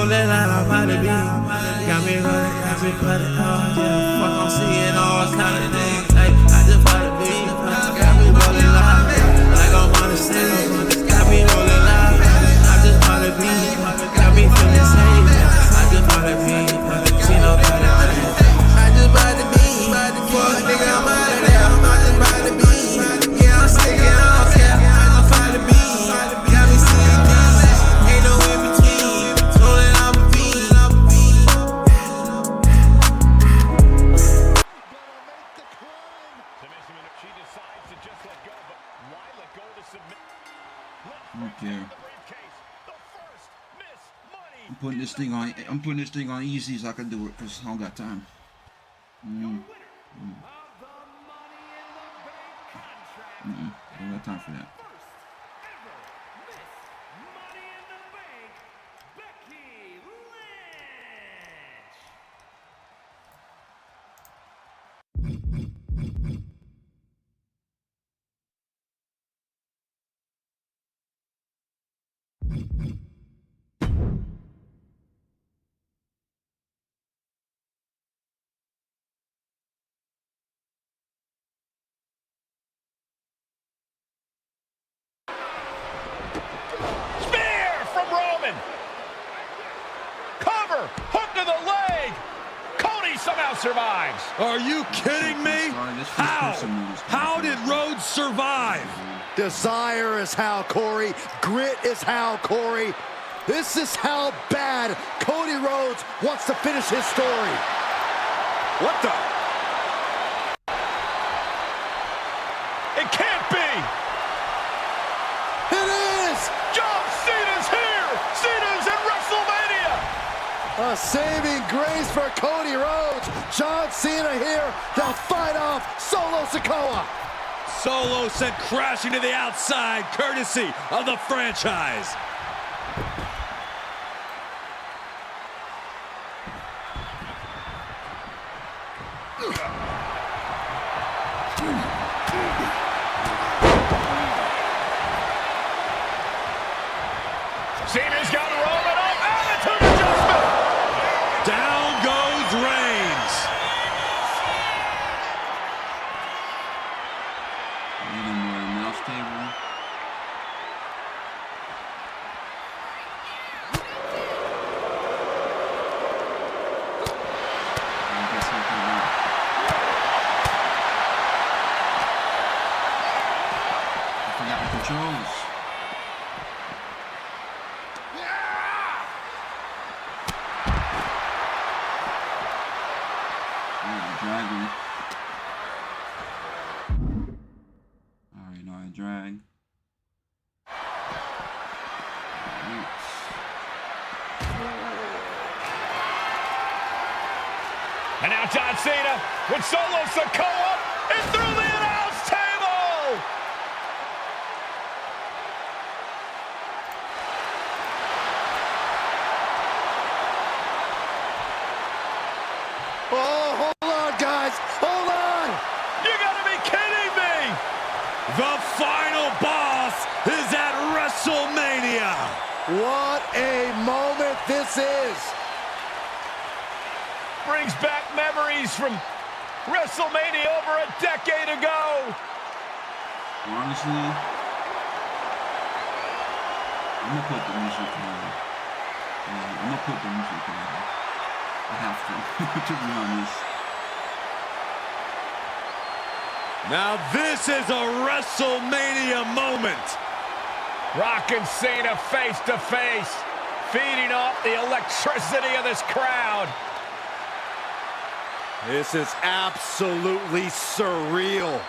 Got me running, put it on, yeah. Fuck, I'm seeing all kind of things. Ay, I just bought a beat, got me rolling loud. Like I'm on the stage, got me rolling loud. I just bought a beat, got me feeling safe. I just bought a beat, she know about it. I just bought the beat, fuck nigga, I'm out of there. I just bought the beat, yeah, I'm sticking, I don't care. I just bought the beat, got me seeing things. Ain't no in between, rolling out my beat. Okay. I'm putting this thing on easy so I can do it because I don't got time. Don't got time for that. Survives. Are you kidding me? How did Rhodes survive? Desire is how, Corey. Grit is how, Corey. This is how bad Cody Rhodes wants to finish his story. What the? It can't be. It is. John Cena's here. Cena's in Wrestlemania. A saving grace for Cody Rhodes. John Cena here to fight off Solo Sikoa. Solo sent crashing to the outside, courtesy of the franchise. Cena's got Roman up, attitude adjustment. Down goes Reigns. Need more mouse table. I forgot the controls. Dragon. I already know how to drag. And now John Cena with Solo Sikoa and through the announce table. Oh, hold on, guys. Hold on. You gotta be kidding me. The final boss is at WrestleMania. What a moment this is. Brings back memories from WrestleMania over a decade ago. Honestly, I'm gonna put the music on. I'm gonna put the music on. I have to be honest. Now this is a WrestleMania moment. Rock and Cena face to face, feeding off the electricity of this crowd. This is absolutely surreal.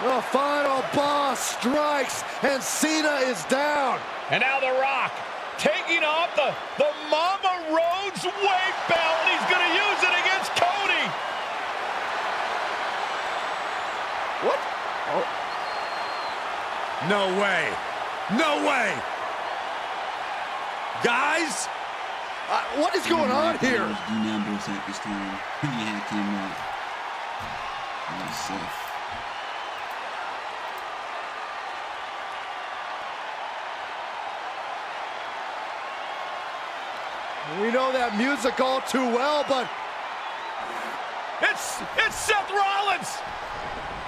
The final boss strikes, and Cena is down. And now The Rock taking off the Mama Rhodes wave No way. No way. Guys? What is going on here? Dean Ambrose at this time. He had came out. Seth. We know that music all too well, but It's Seth Rollins!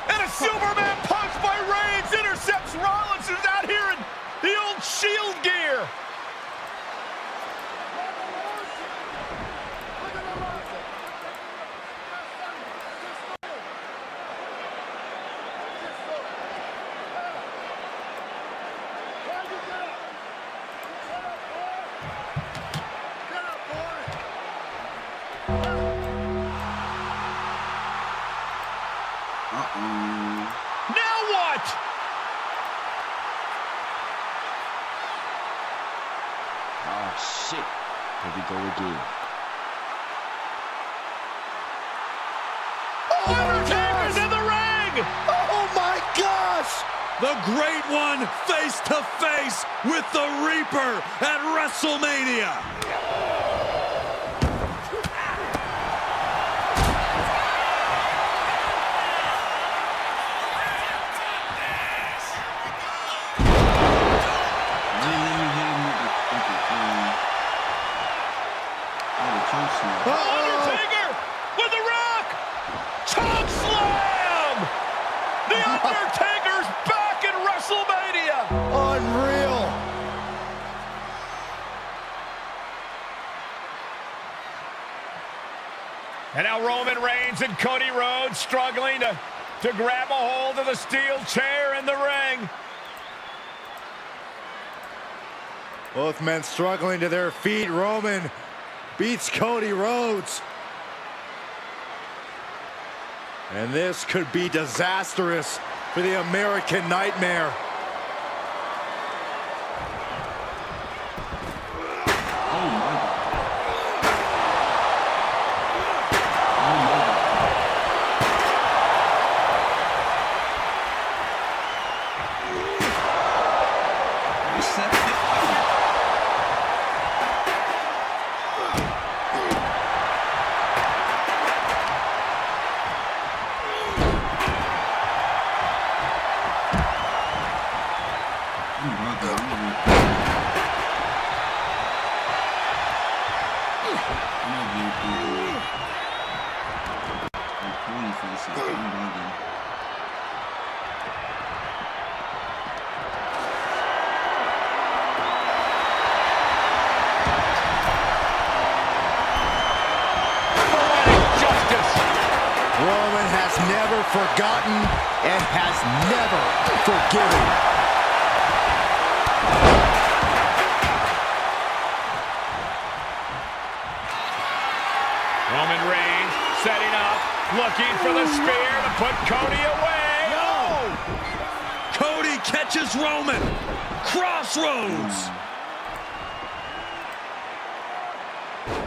And a Superman punch by Reigns intercepts Rollins, who's out here in the old Shield gear. Now what? Oh, shit. Here we go again. Undertaker's in the ring! oh my gosh! The Great One face to face with the Reaper at WrestleMania. Undertaker with the Rock! Choke slam! The Undertaker's back in WrestleMania! Unreal! And now Roman Reigns and Cody Rhodes struggling to grab a hold of the steel chair in the ring. Both men struggling to their feet. Roman beats Cody Rhodes. And this could be disastrous for the American Nightmare. Forgotten and has never forgiven. Roman Reigns setting up, looking for the spear to put Cody away. No! Cody catches Roman. Crossroads.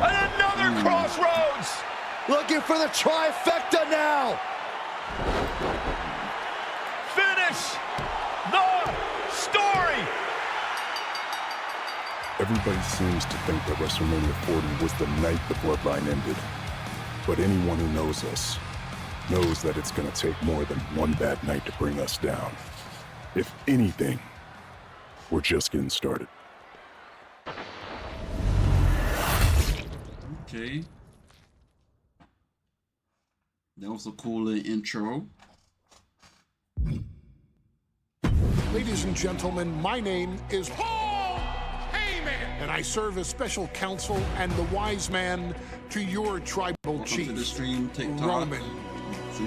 And another crossroads. Looking for the trifecta now. Finish the story. Everybody seems to think that WrestleMania 40 was the night the Bloodline ended. But anyone who knows us knows that it's going to take more than one bad night to bring us down. If anything, we're just getting started. Okay. That was a cool little intro. Ladies and gentlemen, my name is Paul Heyman, and I serve as special counsel and the wise man to your tribal chief, to the stream, TikTok. Roman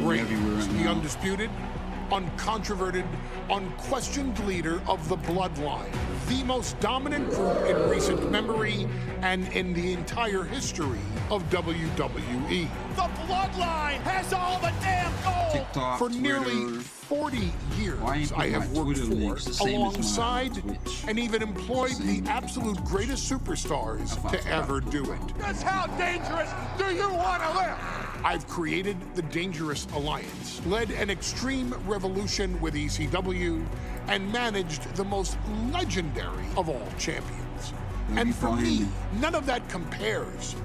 Reigns, the undisputed, uncontroverted, unquestioned leader of the Bloodline, the most dominant group in recent memory and in the entire history of WWE. The Bloodline has all the damn gold! TikTok, for Twitter. nearly 40 years, I have worked for, alongside, and even employed the absolute greatest superstars to ever do it. Just how dangerous do you want to live? I've created the Dangerous Alliance, led an extreme revolution with ECW, and managed the most legendary of all champions. And for me, none of that compares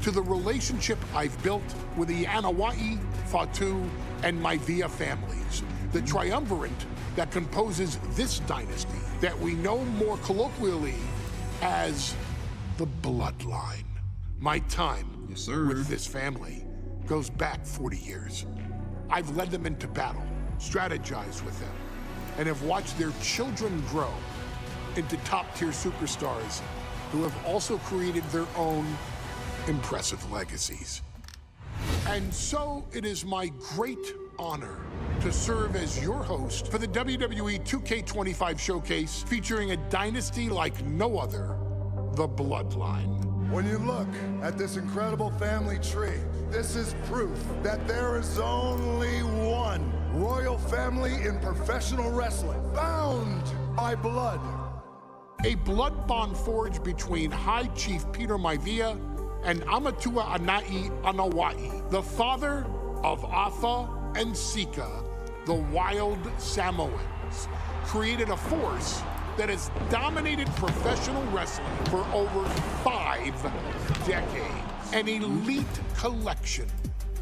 to the relationship I've built with the Anoa'i, Fatu, and Maivia families, the triumvirate that composes this dynasty that we know more colloquially as the Bloodline. My time with this family goes back 40 years. I've led them into battle, strategized with them, and have watched their children grow into top-tier superstars who have also created their own impressive legacies. And so it is my great honor to serve as your host for the WWE 2K25 showcase featuring a dynasty like no other, the Bloodline. When you look at this incredible family tree, this is proof that there is only one royal family in professional wrestling, bound by blood. A blood bond forged between High Chief Peter Maivia and Amatua Anai Anoa'i, the father of Afa and Sika, the wild Samoans, created a force that has dominated professional wrestling for over 5 decades. An elite collection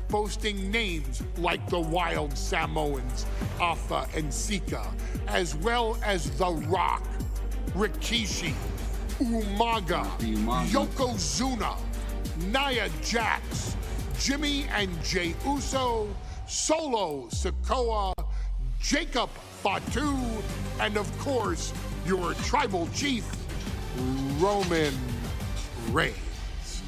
boasting names like the wild Samoans, Afa and Sika, as well as The Rock, Rikishi, Umaga, YOKOZUNA, Nia Jax, Jimmy and Jey Uso, Solo Sikoa, Jacob Fatu, and of course, your tribal chief, Roman Reigns.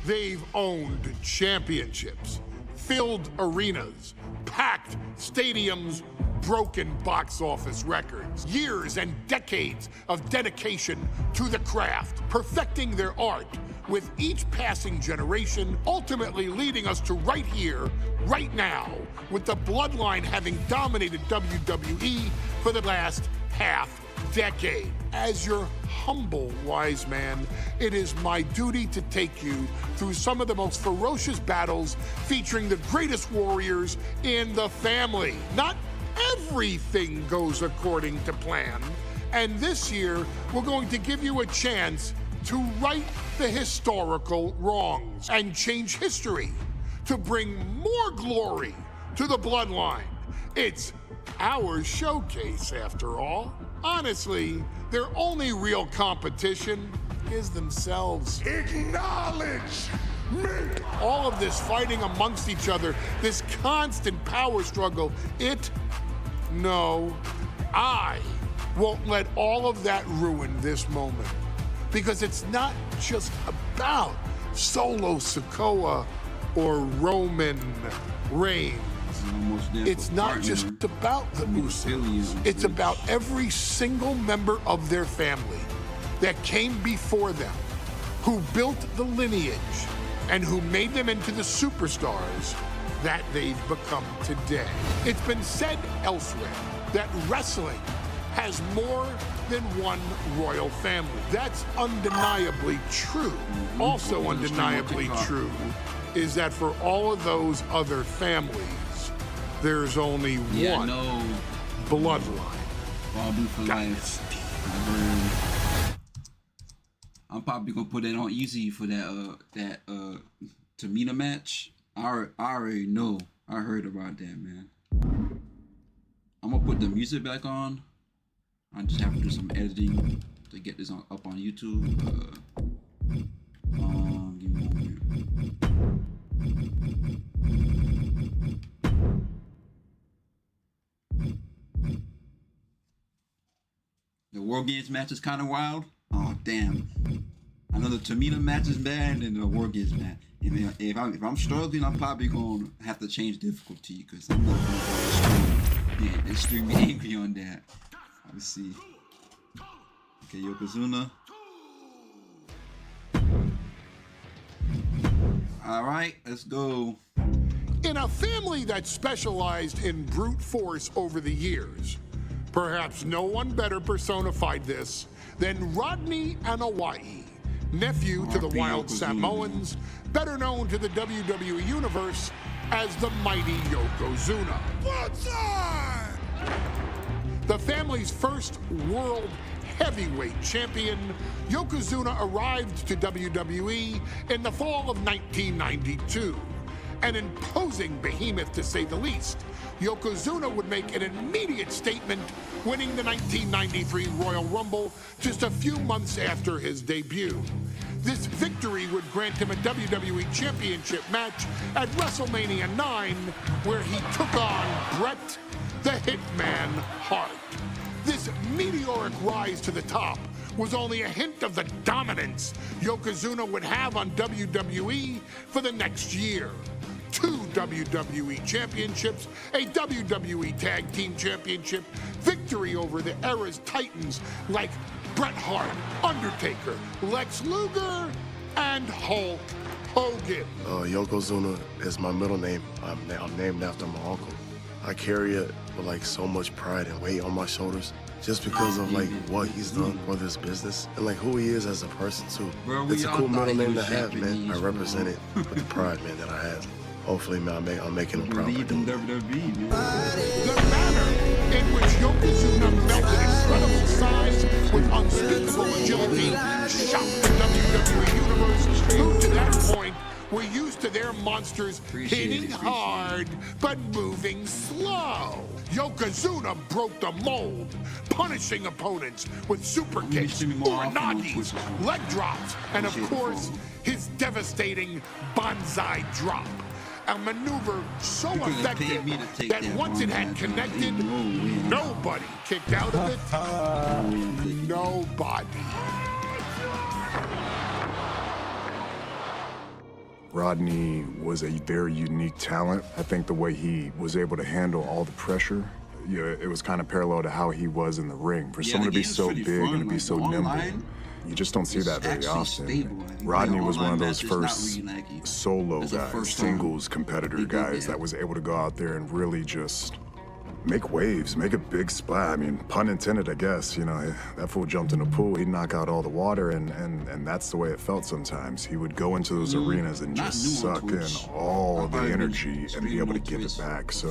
They've owned championships, filled arenas, packed stadiums, broken box office records, years and decades of dedication to the craft, perfecting their art with each passing generation, ultimately leading us to right here, right now, with the Bloodline having dominated WWE for the last half decade. As your humble wise man, it is my duty to take you through some of the most ferocious battles featuring the greatest warriors in the family. Not everything goes according to plan, and this year we're going to give you a chance to right the historical wrongs and change history to bring more glory to the Bloodline. It's our showcase, after all. Honestly, their only real competition is themselves. Acknowledge me! All of this fighting amongst each other, this constant power struggle, I won't let all of that ruin this moment. Because it's not just about Solo Sikoa or Roman Reigns. It's not just about the Usos. It's about every single member of their family that came before them, who built the lineage and who made them into the superstars that they've become today. It's been said elsewhere that wrestling has more than one royal family. That's undeniably true. Also undeniably true is that for all of those other families, there's only one Bloodline. Dynasty. I'm probably gonna put that on easy for that Tamina match. I already know. I heard about that, man. I'm gonna put the music back on. I just have to do some editing to get this up on YouTube. Give me 1 minute. The WarGames match is kind of wild. Oh damn! I know the Tamina match is bad, and the WarGames match. If I'm struggling, I'm probably gonna have to change difficulty because I'm not gonna be extremely angry on that. Let's see. Okay, YOKOZUNA. All right, let's go. In a family that specialized in brute force over the years, perhaps no one better personified this than Rodney Anoa'i, nephew to the Wild Samoans, better known to the WWE Universe as the mighty Yokozuna. The family's first world heavyweight champion, Yokozuna arrived to WWE in the fall of 1992. An imposing behemoth, to say the least, Yokozuna would make an immediate statement, winning the 1993 Royal Rumble just a few months after his debut. This victory would grant him a WWE Championship match at WrestleMania 9, where he took on Bret the Hitman Hart. This meteoric rise to the top was only a hint of the dominance Yokozuna would have on WWE for the next year. 2 WWE championships, a WWE Tag Team Championship, victory over the era's titans like Bret Hart, Undertaker, Lex Luger, and Hulk Hogan. Yokozuna is my middle name. I'm named after my uncle. I carry it with like so much pride and weight on my shoulders, just because of like what he's done for this business and like who he is as a person too. It's a cool middle name to have, man. I represent it with the pride, man, that I have. Hopefully, man, I'm making him proud. The manner in which Yokozuna melted incredible size with unspeakable agility shocked the WWE Universe, who to that point were used to their monsters hitting hard but moving slow. Yokozuna broke the mold, punishing opponents with super kicks, uranagis, leg drops, and of course, his devastating banzai drop. A maneuver so effective that once it had connected, nobody kicked out of it. Nobody. Rodney was a very unique talent. I think the way he was able to handle all the pressure, it was kind of parallel to how he was in the ring. For someone to be so big and to be so nimble, you just don't see that very often. Rodney was one of those first solo guys, singles competitor guys that was able to go out there and really just make waves, make a big splash. I mean, pun intended, I guess. You know, that fool jumped in the pool, he'd knock out all the water, and that's the way it felt sometimes. He would go into those arenas and just suck in all the energy and be able to give it back. So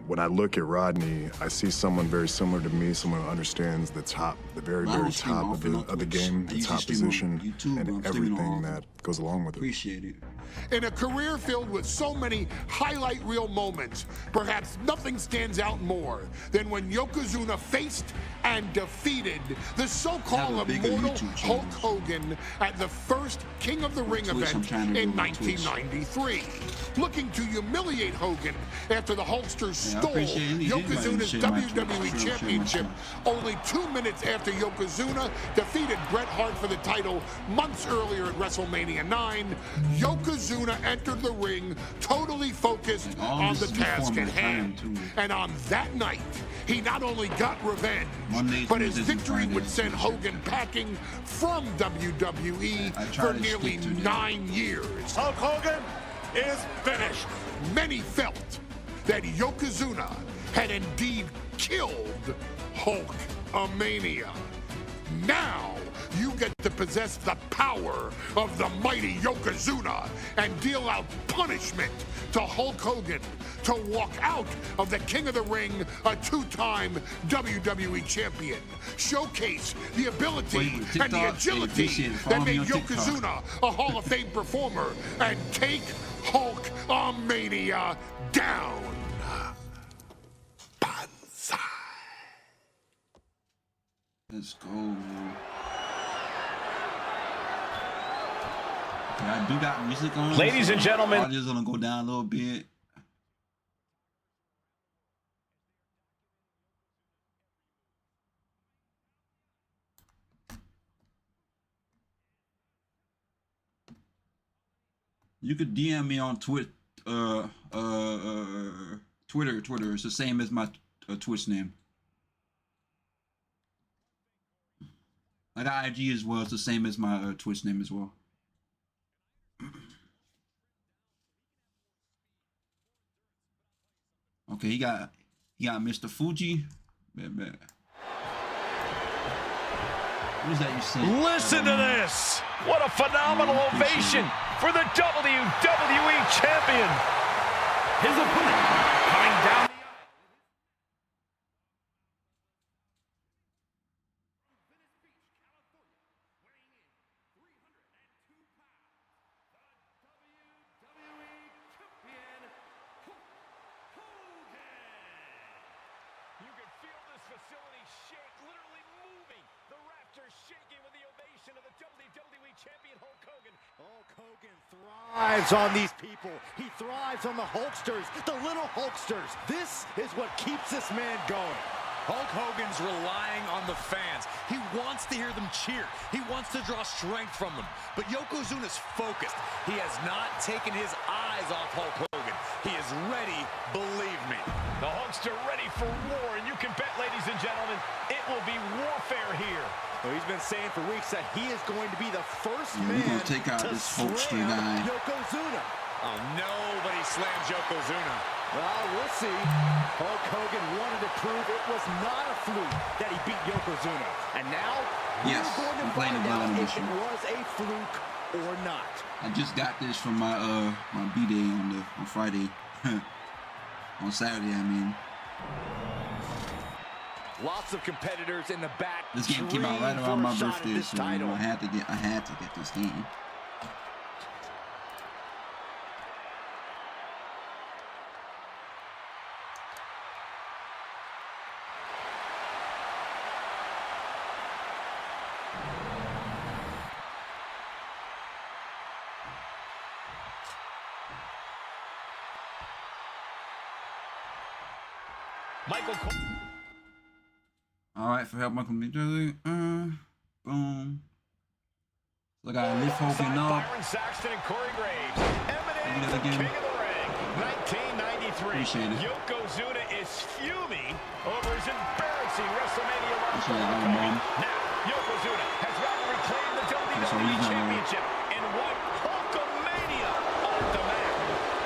when I look at Rodney, I see someone very similar to me, someone who understands the top, the very, very top of the game, the top position, and everything that goes along with it. Appreciate it. In a career filled with so many highlight reel moments, perhaps nothing stands out more than when Yokozuna faced and defeated the so-called immortal Hulk Hogan at the first King of the Ring event in 1993. Looking to humiliate Hogan after the Hulkster stole Yokozuna's WWE Championship only 2 minutes after Yokozuna defeated Bret Hart for the title months earlier at WrestleMania 9, Yokozuna entered the ring totally focused on the task at hand. And on that night, he not only got revenge, but his victory would send Hogan packing from WWE for nearly 9 years. Hulk Hogan is finished. Many felt that Yokozuna had indeed killed Hulkamania. Now, you get to possess the power of the mighty Yokozuna and deal out punishment to Hulk Hogan to walk out of the King of the Ring, a 2-time WWE champion. Showcase the ability and the agility that made Yokozuna a Hall of Fame performer and take Hulkamania down. Banzai. Let's go, man. Okay, I do got music on. Ladies and gentlemen, audio's gonna go down a little bit. You could DM me on Twitter. Twitter. It's the same as my Twitch name. I got IG as well. It's the same as my Twitch name as well. Okay, he got Mr. Fuji. Bet. What is that you say? Listen to this. What a phenomenal ovation for the WWE Champion. His opponent coming down. Facility shake, literally moving. The rafters shaking with the ovation of the WWE Champion Hulk Hogan. Hulk Hogan thrives on these people. He thrives on the Hulksters, the little Hulksters. This is what keeps this man going. Hulk Hogan's relying on the fans. He wants to hear them cheer. He wants to draw strength from them. But Yokozuna's focused. He has not taken his eyes off Hulk Hogan. He is ready, believe me. The Hulkster ready for war, and you can bet, ladies and gentlemen, it will be warfare here. Well, he's been saying for weeks that he is going to be the first we're man gonna take out to this Hulkster guy. Yokozuna. Oh, nobody slams Yokozuna. Well, we'll see. Hulk Hogan wanted to prove it was not a fluke that he beat Yokozuna. And now, yes, we're going to find out if it was a fluke or not. I just got this from my my B-Day on Friday. On Saturday, I mean. Lots of competitors in the back. This game came out right around my birthday, so I had to get this game. Michael Cole. All right, for help, Michael McDurley. Boom. So I got lift Hogan up. Byron Saxton and Corey Graves. Emanating from again. King of the Ring, 1993. Appreciate it. Yokozuna is fuming over his embarrassing Wrestlemania loss. Now, Yokozuna has got to reclaim the WWE Championship and what Hulkamania off the mat.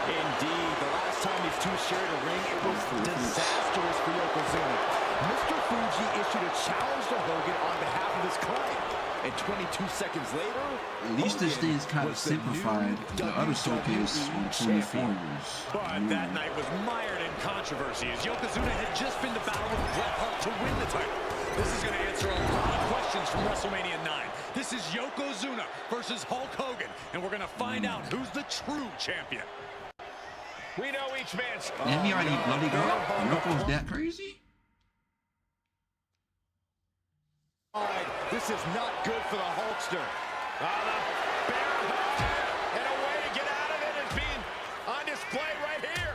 Indeed, the last time these two shared a ring, it was disastrous for Yokozuna. Mr. Fuji issued a challenge to Hogan on behalf of his client. And 22 seconds later, at least this thing is kind of simplified. The other showcase on 24 years. But that night was mired in controversy as Yokozuna had just been to battle with Bret Hart to win the title. This is going to answer a lot of questions from WrestleMania 9. This is Yokozuna versus Hulk Hogan, and we're going to find out who's the true champion. We know each man's... And he already bloody girl. Yoko's that crazy? This is not good for the Hulkster. And a way to get out of it is being on display right here.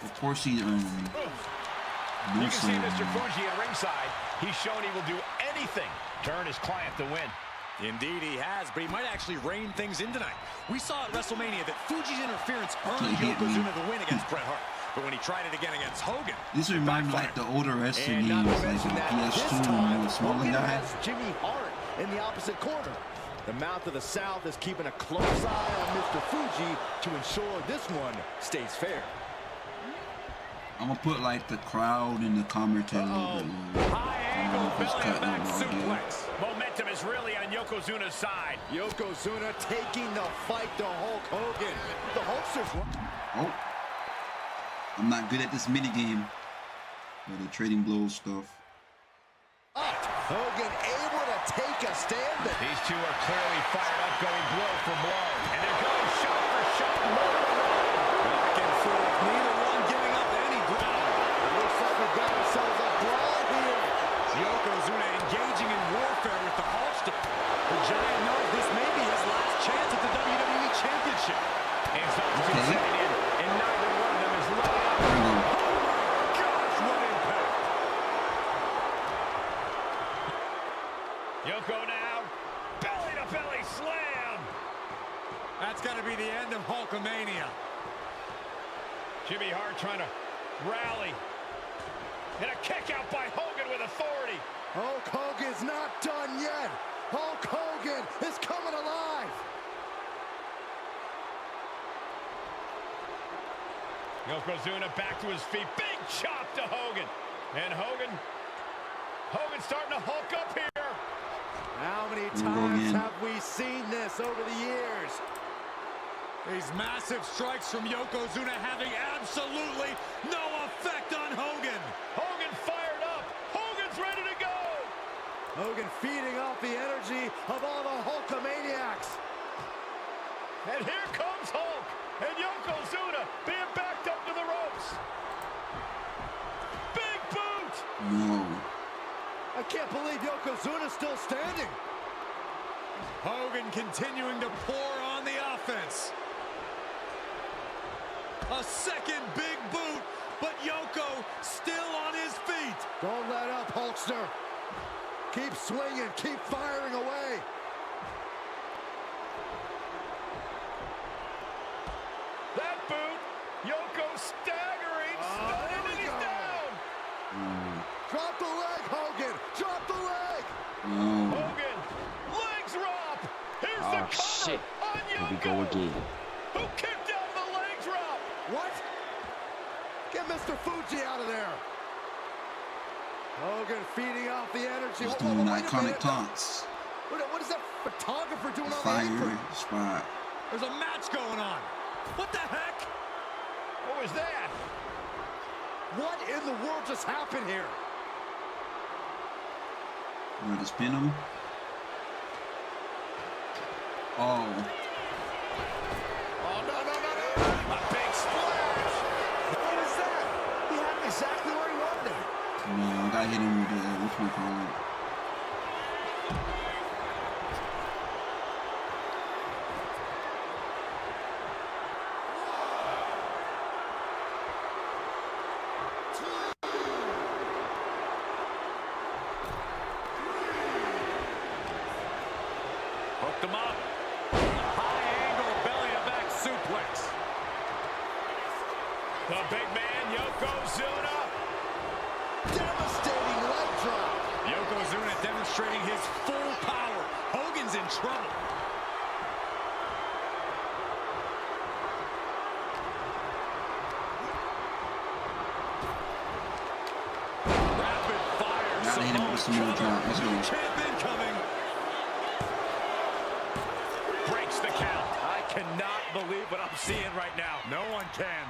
Of course he You can see Mr. Fuji at ringside. He's shown he will do anything to earn his client to win. Indeed he has, but he might actually rein things in tonight. We saw at WrestleMania that Fuji's interference earned Yokozuna the win against Bret Hart. But when he tried it again against Hogan, this reminds me like the older wrestling games, like the PS2 and the smaller guys. Jimmy Hart in the opposite corner. The Mouth of the South is keeping a close eye on Mr. Fuji to ensure this one stays fair. I'm gonna put like the crowd and the commentary a little bit lower. Momentum is really on Yokozuna's side. Yokozuna taking the fight to Hulk Hogan. The Hulksters. Oh. I'm not good at this mini game or the trading blows stuff. Hogan able to take a stand. These two are clearly fired up, going blow for blow. And they're going shot for shot. Back and forth, neither one giving up any ground. It looks like we've got ourselves a brawl here. Yokozuna engaging in warfare with the Hulkster. The Giant knows this may be his last chance at the WWE Championship. Exhaustion setting in, and neither one of them is letting up. Gosh, what impact! Yoko now, belly-to-belly slam. That's got to be the end of Hulkamania. Jimmy Hart trying to rally. And a kick out by Hogan with authority. Hulk Hogan's not done yet. Hulk Hogan is coming alive. Yokozuna back to his feet. Big chop to Hogan. And Hogan starting to hulk up here. many times have we seen this over the years? These massive strikes from YOKOZUNA having absolutely no effect on Hogan. Hogan fired up. Hogan's ready to go. Hogan feeding off the energy of all the Hulkamaniacs. And here comes Hulk. And YOKOZUNA being backed up to the ropes. Big boot. No. I can't believe YOKOZUNA's still standing. Hogan continuing to pour on the offense. A second big boot, but Yoko still on his feet. Don't let up, Hulkster. Keep swinging, keep firing away. That boot, Yoko staggering, stunning, and he's down. Drop the leg, Hogan. Drop the leg. Hogan, legs drop. Here's the cover shit. on Yoko. Here we go again. Who kicked out of the leg drop? What? Get Mr. Fuji out of there. Hogan feeding off the energy. He's doing iconic taunts. What is that photographer doing on the Fire apron? spot. There's a match going on. What the heck? What was that? What in the world just happened here? You want to spin him? Oh. Oh, no. A big splash. What is that? He had him exactly where he wanted him. No, I gotta hit him with the, which one call it? Hooked him up. High angle belly-to-back suplex. The big man, YOKOZUNA. Devastating leg drop. YOKOZUNA demonstrating his full power. Hogan's in trouble. Rapid fire. Gotta hit him with some more drop. Let's go. Champ incoming. Breaks the count. I cannot believe what I'm seeing right now. No one can.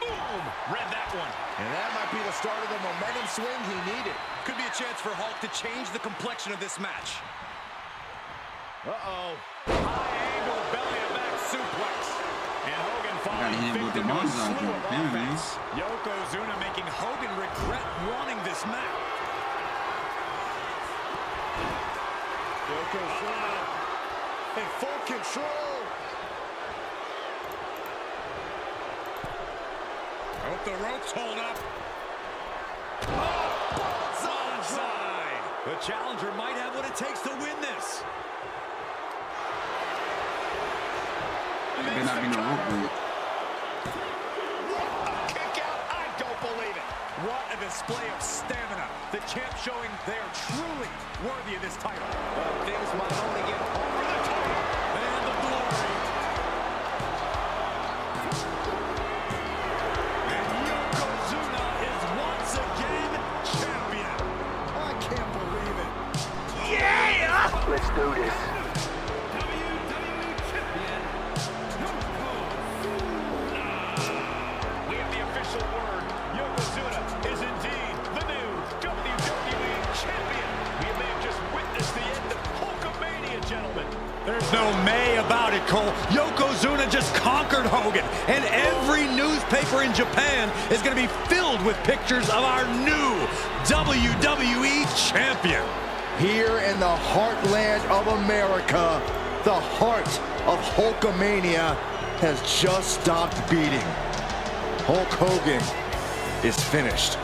Boom! Read that one. And that might be the start of the momentum swing he needed. Could be a chance for Hulk to change the complexion of this match. Uh-oh. High angle belly-to-back suplex. And Hogan falling hit him with the victim to a bonsai slew drop, of apparently. offense. YOKOZUNA making Hogan regret wanting this match. YOKOZUNA in full control. Hope the ropes hold up. Oh, bonsai. The challenger might have what it takes to win this. There better not be no rope break. What a kick out. I don't believe it. What a display of stamina. The champ showing they are truly worthy of this title. Things might only get over the top. And the glory. And YOKOZUNA is once again champion. I can't believe it. Yeah! Let's do this. We have the official word. YOKOZUNA is indeed the new WWE champion. We may have just witnessed the end of Hulkamania, gentlemen. There's no may about it, Cole. YOKOZUNA just conquered Hogan, and every newspaper in Japan is going to be filled with pictures of our new WWE champion. Here in the heartland of America, the heart of Hulkamania has just stopped beating. Hulk Hogan is finished.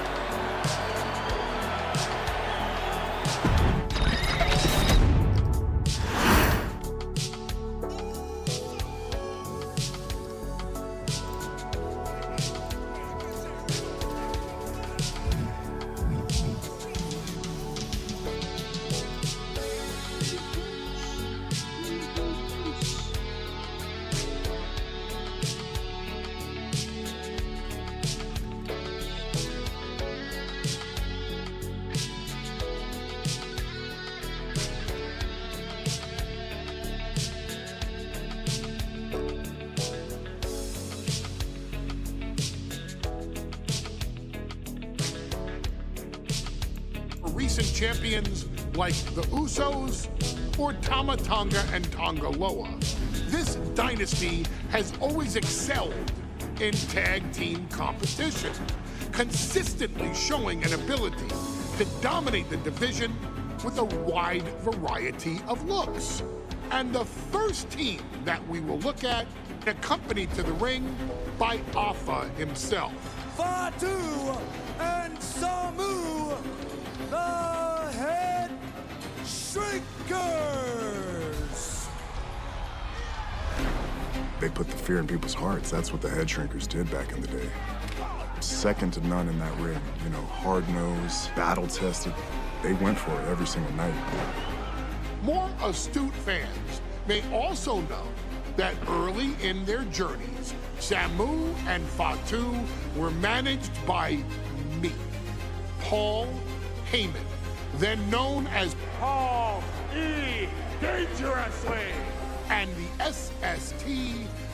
recent champions like the Usos or Tama Tonga and Tonga Loa. This dynasty has always excelled in tag team competition, consistently showing an ability to dominate the division with a wide variety of looks. And the first team that we will look at, accompanied to the ring by Alpha himself. Fatu and Samu, the Headshrinkers. They put the fear in people's hearts. That's what the Headshrinkers did back in the day. Second to none in that ring. You know, hard-nosed, battle-tested. They went for it every single night. More astute fans may also know that early in their journeys, Samu and Fatu were managed by me, Paul Heyman, then known as Paul E. Dangerously, and the SST,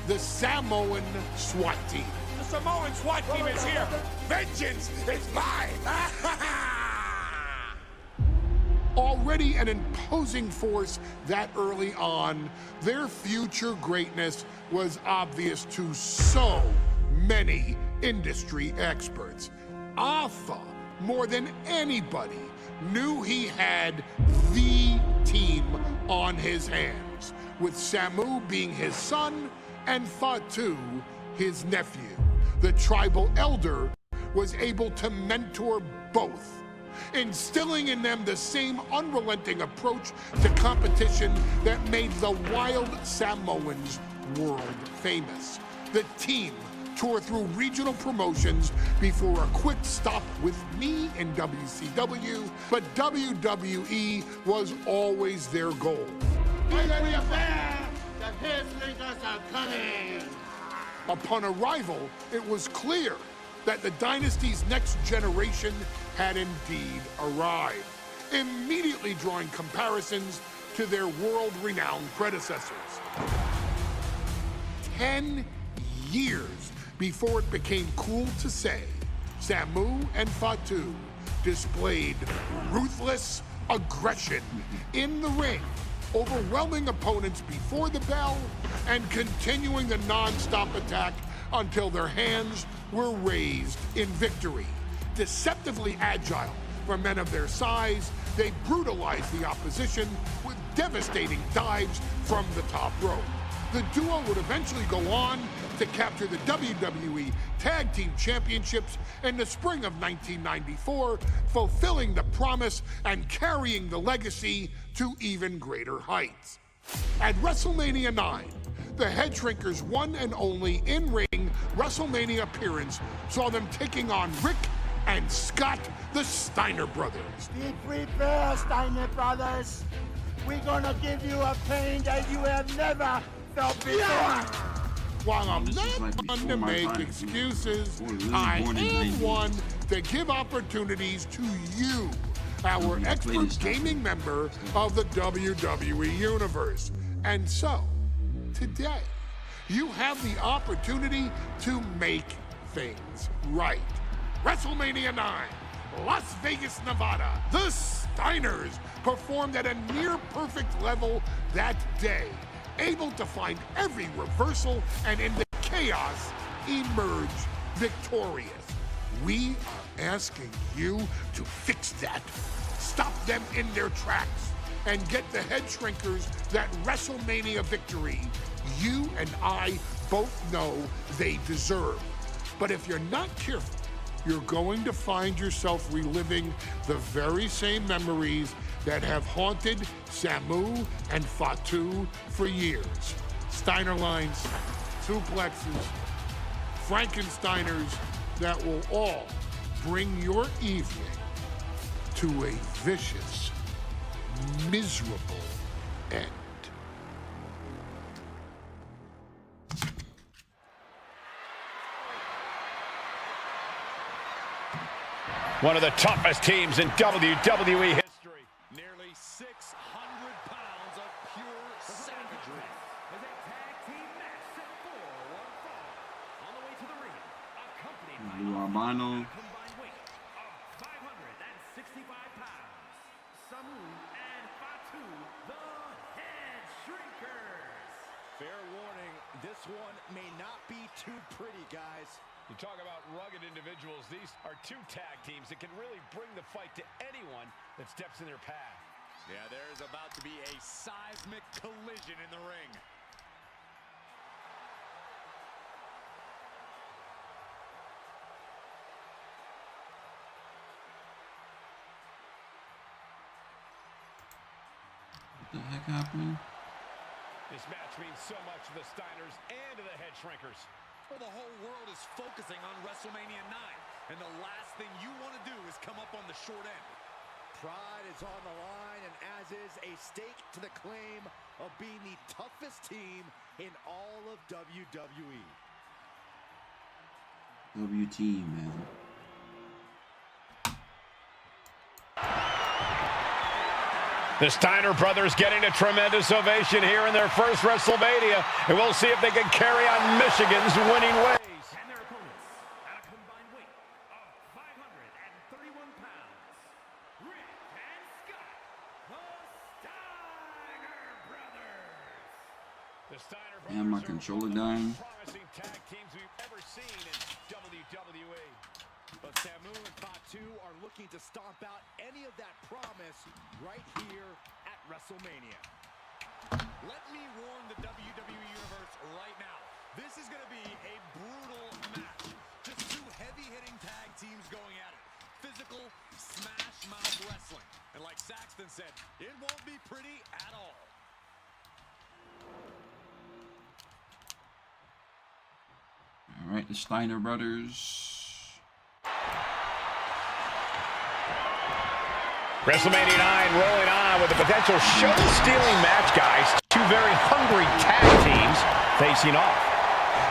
the Samoan SWAT team. The Samoan SWAT team is here. Vengeance is mine. Already an imposing force that early on, their future greatness was obvious to so many industry experts. Alpha, more than anybody, knew he had the team on his hands, with Samu being his son and Fatu his nephew. The tribal elder was able to mentor both, instilling in them the same unrelenting approach to competition that made the wild Samoans world famous. The team toured through regional promotions before a quick stop with me in WCW, but WWE was always their goal. The Headshrinkers are coming! Upon arrival, it was clear that the dynasty's next generation had indeed arrived, immediately drawing comparisons to their world-renowned predecessors. 10 years before it became cool to say, Samu and Fatu displayed ruthless aggression in the ring, overwhelming opponents before the bell and continuing the non-stop attack until their hands were raised in victory. Deceptively agile for men of their size, they brutalized the opposition with devastating dives from the top rope. The duo would eventually go on to capture the WWE Tag Team Championships in the spring of 1994, fulfilling the promise and carrying the legacy to even greater heights. At WrestleMania 9, the Headshrinkers' one and only in-ring WrestleMania appearance saw them taking on Rick and Scott, the Steiner brothers. Be prepared, Steiner brothers. We're gonna give you a pain that you have never felt before. While I'm not one to make excuses, I am one to give opportunities to you, our expert gaming member of the WWE Universe. And so, today, you have the opportunity to make things right. WrestleMania 9, Las Vegas, Nevada. The Steiners performed at a near-perfect level that day, able to find every reversal and in the chaos emerge victorious. We are asking you to fix that, stop them in their tracks, and get the Headshrinkers that WrestleMania victory you and I both know they deserve. But if you're not careful, you're going to find yourself reliving the very same memories that have haunted Samu and Fatu for years. Steiner lines, suplexes, Frankensteiners that will all bring your evening to a vicious, miserable end. One of the toughest teams in WWE history. Nearly 600 pounds of pure savagery. As a tag team match set for one fall. On the way to the ring, accompanied by Albano. a combined weight of 565 pounds. and Fatu, the Headshrinkers. Fair warning, this one may not be too pretty, guys. You talk about rugged individuals. These are two tag teams that can really bring the fight to anyone that steps in their path. Yeah, there's about to be a seismic collision in the ring. What the heck happened? This match means so much to the Steiners and to the Headshrinkers. Well, the whole world is focusing on Wrestlemania 9, and the last thing you want to do is come up on the short end. Pride is on the line, and as is a stake to the claim of being the toughest team in all of WWE. WT, man. The Steiner brothers getting a tremendous ovation here in their first WrestleMania, and we'll see if they can carry on Michigan's winning ways. And their opponents, at a combined weight of 531 pounds, Rick and Scott, the Steiner brothers. The Steiner brothers And my controller dying. promising tag teams we've ever seen in WWE. But Samu and Fatu are looking to stomp out any of that promise right here at WrestleMania. Let me warn the WWE Universe right now. This is going to be a brutal match. Just two heavy-hitting tag teams going at it. Physical, smash-mouth wrestling. And like Saxton said, it won't be pretty at all. All right, the Steiner brothers. WrestleMania 9 rolling on with a potential show-stealing match, guys. Two very hungry tag teams facing off.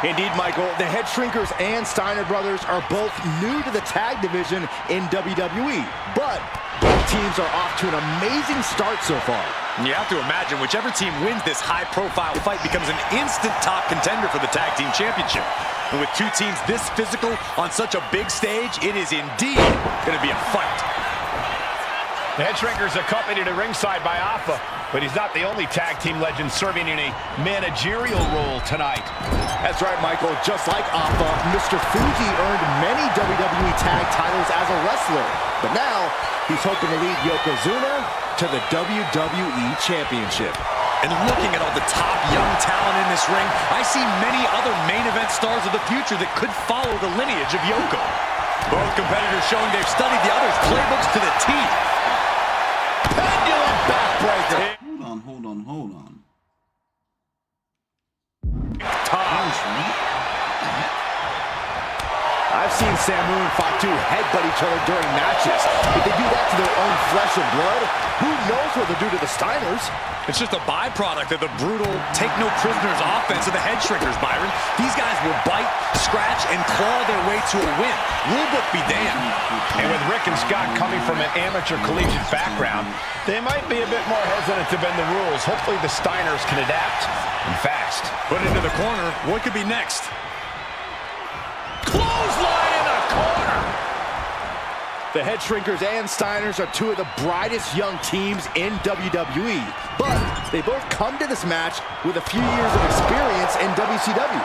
Indeed, Michael, the Headshrinkers and Steiner brothers are both new to the tag division in WWE, but both teams are off to an amazing start so far. You have to imagine whichever team wins this high-profile fight becomes an instant top contender for the tag team championship. And with two teams this physical on such a big stage, it is indeed going to be a fight. The Headshrinkers accompanied at ringside by Alpha, but he's not the only tag team legend serving in a managerial role tonight. That's right, Michael. Just like Alpha, Mr. Fuji earned many WWE tag titles as a wrestler, but now he's hoping to lead YOKOZUNA to the WWE Championship. And looking at all the top young talent in this ring, I see many other main event stars of the future that could follow the lineage of Yoko. Both competitors showing they've studied the other's playbooks to the T. Pendulum backbreaker. Hold on. I've seen Samu and Fatu headbutt each other during matches. If they do that to their own flesh and blood, who knows what they'll do to the Steiners? It's just a byproduct of the brutal take-no-prisoners offense of the Headshrinkers, Byron. These guys will bite, scratch, and claw their way to a win. Rulebook be damned. And with Rick and Scott coming from an amateur collegiate background, they might be a bit more hesitant to bend the rules. Hopefully the Steiners can adapt, and fast. Put into the corner. What could be next? Clothesline in the corner! The Headshrinkers and Steiners are two of the brightest young teams in WWE, but they both come to this match with a few years of experience in WCW.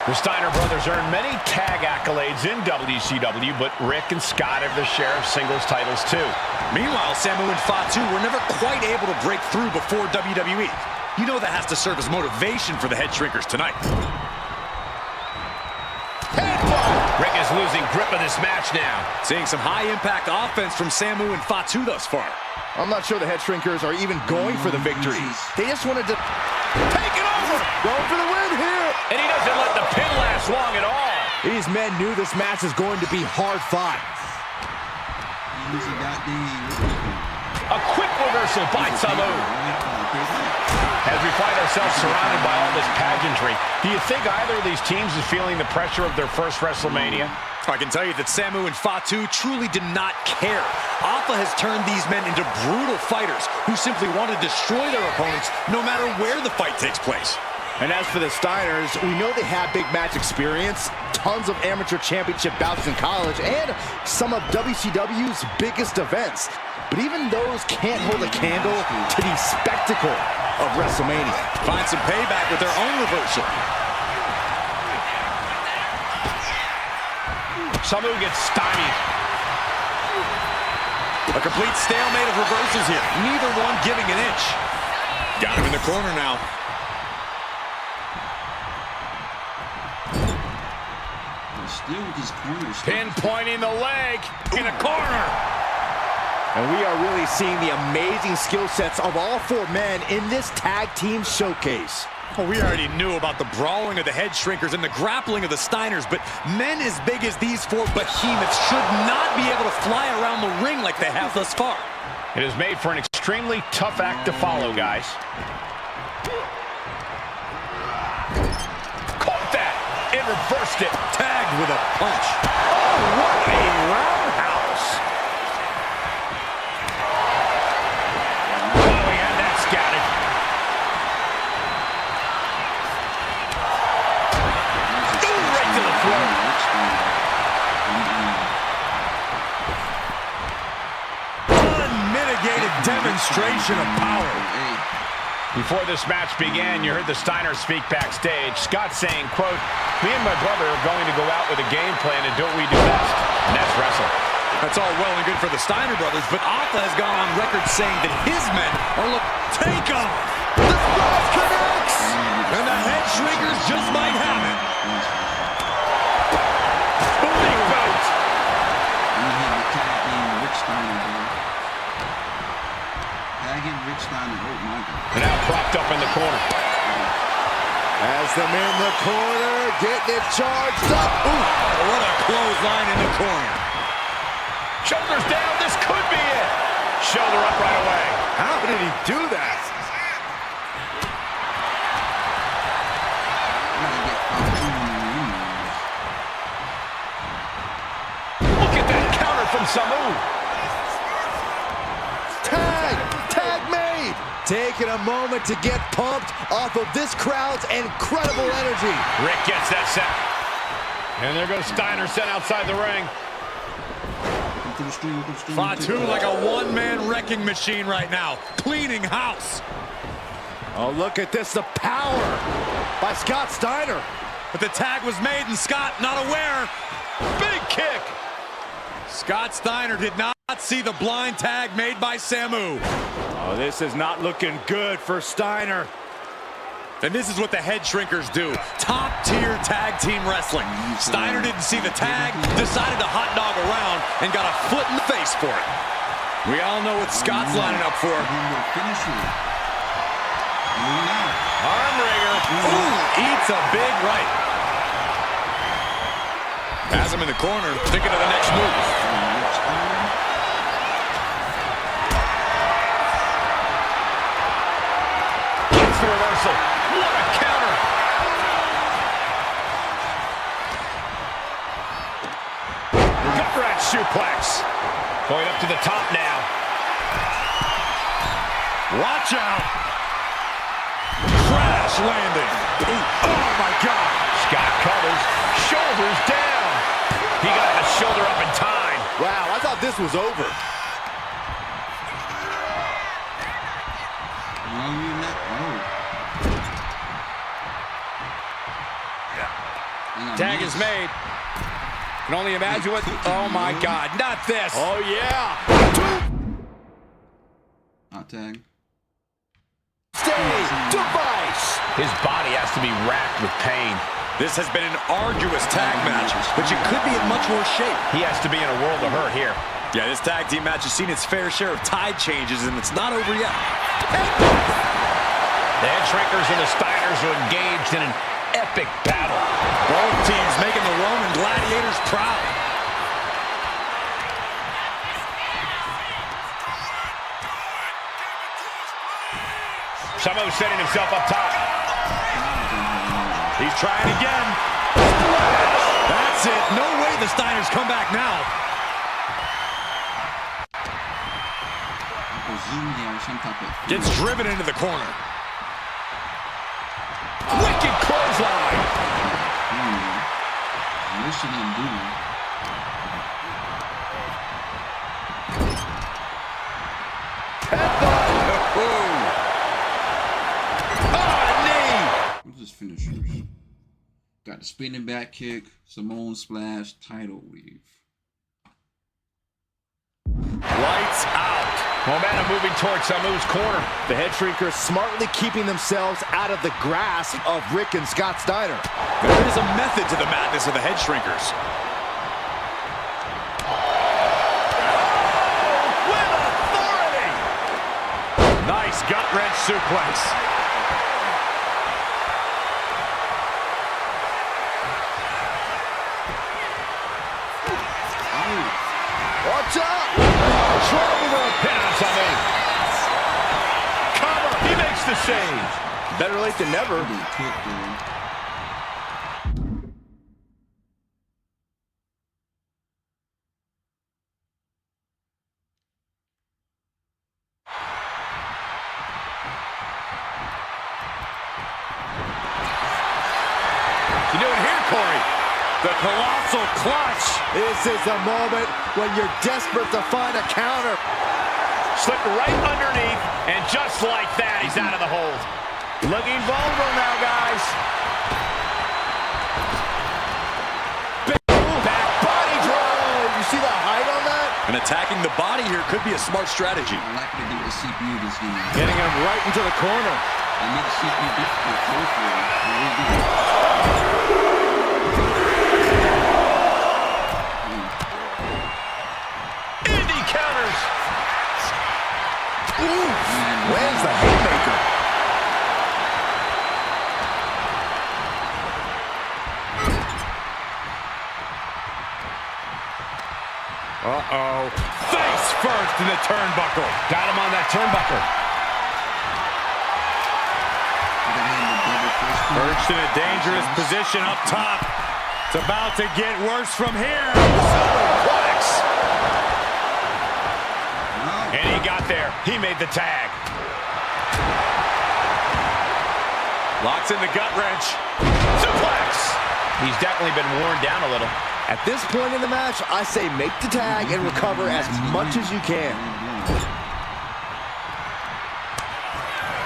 The Steiner brothers earned many tag accolades in WCW, but Rick and Scott have their share of singles titles too. Meanwhile, Samu and Fatu were never quite able to break through before WWE. You know that has to serve as motivation for the Headshrinkers tonight. Rick is losing grip of this match now. Seeing some high-impact offense from Samu and Fatu thus far. I'm not sure the Headshrinkers are even going for the victory. They just wanted to take it over. Going for the win here. And he doesn't let the pin last long at all. These men knew this match is going to be hard fought. A quick reversal by Samu. As we find ourselves surrounded by all this pageantry, do you think either of these teams is feeling the pressure of their first WrestleMania? I can tell you that Samu and Fatu truly did not care. Alpha has turned these men into brutal fighters who simply want to destroy their opponents no matter where the fight takes place. And as for the Steiners, we know they have big match experience, tons of amateur championship bouts in college, and some of WCW's biggest events. but even those can't hold a candle to the spectacle of WrestleMania. Find some payback with their own reversal. Samu gets stymied. A complete stalemate of reversals here. Neither one giving an inch. Got him in the corner now. Still with his corner. Pinpointing the leg in a corner. And we are really seeing the amazing skill sets of all four men in this tag team showcase. Well, we already knew about the brawling of the Headshrinkers and the grappling of the Steiners, but men as big as these four behemoths should not be able to fly around the ring like they have thus far. It is made for an extremely tough act to follow, guys. Caught that. It reversed it. Tagged with a punch. Oh, what a roundhouse. Oh, he had that scouted. Ooh, right to the throat. Unmitigated demonstration of power. Before this match began, you heard the Steiner speak backstage. Scott saying, quote, "Me and my brother are going to go out with a game plan and do what we do best, and that's wrestle." That's all well and good for the Steiner brothers, but Alpha has gone on record saying that his men are take him. The cross connects, and the Headshrinkers just might have it. Big boat. We had the tag team Rich Steiner, bro. Tagging Rich Steiner, oh my God. And now propped up in the corner. As them in the corner, getting it charged up. Ooh, what a clothesline in the corner. Shoulders down, this could be it. Shoulder up right away. How did he do that? Look at that counter from Samu. Tag made. Taking a moment to get pumped off of this crowd's incredible energy. Rick gets that set. And there goes Steiner sent outside the ring. Fatu like a one-man wrecking machine right now. Cleaning house. Oh, look at this, the power by Scott Steiner. But the tag was made and Scott not aware. Big kick. Scott Steiner did not see the blind tag made by Samu. Oh, this is not looking good for Steiner. And this is what the Headshrinkers do. Top-tier tag team wrestling. Steiner didn't see the tag, decided to hot dog around, and got a foot in the face for it. We all know what Scott's lining up for. Arm wringer. Ooh, eats a big right. Has him in the corner, thinking of the next move. Gets the reversal. What a counter. Gut wrench suplex. Going up to the top now. Watch out. Crash landing. Ooh, oh my God. Scott covers. Shoulders down. He got the shoulder up in time. Wow, I thought this was over. Tag is made. Can only imagine what. Oh my God, not this. Oh yeah. Hot tag. Stay device. His body has to be racked with pain. This has been an arduous tag match, but you could be in much more shape. He has to be in a world of hurt here. Yeah, this tag team match has seen its fair share of tide changes, and it's not over yet. The Headshrinkers and the Steiners are engaged in an epic battle. Both teams making the Roman gladiators proud. Samu setting himself up top. He's trying again. That's it. No way the Steiners come back now. Gets driven into the corner. Wicked clothesline. Listen and do. Just finishers. Got the spinning back kick, Samoan splash, title weave. Lights out. Momentum moving towards Samu's corner. The Headshrinkers smartly keeping themselves out of the grasp of Rick and Scott Steiner. There is a method to the madness of the Headshrinkers. With authority. Nice gut wrench suplex. Watch out! Pin on Samu. Cover. He makes the save. Better late than never. What's he doing here, Corey? The colossal clutch. This is the moment when you're desperate to find a counter. Slipped right underneath, and just like that, he's out of the hold. Looking vulnerable now, guys. Big back body drop. You see the height on that? And attacking the body here could be a smart strategy. I like to do the CPU this game. Getting him right into the corner. I made the CPU difficult for Indy counters. Where's the haymaker? Uh-oh. Face first in the turnbuckle. Got him on that turnbuckle. Perched in a dangerous position up top. It's about to get worse from here. Superplex. And he got there. He made the tag. Locks in the gut wrench. Suplex. He's definitely been worn down a little. At this point in the match, I say make the tag and recover as much as you can.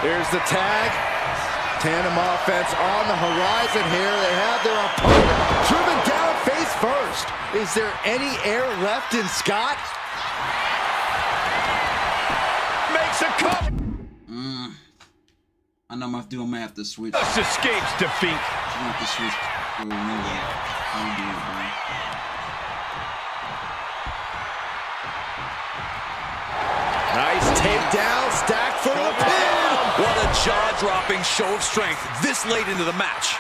There's the tag. Tandem offense on the horizon here. They have their opponent driven down face first. Is there any air left in Scott? Makes a cover. I know I'm gonna have to switch. Just escapes defeat. I'm gonna have to switch. I don't do it, bro. Nice takedown, stacked for the pin. What a jaw-dropping show of strength this late into the match.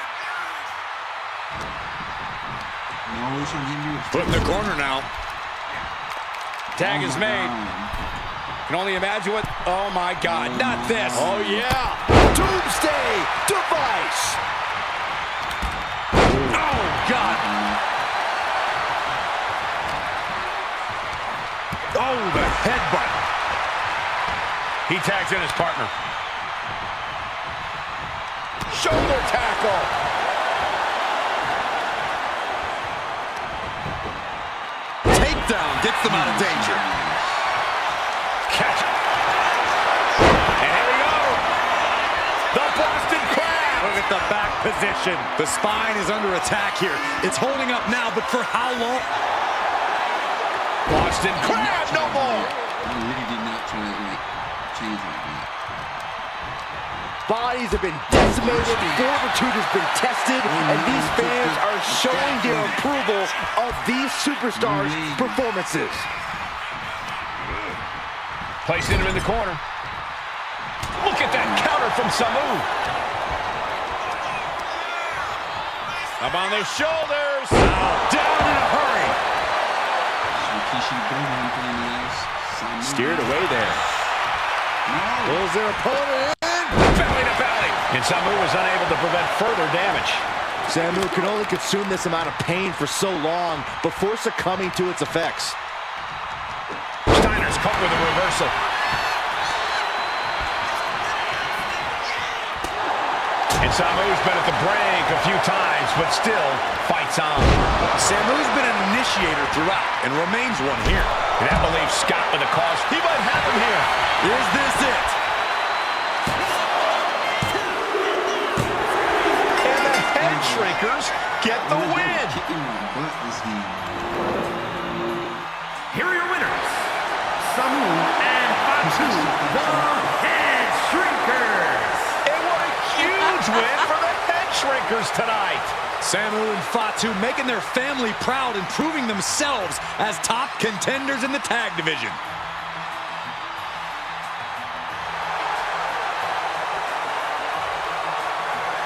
Put in the corner now. Tag is made. Can only imagine what. Oh my God, not this. Oh yeah. Doomsday device. Oh God. Oh, the headbutt. He tags in his partner. Shoulder tackle. Takedown gets them out of danger. Catch. And here we go. The Boston Crab. Look at the back position. The spine is under attack here. It's holding up now, but for how long? Boston Crab, no more. I really did not try to change like that. Bodies have been decimated, fortitude has been tested, and these fans are showing their approval of these superstars' performances. Placing him in the corner. Look at that counter from Samu. Up on their shoulders. Down in a hurry. Steered away there. Pulls their opponent in. Belly to belly. And Samu was unable to prevent further damage. Samu can only consume this amount of pain for so long before succumbing to its effects. Steiner's caught with a reversal. And Samu's been at the break a few times, but still fights on. Samu's been an initiator throughout and remains one here. And that believes Scott with a cause. He might have him here. Is this it? Headshrinkers get the win. Kicking my butt this game. Here are your winners, Samu and Fatu, the Headshrinkers. And what a huge win for the Headshrinkers tonight. Samu and Fatu making their family proud and proving themselves as top contenders in the tag division.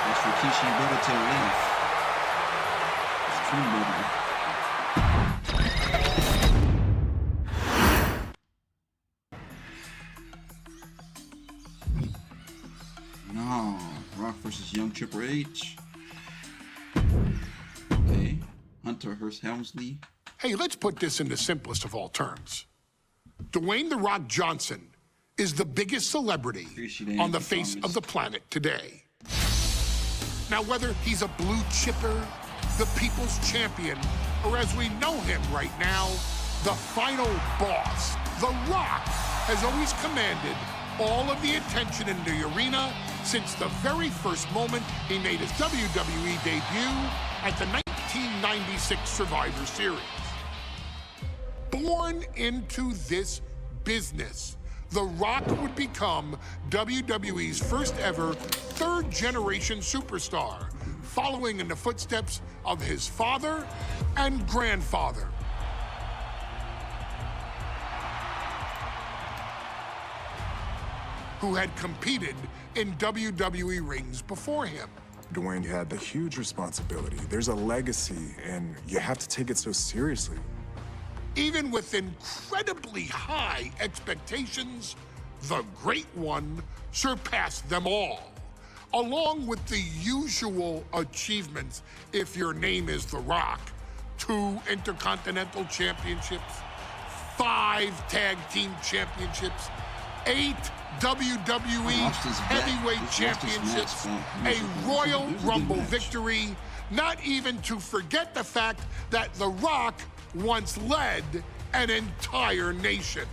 That's for Kishi brother to the left. It's true, brother. No, Rock versus Young Triple H. Okay, Hunter Hearst Helmsley. Hey, let's put this in the simplest of all terms. Dwayne "The Rock" Johnson is the biggest celebrity on the face of the planet today. Now, whether he's a blue chipper, the people's champion, or as we know him right now, the final boss, The Rock has always commanded all of the attention in the arena since the very first moment he made his WWE debut at the 1996 Survivor Series. Born into this business, The Rock would become WWE's first ever third-generation superstar, following in the footsteps of his father and grandfather. Who had competed in WWE rings before him. Dwayne had the huge responsibility. There's a legacy, and you have to take it so seriously. Even with incredibly high expectations, the Great One surpassed them all, along with the usual achievements if your name is The Rock: 2 Intercontinental Championships, 5 Tag Team Championships, 8 WWE Heavyweight Championships, a Royal Rumble victory, not even to forget the fact that The Rock once led an entire nation.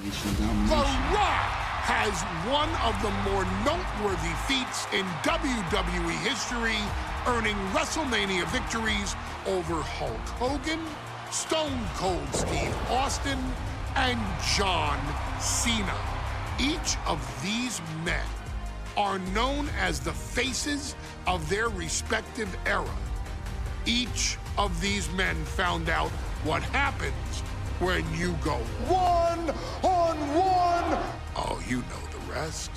The Rock has one of the more noteworthy feats in WWE history, earning WrestleMania victories over Hulk Hogan, Stone Cold Steve Austin, and John Cena. Each of these men are known as the faces of their respective era. Each of these men found out what happens when you go one-on-one. Oh, you know the rest.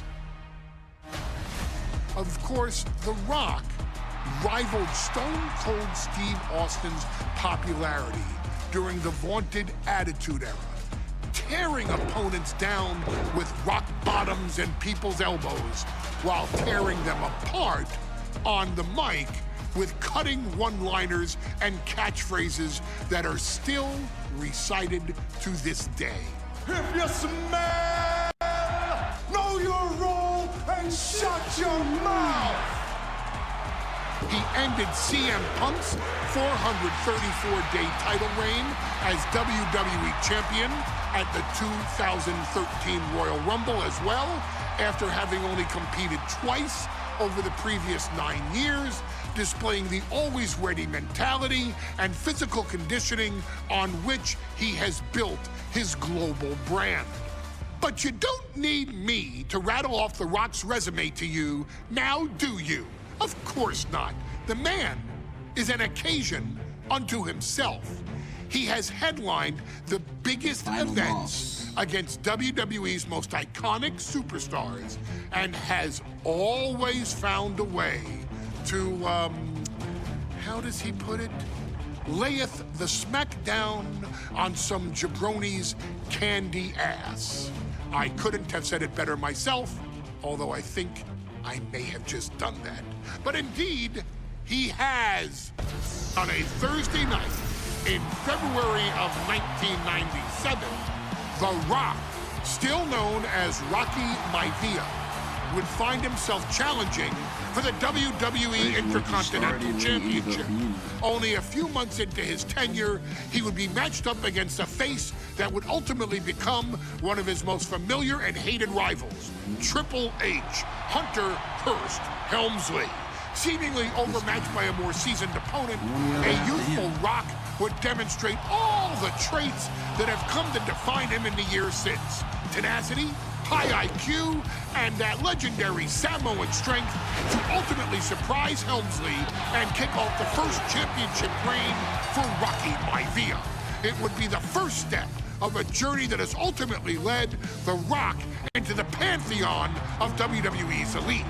Of course, The Rock rivaled Stone Cold Steve Austin's popularity during the vaunted Attitude Era, tearing opponents down with rock bottoms and people's elbows while tearing them apart on the mic with cutting one-liners and catchphrases that are still recited to this day. If you smell, know your role and shut your mouth. He ended CM Punk's 434-day title reign as WWE Champion at the 2013 Royal Rumble as well, after having only competed twice over the previous 9 years, displaying the always ready mentality and physical conditioning on which he has built his global brand. But you don't need me to rattle off The Rock's resume to you, now do you? Of course not. The man is an occasion unto himself. He has headlined the biggest events against WWE's most iconic superstars and has always found a way to, how does he put it? Layeth the smackdown on some jabroni's candy ass. I couldn't have said it better myself, although I think I may have just done that. But indeed, he has. On a Thursday night in February of 1997, The Rock, still known as Rocky Maivia, would find himself challenging for the WWE Intercontinental Championship. Only a few months into his tenure, he would be matched up against a face that would ultimately become one of his most familiar and hated rivals, Triple H, Hunter Hearst Helmsley. seemingly overmatched by a more seasoned opponent, a youthful Rock would demonstrate all the traits that have come to define him in the years since. Tenacity, high IQ, and that legendary Samoan strength to ultimately surprise Helmsley and kick off the first championship reign for Rocky Maivia. It would be the first step of a journey that has ultimately led The Rock into the pantheon of WWE's elite.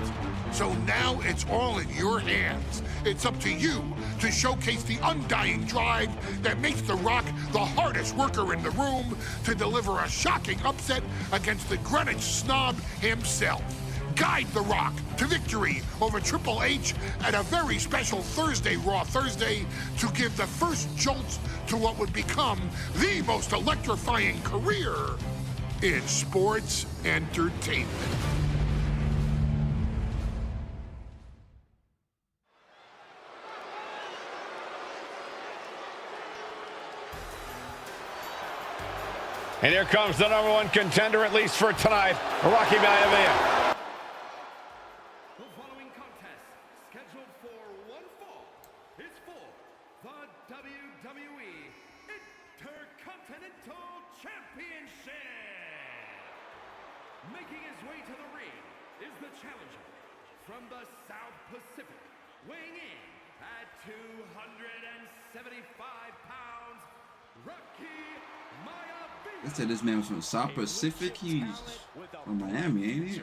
So now it's all in your hands. It's up to you to showcase the undying drive that makes The Rock the hardest worker in the room to deliver a shocking upset against the Greenwich snob himself. Guide The Rock to victory over Triple H at a very special Thursday, Raw Thursday, to give the first jolts to what would become the most electrifying career in sports entertainment. And here comes the #1 contender, at least for tonight, Rocky Maivia. The following contest, scheduled for one fall, is for the WWE Intercontinental Championship. Making his way to the ring is the challenger from the South Pacific, weighing in at 275 pounds, Rocky Maivia. They said this man was from South Pacific. He's from Miami, ain't he?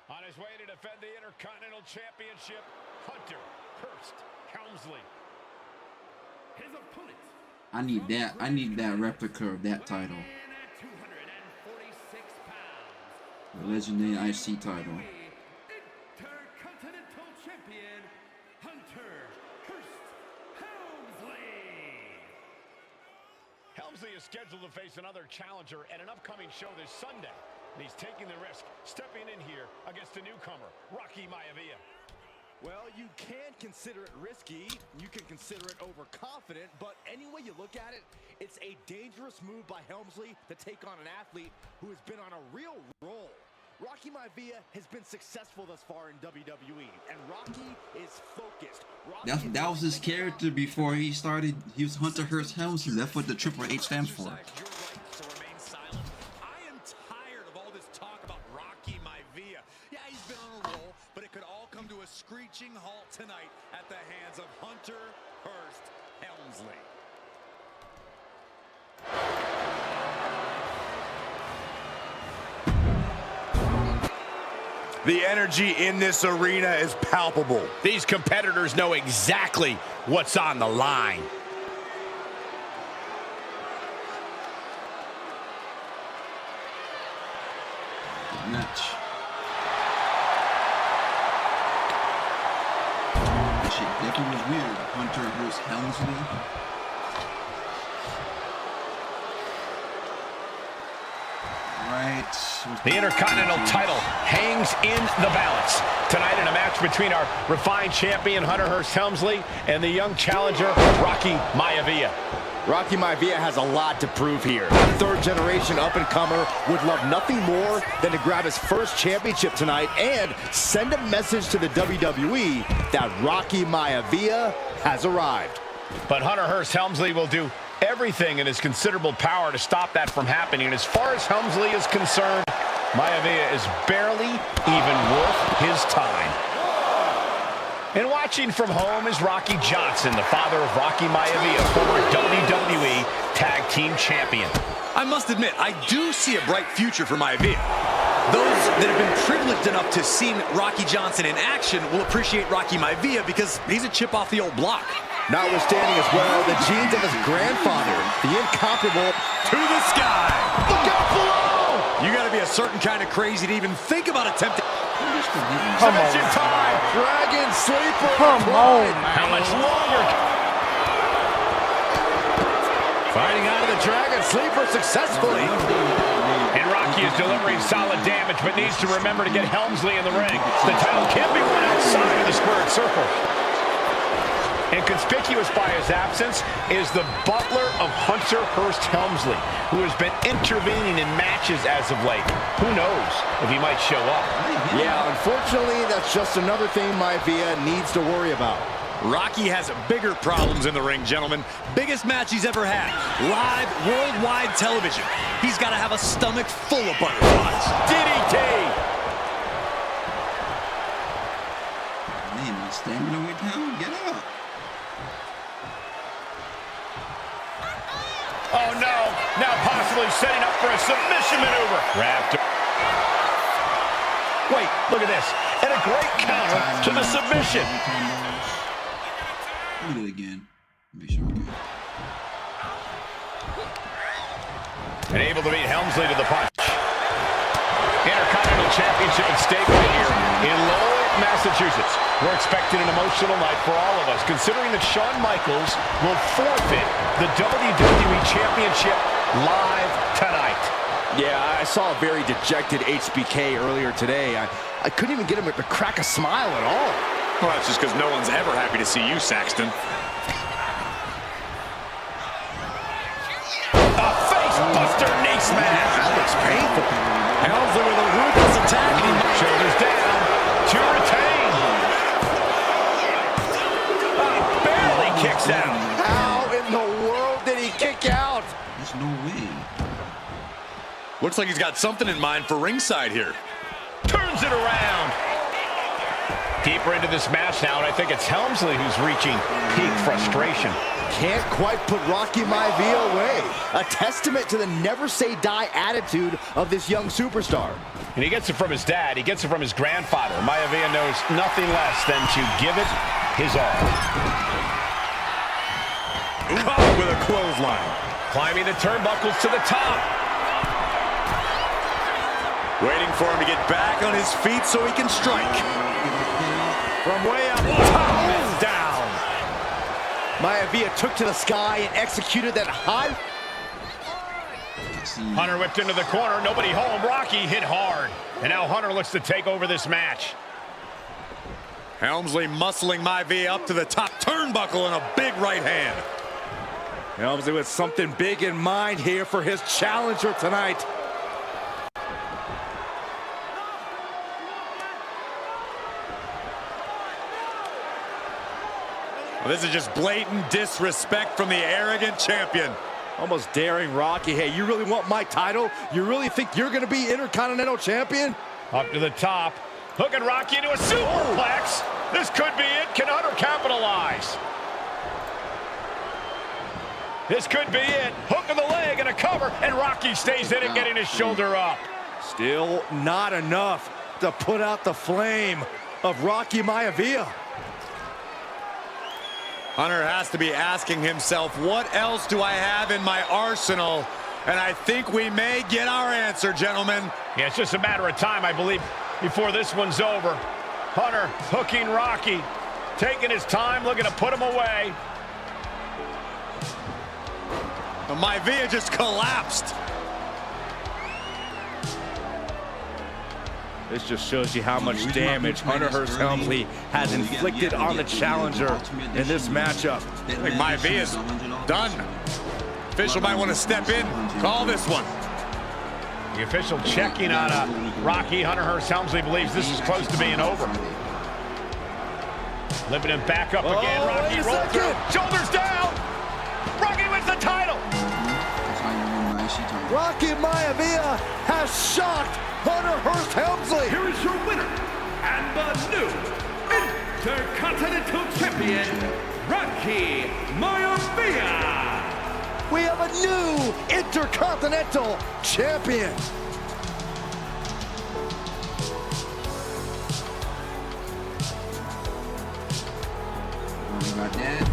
On his way to defend the Intercontinental Championship, Hunter Hearst Helmsley. His opponent. I need that. I need that replica of that title. 246 pounds. The legendary IC title. Intercontinental Champion, Hunter Hearst Helmsley. Helmsley is scheduled to face another challenger at an upcoming show this Sunday. And he's taking the risk, stepping in here against a newcomer, Rocky Maivia. Well, you can consider it risky, you can consider it overconfident, but any way you look at it, it's a dangerous move by Helmsley to take on an athlete who has been on a real roll. Rocky Maivia has been successful thus far in WWE, and Rocky is focused. That was his character before he started. He was Hunter Hearst Helmsley. That's what the Triple H stands for. I am tired of all this talk about Rocky Maivia. Yeah, he's been on a roll, but it could all come to a screeching halt tonight at the hands of Hunter Hearst Helmsley. The energy in this arena is palpable. These competitors know exactly what's on the line. Good match. That shit definitely was weird. Hunter Hearst Helmsley. Right. The Intercontinental title hangs in the balance. Tonight in a match between our refined champion, Hunter Hearst Helmsley, and the young challenger, Rocky Maivia. Rocky Maivia has a lot to prove here. The third-generation up-and-comer would love nothing more than to grab his first championship tonight and send a message to the WWE that Rocky Maivia has arrived. But Hunter Hearst Helmsley will do everything in his considerable power to stop that from happening. And as far as Helmsley is concerned, Maivia is barely even worth his time. And watching from home is Rocky Johnson, the father of Rocky Maivia, former WWE Tag Team Champion. I must admit, I do see a bright future for Maivia. Those that have been privileged enough to see Rocky Johnson in action will appreciate Rocky Maivia because he's a chip off the old block. Notwithstanding as well, the genes of his grandfather, the incomparable To the sky! Look out below! You gotta be a certain kind of crazy to even think about attempting. Submission time! Dragon Sleeper. Come on, man. How much longer? Fighting out of the Dragon Sleeper successfully. And Rocky is delivering solid damage, but needs to remember to get Helmsley in the ring. The title can't be won outside of the squared circle. And conspicuous by his absence is the butler of Hunter Hearst Helmsley, who has been intervening in matches as of late. Who knows if he might show up? Yeah, unfortunately, that's just another thing Maivia needs to worry about. Rocky has bigger problems in the ring, gentlemen. Biggest match he's ever had. Live, worldwide television. He's got to have a stomach full of butterflies. DDT! Man, my stamina went down. Get up. Oh no, now possibly setting up for a submission maneuver. Wrapped. Wait, look at this. And a great counter to the submission. Do it again. Make sure I'm good. And able to beat Helmsley to the punch. Intercontinental Championship at stake right here in Lowell, Massachusetts. We're expecting an emotional night for all of us, considering that Shawn Michaels will forfeit the WWE Championship live tonight. Yeah, I saw a very dejected HBK earlier today. I couldn't even get him to crack a smile at all. Well, that's just because no one's ever happy to see you, Saxton. A face buster knee smash. That looks painful. Helmsley with a ruthless attack. Shoulders down to retain. Barely kicks out. How in the world did he kick out? There's no way. Looks like he's got something in mind for ringside here. Turns it around. Deeper into this match now, and I think it's Helmsley who's reaching peak frustration. Can't quite put Rocky Maivia away. A testament to the never-say-die attitude of this young superstar. And he gets it from his dad. He gets it from his grandfather. Maivia knows nothing less than to give it his all. Caught with a clothesline. Climbing the turnbuckles to the top. Waiting for him to get back on his feet so he can strike. From way up top and down. Maivia took to the sky and executed that high. Hunter whipped into the corner. Nobody home. Rocky hit hard. And now Hunter looks to take over this match. Helmsley muscling Maivia up to the top turnbuckle and a big right hand. Helmsley with something big in mind here for his challenger tonight. Well, this is just blatant disrespect from the arrogant champion. Almost daring Rocky. Hey, you really want my title? You really think you're going to be Intercontinental Champion? Up to the top. Hooking Rocky into a superplex. This could be it. Can Hunter capitalize? This could be it. Hook of the leg and a cover, and Rocky stays in it, getting his shoulder up. Still not enough to put out the flame of Rocky Maivia. Hunter has to be asking himself, what else do I have in my arsenal? And I think we may get our answer, gentlemen. Yeah, it's just a matter of time, I believe, before this one's over. Hunter hooking Rocky, taking his time, looking to put him away. Maivia just collapsed. This just shows you how much damage Hunter Hearst Helmsley has inflicted on the challenger in this matchup. I think Maivia's done. Official might want to step in, call this one. The official checking on Rocky. Hunter Hearst Helmsley believes this is close to being over. Lifting him back up again. Rocky rolls through. Shoulders down. Rocky wins the title. Rocky Maivia has shocked Hunter Hearst Helmsley. Here is your winner and the new Intercontinental Champion, Rocky Maivia. We have a new Intercontinental Champion. We got that.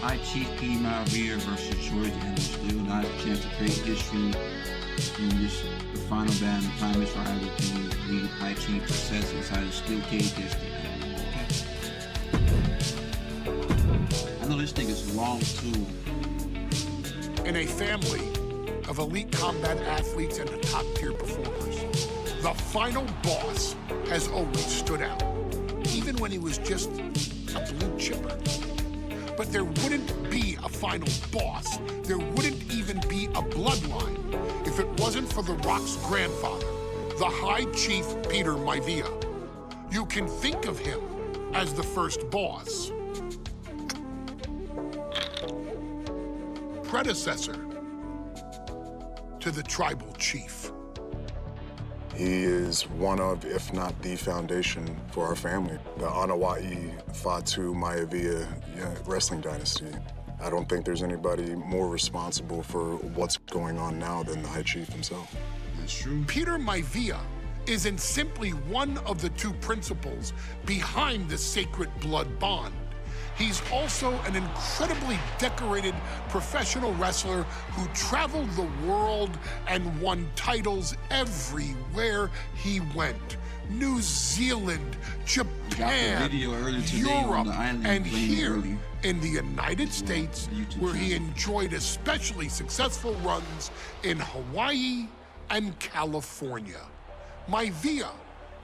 I Chief P. Maivia versus George and Steele. Not a chance to create history In this, the final battle, the time is for either to lead High Chief to Seth inside the steel cage yesterday. I know this thing is long too. In a family of elite combat athletes and top-tier performers, the final boss has always stood out, even when he was just a blue chipper. But there wouldn't be a final boss, there wouldn't even be a bloodline if it wasn't for The Rock's grandfather, the High Chief Peter Maivia. You can think of him as the first boss, predecessor to the Tribal Chief. He is one of, if not the foundation for our family. The Anawai Fatu MAIIVIA wrestling dynasty. I don't think there's anybody more responsible for what's going on now than the High Chief himself. That's true. Peter Maivia isn't simply one of the two principals behind the sacred blood bond. He's also an incredibly decorated professional wrestler who traveled the world and won titles everywhere he went. New Zealand, Japan, Europe, and here in the United States, where he enjoyed especially successful runs in Hawaii and California. Maivia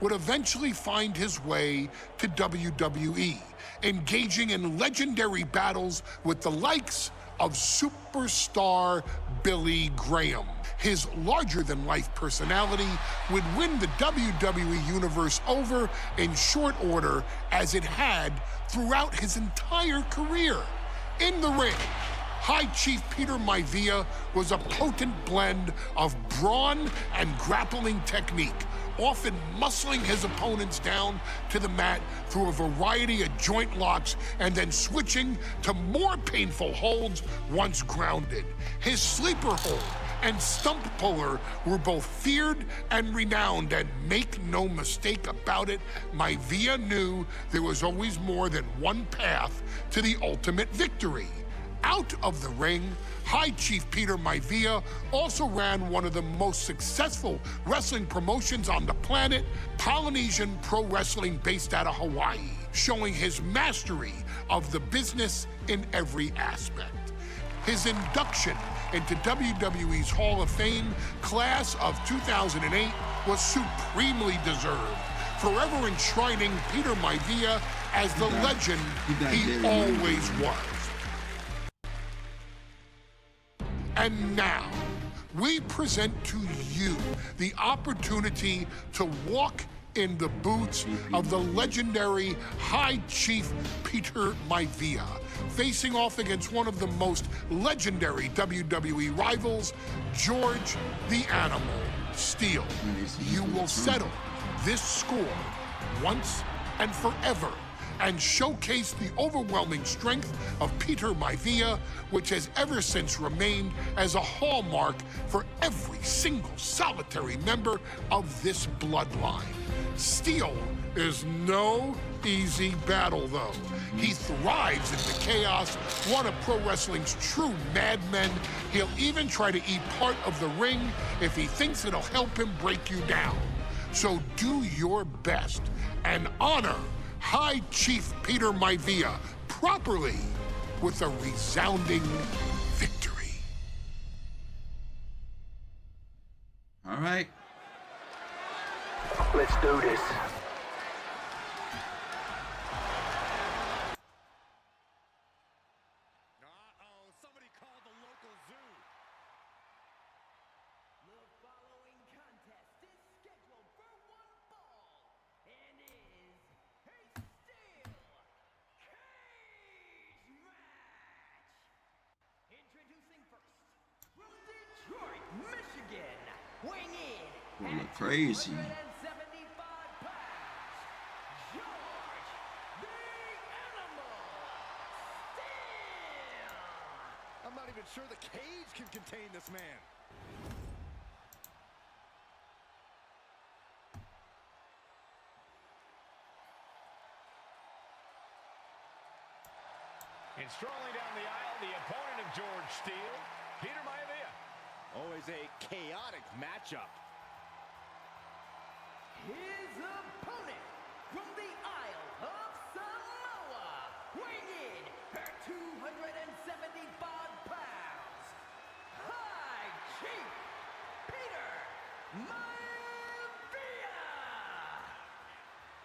would eventually find his way to WWE, engaging in legendary battles with the likes of superstar Billy Graham. His larger-than-life personality would win the WWE Universe over in short order, as it had throughout his entire career. In the ring, High Chief Peter Maivia was a potent blend of brawn and grappling technique, often muscling his opponents down to the mat through a variety of joint locks and then switching to more painful holds once grounded. His sleeper hold and stump puller were both feared and renowned, and make no mistake about it, Maivia knew there was always more than one path to the ultimate victory. Out of the ring, High Chief Peter Maivia also ran one of the most successful wrestling promotions on the planet, Polynesian Pro Wrestling, based out of Hawaii, showing his mastery of the business in every aspect. His induction into WWE's Hall of Fame class of 2008 was supremely deserved, forever enshrining Peter Maivia as the legend he always was. And now, we present to you the opportunity to walk in the boots of the legendary High Chief Peter Maivia, facing off against one of the most legendary WWE rivals, George the Animal Steele. You will settle this score once and forever, and showcase the overwhelming strength of Peter Maivia, which has ever since remained as a hallmark for every single solitary member of this bloodline. Steele is no easy battle, though. He thrives in the chaos, one of pro wrestling's true madmen. He'll even try to eat part of the ring if he thinks it'll help him break you down. So do your best and honor High Chief Peter Maivia properly with a resounding victory. All right. Let's do this. Somebody call the local zoo. The following contest is scheduled for one fall and is a steel cage match. Introducing first, from Detroit, Michigan, weighing in Well, look crazy. 175 pounds, George the Animal Steele. I'm not even sure the cage can contain this man. And strolling down the aisle, the opponent of George Steele, Peter Maivia. Always a chaotic matchup. His opponent from the Isle of Samoa, weighing in at 275 pounds, High Chief Peter Maivia.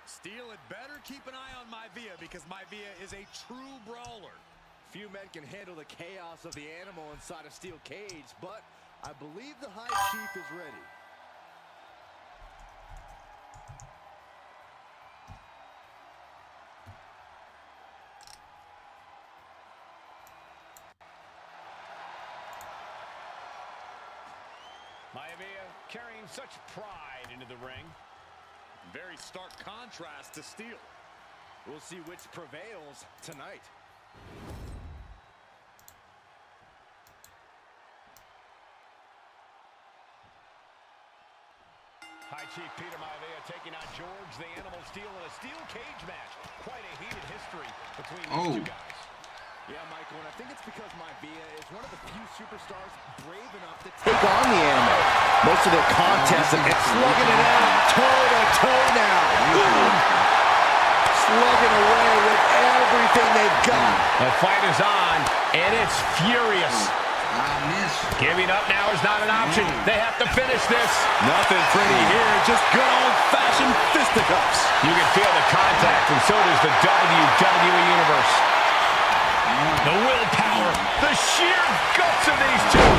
Steele had better keep an eye on Maivia because Maivia is a true brawler. Few men can handle the chaos of the animal inside a steel cage, but I believe the High Chief is ready. Maivia carrying such pride into the ring. Very stark contrast to Steele. We'll see which prevails tonight. High Chief Peter Maivia taking on George the Animal Steele in a steel cage match. Quite a heated history between these two guys. Yeah, Michael, and I think it's because Maivia is one of the few superstars brave enough to take on the animal. Most of their contests and slugging it out toe-to-toe now. Slugging away with everything they've got. The fight is on, and it's furious. Giving up now is not an option. They have to finish this. Nothing pretty here, just good old-fashioned fisticuffs. You can feel the contact, and so does the WWE Universe. The willpower, the sheer guts of these two.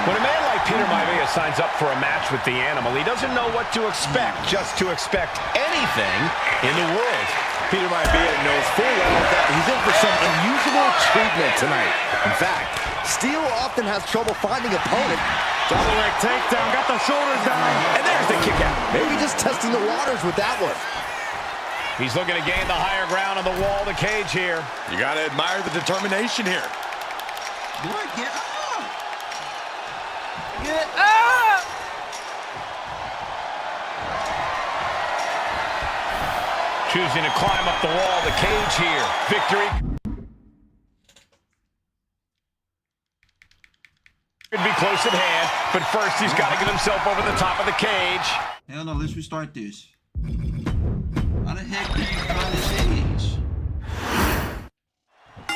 When a man like Peter Maivia signs up for a match with the animal, he doesn't know what to expect, just to expect anything in the world. Peter Maivia knows full well that he's in for some unusual treatment tonight. In fact, Steele often has trouble finding opponent. Double leg takedown, got the shoulders down, and there's the kick out. Maybe just testing the waters with that one. He's looking to gain the higher ground on the wall of the cage here. You gotta admire the determination here. Boy, get up! Get up! Choosing to climb up the wall of the cage here. Victory could be close at hand, but first he's got to get himself over the top of the cage. Hell no, let's restart this. How the heck do you find this cage?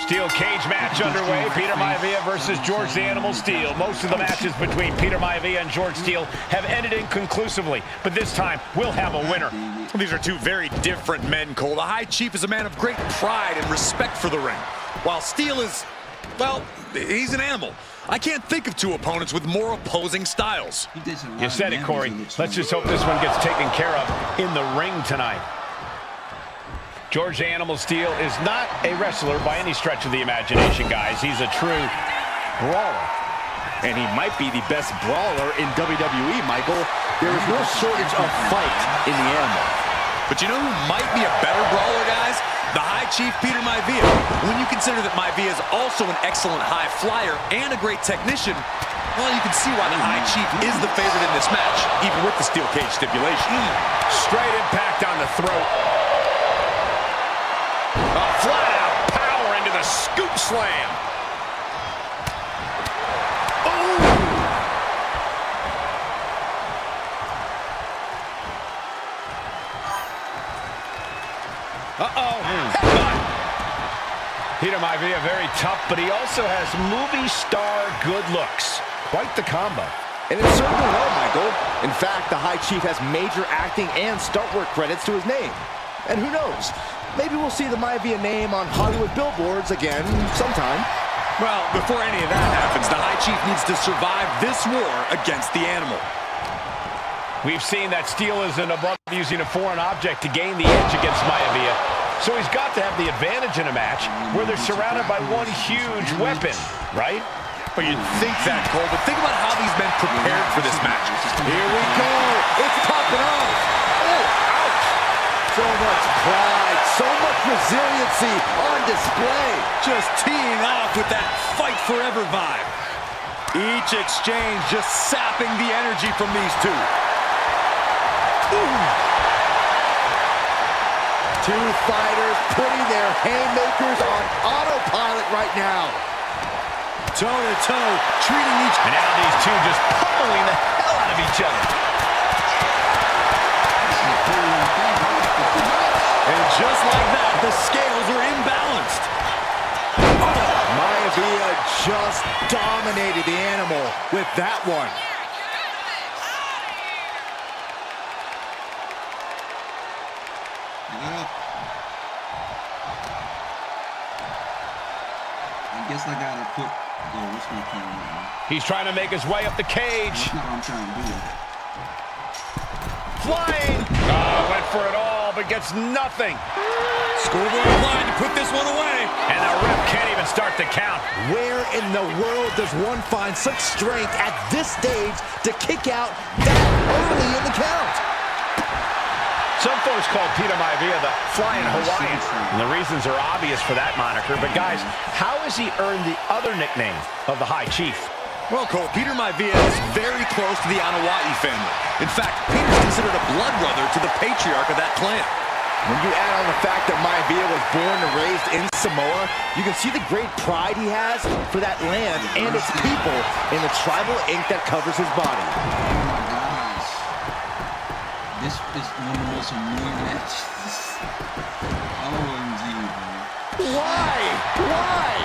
Steel cage match underway. Peter Maivia versus George the Animal Steele. Most of the matches between Peter Maivia and George Steele have ended inconclusively, but this time we'll have a winner. These are two very different men, Cole. The High Chief is a man of great pride and respect for the ring, while Steele is, well, he's an animal. I can't think of two opponents with more opposing styles. You said it, Corey. Let's just hope this one gets taken care of in the ring tonight. George the Animal Steele is not a wrestler by any stretch of the imagination, guys. He's a true brawler. And he might be the best brawler in WWE, Michael. There is no shortage of fight in the animal. But you know who might be a better brawler, guys? The High Chief Peter Maivia. When you consider that Maivia is also an excellent high flyer and a great technician, well, you can see why the High Chief is the favorite in this match, even with the steel cage stipulation. Straight impact on the throat. Flat-out power into the scoop slam. Peter Maivia very tough, but he also has movie star good looks. Quite the combo. And it's served him well, Michael. In fact, the High Chief has major acting and stunt work credits to his name. And who knows? Maybe we'll see the Maivia name on Hollywood billboards again sometime. Well, before any of that happens, the High Chief needs to survive this war against the animal. We've seen that Steele isn't above using a foreign object to gain the edge against Maivia. So he's got to have the advantage in a match where they're surrounded by one huge weapon, right? But you'd think that, Cole, but think about how these men prepared for this match. Here we go. It's popping off. Oh, ouch. So much pride, so much resiliency on display. Just teeing off with that fight forever vibe. Each exchange just sapping the energy from these two. Ooh. Two fighters putting their haymakers on autopilot right now. toe-to-toe, treating each... And now these two just pummeling the hell out of each other. And just like that, the scales are imbalanced. Maivia just dominated the animal with that one. I guess I gotta put. Oh, what's my camera? He's trying to make his way up the cage. That's not what I'm trying to do. Flying. Oh, went for it all, but gets nothing. Scoreboard line to put this one away. And the ref can't even start the count. Where in the world does one find such strength at this stage to kick out that early in the count? Some folks call Peter Maivia the Flying Hawaiian, and the reasons are obvious for that moniker. But guys, how has he earned the other nickname of the High Chief? Well, Cole, Peter Maivia is very close to the Anoa'i family. In fact, Peter's considered a blood brother to the patriarch of that clan. When you add on the fact that Maivia was born and raised in Samoa, you can see the great pride he has for that land and its people in the tribal ink that covers his body. This is one of the most annoying matches. OMG, bro. Why? Why?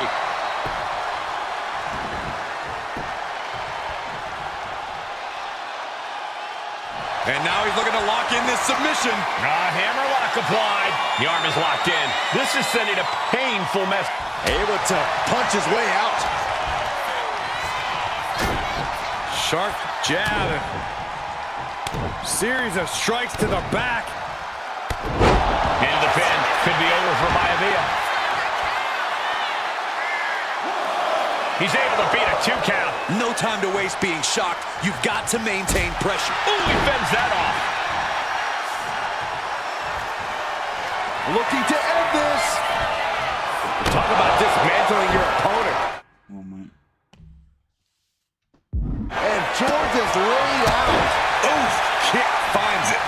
And now he's looking to lock in this submission. Hammerlock applied. The arm is locked in. This is sending a painful message. Able to punch his way out. Sharp jab. Series of strikes to the back. Into the pin. Could be over for Maivia. He's able to beat a 2 count. No time to waste being shocked. You've got to maintain pressure. Ooh, he fends that off. Looking to end this. Talk about dismantling your opponent. Oh, man. And George is laid out. Oof, kick finds it.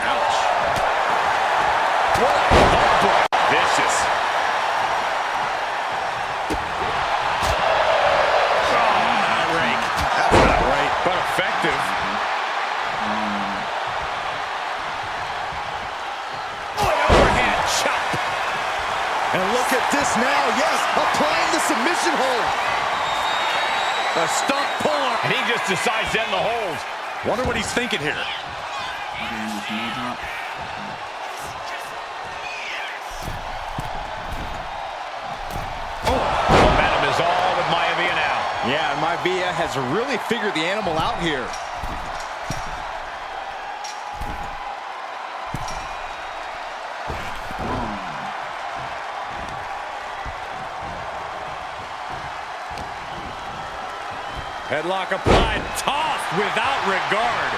Ouch. What a heartbreak. Vicious. That's not right, but effective. Overhand chop. And look at this now. Yes, applying the submission hold. A stump puller. And he just decides to end the hold. Wonder what he's thinking here. Momentum is all with Maivia now. Yeah, and Maivia has really figured the animal out here. Headlock applied, tossed without regard.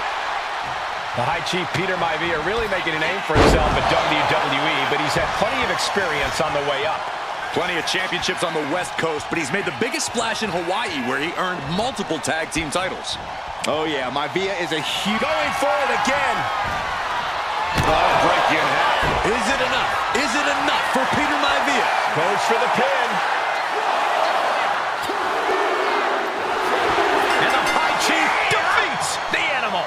The High Chief Peter Maivia really making a name for himself at WWE, but he's had plenty of experience on the way up. Plenty of championships on the West Coast, but he's made the biggest splash in Hawaii, where he earned multiple tag team titles. Oh yeah, Maivia is a huge... Going for it again. Break you in half. Is it enough? Is it enough for Peter Maivia? Goes for the pin. And the High Chief defeats the animal.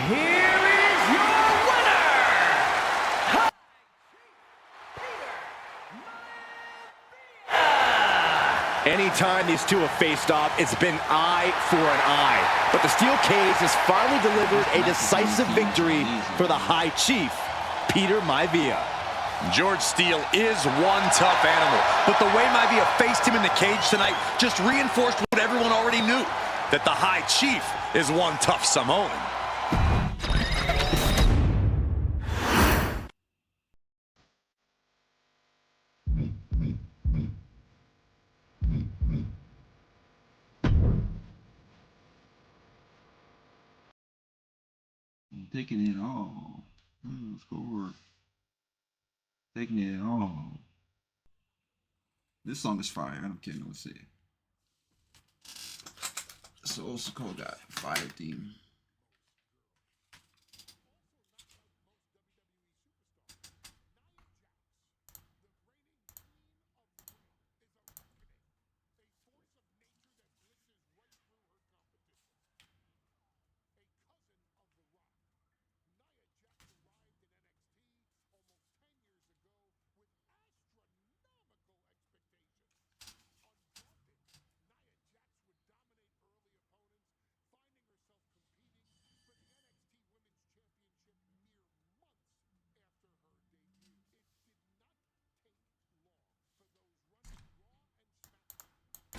Here is your winner. Anytime these two have faced off, it's been eye for an eye. But the steel cage has finally delivered a decisive victory for the High Chief, Peter Maivia. George Steele is one tough animal, but the way Maivia faced him in the cage tonight just reinforced what everyone already knew, that the High Chief is one tough Samoan. Taking it all. Score. Taking it all. This song is fire. I don't care no say. So Sikoa got fire theme.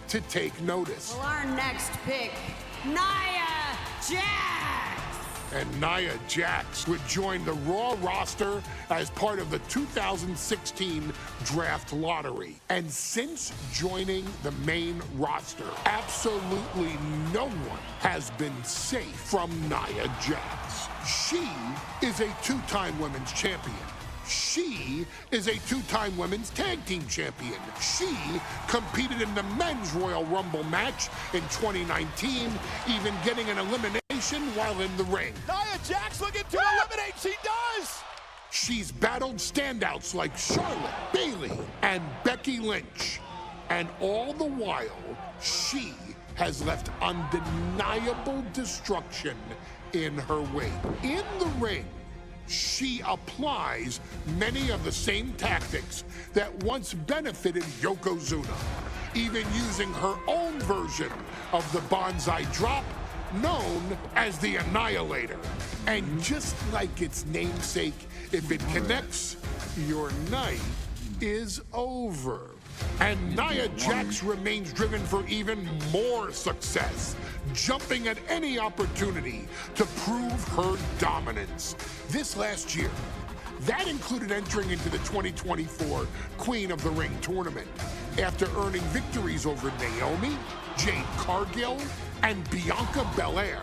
to take notice. Well, our next pick, Nia Jax. And Nia Jax would join the Raw roster as part of the 2016 draft lottery. And since joining the main roster, absolutely no one has been safe from Nia Jax. She is a two-time women's champion. She is a two-time women's tag team champion. She competed in the men's Royal Rumble match in 2019, even getting an elimination while in the ring. Nia Jax looking to eliminate, she does! She's battled standouts like Charlotte, Bayley, and Becky Lynch. And all the while, she has left undeniable destruction in her wake. In the ring, she applies many of the same tactics that once benefited YOKOZUNA, even using her own version of the bonsai drop, known as the Annihilator. And just like its namesake, if it connects, your night is over. And Nia Jax remains driven for even more success, jumping at any opportunity to prove her dominance. This last year, that included entering into the 2024 Queen of the Ring tournament after earning victories over NAOMI, Jade Cargill, and Bianca Belair.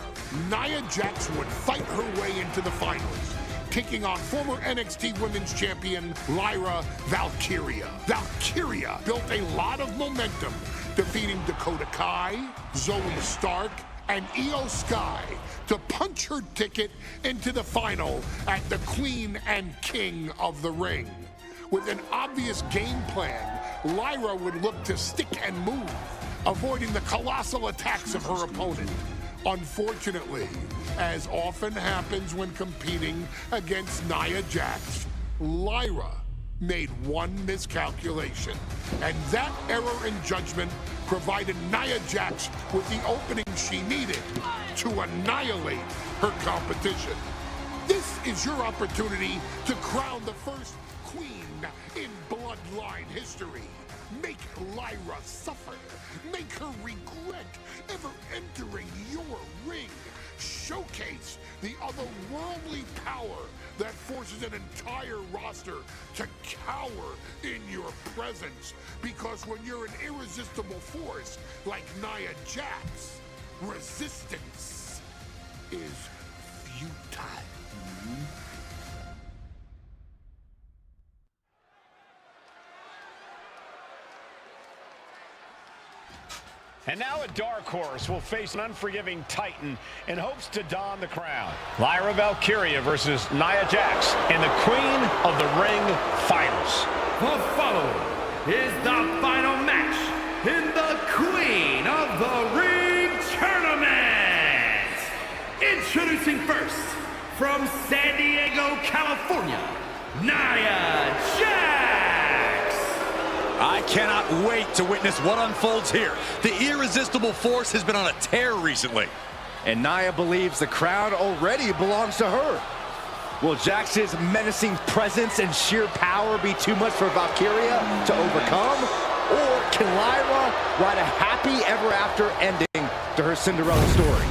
Nia Jax would fight her way into the finals, taking on former NXT Women's Champion Lyra Valkyria. Valkyria built a lot of momentum, defeating Dakota Kai, Zoe Stark, and Io Sky to punch her ticket into the final at the Queen and King of the Ring. With an obvious game plan, Lyra would look to stick and move, avoiding the colossal attacks of her opponent. Unfortunately, as often happens when competing against Nia Jax, Lyra made one miscalculation, and that error in judgment provided Nia Jax with the opening she needed to annihilate her competition. This is your opportunity to crown the first queen in Bloodline history. Make Lyra suffer. Make her regret ever entering your ring. Showcase the otherworldly power that forces an entire roster to cower in your presence. Because when you're an irresistible force like Nia Jax, resistance is futile. And now a dark horse will face an unforgiving titan in hopes to don the crown. Lyra Valkyria versus Nia Jax in the Queen of the Ring Finals. The following is the final match in the Queen of the Ring Tournament. Introducing first, from San Diego, California, Nia Jax. I cannot wait to witness what unfolds here. The irresistible force has been on a tear recently. And Nia believes the crown already belongs to her. Will Jax's menacing presence and sheer power be too much for Valkyria to overcome? Or can Lyra write a happy ever after ending to her Cinderella story?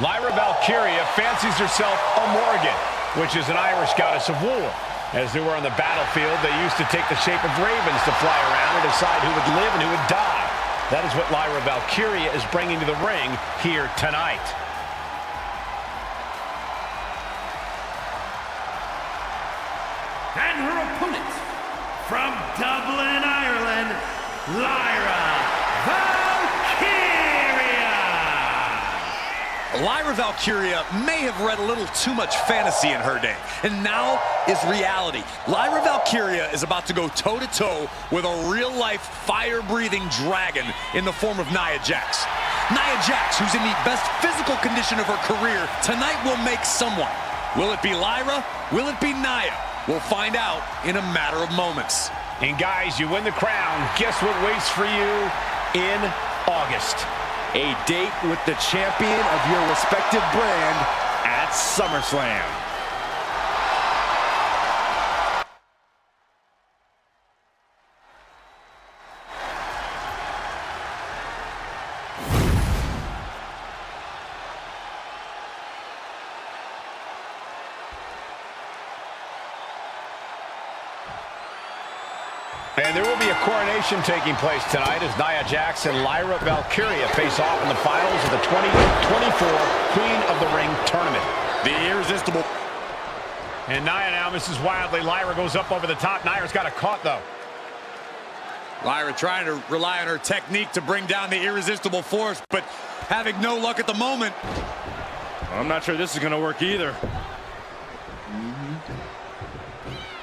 Lyra Valkyria fancies herself a Morgan, which is an Irish goddess of war. As they were on the battlefield, they used to take the shape of ravens to fly around and decide who would live and who would die. That is what Lyra Valkyria is bringing to the ring here tonight. And her opponent, from Dublin, Ireland, Lyra Valkyria. Lyra Valkyria may have read a little too much fantasy in her day, and now is reality. Lyra Valkyria is about to go toe-to-toe with a real-life, fire-breathing dragon in the form of Nia Jax. Nia Jax, who's in the best physical condition of her career, tonight will make someone. Will it be Lyra? Will it be Nia? We'll find out in a matter of moments. And guys, you win the crown. Guess what waits for you in August? A date with the champion of your respective brand at SummerSlam. And there will be a coronation taking place tonight as Nia Jax and Lyra Valkyria face off in the finals of the 2024 Queen of the Ring tournament. The irresistible. And Nia now misses wildly. Lyra goes up over the top. Nia's got a caught, though. Lyra trying to rely on her technique to bring down the irresistible force, but having no luck at the moment. I'm not sure this is going to work either.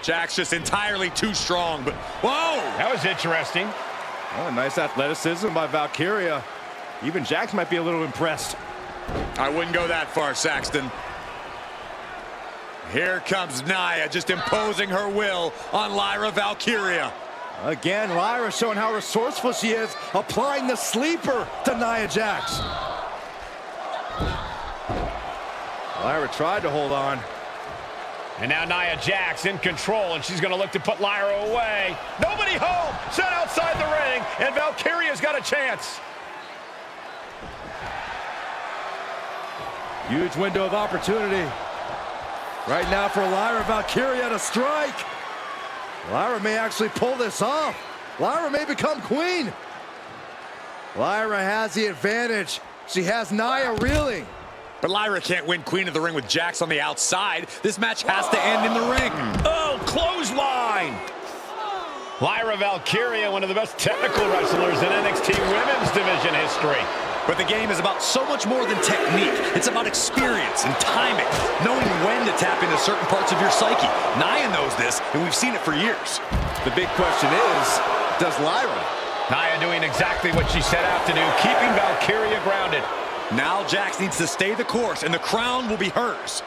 Jax just entirely too strong, but whoa! That was interesting. Oh, nice athleticism by Valkyria. Even Jax might be a little impressed. I wouldn't go that far, Saxton. Here comes Nia, just imposing her will on Lyra Valkyria. Again, Lyra showing how resourceful she is, applying the sleeper to Nia Jax. Lyra tried to hold on. And now Nia Jax in control, and she's going to look to put Lyra away. Nobody home! Set outside the ring, and Valkyria's got a chance. Huge window of opportunity. Right now for Lyra Valkyria to strike. Lyra may actually pull this off. Lyra may become queen. Lyra has the advantage. She has Nia reeling. But Lyra can't win Queen of the Ring with Jax on the outside. This match has to end in the ring. Oh, clothesline! Lyra Valkyria, one of the best technical wrestlers in NXT Women's Division history. But the game is about so much more than technique. It's about experience and timing, knowing when to tap into certain parts of your psyche. Nia knows this, and we've seen it for years. The big question is, does Lyra? Nia doing exactly what she set out to do, keeping Valkyria grounded. Now Jax needs to stay the course, and the crown will be hers.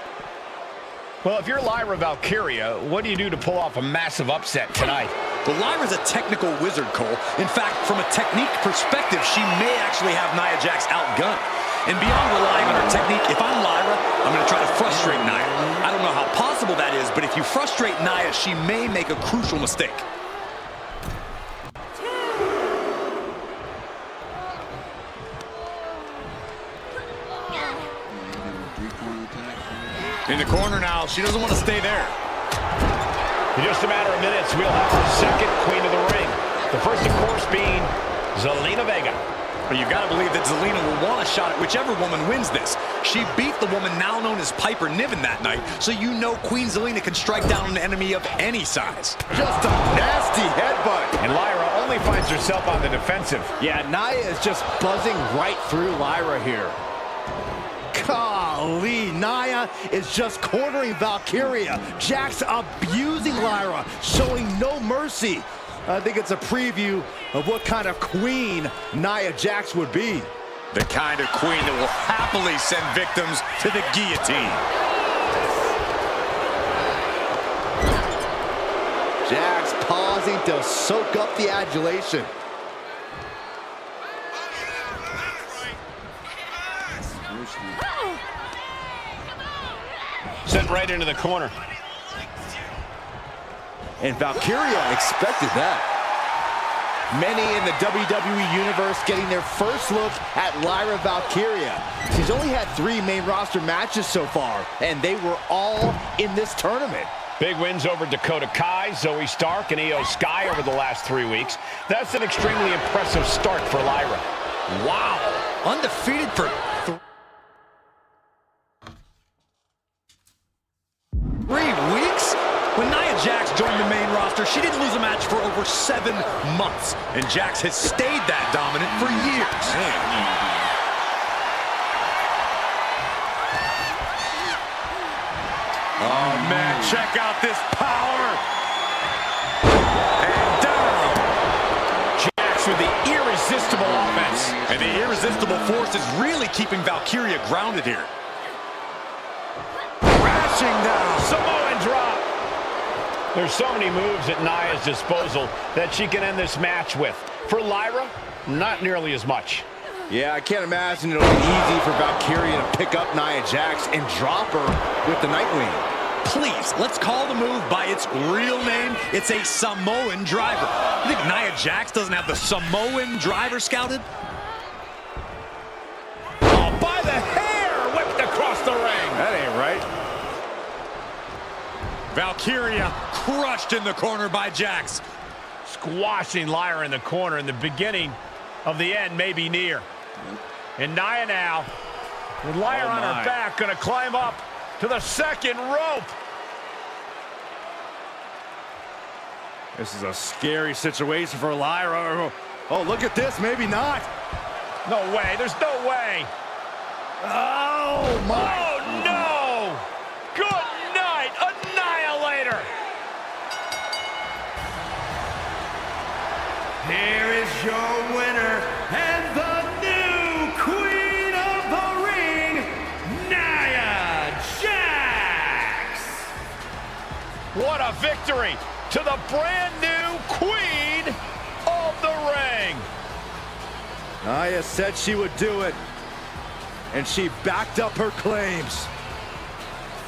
Well, if you're Lyra Valkyria, what do you do to pull off a massive upset tonight? Well, Lyra's a technical wizard, Cole. In fact, from a technique perspective, she may actually have Nia Jax outgunned. And beyond relying on her technique, if I'm Lyra, I'm going to try to frustrate Nia. I don't know how possible that is, but if you frustrate Nia, she may make a crucial mistake. In the corner now, she doesn't want to stay there. In just a matter of minutes, we'll have our second Queen of the Ring. The first, of course, being Zelina Vega. But you've got to believe that Zelina will want a shot at whichever woman wins this. She beat the woman now known as Piper Niven that night, so you know Queen Zelina can strike down an enemy of any size. Just a nasty headbutt. And Lyra only finds herself on the defensive. Yeah, Nia is just buzzing right through Lyra here. Golly, Nia is just cornering Valkyria. Jax abusing Lyra, showing no mercy. I think it's a preview of what kind of queen Nia Jax would be. The kind of queen that will happily send victims to the guillotine. Jax pausing to soak up the adulation. Sent right into the corner. And Valkyria expected that. Many in the WWE Universe getting their first look at Lyra Valkyria. She's only had 3 main roster matches so far, and they were all in this tournament. Big wins over Dakota Kai, Zoe Stark, and Io Sky over the last 3 weeks. That's an extremely impressive start for Lyra. Wow, undefeated for 3 weeks? When Nia Jax joined the main roster, she didn't lose a match for over 7 months. And Jax has stayed that dominant for years. Oh, man, check out this power. And down. Jax with the irresistible offense. And the irresistible force is really keeping Valkyria grounded here. Crashing down. Samoan drop. There's so many moves at Nia's disposal that she can end this match with. For Lyra, not nearly as much. Yeah, I can't imagine it'll be easy for Valkyria to pick up Nia Jax and drop her with the Nightwing. Please, let's call the move by its real name. It's a Samoan driver. You think Nia Jax doesn't have the Samoan driver scouted? Oh, by the hair, whipped across the ring. That ain't right. Valkyria crushed in the corner by Jax. Squashing Lyra in the corner, and the beginning of the end may be near. And Nia now, with Lyra on her back, gonna climb up to the second rope. This is a scary situation for Lyra. Oh, look at this. Maybe not. No way. There's no way. Oh, my. Oh, no. Good night, Annihilator. Here is your winner and the new Queen of the Ring, Nia Jax. What a victory to the brand new Queen of the Ring. Nia said she would do it, and she backed up her claims.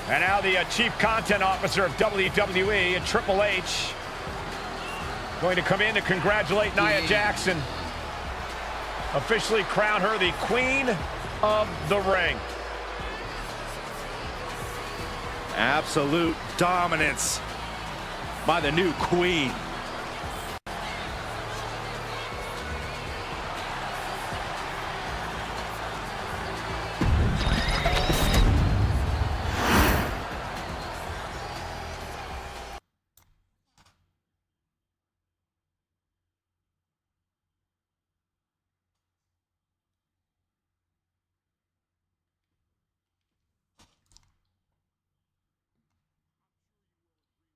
And now the Chief Content Officer of WWE and Triple H going to come in to congratulate Nia Jax and officially crown her the Queen of the Ring. Absolute dominance by the new Queen.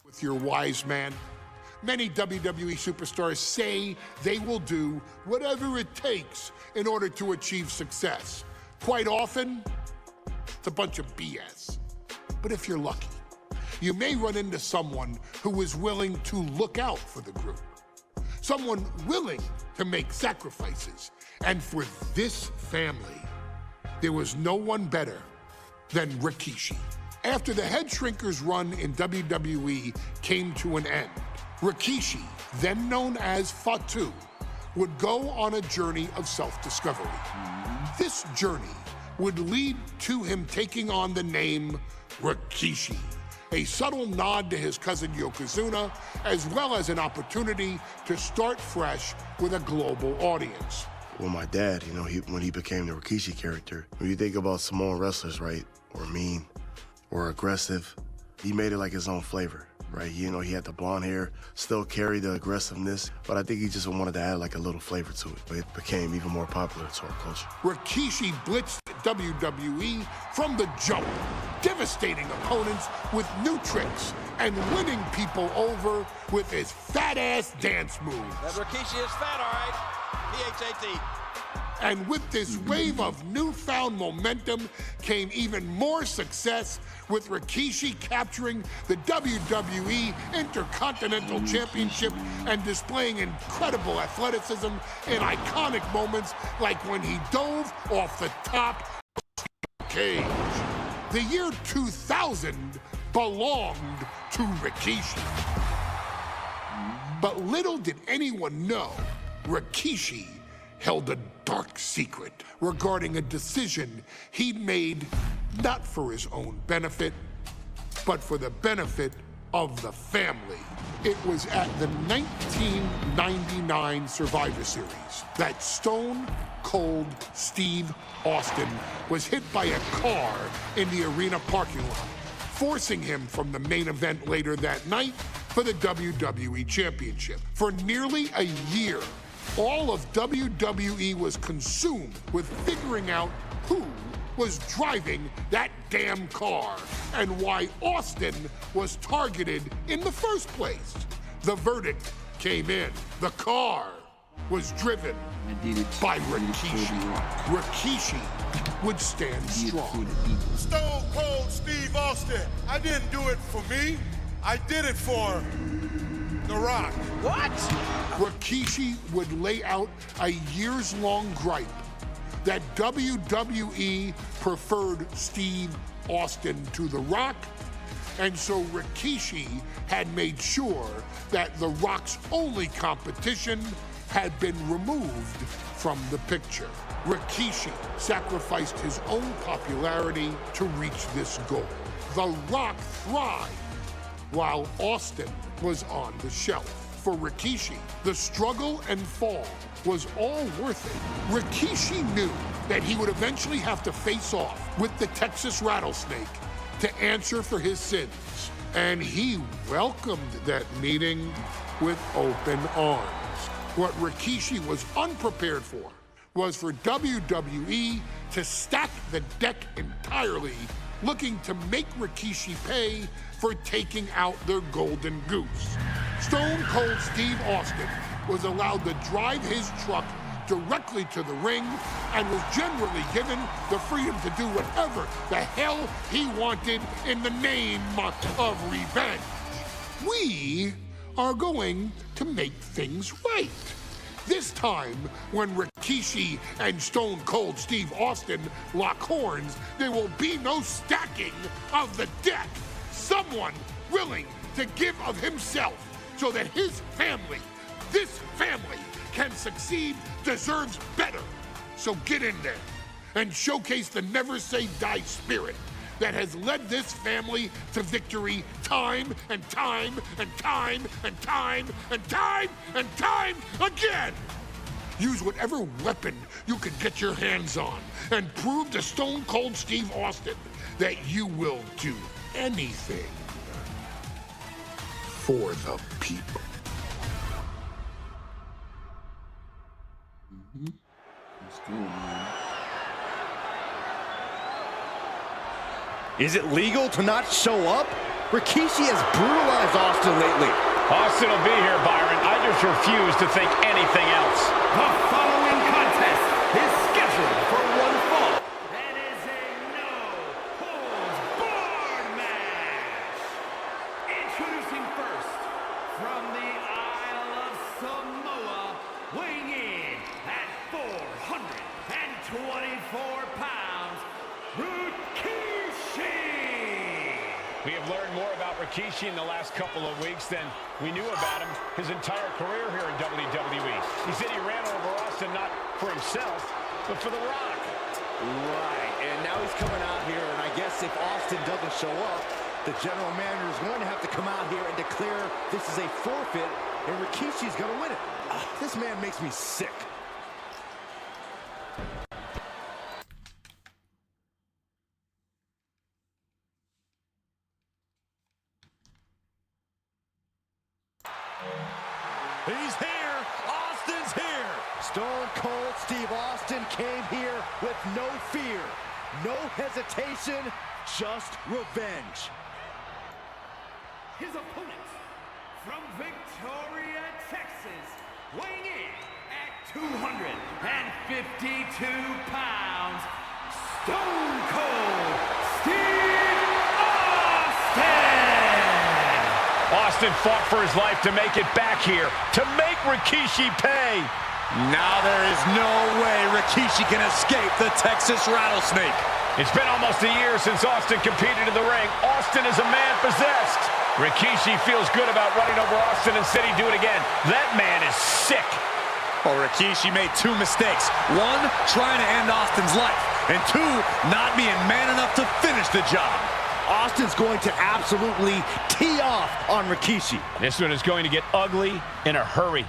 With your wise man, many WWE superstars say they will do whatever it takes in order to achieve success. Quite often, it's a bunch of BS. But if you're lucky, you may run into someone who is willing to look out for the group. Someone willing to make sacrifices. And for this family, there was no one better than Rikishi. After the Headshrinkers run in WWE came to an end, Rikishi, then known as Fatu, would go on a journey of self-discovery. This journey would lead to him taking on the name Rikishi, a subtle nod to his cousin YOKOZUNA, as well as an opportunity to start fresh with a global audience. Well, my dad, you know, when he became the Rikishi character, when you think about Samoan wrestlers, right, or mean, or aggressive, he made it like his own flavor, right? You know, he had the blonde hair, still carried the aggressiveness, but I think he just wanted to add like a little flavor to it. But it became even more popular to our culture. Rikishi blitzed WWE from the jump, devastating opponents with new tricks and winning people over with his fat-ass dance moves. That Rikishi is fat, all right. P-H-A-T. And with this wave of newfound momentum came even more success, with Rikishi capturing the WWE Intercontinental Championship and displaying incredible athleticism in iconic moments like when he dove off the top of the cage. The year 2000 belonged to Rikishi. But little did anyone know, Rikishi held a dark secret regarding a decision he'd made not for his own benefit, but for the benefit of the family. It was at the 1999 Survivor Series that Stone Cold Steve Austin was hit by a car in the arena parking lot, forcing him from the main event later that night for the WWE Championship. For nearly a year, all of WWE was consumed with figuring out who was driving that damn car and why Austin was targeted in the first place. The verdict came in. The car was driven by Rikishi. Rikishi would stand strong. Stone Cold Steve Austin. I didn't do it for me. I did it for The Rock. What? Rikishi would lay out a years-long gripe that WWE preferred Steve Austin to The Rock, and so Rikishi had made sure that The Rock's only competition had been removed from the picture. Rikishi sacrificed his own popularity to reach this goal. The Rock thrived while Austin was on the shelf. For Rikishi, the struggle and fall was all worth it. Rikishi knew that he would eventually have to face off with the Texas Rattlesnake to answer for his sins, and he welcomed that meeting with open arms. What Rikishi was unprepared for was for WWE to stack the deck entirely, looking to make Rikishi pay for taking out their golden goose. Stone Cold Steve Austin was allowed to drive his truck directly to the ring and was generally given the freedom to do whatever the hell he wanted in the name of revenge. We are going to make things right. This time, when Rikishi and Stone Cold Steve Austin lock horns, there will be no stacking of the deck. Someone willing to give of himself so that his family, this family, can succeed, deserves better. So get in there and showcase the never say die spirit that has led this family to victory time and time and time and time and time and time again. Use whatever weapon you can get your hands on and prove to Stone Cold Steve Austin that you will do anything for the people. Let's go, man. Is it legal to not show up? Rikishi has brutalized Austin lately. Austin will be here, Byron. I just refuse to think anything else. The following contest is scheduled for one fall. That is a no-holds-barred match. Introducing first, from the Isle of Samoa, weighing in at 424 pounds, Rikishi. We have learned more about Rikishi in the last couple of weeks than we knew about him his entire career here in WWE. He said he ran over Austin not for himself, but for The Rock. Right, and now he's coming out here, and I guess if Austin doesn't show up, the general manager is going to have to come out here and declare this is a forfeit, and Rikishi's going to win it. This man makes me sick. He's here. Austin's here. Stone Cold Steve Austin came here with no fear, no hesitation, just revenge. His opponent, from Victoria, Texas, weighing in at 252 pounds, Stone Cold Steve Austin! Austin fought for his life to make it back here, to make Rikishi pay. Now there is no way Rikishi can escape the Texas Rattlesnake. It's been almost a year since Austin competed in the ring. Austin is a man possessed. Rikishi feels good about running over Austin and said he'd do it again. That man is sick. Well, Rikishi made two mistakes. One, trying to end Austin's life. And two, not being man enough to finish the job. Austin's going to absolutely tee off on Rikishi. This one is going to get ugly in a hurry.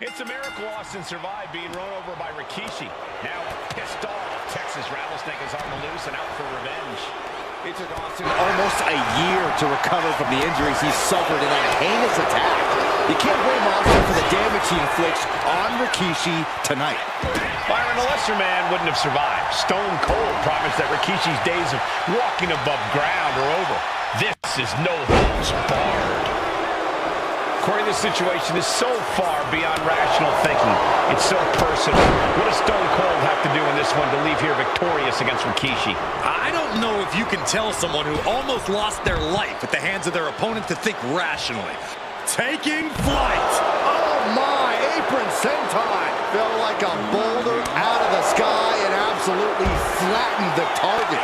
It's a miracle Austin survived being run over by Rikishi. Now pissed off, Texas Rattlesnake is on the loose and out for revenge. It took Austin almost a year to recover from the injuries he suffered in that heinous attack. You can't blame Austin for the damage he inflicts on Rikishi tonight. Byron, a lesser man wouldn't have survived. Stone Cold promised that Rikishi's days of walking above ground are over. This is no holds barred. Corey, this situation is so far beyond rational thinking. It's so personal. What does Stone Cold have to do in this one to leave here victorious against Rikishi? I don't know if you can tell someone who almost lost their life at the hands of their opponent to think rationally. Taking flight. Oh my, apron senton. Felt like a boulder out of the sky and absolutely flattened the target.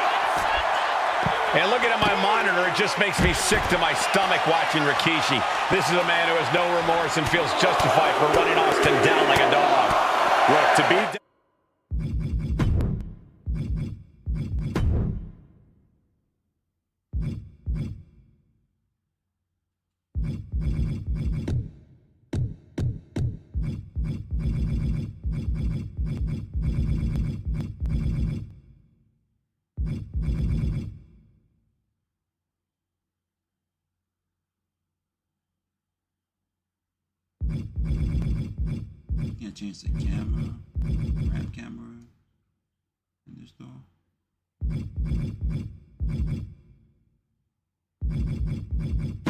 And looking at my monitor, it just makes me sick to my stomach watching Rikishi. This is a man who has no remorse and feels justified for running Austin down like a dog. Look, to be... Can't change the camera, wrap camera in this though.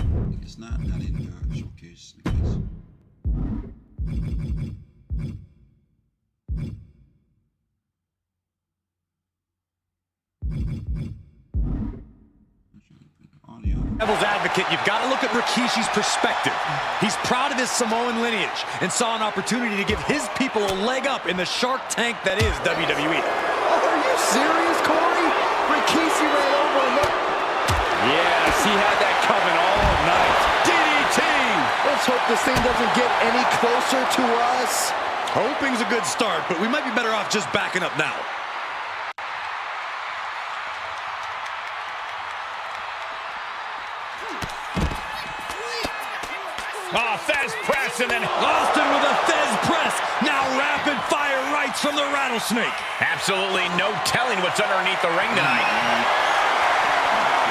I guess not in the showcase. I guess. Devil's advocate, you've got to look at Rikishi's perspective. He's proud of his Samoan lineage and saw an opportunity to give his people a leg up in the Shark Tank that is WWE. Are you serious, Corey? Rikishi ran over him. Yes, he had that coming all night. DDT! Let's hope this thing doesn't get any closer to us. Hoping's a good start, but we might be better off just backing up now. Oh, Thez press, and then Austin with a Thez press. Now rapid fire rights from the rattlesnake. Absolutely no telling what's underneath the ring tonight.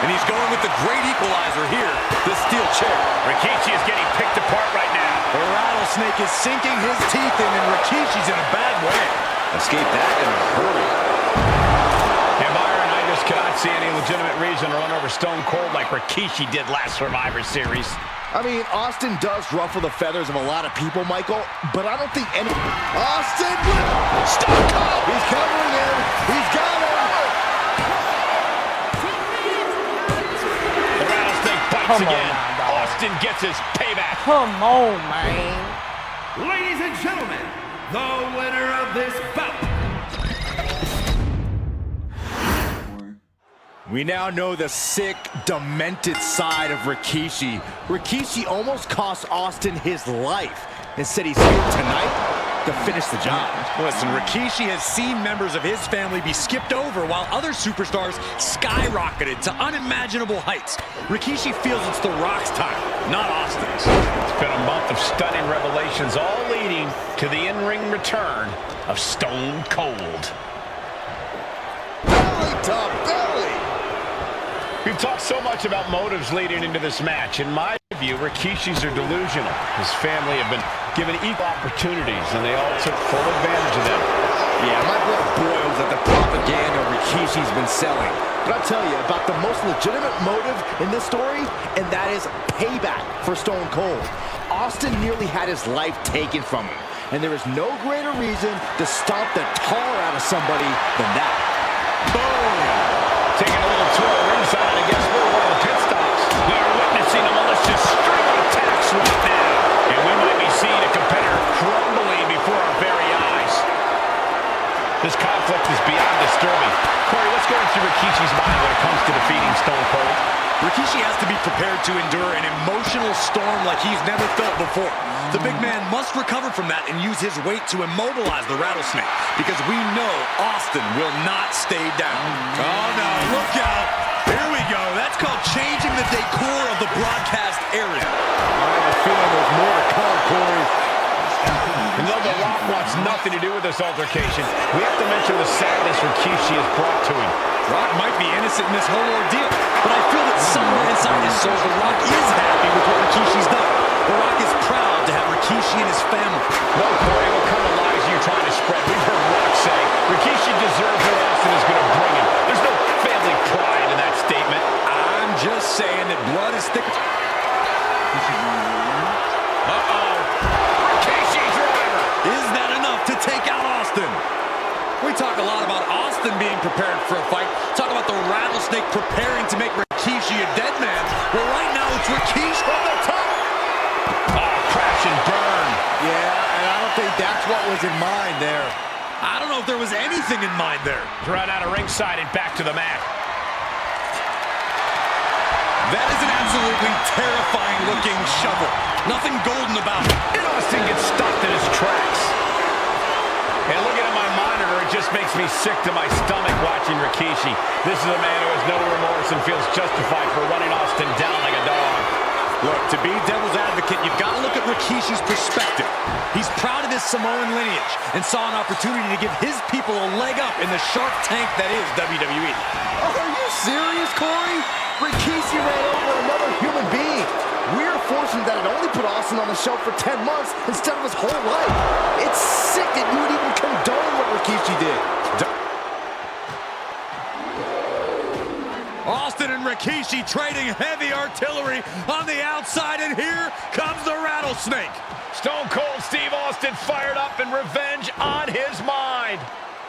And he's going with the great equalizer here, the steel chair. Rikishi is getting picked apart right now. The rattlesnake is sinking his teeth in, and Rikishi's in a bad way. Escape that in a hurry. And Byron, I just cannot see any legitimate reason to run over Stone Cold like Rikishi did last Survivor Series. I mean, Austin does ruffle the feathers of a lot of people, Michael, but I don't think any... Austin! Stone Cold! He's covering him! He's got him! The rattlesnake bites again. Austin gets his payback. Come on, man. Ladies and gentlemen, the winner of this bout. We now know the sick, demented side of Rikishi. Rikishi almost cost Austin his life. Instead, he's here tonight to finish the job. Listen, Rikishi has seen members of his family be skipped over while other superstars skyrocketed to unimaginable heights. Rikishi feels it's The Rock's time, not Austin's. It's been a month of stunning revelations, all leading to the in-ring return of Stone Cold. Belly to belly! We've talked so much about motives leading into this match. In my view, Rikishi's are delusional. His family have been given equal opportunities, and they all took full advantage of them. Yeah, my blood boils at the propaganda Rikishi's been selling. But I'll tell you about the most legitimate motive in this story, and that is payback for Stone Cold. Austin nearly had his life taken from him, and there is no greater reason to stomp the tar out of somebody than that. Boom! Taking a little tour ringside, I guess we're one of the pit stops. We are witnessing a malicious string of attacks right now. And we might be seeing a competitor crumbling before our very eyes. This conflict is beyond disturbing. Corey, what's going through Rikishi's mind when it comes to defeating Stone Cold? Rikishi has to be prepared to endure an emotional storm like he's never felt before. The big man must recover from that and use his weight to immobilize the rattlesnake, because we know Austin will not stay down. Oh no, look out. Here we go. That's called changing the decor of the broadcast area. I have a feeling there's more to come, Corey. And though The Rock wants nothing to do with this altercation, we have to mention the sadness Rikishi has brought to him. Rock might be innocent in this whole ordeal, but I feel that somewhere inside his soul, The Rock is happy with what Rikishi's done. The Rock is proud to have Rikishi and his family. No, Corey, what kind of lies are you trying to spread? We've heard Rock say Rikishi deserves what Austin is going to bring him. There's no family pride in that statement. I'm just saying that blood is thicker. talk a lot about Austin being prepared for a fight. Talk about the rattlesnake preparing to make Rikishi a dead man. Well, right now it's Rikishi from the top. Oh, crash and burn. Yeah, and I don't think that's what was in mind there. I don't know if there was anything in mind there. Run out of ringside and back to the mat. That is an absolutely terrifying looking shovel. Nothing golden about it. And Austin gets stopped in his tracks. And looking at my monitor, it just makes me sick to my stomach watching Rikishi. This is a man who has no remorse and feels justified for running Austin down like a dog. Look, to be devil's advocate, you've got to look at Rikishi's perspective. He's proud of his Samoan lineage and saw an opportunity to give his people a leg up in the Shark Tank that is WWE. Are you serious, Corey? Rikishi ran over another human being. We're fortunate that it only put Austin on the shelf for 10 months instead of his whole life. It's sick that you would even condone what Rikishi did. Austin and Rikishi trading heavy artillery on the outside, and here comes the rattlesnake. Stone Cold Steve Austin fired up and revenge on his mind.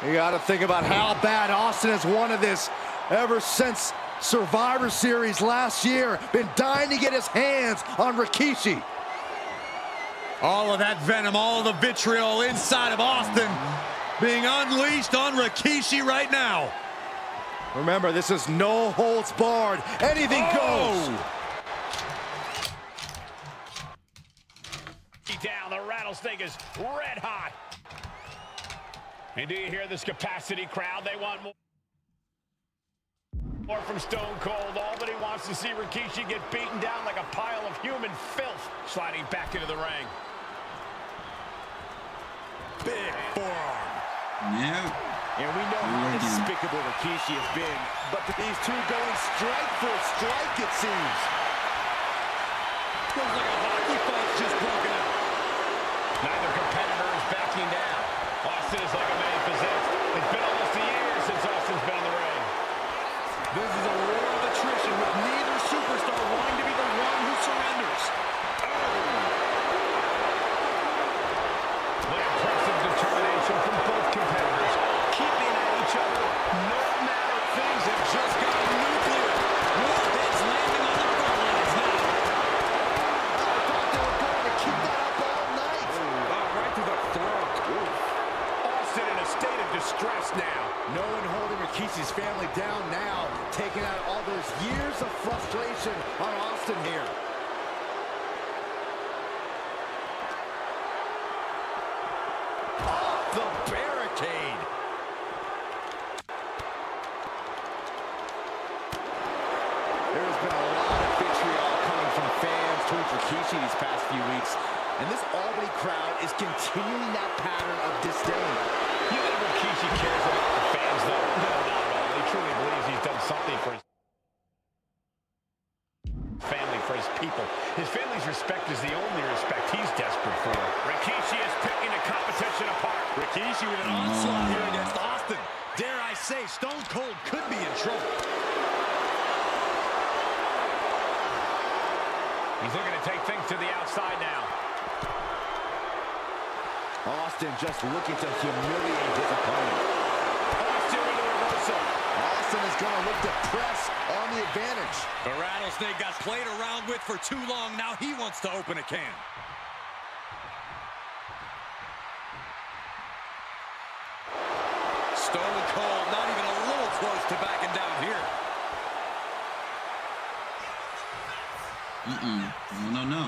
You got to think about how bad Austin has wanted this ever since Survivor Series last year. Been dying to get his hands on Rikishi. All of that venom, all of the vitriol inside of Austin being unleashed on Rikishi right now. Remember, this is no holds barred. Anything goes. Down, the rattlesnake is red hot. And do you hear this capacity crowd? They want more from Stone Cold. All that he wants to see Rikishi get beaten down like a pile of human filth. Sliding back into the ring. Big forearm. Yeah. And we know how despicable Rikishi has been, but these two going strike for strike, it seems. Feels like a hockey fight's just broken out. Neither competitor is backing down. Austin is like a man possessed. It's been almost a year since Austin's been in the ring. This is a war of attrition with neither superstar wanting to be the one who surrenders. The impressive determination from both competitors, keeping at each other no matter things have just gotten nuclear. Warheads landing on the front lines now. I thought they were going to keep that up all night. Right to the throat. Austin in a state of distress now. No one holding Rikishi's family down now, taking out all those years of frustration on Austin here. Off the barricade. There's been a lot of vitriol coming from fans towards Rikishi these past few weeks, and this Albany crowd is continuing that pattern of disdain. You think Rikishi cares about the fans, though? No, not at all. He truly believes he's done something for his family, for his people. His family's respect is the only respect he's desperate for. Rikishi is picking the competition apart. Rikishi with an onslaught here against Austin. Dare I say, Stone Cold could be in trouble. He's looking to take things to the outside now. Austin just looking to humiliate his opponent. Austin with a reversal. Austin is going to look to press on the advantage. The rattlesnake got played around with for too long. Now he wants to open a can. Stone Cold not even a little close to backing down here. No.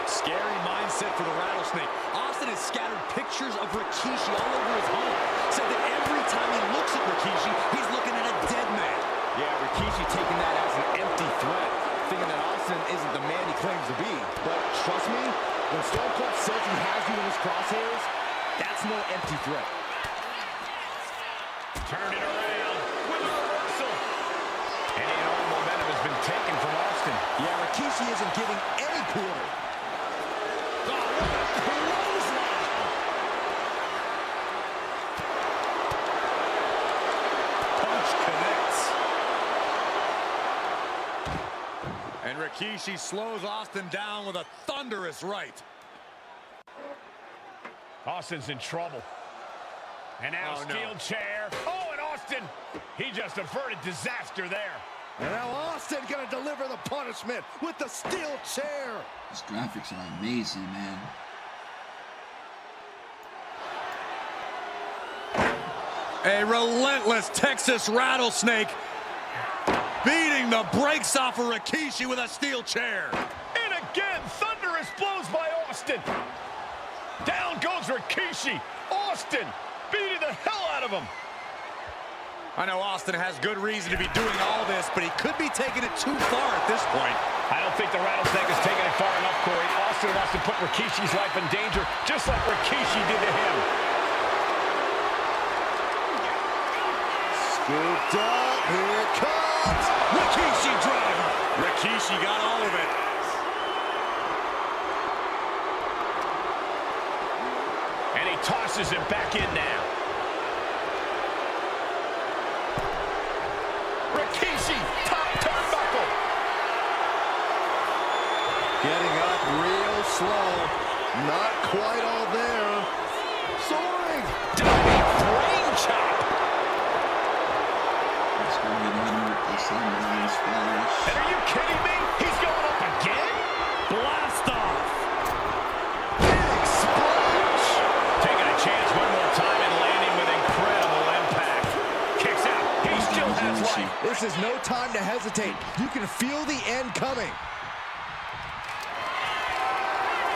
Scary mindset for the rattlesnake. Austin has scattered pictures of Rikishi all over his home. Said that every time he looks at Rikishi, he's looking at a dead man. Yeah, Rikishi taking that as an empty threat, thinking that Austin isn't the man he claims to be. But trust me, when Stone Cold says he has you in his crosshairs, that's no empty threat. Turned it around with a reversal. And all momentum has been taken from Austin. Yeah, Rikishi isn't giving any quarter. Punch connects. And Rikishi slows Austin down with a thunderous right. Austin's in trouble. And now steel chair. Oh, and Austin, he just averted disaster there. And now Austin gonna deliver the punishment with the steel chair. These graphics are amazing, man. A relentless Texas rattlesnake beating the brakes off of Rikishi with a steel chair. And again, thunderous blows by Austin. Down goes Rikishi. Austin beating the hell out of him. I know Austin has good reason to be doing all this, but he could be taking it too far at this point. I don't think the rattlesnake is taking it far enough, Corey. Austin wants to put Rikishi's life in danger, just like Rikishi did to him. Scooped up, here it comes. Rikishi driver. Rikishi got all of it. And he tosses him back in now. Rikishi, top turnbuckle. Getting up real slow. Not quite all there. Soaring. Diving brain chop. And are you kidding me? He's going up again? Blast off. Big splash. Taking a chance one more time and landing with incredible impact. Kicks out. He still has life. This is no time to hesitate. You can feel the end coming.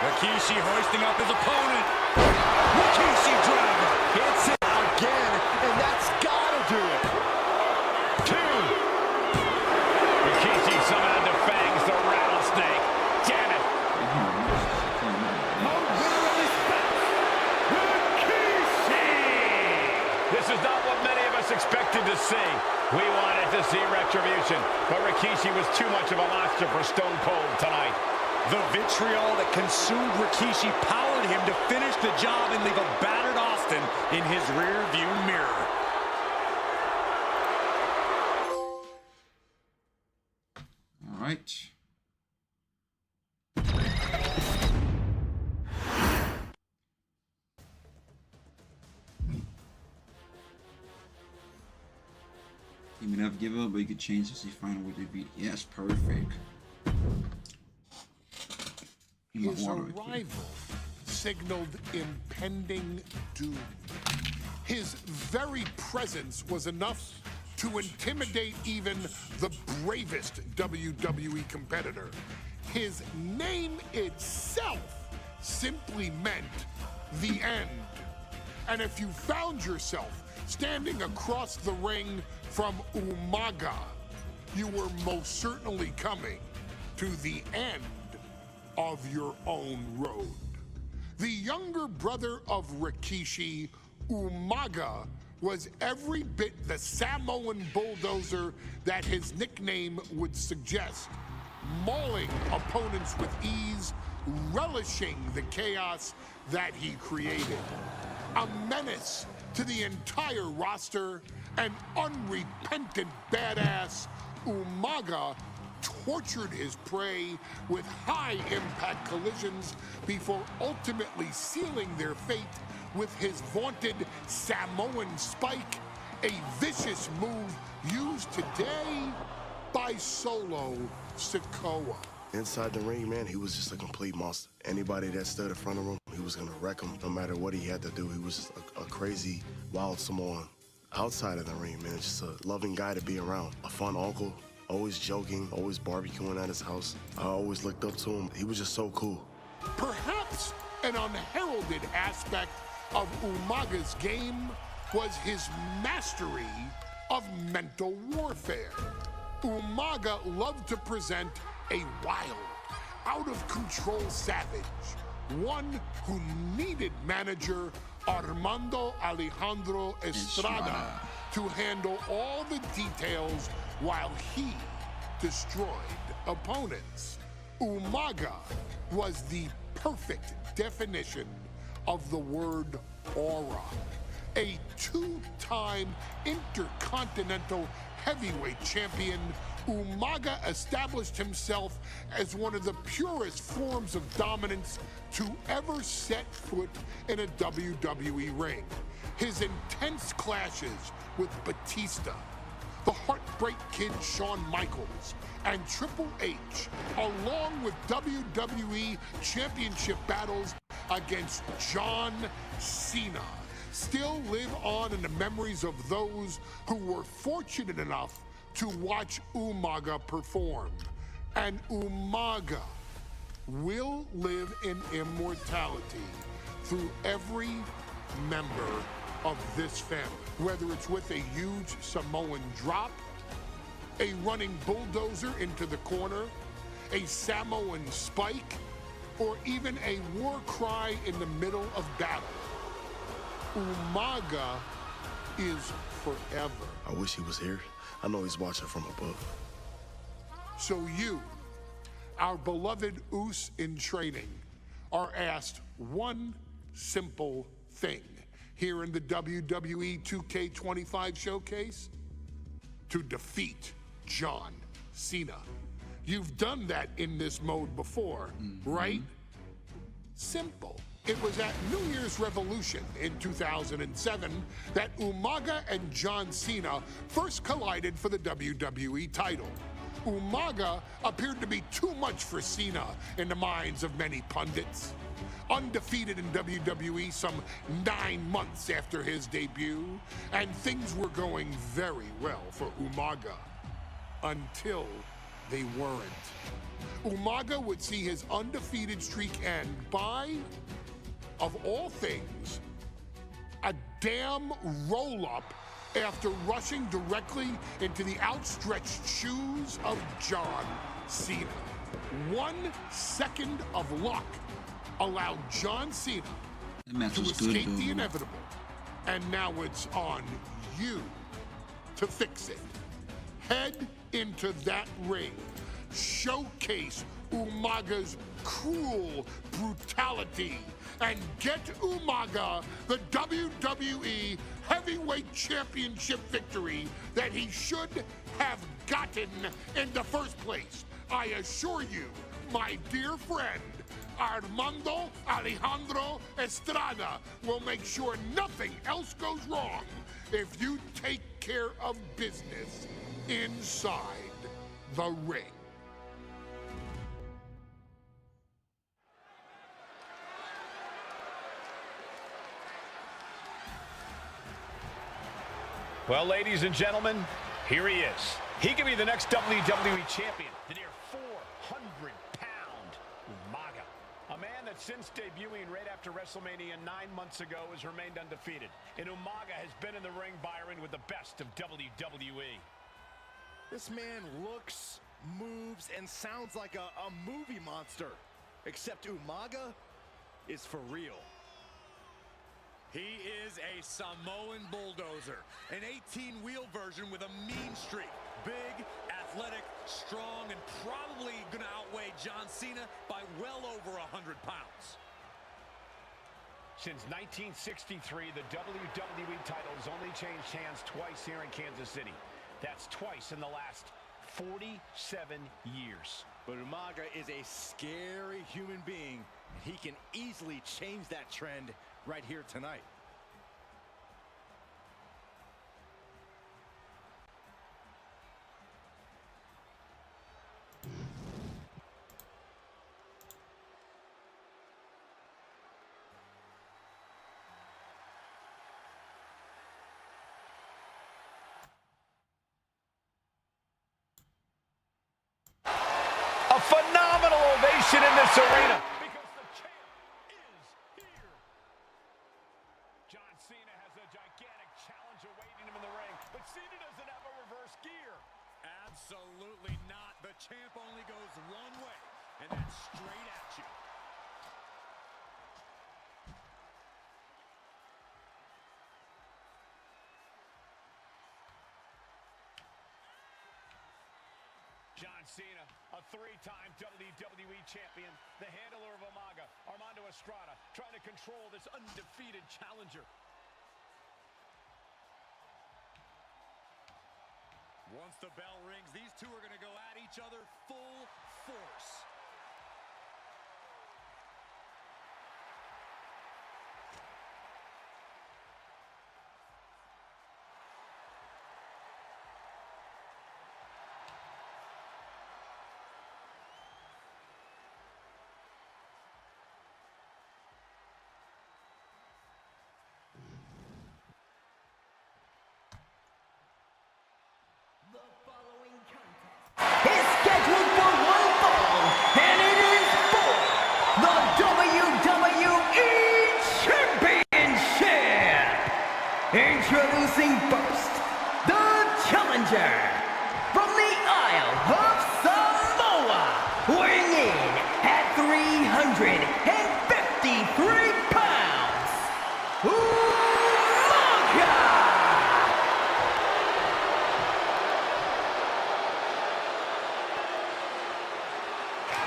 Rikishi hoisting up his opponent. Rikishi driver. Hits it again, and that's gotta do it. Rikishi somehow defangs the rattlesnake. Damn it. This is not what many of us expected to see. We wanted to see retribution, but Rikishi was too much of a monster for Stone Cold tonight. The vitriol that consumed Rikishi powered him to finish the job and leave a battered Austin in his rear-view mirror. All right. You may not give up, but you could change this. You find a way to beat. Yes, perfect. His arrival signaled impending doom. His very presence was enough to intimidate even the bravest WWE competitor. His name itself simply meant the end. And if you found yourself standing across the ring from Umaga, you were most certainly coming to the end of your own road. The younger brother of Rikishi, Umaga, was every bit the Samoan bulldozer that his nickname would suggest, mauling opponents with ease, relishing the chaos that he created. A menace to the entire roster, an unrepentant badass, Umaga tortured his prey with high-impact collisions before ultimately sealing their fate with his vaunted Samoan spike, a vicious move used today by Solo Sikoa. Inside the ring, man, he was just a complete monster. Anybody that stood in front of him, he was gonna wreck him no matter what he had to do. He was just a crazy, wild Samoan. Outside of the ring, man, just a loving guy to be around. A fun uncle, always joking, always barbecuing at his house. I always looked up to him. He was just so cool. Perhaps an unheralded aspect of Umaga's game was his mastery of mental warfare. Umaga loved to present a wild, out-of-control savage, one who needed manager Armando Alejandro Estrada to handle all the details while he destroyed opponents. Umaga was the perfect definition of the word aura. A two-time Intercontinental Heavyweight Champion Umaga established himself as one of the purest forms of dominance to ever set foot in a WWE ring. His intense clashes with Batista, the Heartbreak Kid Shawn Michaels, and Triple H, along with WWE Championship battles against John Cena, still live on in the memories of those who were fortunate enough to watch Umaga perform. And Umaga will live in immortality through every member of this family, whether it's with a huge Samoan drop, a running bulldozer into the corner, a Samoan spike, or even a war cry in the middle of battle. Umaga is forever. I wish he was here. I know he's watching from above. So you, our beloved Us in training, are asked one simple thing here in the WWE 2K25 showcase: to defeat John Cena. You've done that in this mode before, right? Simple. It was at New Year's Revolution in 2007 that Umaga and John Cena first collided for the WWE title. Umaga appeared to be too much for Cena in the minds of many pundits. Undefeated in WWE some 9 months after his debut, and things were going very well for Umaga until they weren't. Umaga would see his undefeated streak end by, of all things, a damn roll-up after rushing directly into the outstretched shoes of John Cena. 1 second of luck allowed John Cena to escape the inevitable, and now it's on you to fix it. Head into that ring, showcase Umaga's cruel brutality, and get Umaga the WWE Heavyweight Championship victory that he should have gotten in the first place. I assure you, my dear friend, Armando Alejandro Estrada will make sure nothing else goes wrong if you take care of business inside the ring. Well, ladies and gentlemen, here he is. He can be the next WWE champion, the near 400-pound Umaga. A man that since debuting right after WrestleMania 9 months ago has remained undefeated. And Umaga has been in the ring, Byron, with the best of WWE. This man looks, moves, and sounds like a movie monster. Except Umaga is for real. He is a Samoan bulldozer, an 18-wheel version with a mean streak. Big, athletic, strong, and probably gonna outweigh John Cena by well over 100 pounds. Since 1963, the WWE title has only changed hands twice here in Kansas City. That's twice in the last 47 years. But Umaga is a scary human being. He can easily change that trend right here tonight. A phenomenal ovation in this arena. Because the champ is here. John Cena has a gigantic challenge awaiting him in the ring, but Cena doesn't have a reverse gear. Absolutely not. The champ only goes one way, and that's straight at you. John Cena, a 3-time WWE champion, the handler of Umaga, Armando Estrada, trying to control this undefeated challenger. Once the bell rings, these two are going to go at each other full force. Is scheduled for one fall, and it is for the WWE Championship. Introducing first, the challenger from the Isle of Samoa, weighing in at 353 pounds, Umaga!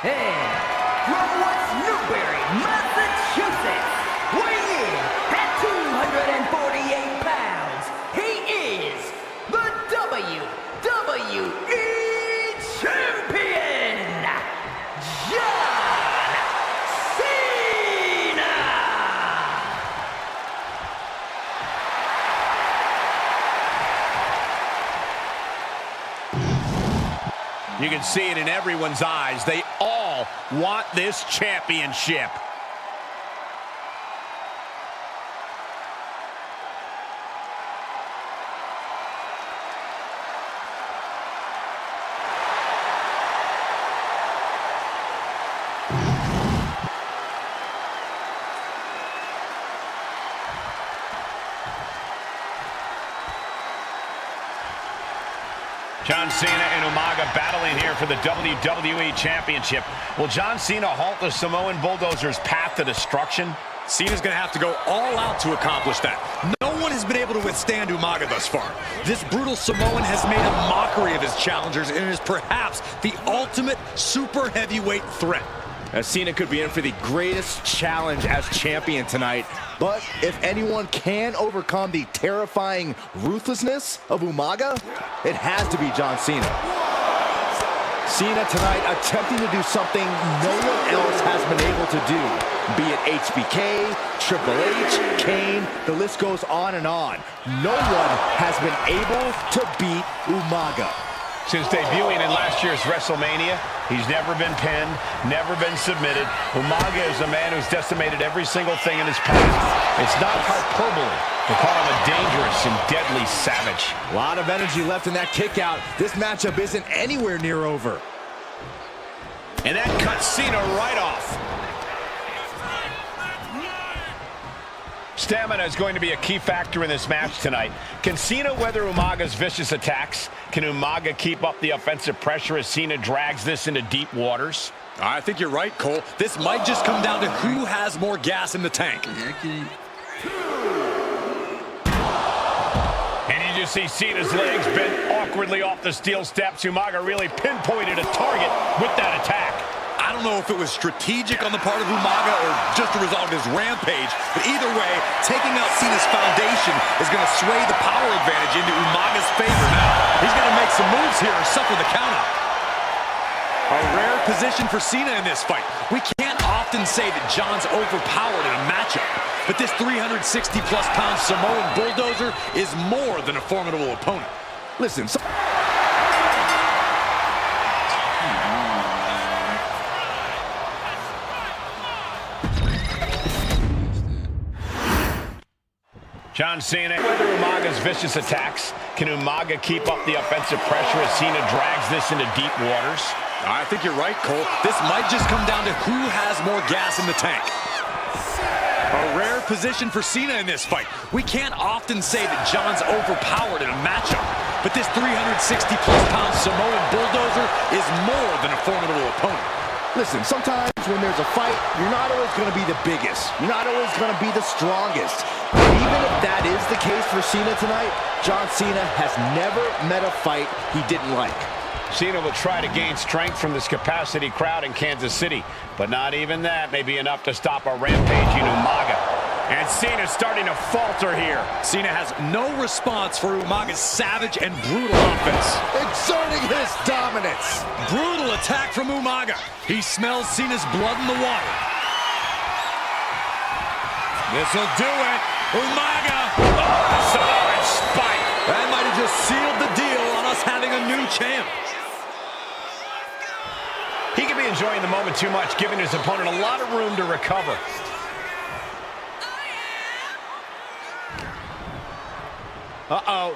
And from West Newbury, Massachusetts, weighing in at 248 pounds, he is the WWE Champion, John Cena! You can see it in everyone's eyes. They all want this championship. John Cena and Umaga battling here for the WWE Championship. Will John Cena halt the Samoan Bulldozer's path to destruction? Cena's going to have to go all out to accomplish that. No one has been able to withstand Umaga thus far. This brutal Samoan has made a mockery of his challengers and is perhaps the ultimate super heavyweight threat. Cena could be in for the greatest challenge as champion tonight. But if anyone can overcome the terrifying ruthlessness of Umaga, it has to be John Cena. Cena tonight attempting to do something no one else has been able to do. Be it HBK, Triple H, Kane, the list goes on and on. No one has been able to beat Umaga. Since debuting in last year's Wrestlemania, he's never been pinned, never been submitted. Umaga is a man who's decimated every single thing in his path. It's not hyperbole to call him a dangerous and deadly savage. A lot of energy left in that kick out. This matchup isn't anywhere near over. And that cuts Cena right off. Stamina is going to be a key factor in this match tonight. Can Cena weather Umaga's vicious attacks? Can Umaga keep up the offensive pressure as Cena drags this into deep waters? I think you're right, Cole. This might just come down to who has more gas in the tank. And you just see Cena's legs bent awkwardly off the steel steps. Umaga really pinpointed a target with that attack. I don't know if it was strategic on the part of Umaga or just a result of his rampage, but either way, taking out Cena's foundation is going to sway the power advantage into Umaga's favor now. He's going to make some moves here and suffer the countout. A rare position for Cena in this fight. We can't often say that John's overpowered in a matchup, but this 360-plus pound Samoan bulldozer is more than a formidable opponent. Listen, John Cena, weather Umaga's vicious attacks. Can Umaga keep up the offensive pressure as Cena drags this into deep waters? I think you're right, Cole. This might just come down to who has more gas in the tank. A rare position for Cena in this fight. We can't often say that John's overpowered in a matchup, but this 360-plus pound Samoan bulldozer is more than a formidable opponent. Listen, sometimes when there's a fight, you're not always going to be the biggest. You're not always going to be the strongest. But even if that is the case for Cena tonight, John Cena has never met a fight he didn't like. Cena will try to gain strength from this capacity crowd in Kansas City, but not even that may be enough to stop a rampaging Umaga. And Cena's starting to falter here. Cena has no response for Umaga's savage and brutal offense. Exerting his dominance. Brutal attack from Umaga. He smells Cena's blood in the water. This'll do it. Umaga. Oh, Samoan spike. That might have just sealed the deal on us having a new champ. He could be enjoying the moment too much, giving his opponent a lot of room to recover. Uh-oh.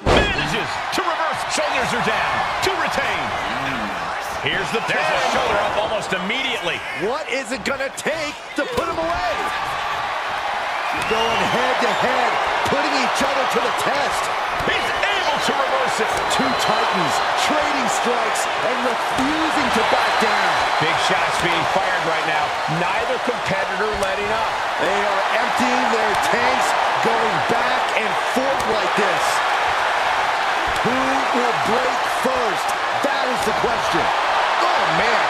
Manages to reverse. Shoulders are down. To retain. Here's the pin. There's a shoulder up almost immediately. What is it gonna take to put him away? Going head to head, putting each other to the test. He's able to reverse it. Two titans trading strikes and refusing to back down. Big shots being fired right now. Neither competitor letting up. They are emptying their tanks, going back and forth like this. Who will break first? That is the question. Oh, man.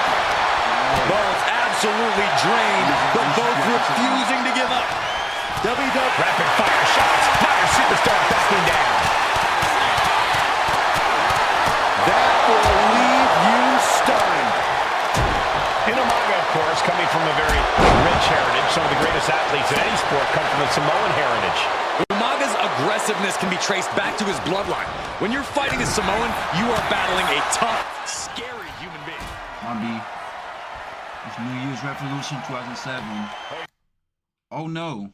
Both absolutely drained, but both refusing to give up. WWE. Rapid fire shots. Modern superstar busting down. That will leave you stunned. Umaga, of course, coming from a very rich heritage. Some of the greatest athletes in any sport come from the Samoan heritage. Umaga's aggressiveness can be traced back to his bloodline. When you're fighting a Samoan, you are battling a tough, scary human being. It's New Year's Revolution 2007. Oh no.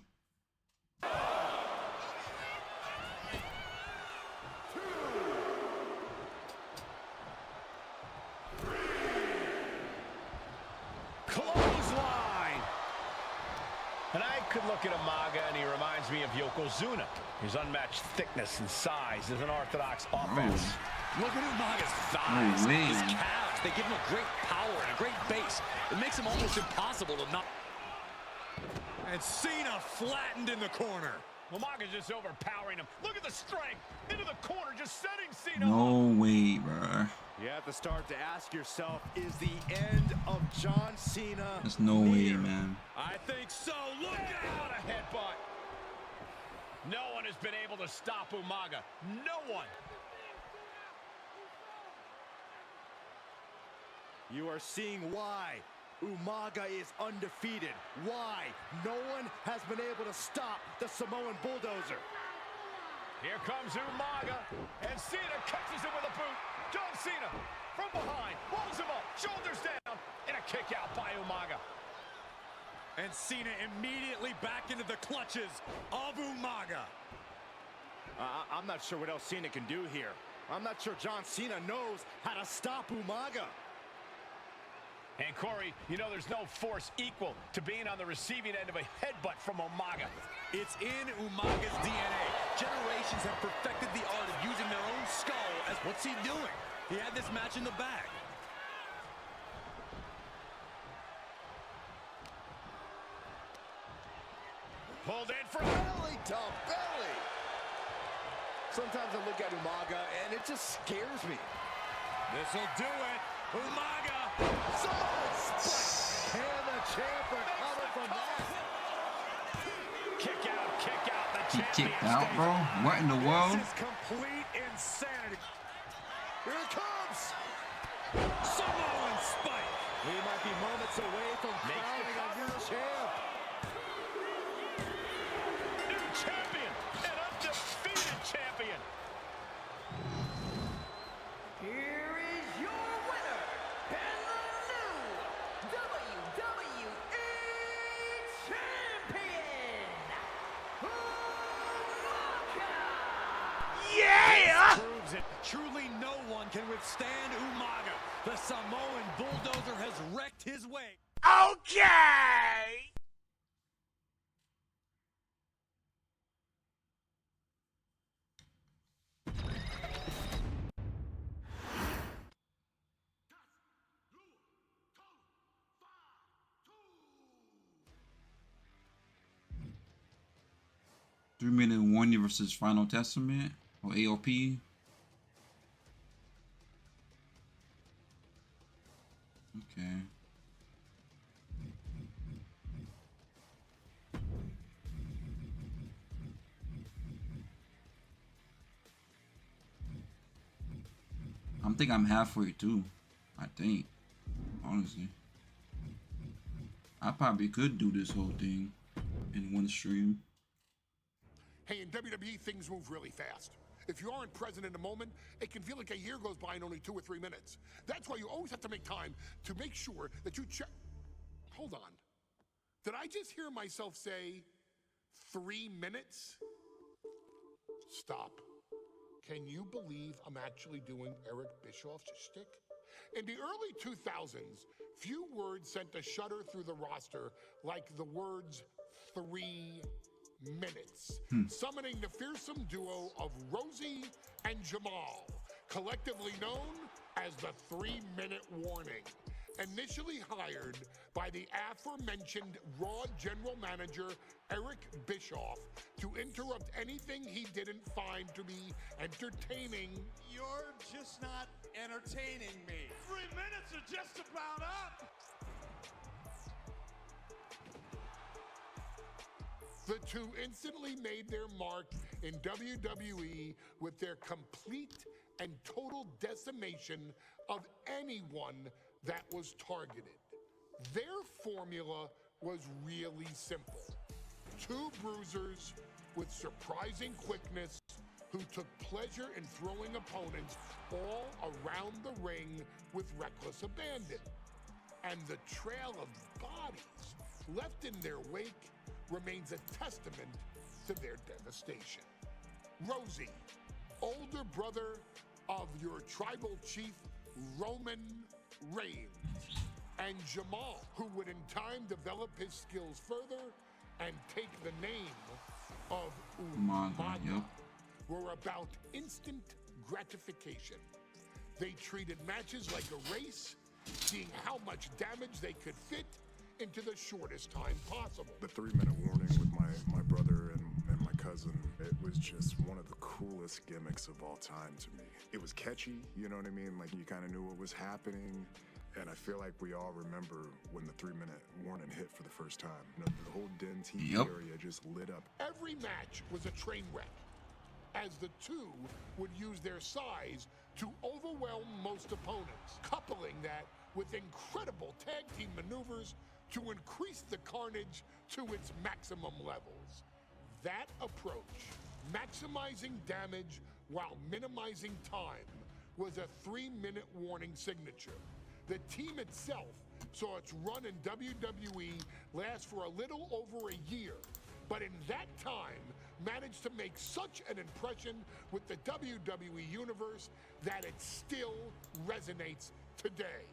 Clothesline. And I could look at Umaga and he reminds me of YOKOZUNA. His unmatched thickness and size is an orthodox offense. Look at Umaga's thighs, his calves. They give him a great power and a great base. It makes him almost impossible to not. And Cena flattened in the corner. Umaga's just overpowering him. Look at the strength. Into the corner, just setting Cena. No way, bro. You have to start to ask yourself, is the end of John Cena There's no way, man. I think so. Look out, a headbutt. No one has been able to stop Umaga. No one. You are seeing why Umaga is undefeated. Why no one has been able to stop the Samoan bulldozer. Here comes Umaga, and Cena catches him with a boot. John Cena from behind, rolls him up, shoulders down, and a kick out by Umaga. And Cena immediately back into the clutches of Umaga. I'm not sure what else Cena can do here. I'm not sure John Cena knows how to stop Umaga. And Corey, you know there's no force equal to being on the receiving end of a headbutt from Umaga. It's in Umaga's DNA. Generations have perfected the art of using their own skull as what's he doing? He had this match in the bag. Pulled in for belly to belly. Sometimes I look at Umaga and it just scares me. This'll do it. Umaga. Samoan spike. Can the champ recover from that? Kick out, kick out. The He champion kicked out, bro? What in the world? This is complete insanity. Here it comes. Samoan spike. We might be moments away from crowning a new champ. New champion, an undefeated champion. Here is your winner and the new WWE Champion, Umaga! Yeah! This proves it. Truly no one can withstand Umaga. The Samoan bulldozer has wrecked his way. Okay! Minute Warning versus Final Testament or AOP. Okay. think I'm halfway through. I think, honestly, I probably could do this whole thing in one stream. Hey, in WWE, things move really fast. If you aren't present in the moment, it can feel like a year goes by in only 2 or 3 minutes. That's why you always have to make time to make sure that you check. Hold on. Did I just hear myself say 3 minutes? Stop. Can you believe I'm actually doing Eric Bischoff's shtick? In the early 2000s, few words sent a shudder through the roster like the words 3 minutes, summoning the fearsome duo of Rosie and Jamal, collectively known as the 3-Minute Warning. Initially hired by the aforementioned Raw General Manager Eric Bischoff to interrupt anything he didn't find to be entertaining. You're just not entertaining me. 3 minutes are just about up. The two instantly made their mark in WWE with their complete and total decimation of anyone that was targeted. Their formula was really simple. 2 bruisers with surprising quickness who took pleasure in throwing opponents all around the ring with reckless abandon. And the trail of bodies left in their wake remains a testament to their devastation. Rosie, older brother of your tribal chief, Roman Reigns, and Jamal, who would in time develop his skills further and take the name of Umaga, were about instant gratification. They treated matches like a race, seeing how much damage they could fit into the shortest time possible. The 3-minute warning with my brother and my cousin, it was just one of the coolest gimmicks of all time to me. It was catchy, you know what I mean? Like, you kind of knew what was happening. And I feel like we all remember when the 3-minute warning hit for the first time. You know, the whole Den TV area just lit up. Every match was a train wreck, as the two would use their size to overwhelm most opponents, coupling that with incredible tag team maneuvers to increase the carnage to its maximum levels. That approach, maximizing damage while minimizing time, was a 3-minute warning signature. The team itself saw its run in WWE last for a little over a year, but in that time managed to make such an impression with the WWE Universe that it still resonates today.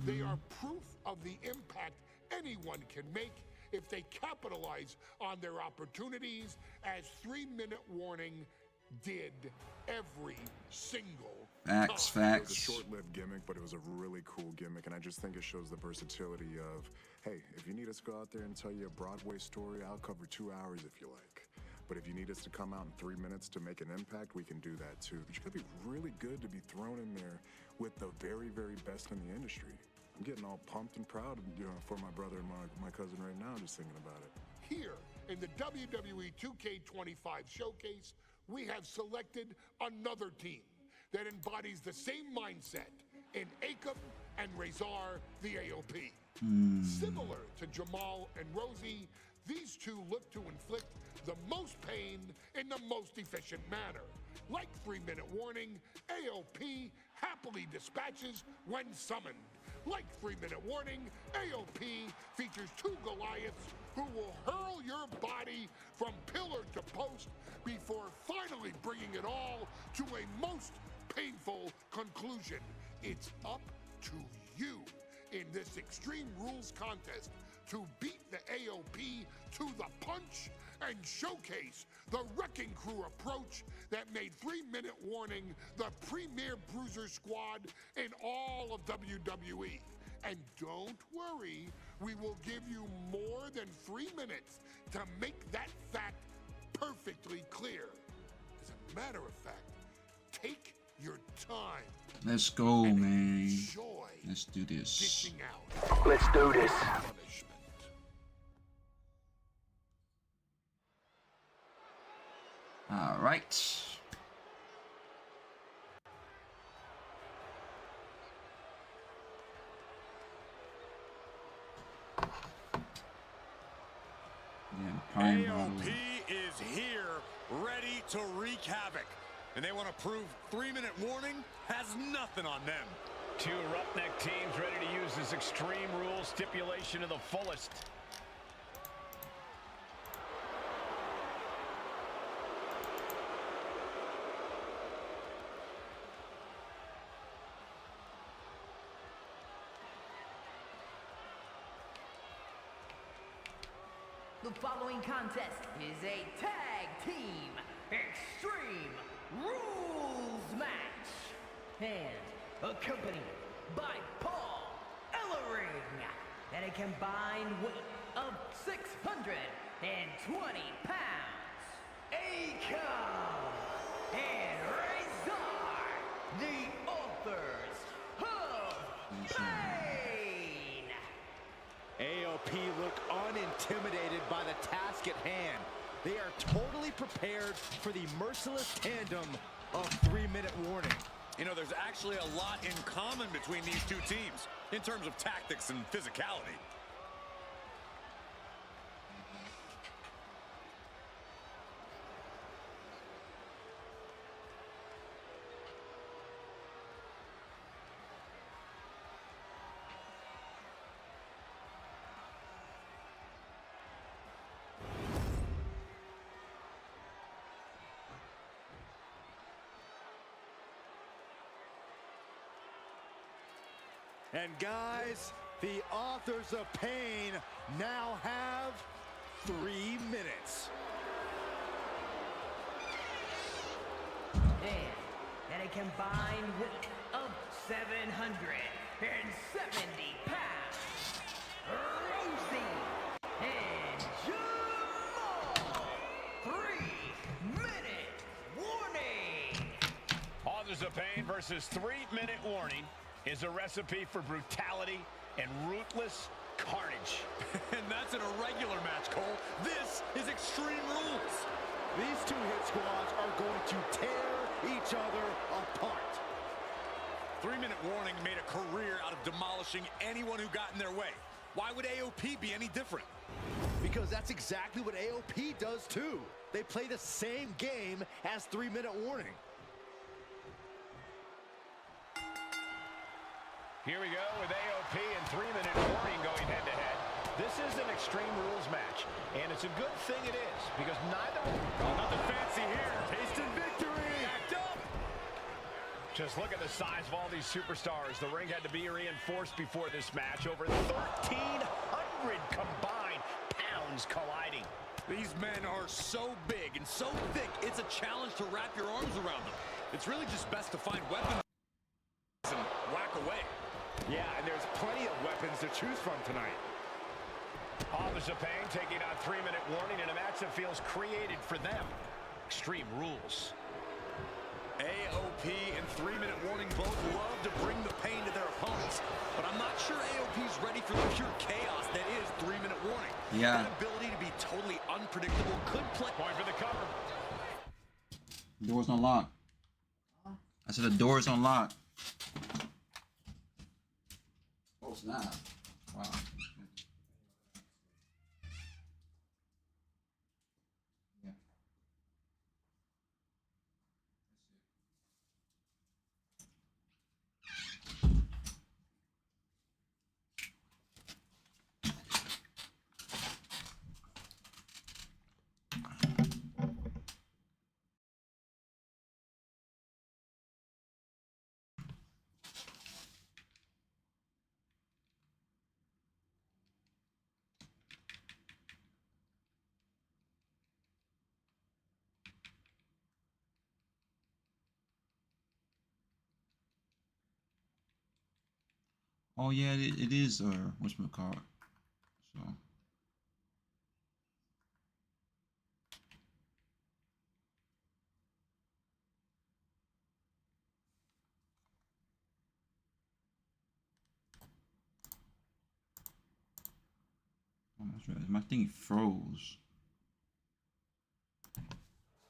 They are proof of the impact anyone can make if they capitalize on their opportunities, as 3-minute warning did every single time. It was a short-lived gimmick, but it was a really cool gimmick, and I just think it shows the versatility of, hey, if you need us to go out there and tell you a Broadway story, I'll cover 2 hours if you like. But if you need us to come out in 3 minutes to make an impact, we can do that too. But you gotta be really good to be thrown in there with the very, very best in the industry. I'm getting all pumped and proud, you know, for my brother and my cousin right now, just thinking about it. Here in the WWE 2K25 showcase, we have selected another team that embodies the same mindset in Akam and Razor the AOP. Similar to Jamal and Rosie, these two look to inflict the most pain in the most efficient manner. Like 3-minute warning, AOP happily dispatches when summoned. Like 3-minute warning, AOP features 2 Goliaths who will hurl your body from pillar to post before finally bringing it all to a most painful conclusion. It's up to you in this Extreme Rules contest to beat the AOP to the punch and showcase the Wrecking Crew approach that made 3-minute warning the premier bruiser squad in all of WWE. And don't worry, we will give you more than 3 minutes to make that fact perfectly clear. As a matter of fact, take your time. Let's go, man. Let's do this. Let's do this. All right. Prime bottle. AOP is here, ready to wreak havoc. And they want to prove 3-minute warning has nothing on them. Two roughneck teams ready to use this Extreme Rules stipulation to the fullest. The following contest is a tag team Extreme Rules match and accompanied by Paul Ellering at a combined weight of 620 pounds. Akon and Razor, the authors of Pain. AOP look unintimidated by the task at hand. They are totally prepared for the merciless tandem of 3-minute warning. You know, there's actually a lot in common between these two teams in terms of tactics and physicality. And guys, the authors of Pain now have 3 minutes. And at a combined weight of 770 pounds, Rosie and Jamal. 3-minute warning. Authors of Pain versus 3-minute warning is a recipe for brutality and ruthless carnage. And that's an irregular match, Cole. This is Extreme Rules. These two hit squads are going to tear each other apart. 3-minute warning made a career out of demolishing anyone who got in their way. Why would AOP be any different? Because that's exactly what AOP does too. They play the same game as 3-minute warning. Here we go with AOP and 3-minute warning going head-to-head. This is an Extreme Rules match, and it's a good thing it is, because neither... Oh, nothing fancy here. Tasting victory. Act up. Just look at the size of all these superstars. The ring had to be reinforced before this match. Over 1,300 combined pounds colliding. These men are so big and so thick, it's a challenge to wrap your arms around them. It's really just best to find weapons and whack away. Yeah, and there's plenty of weapons to choose from tonight. Authors of Pain taking on 3-minute warning in a match that feels created for them. Extreme Rules. AOP and 3-minute warning both love to bring the pain to their opponents, but I'm not sure AOP's ready for the pure chaos that is 3-minute warning. Yeah. That ability to be totally unpredictable could play. Point for the cover. Door's unlocked. I said the door's unlocked. Oh snap! Wow. Oh yeah, it is whatchamacallit. So oh, that's right. My thing froze.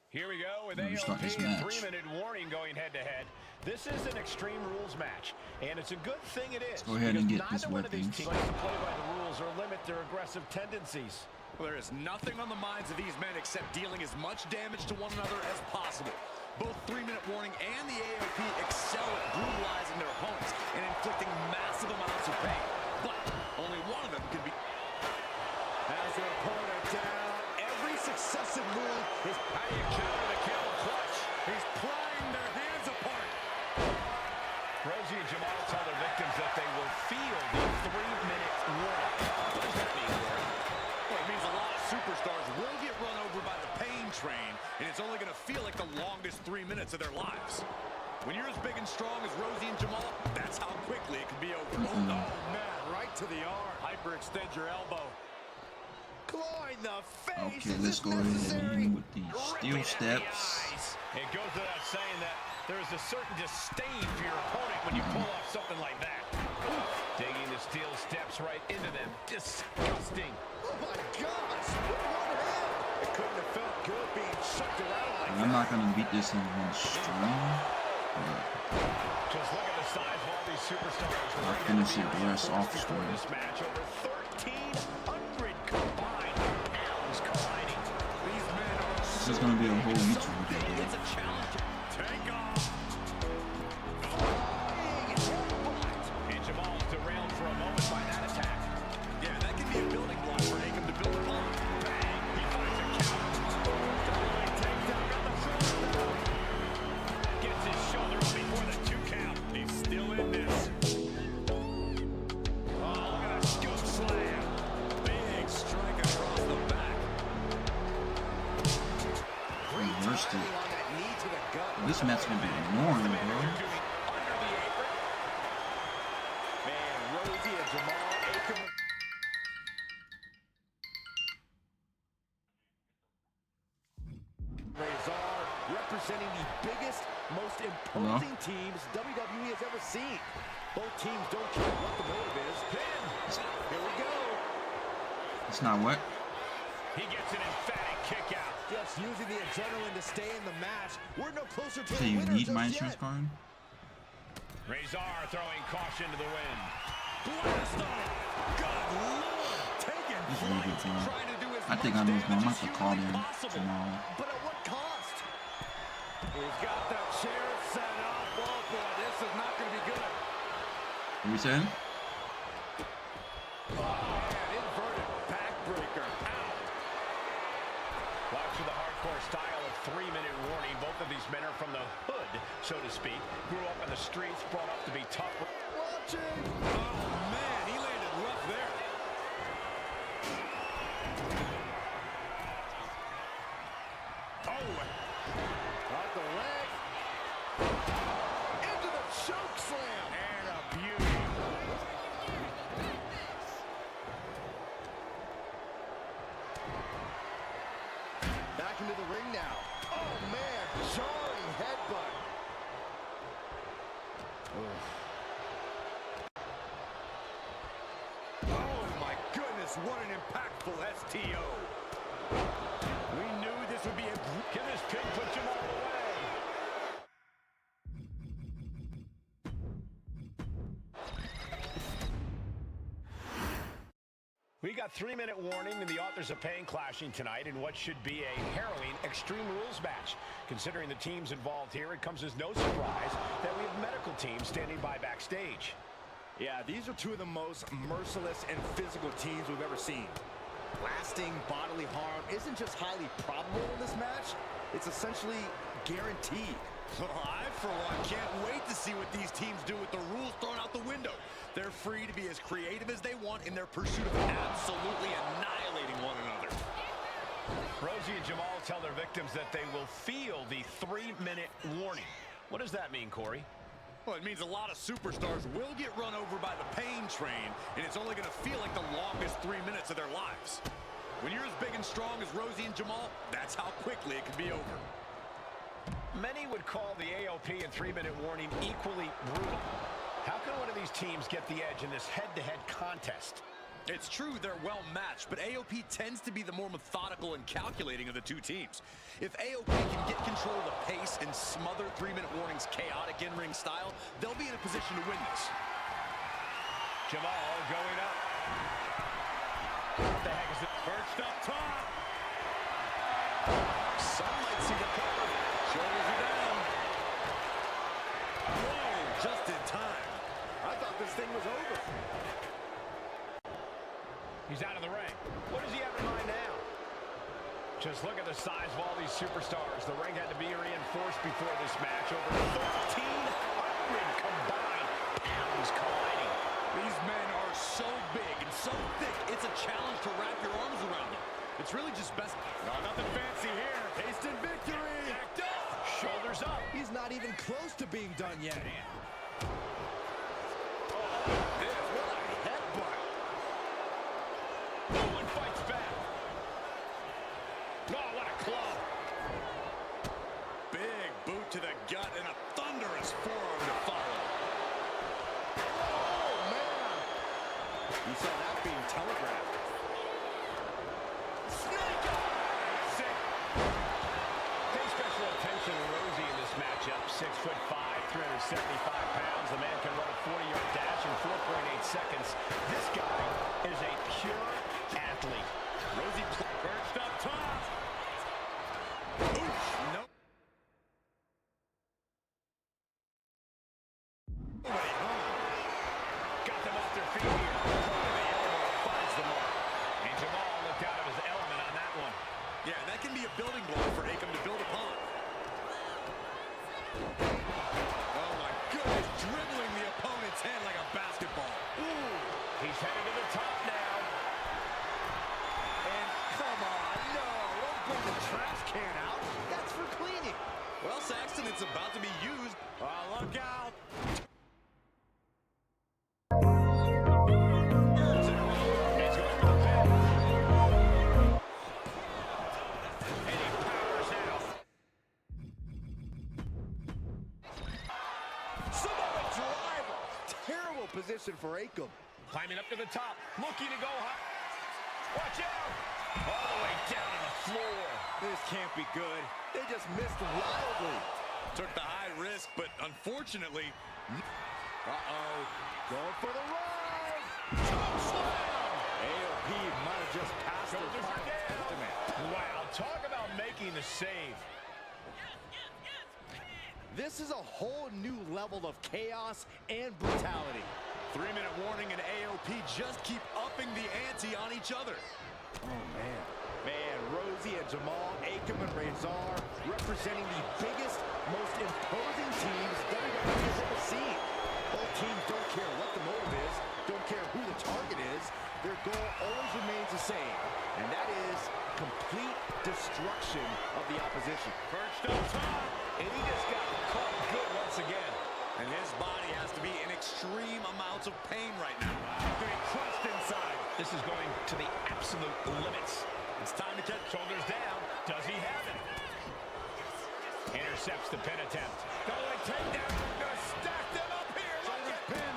Here we go with Let me start this AOP and match. 3-minute warning going head-to-head. This is an Extreme Rules match, and it's a good thing it is. Go ahead and because get this neither one of these weapons. teams likes to play by the rules or limit their aggressive tendencies. Well, there is nothing on the minds of these men except dealing as much damage to one another as possible. Both 3-minute warning and the AOP excel at brutalizing their opponents and inflicting massive amounts of pain. But only one of them can be... Has their opponent down. Every successive move is... How do you counter the camel clutch? He's prying their hands apart. Rosie and Jamal tell their victims that they will feel the 3-minute warning. What does that mean, Corey? Well, it means a lot of superstars will get run over by the pain train, and it's only going to feel like the longest 3 minutes of their lives. When you're as big and strong as Rosie and Jamal, that's how quickly it can be over. Oh, man, right to the arm. Hyperextend your elbow. Clawing the face. Okay, let's go ahead with the steel steps. It goes without saying that there is a certain disdain for your opponent when you pull off something like that. Digging the steel steps right into them. Disgusting. Oh my gosh! It couldn't have felt good being shoved around like that. I'm not gonna beat this in one stream. Just look at the size of all these superstars. I'll finish it the rest off stream. This match over 1,300 combined pounds colliding. These men are. This is gonna be a whole YouTube video. It's a challenge. Take off. And Jamal's derailed for a moment by that attack. Yeah, that can be a building block for Akam to build upon. Bang! He finds a counter. Dudley takes down the shoulder. Gets his shoulder up before the 2 count. He's still in this. Oh, look at a scoop slam. Big strike across the back. Reversed it. This match gonna be annoying, bro. Under the apron. Man, Rosie and Jamal Akam. Razor representing the biggest, most imposing teams WWE has ever seen. Both teams don't care what the motive is. Here we go. It's not what? He gets an emphatic kick out. Just using the adrenaline to stay in the match. We're no closer to So the you winner need just my yet. insurance card? Razor throwing caution to the wind. Blast off. Good Lord. Taking This is really good, bro. trying to do as I think I much know what's going on. I'm damage about to as call humanly him possible. tomorrow. But at what cost? He's got that chair set up. Oh boy, this is not going to be good. What are you saying? Oh man, inverted backbreaker. Ow. Watch for the hardcore style of 3-minute warning. Both of these men are from the hood, so to speak. Grew up in the streets, brought up to be tough. Watching. Oh man, he landed rough there. Oh. Off the leg. Into the choke slam. And a beauty. Back into the ring now. Oh man, jarring headbutt. Oh my goodness, what an impactful STO. We knew this would be a... Can this pin put Jamal away? We got 3-minute warning and the authors of pain clashing tonight in what should be a harrowing Extreme Rules match. Considering the teams involved here, it comes as no surprise that we have medical teams standing by backstage. Yeah, these are two of the most merciless and physical teams we've ever seen. Lasting bodily harm isn't just highly probable in this match, it's essentially guaranteed. I, for one, can't wait to see what these teams do with the rules thrown out the window. They're free to be as creative as they want in their pursuit of absolutely annihilating one another. Rosie and Jamal tell their victims that they will feel the 3-minute warning. What does that mean, Corey? Well, it means a lot of superstars will get run over by the pain train, and it's only going to feel like the longest 3 minutes of their lives. When you're as big and strong as Rosie and Jamal, that's how quickly it can be over. Many would call the AOP and 3-minute warning equally brutal. How can one of these teams get the edge in this head-to-head contest? It's true they're well matched, but AOP tends to be the more methodical and calculating of the two teams. If AOP can get control of the pace and smother 3-minute warning's chaotic in-ring style, they'll be in a position to win this. Jamal going up. What the heck is it? Perched up top. Some might see the cover. Shoulders are down. Whoa, just in time. I thought this thing was over. He's out of the ring. What does he have in mind now? Just look at the size of all these superstars. The ring had to be reinforced before this match. Over 1,300 combined pounds colliding. These men are so big and so thick, it's a challenge to wrap your arms around them. It's really just best. No, nothing fancy here. Tasting victory. Jacked up. Shoulders up. He's not even close to being done yet. What a headbutt. No one fights back. Oh, what a club. Big boot to the gut and a thunderous forearm to follow. Oh, man. You saw that being telegraphed. Snake eyes. Pay special attention to Rosie in this matchup. 6'5", 375 pounds. The man can run a 40-yard dash in 4.8 seconds. This guy is a pure athlete. Rosie perched up top. Oof, nope. Got them off their feet here. The elbow finds the mark. And Jamal looked out of his element on that one. Yeah, that can be a building block for Akam to build upon. Oh my goodness, dribbling the opponent's head like a basketball. Ooh, he's headed to the top now. And come on, no, don't bring the trash can out. That's for cleaning. Well, Saxton, it's about to be used. Oh, look out. Position for Akam. Climbing up to the top, looking to go high. Watch out! All the way down to the floor. This can't be good. They just missed wildly. Took the high risk, but unfortunately... Uh-oh. Going for the run! Choke slam! AOP might have just passed their final estimate. Wow, talk about making the save. This is a whole new level of chaos and brutality. 3-minute warning, and AOP just keep upping the ante on each other. Oh, man. Man, Rosie and Jamal, Akam and Razor, representing the biggest, most imposing teams WWE has ever seen. Both teams don't care what the motive is, don't care who the target is. Their goal always remains the same, and that is complete destruction of the opposition. Perched up top, and he just got caught good once again. And his body has to be in extreme amounts of pain right now. Getting crushed inside. This is going to the absolute limits. It's time to catch. Shoulders down. Does he have it? Intercepts the pin attempt. Going takedown. Gonna stack them up here. Shoulders pin.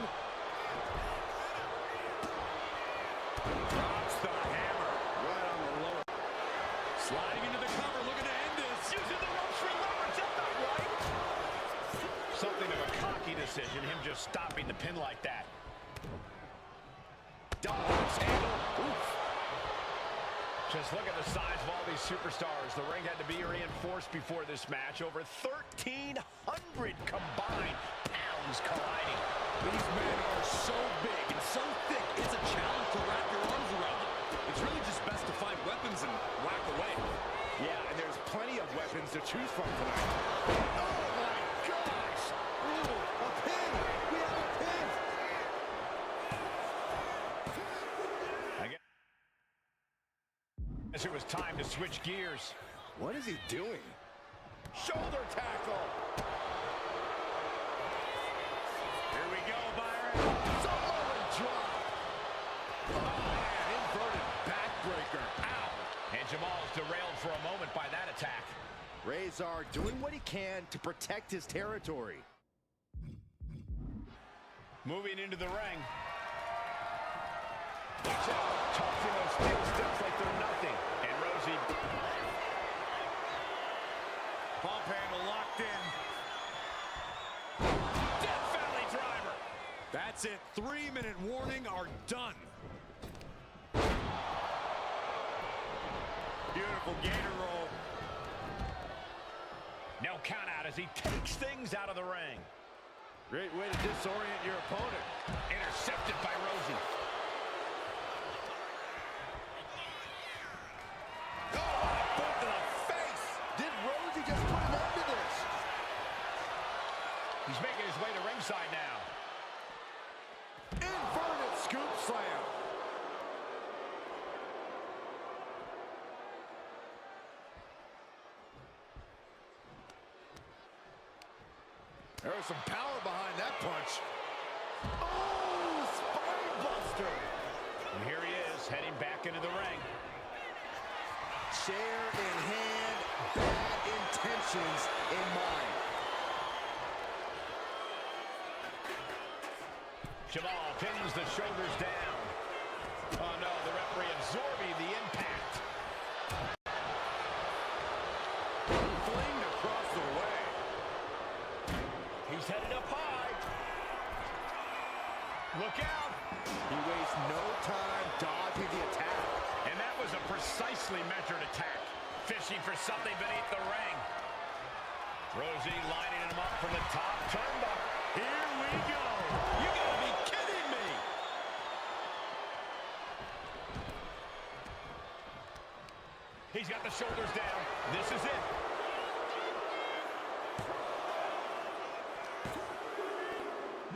Drops the hammer. Right on the lower. Sliding into the cover. Looking to end this. Using the ropes for leverage. That's not right. Something of a cocky decision, him just stopping the pin like that. Double axe handle. Oof. Just look at the size of all these superstars. The ring had to be reinforced before this match. Over 1,300 combined pounds colliding. These men are so big and so thick, it's a challenge to wrap your arms around them. It's really just best to find weapons and whack away. Yeah, and there's plenty of weapons to choose from tonight. Oh my gosh! Ooh, a pin! We have a pin! It was time to switch gears. What is he doing? Shoulder tackle. Here we go, Byron. Samoan drop. Oh, man, inverted backbreaker. Ow. And Jamal's derailed for a moment by that attack. Razor doing what he can to protect his territory. Moving into the ring. Watch out. Tossing those steel steps like they're nothing. And Rosie. Pump handle locked in. Death Valley driver. That's it. 3-minute warning are done. Beautiful gator roll. No count out as he takes things out of the ring. Great way to disorient your opponent. Intercepted by Rosie. Boot to the face. Did Rosie just put an end to this? He's making his way to ringside now. Inverted scoop slam. There was some power behind that punch. Oh, spine buster. And here he is, heading back into the ring. Chair in hand, bad intentions in mind. Jamal pins the shoulders down. Oh no, the referee absorbing the impact. Flinged across the way. He's headed up high. Look out. He wastes no time dodging the attack. And that was a precisely measured attack. Fishing for something beneath the ring. Rosie lining him up from the top turnbuckle. Here we go. You gotta be kidding me. He's got the shoulders down. This is it.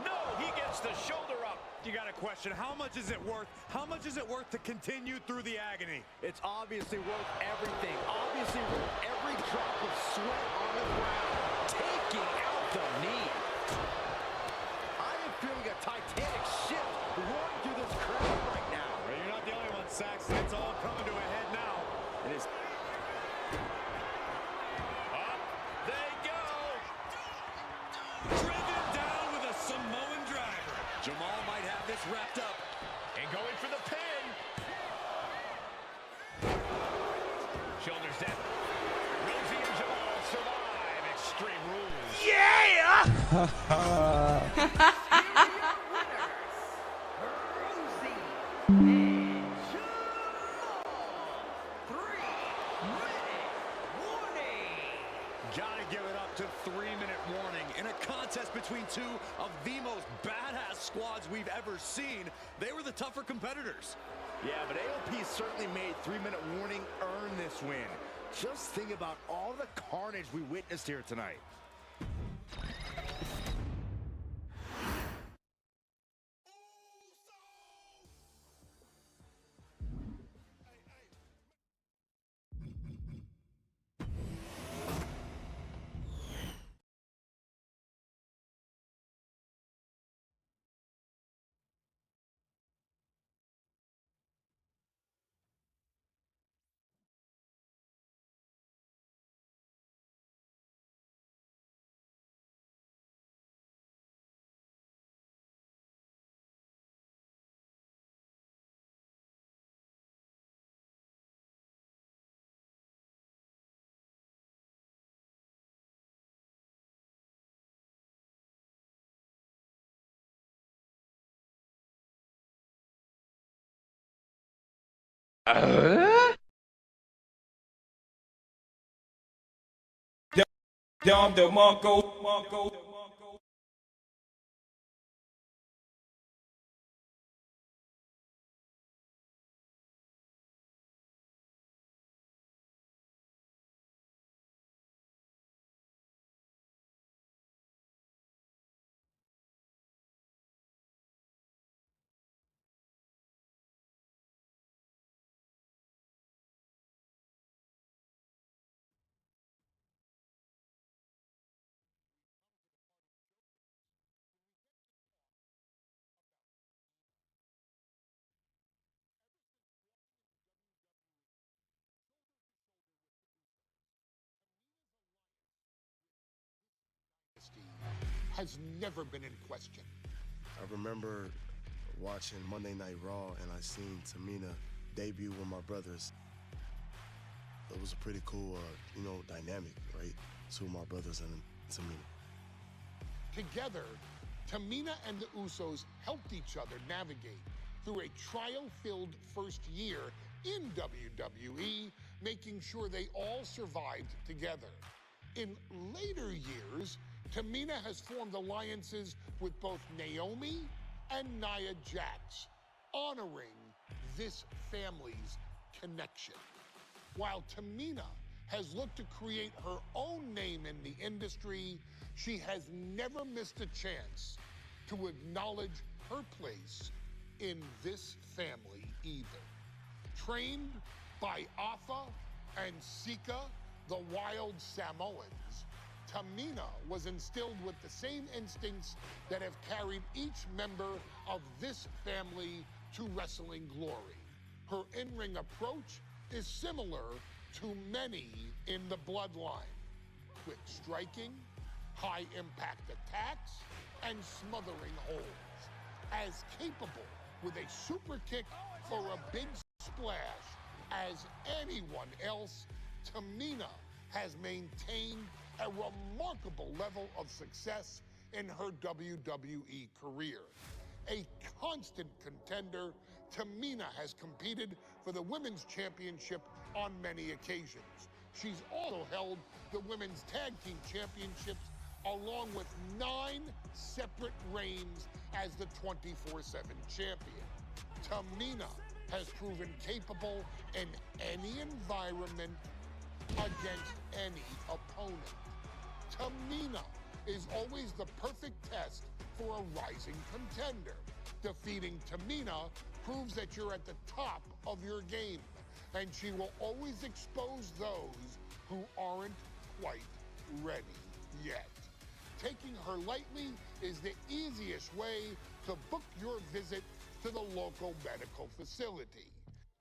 No, he gets the shoulder up. You got a question. How much is it worth? How much is it worth to continue through the agony? It's obviously worth everything. Obviously worth every drop of sweat on the ground. Taking out the knee. I am feeling a titanic shift roaring through this crowd right now. Well, you're not the only one, Saxon. It's all coming to a head now. It is. Up they go. Driven down with a Samoan driver. Jamal might have this wrapped up. And going for the pin. Shoulders down. Rosie and Jamal survive Extreme Rules. Yeah! Gotta give it up to 3-minute warning. In a contest between two of the most badass squads we've ever seen, they were the tougher competitors. Yeah, but AOP certainly made 3-minute warning earn this win. Just think about all the carnage we witnessed here tonight. Dom DeMarco. Has never been in question. I remember watching Monday Night Raw and I seen Tamina debut with my brothers. It was a pretty cool, dynamic, right? Two of my brothers and Tamina. Together, Tamina and the Usos helped each other navigate through a trial-filled first year in WWE, making sure they all survived together. In later years, Tamina has formed alliances with both NAOMI and Nia Jax, honoring this family's connection. While Tamina has looked to create her own name in the industry, she has never missed a chance to acknowledge her place in this family either. Trained by Afa and Sikoa, the wild Samoans, Tamina was instilled with the same instincts that have carried each member of this family to wrestling glory. Her in-ring approach is similar to many in the bloodline. Quick striking, high-impact attacks, and smothering holds. As capable with a super kick or a big splash as anyone else, Tamina has maintained a remarkable level of success in her WWE career. A constant contender, Tamina has competed for the Women's Championship on many occasions. She's also held the Women's Tag Team Championships along with 9 separate reigns as the 24/7 champion. Tamina has proven capable in any environment against any opponent. Tamina is always the perfect test for a rising contender. Defeating Tamina proves that you're at the top of your game, and she will always expose those who aren't quite ready yet. Taking her lightly is the easiest way to book your visit to the local medical facility.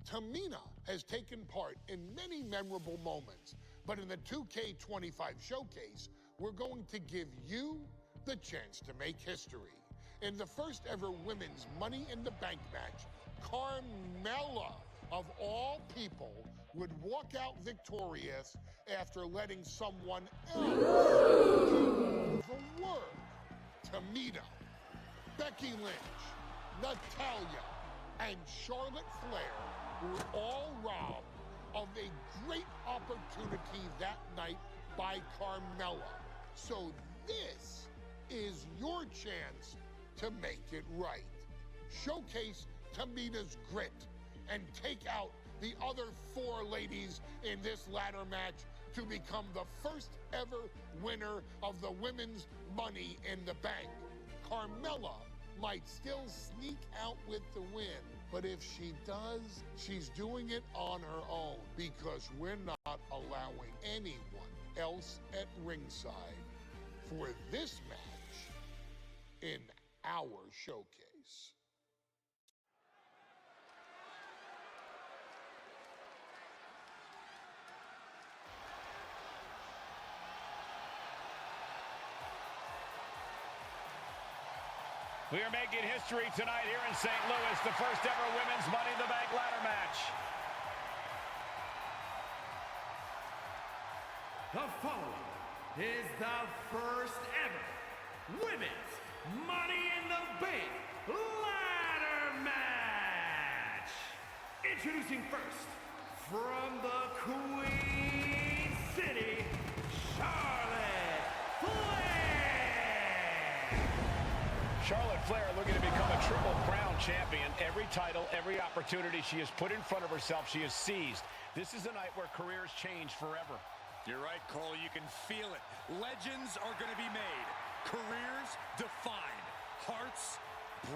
Tamina has taken part in many memorable moments, but in the 2K25 showcase, we're going to give you the chance to make history. In the first ever women's Money in the Bank match, Carmella, of all people, would walk out victorious after letting someone else do the work. Tamina, Becky Lynch, Natalya, and Charlotte Flair were all robbed of a great opportunity that night by Carmella. So this is your chance to make it right. Showcase Tamina's grit and take out the other 4 ladies in this ladder match to become the first ever winner of the Women's Money in the Bank. Carmella might still sneak out with the win, but if she does, she's doing it on her own because we're not allowing anyone else at ringside for this match in our showcase. We are making history tonight here in St. Louis, the first ever Women's Money in the Bank ladder match. The following is the first ever Women's Money in the Bank ladder match. Introducing first, from the Queen City, Charlotte Flair. Charlotte Flair looking to become a Triple Crown champion. Every title, every opportunity she has put in front of herself, she has seized. This is a night where careers change forever. You're right, Cole. You can feel it. Legends are going to be made. Careers defined. Hearts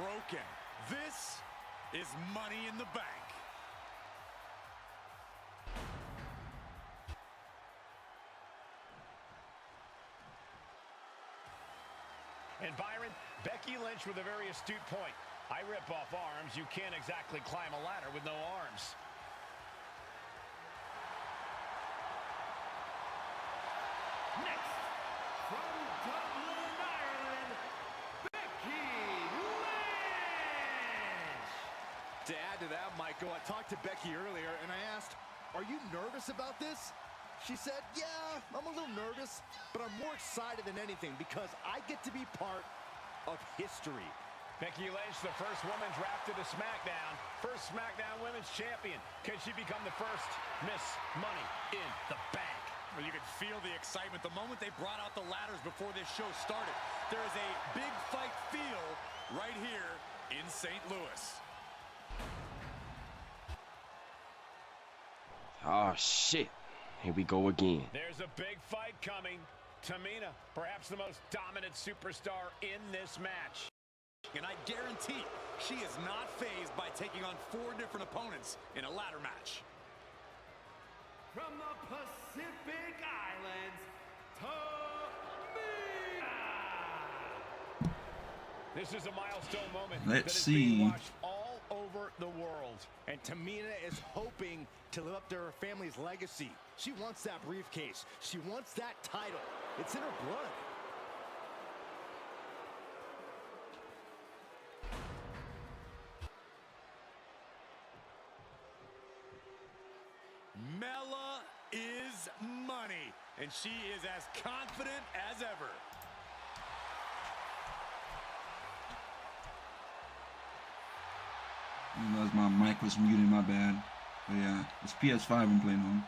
broken. This is Money in the Bank. And Byron, Becky Lynch with a very astute point. I rip off arms. You can't exactly climb a ladder with no arms. Next, from Dublin, Ireland, Becky Lynch. To add to that, Michael, I talked to Becky earlier and I asked, are you nervous about this? She said, yeah, I'm a little nervous, but I'm more excited than anything because I get to be part of history. Becky Lynch, the first woman drafted to SmackDown. First SmackDown Women's Champion. Can she become the first Miss Money in the Bank? Well, you could feel the excitement the moment they brought out the ladders before this show started. There is a big fight feel right here in St. Louis. Oh, shit. Here we go again. There's a big fight coming. Tamina, perhaps the most dominant superstar in this match. And I guarantee she is not fazed by taking on 4 different opponents in a ladder match. From the Pacific Islands, Tamina! This is a milestone moment. Let's that is see. Being watched all over the world. And Tamina is hoping to live up to her family's legacy. She wants that briefcase. She wants that title. It's in her blood. Mella is money, and she is as confident as ever. I realized my mic was muted, my bad. But yeah, it's PS5 I'm playing on.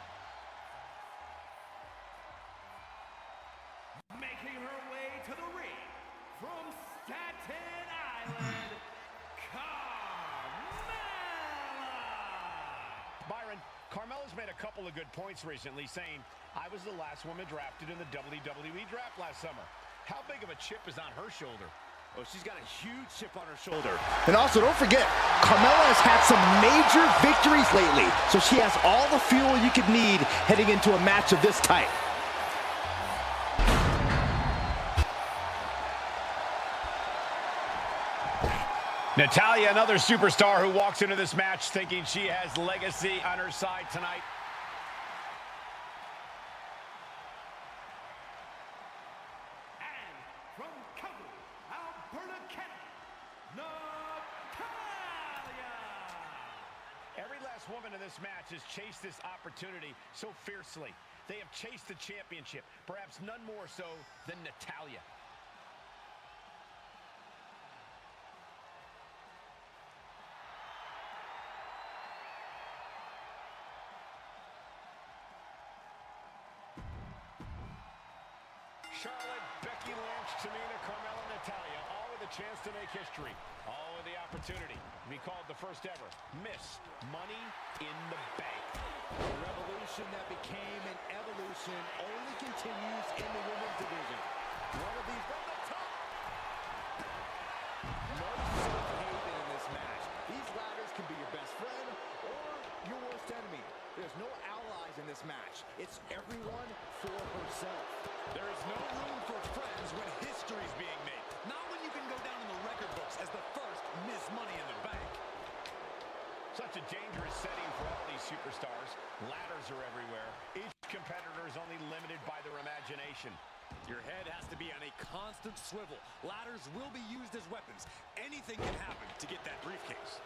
Making her way to the ring from Staten Island, Carmella! Byron, Carmella's made a couple of good points recently, saying, I was the last woman drafted in the WWE draft last summer. How big of a chip is on her shoulder? Oh, she's got a huge chip on her shoulder. And also, don't forget, Carmella has had some major victories lately, so she has all the fuel you could need heading into a match of this type. Natalya, another superstar who walks into this match thinking she has legacy on her side tonight. Woman in this match has chased this opportunity so fiercely. They have chased the championship, perhaps none more so than Natalya. Charlotte, Becky Lynch, Tamina, Carmella, Natalya, all with a chance to make history. All with the opportunity to be called the first ever Miss Money in the Bank. The revolution that became an evolution only continues in the women's division. One of these from the top. No safe haven in this match. These ladders can be your best friend or your worst enemy. There's no allies in this match. It's everyone for herself. There is no room for friends when history's being made. Not when you can go down in the record books as the first Miss Money in the Bank. Such a dangerous setting for all these superstars. Ladders are everywhere. Each competitor is only limited by their imagination. Your head has to be on a constant swivel. Ladders will be used as weapons. Anything can happen to get that briefcase.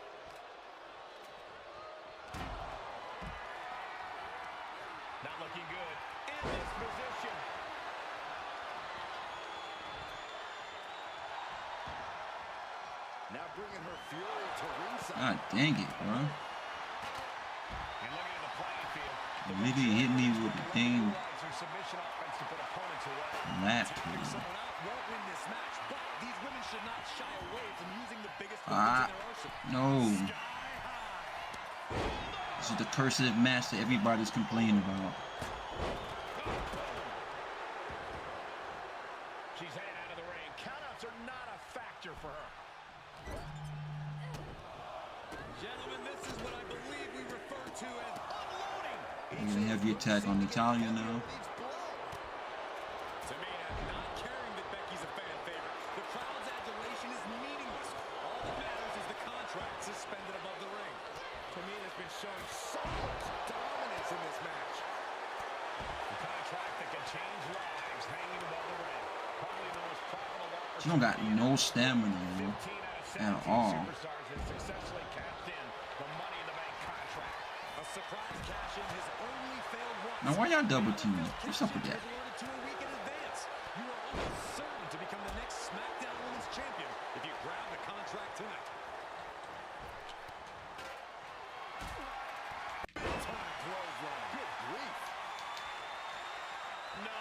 Not looking good in this position. Now bringing her fury to ringside. God dang it, bro. And looking at the playing field. Nigga hit me with the damn submission offense to put opponents away. lap. Someone out won't win this match, but these women should not shy away from using the biggest weapons in their arsenal. No. This is the cursive match that everybody's complaining about. She's heading out of the ring. Countouts are not a factor for her. Gentlemen, this is what I believe we refer to as unloading. We're gonna have the attack on Natalya now. Tamina not caring that Becky's a fan favorite. The crowd's adulation is meaningless. All that matters is the contract suspended above the ring. Tamina's been showing so much dominance in this match. The contract that can change lives hanging above the ring. Probably the most profitable She don't got no stamina, bro, at all. superstars have successfully cashed in the Money in the Bank contract. A surprise cash in has only failed once. Now why y'all double teaming? What's up with that? To a week in advance. You are almost certain to become the next SmackDown Women's champion if you grab the contract tonight. Time clothesline. Good grief. No.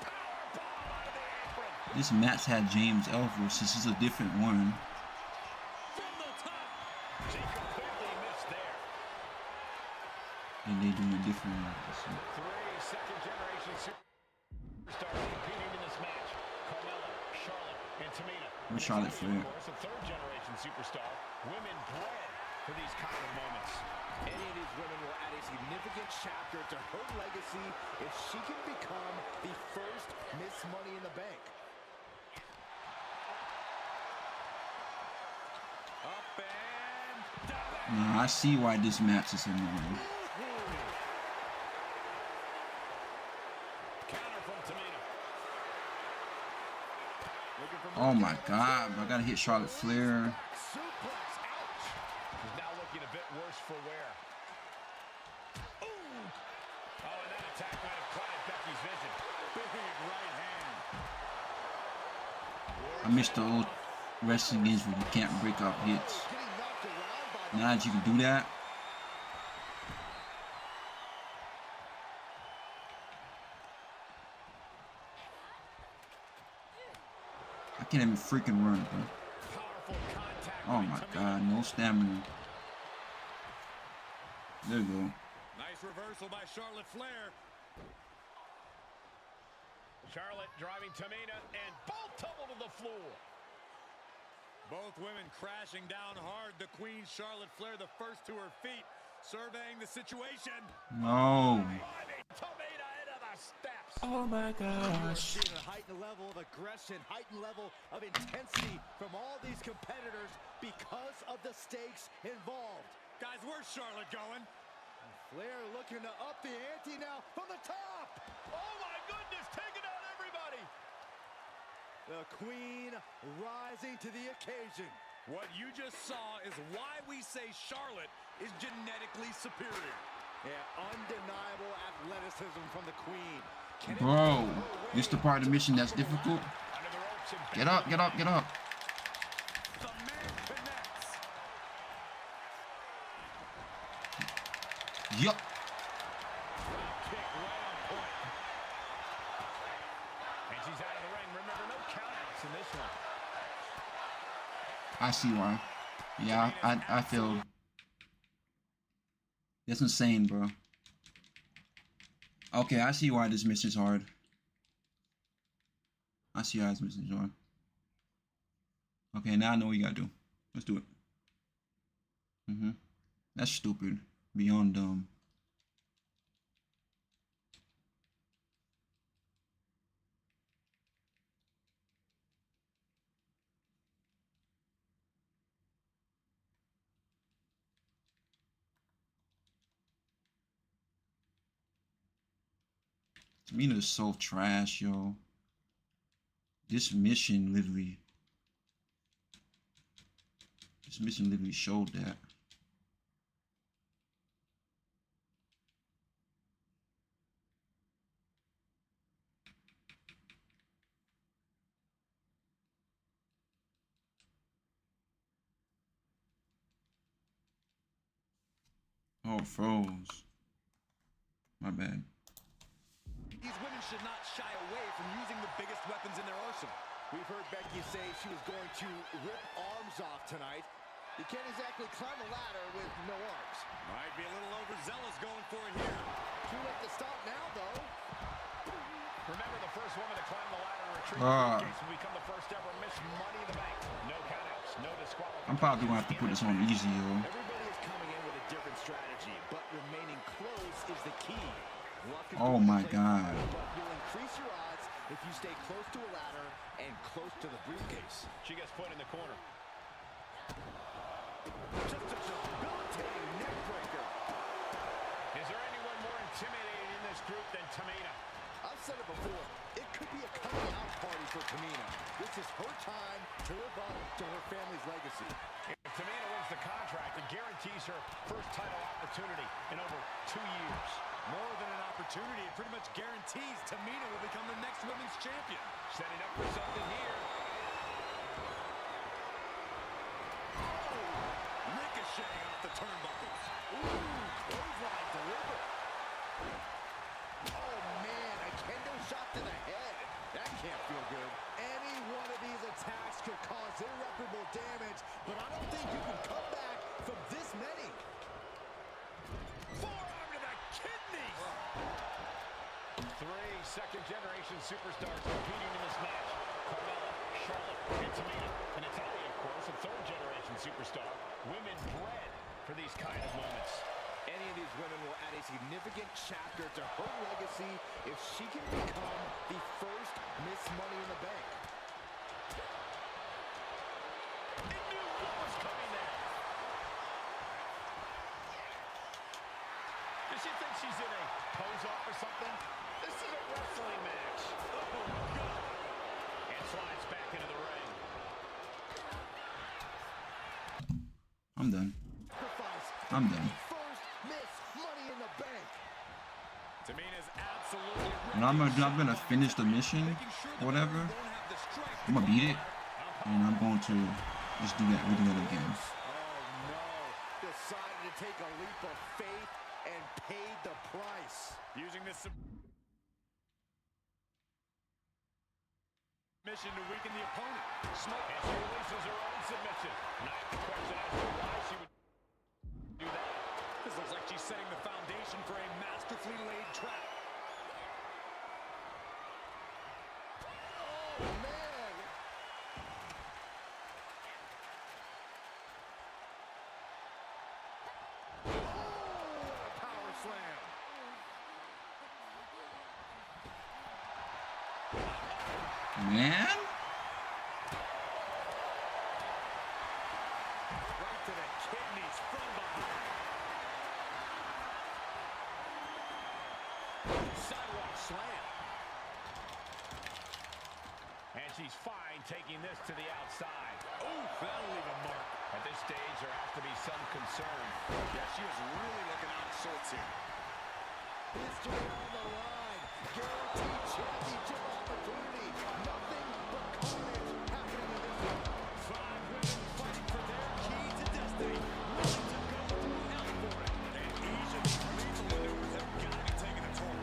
Powerbomb out of the apron. This match had James Ellsworth. This is a different one. From the top. She completely missed there. And they doing a different one. So. 3 second-generation superstars competing in this match. Carmella, Charlotte, and Tamina. Where's Charlotte Flair? Of course, a third-generation superstar. Women bred for these kind of moments. Any of these women will add a significant chapter to her legacy if she can become the first Miss Money in the Bank. Up and down. Nah, I see why this match is in the way. Counter from Tamina. Oh my God, I gotta hit Charlotte Flair. Suplex, ouch. She's now looking a bit worse for wear. Ooh. Oh, and that attack might have clouded Becky's vision. Big right hand. I missed the old wrestling games where you can't break up hits. Now that you can do that. I can't even freaking run, bro. Oh my God, no stamina. There you go. Nice reversal by Charlotte Flair. Charlotte driving Tamina, and both tumble to the floor. Both women crashing down hard. The Queen, Charlotte Flair, the first to her feet, surveying the situation. No. Tamina into the steps. Oh my gosh. Seeing a heightened level of aggression, heightened level of intensity from all these competitors because of the stakes involved. Guys, where's Charlotte going? Flair looking to up the ante now from the top. Oh my goodness, taking out everybody. The Queen rising to the occasion. What you just saw is why we say Charlotte is genetically superior. Yeah, undeniable athleticism from the Queen. Bro, this the part of the mission that's difficult. Get up, get up, get up. The man connects. Yup. Kick right on point. And she's out of the ring. Remember, no countouts in this one. I see why. Yeah, I feel. That's insane, bro. Okay, I see why this mission's hard. I see how this mission's hard. Okay, now I know what you gotta do. Let's do it. That's stupid. Beyond dumb. Tamina is so trash, yo. This mission literally showed that. Oh, froze. My bad. These women should not shy away from using the biggest weapons in their arsenal. We've heard Becky say she was going to rip arms off tonight. You can't exactly climb a ladder with no arms. Might be a little overzealous going for it here. Too late to stop now, though. Remember, the first woman to climb the ladder and retrieve the case will become the first ever Miss Money in the Bank. No countouts, no disqualification. I'm probably gonna have to put this on easy, yo. Everybody is coming in with a different strategy, but remaining close is the key. Oh my God. You'll increase your odds if you stay close to a ladder and close to the briefcase. She gets put in the corner. Just a debilitating neck breaker. Is there anyone more intimidating in this group than Tamina? I've said it before. It could be a coming out party for Tamina. This is her time to live up to her family's legacy. If Tamina wins the contract, it guarantees her first title opportunity in over 2 years. More than an opportunity, it pretty much guarantees Tamina will become the next women's champion. Setting up for something here. Clothesline delivered. Oh man, a kendo shot to the head. That can't feel good. Any one of these attacks could cause irreparable damage, but I don't think you can come back from this many. Forearm to the kidneys. 3 second-generation superstars competing in this match. Carmella, Charlotte, and Cena. And Natalya, of course, a third-generation superstar. Women bred for these kind of moments. Any of these women will add a significant chapter to her legacy if she can become the first Miss Money in the Bank. It knew what was coming there. Does she think she's in a pose-off or something? This is a wrestling match. Oh, God. And slides back into the ring. I'm done. I'm done. And I'm gonna finish the mission, or whatever. I'm gonna beat it, and I'm going to just do that, redo that again. Oh no! Decided to take a leap of faith and paid the price. Using this submission to weaken the opponent. Smoke. And she releases her own submission. Not the question as to why she would do that. This looks like she's setting the foundation for a masterfully laid trap. Oh, man. Oh, what a power slam. Man? Right to the kidneys from behind. Sidewalk slam. And she's fine taking this to the outside. Oh, that'll leave a mark. At this stage, there has to be some concern. Yeah, she was really looking out of sorts here. History on the line. Guaranteed championship opportunity. Nothing but carnage happening in this one. 5 women fighting for their key to destiny. Willing to go through hell for it. And each of these lethal maneuvers have got to be taking a toll.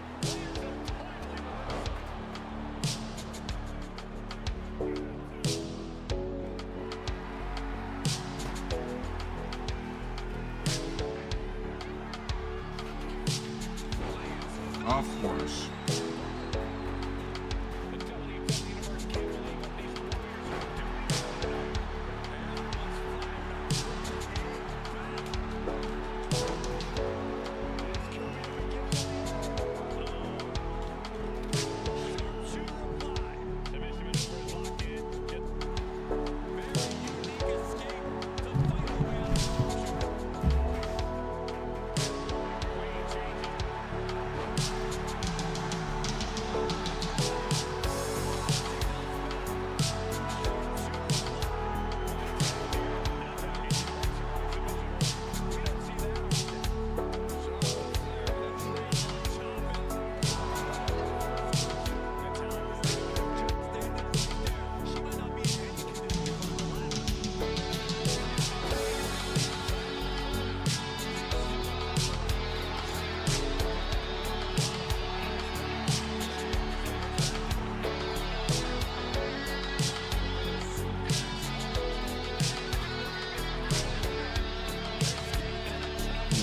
Of course.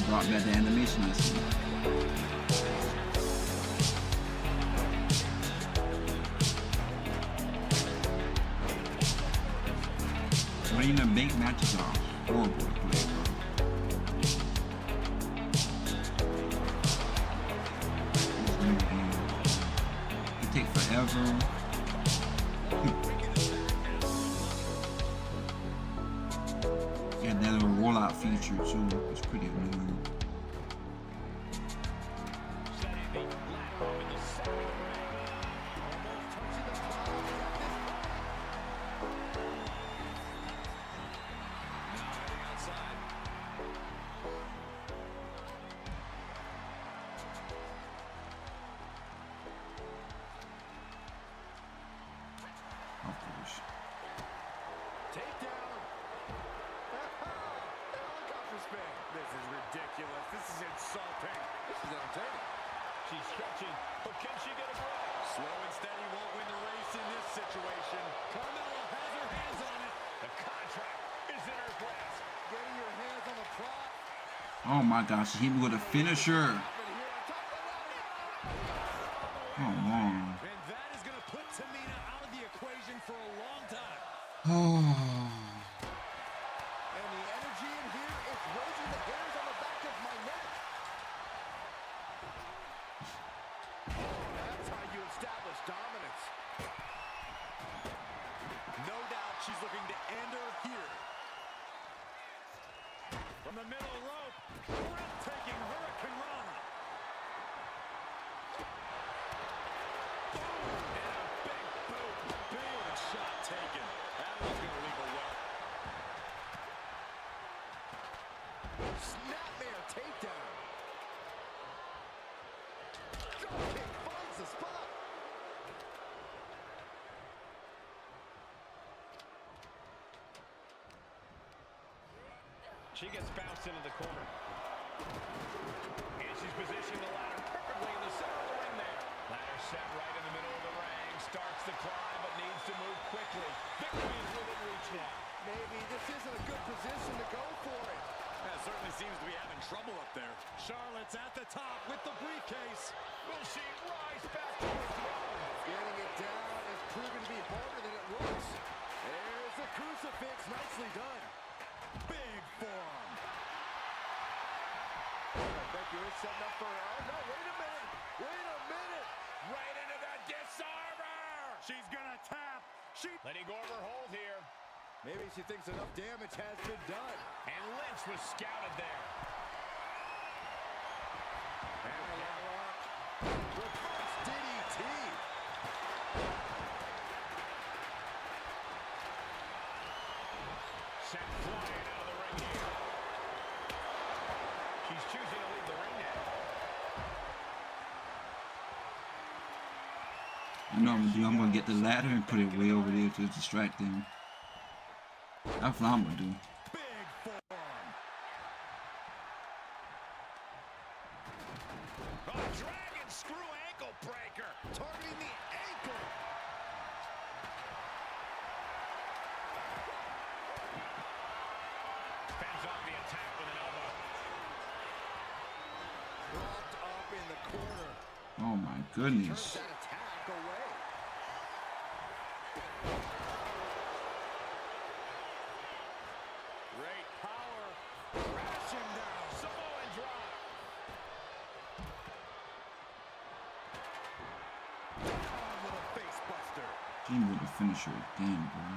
Brought back the animation I see. Winning the big matches are horrible to play, bro. It takes forever. And then a rollout feature too. It's pretty annoying. Of course. Takedown. Helicopter spin. This This is ridiculous. This is insulting. This is entertaining. She's stretching, but can she get a break? Slow and steady won't win the race in this situation. Carmella has her hands on it. The contract is in her grasp. Getting your hands on the prop. Oh my gosh, she hit me with a finisher. Come on. And that is going to put Tamina out of the equation for a long time. Oh. And the energy in here is raising the hairs on the back of my neck. That's how you establish dominance. No doubt she's looking to end her here. From the middle rope, breathtaking Hurricane Rana. Boom, and a big boot. Big shot taken. That one's going to leave a wet. Snapmare takedown. Drop kick finds the spot. She gets bounced into the corner. And she's positioned the ladder perfectly in the center of the ring there. Ladder set right in the middle of the ring. Starts the climb, but needs to move quickly. Victory is within reach now. Maybe this isn't a good position to go for it. That certainly seems to be having trouble up there. Charlotte's at the top with the briefcase. Will she rise back to her throne? Getting it down is proven to be harder than it looks. There's the crucifix. Nicely done. Big forearm. Becky is setting up for... Oh, no, wait a minute. Wait a minute. Right into the disarmer. She's going to tap. Letting go of her hold here. Maybe she thinks enough damage has been done. And Lynch was scouted there. And reverse DDT. Sent flying out of the ring here. She's choosing to leave the ring now. I know what I'm gonna do. I'm gonna get the ladder and put it way over there to distract them. That's what I'm gonna do. Big forearm. A dragon screw ankle breaker. Targeting the ankle. Fends off the attack with an elbow. Propped up in the corner. Oh my goodness. Turns that attack away. Great power. Crashing down. Samoan drop. Down with a face buster. She with the finisher again, bro.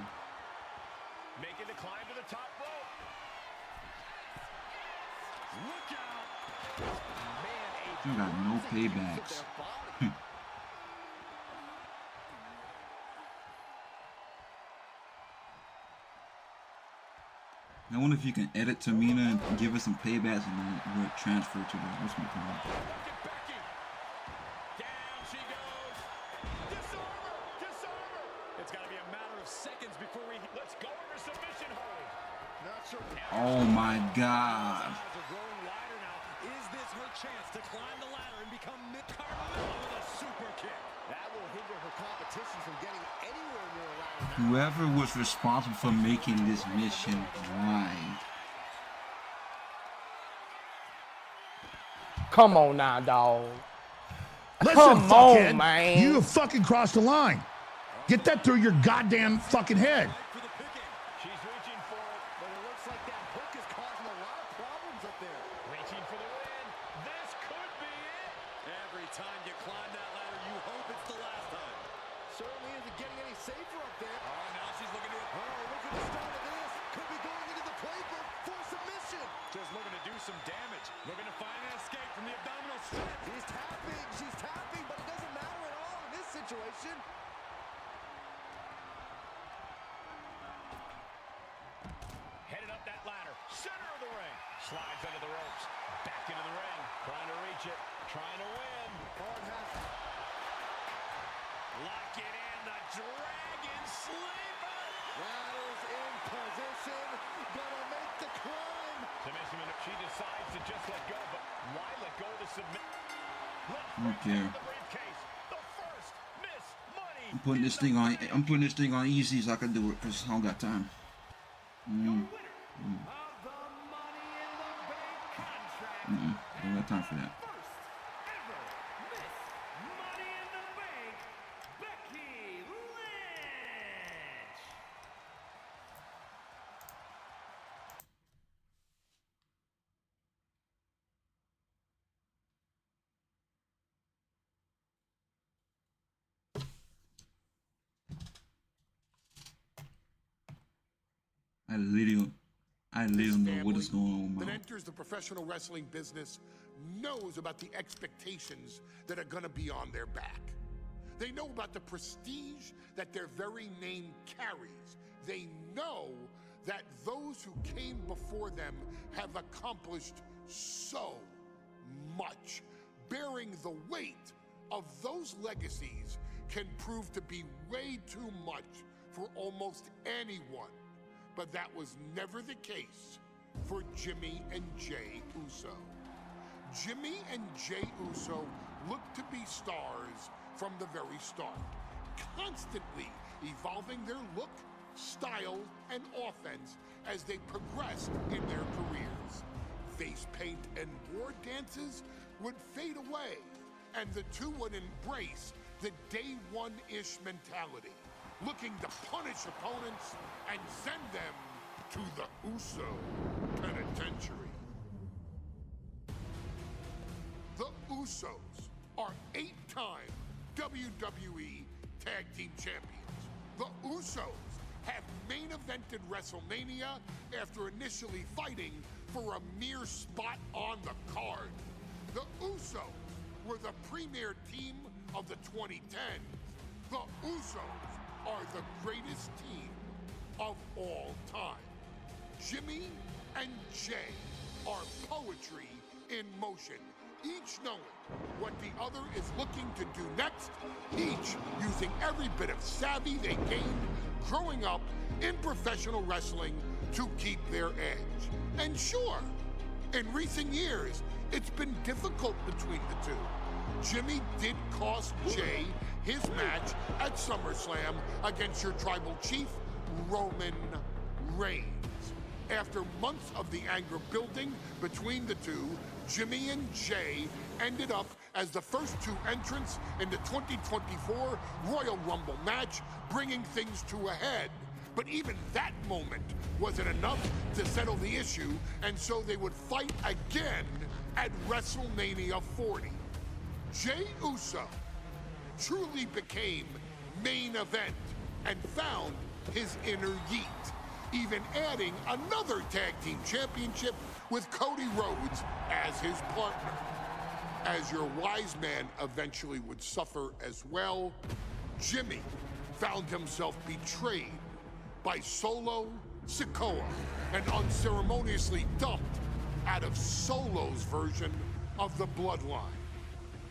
Making the climb to the top rope. Look out. Man, You got no paybacks. I wonder if you can edit Tamina and give her some paybacks and then we'll transfer to the Wrestlemania card. Look at Becky. Down she goes. Disarmer. Disarmer. It's got to be a matter of seconds before we... Let's go over submission hold. Not sure. Oh my God. Eyes are growing wider now. Is this her chance to climb the ladder and become Carmello with a super kick? That will hinder her competition from getting anywhere near a ladder now. Whoever was responsible for making this mission, why? Come on now, dog. Listen, Come fuckhead, on, man. You have fucking crossed the line. Get that through your goddamn fucking head. She's reaching for it, but it looks like that hook is causing a lot of problems up there. Reaching for the win. This could be it. Every time you climb that ladder, you hope it's the last time. Certainly isn't getting any safer up there. Oh, now she's looking to... Oh, look at the start of this. Could be going into the playbook for submission. Just looking to do some damage. Looking to find an escape from the abdominal strip. She's tapping, but it doesn't matter at all in this situation. Headed up that ladder. Center of the ring. Slides under the ropes. Back into the ring. Trying to reach it. Trying to win. Lock it in. The Dragon Sleeper. Ladder's in position. Gonna make the climb. Submission, she decides to just let go, but why let go to submit? I don't care. I'm putting this thing on. I'm putting this thing on easy so I can do it because I don't got time. I don't got time for that. I literally don't know what is going on, man. That enters the professional wrestling business knows about the expectations that are going to be on their back. They know about the prestige that their very name carries. They know that those who came before them have accomplished so much. Bearing the weight of those legacies can prove to be way too much for almost anyone. But that was never the case for Jimmy and Jay Uso. Jimmy and Jay Uso looked to be stars from the very start, constantly evolving their look, style, and offense as they progressed in their careers. Face paint and war dances would fade away, and the two would embrace the day one-ish mentality, looking to punish opponents and send them to the Uso penitentiary. The Usos are 8-time WWE Tag Team Champions. The Usos have main evented WrestleMania after initially fighting for a mere spot on the card. The Usos were the premier team of the 2010s. The Usos are the greatest team of all time. Jimmy and Jay are poetry in motion, each knowing what the other is looking to do next, each using every bit of savvy they gained growing up in professional wrestling to keep their edge. And sure, in recent years, it's been difficult between the two. Jimmy did cost Jay his match at SummerSlam against your tribal chief, Roman Reigns. After months of the anger building between the two, Jimmy and Jay ended up as the first two entrants in the 2024 Royal Rumble match, bringing things to a head. But even that moment wasn't enough to settle the issue, and so they would fight again at WrestleMania 40. Jay Uso truly became main event and found his inner yeet, even adding another tag team championship with Cody Rhodes as his partner. As your wise man eventually would suffer as well, Jimmy found himself betrayed by Solo Sikoa and unceremoniously dumped out of Solo's version of the Bloodline.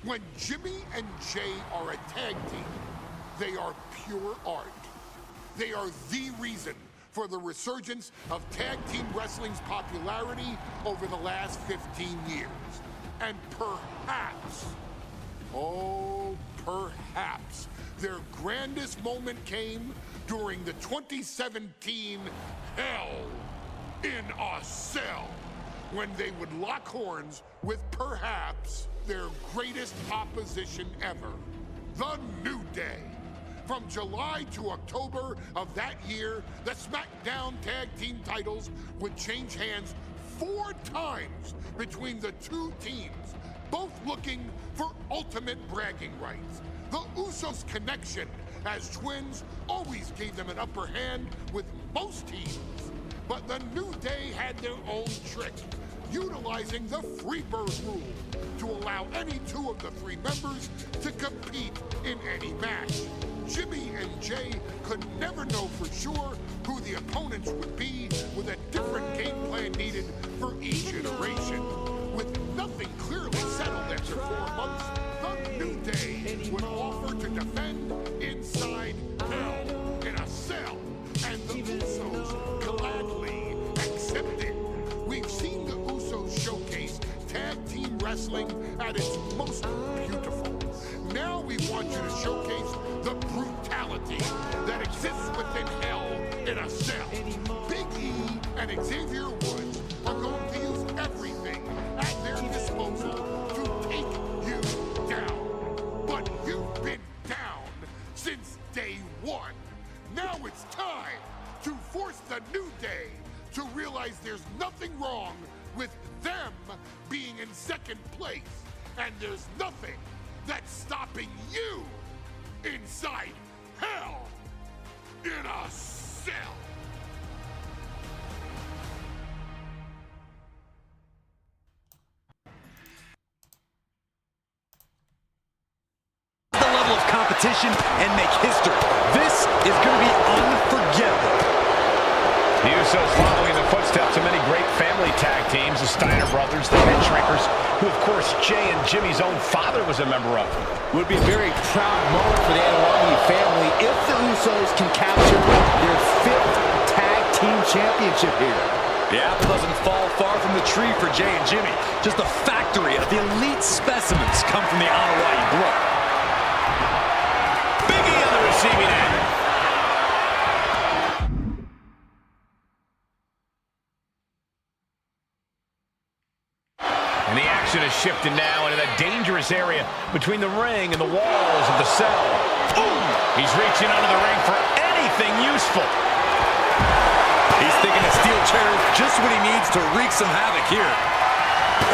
When Jimmy and Jay are a tag team, they are pure art. They are the reason for the resurgence of tag team wrestling's popularity over the last 15 years. And perhaps, oh, perhaps, their grandest moment came during the 2017 Hell in a Cell, when they would lock horns with perhaps their greatest opposition ever, The New Day. From July to October of that year, the SmackDown Tag Team titles would change hands 4 times between the two teams, both looking for ultimate bragging rights. The Usos' connection as twins always gave them an upper hand with most teams. But the New Day had their own trick, utilizing the Freebird rule to allow any 2 of the 3 members to compete in any match. Jimmy and Jay could never know for sure who the opponents would be, with a different game plan needed for each iteration. With nothing clearly settled after 4 months, the New Day would offer to defend inside Hell in a Cell, and the Usos gladly accepted. We've seen wrestling at its most beautiful. Now we want you to showcase the brutality that exists within hell in a cell. Big E and Xavier Woods are going to use everything at their disposal to take you down. But you've been down since day one. Now it's time to force the New Day to realize there's nothing wrong with them being in second place, and there's nothing that's stopping you inside hell in a cell. The level of competition and make history. This is going to be unforgettable. The Usos following the footsteps of many great family tag teams, the Steiner brothers, the Headshrinkers, who of course Jay and Jimmy's own father was a member of. Would be a very proud moment for the NAOMI family if the Usos can capture their 5th tag team championship here. The apple doesn't fall far from the tree for Jay and Jimmy. Just a factory of the elite specimens come from the Anoa'i blood. Big E on the receiving end. And the action is shifted now into the dangerous area between the ring and the walls of the cell. Ooh! He's reaching under the ring for anything useful. He's thinking a steel chair is just what he needs to wreak some havoc here.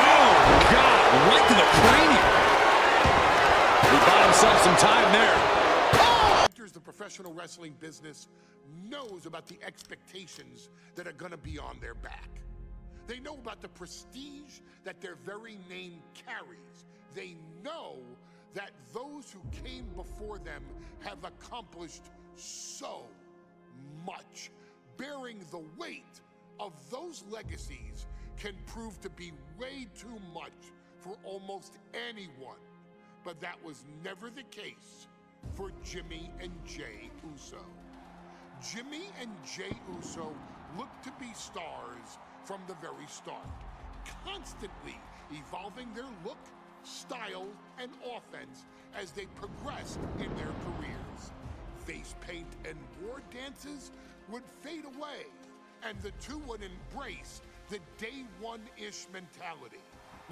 Oh, God, right to the cranium. He bought himself some time there. Enters the professional wrestling business knows about the expectations that are going to be on their back. They know about the prestige that their very name carries. They know that those who came before them have accomplished so much. Bearing the weight of those legacies can prove to be way too much for almost anyone. But that was never the case for Jimmy and Jay Uso. Jimmy and Jay Uso look to be stars from the very start, constantly evolving their look, style, and offense as they progressed in their careers. Face paint and war dances would fade away, and the two would embrace the day one-ish mentality,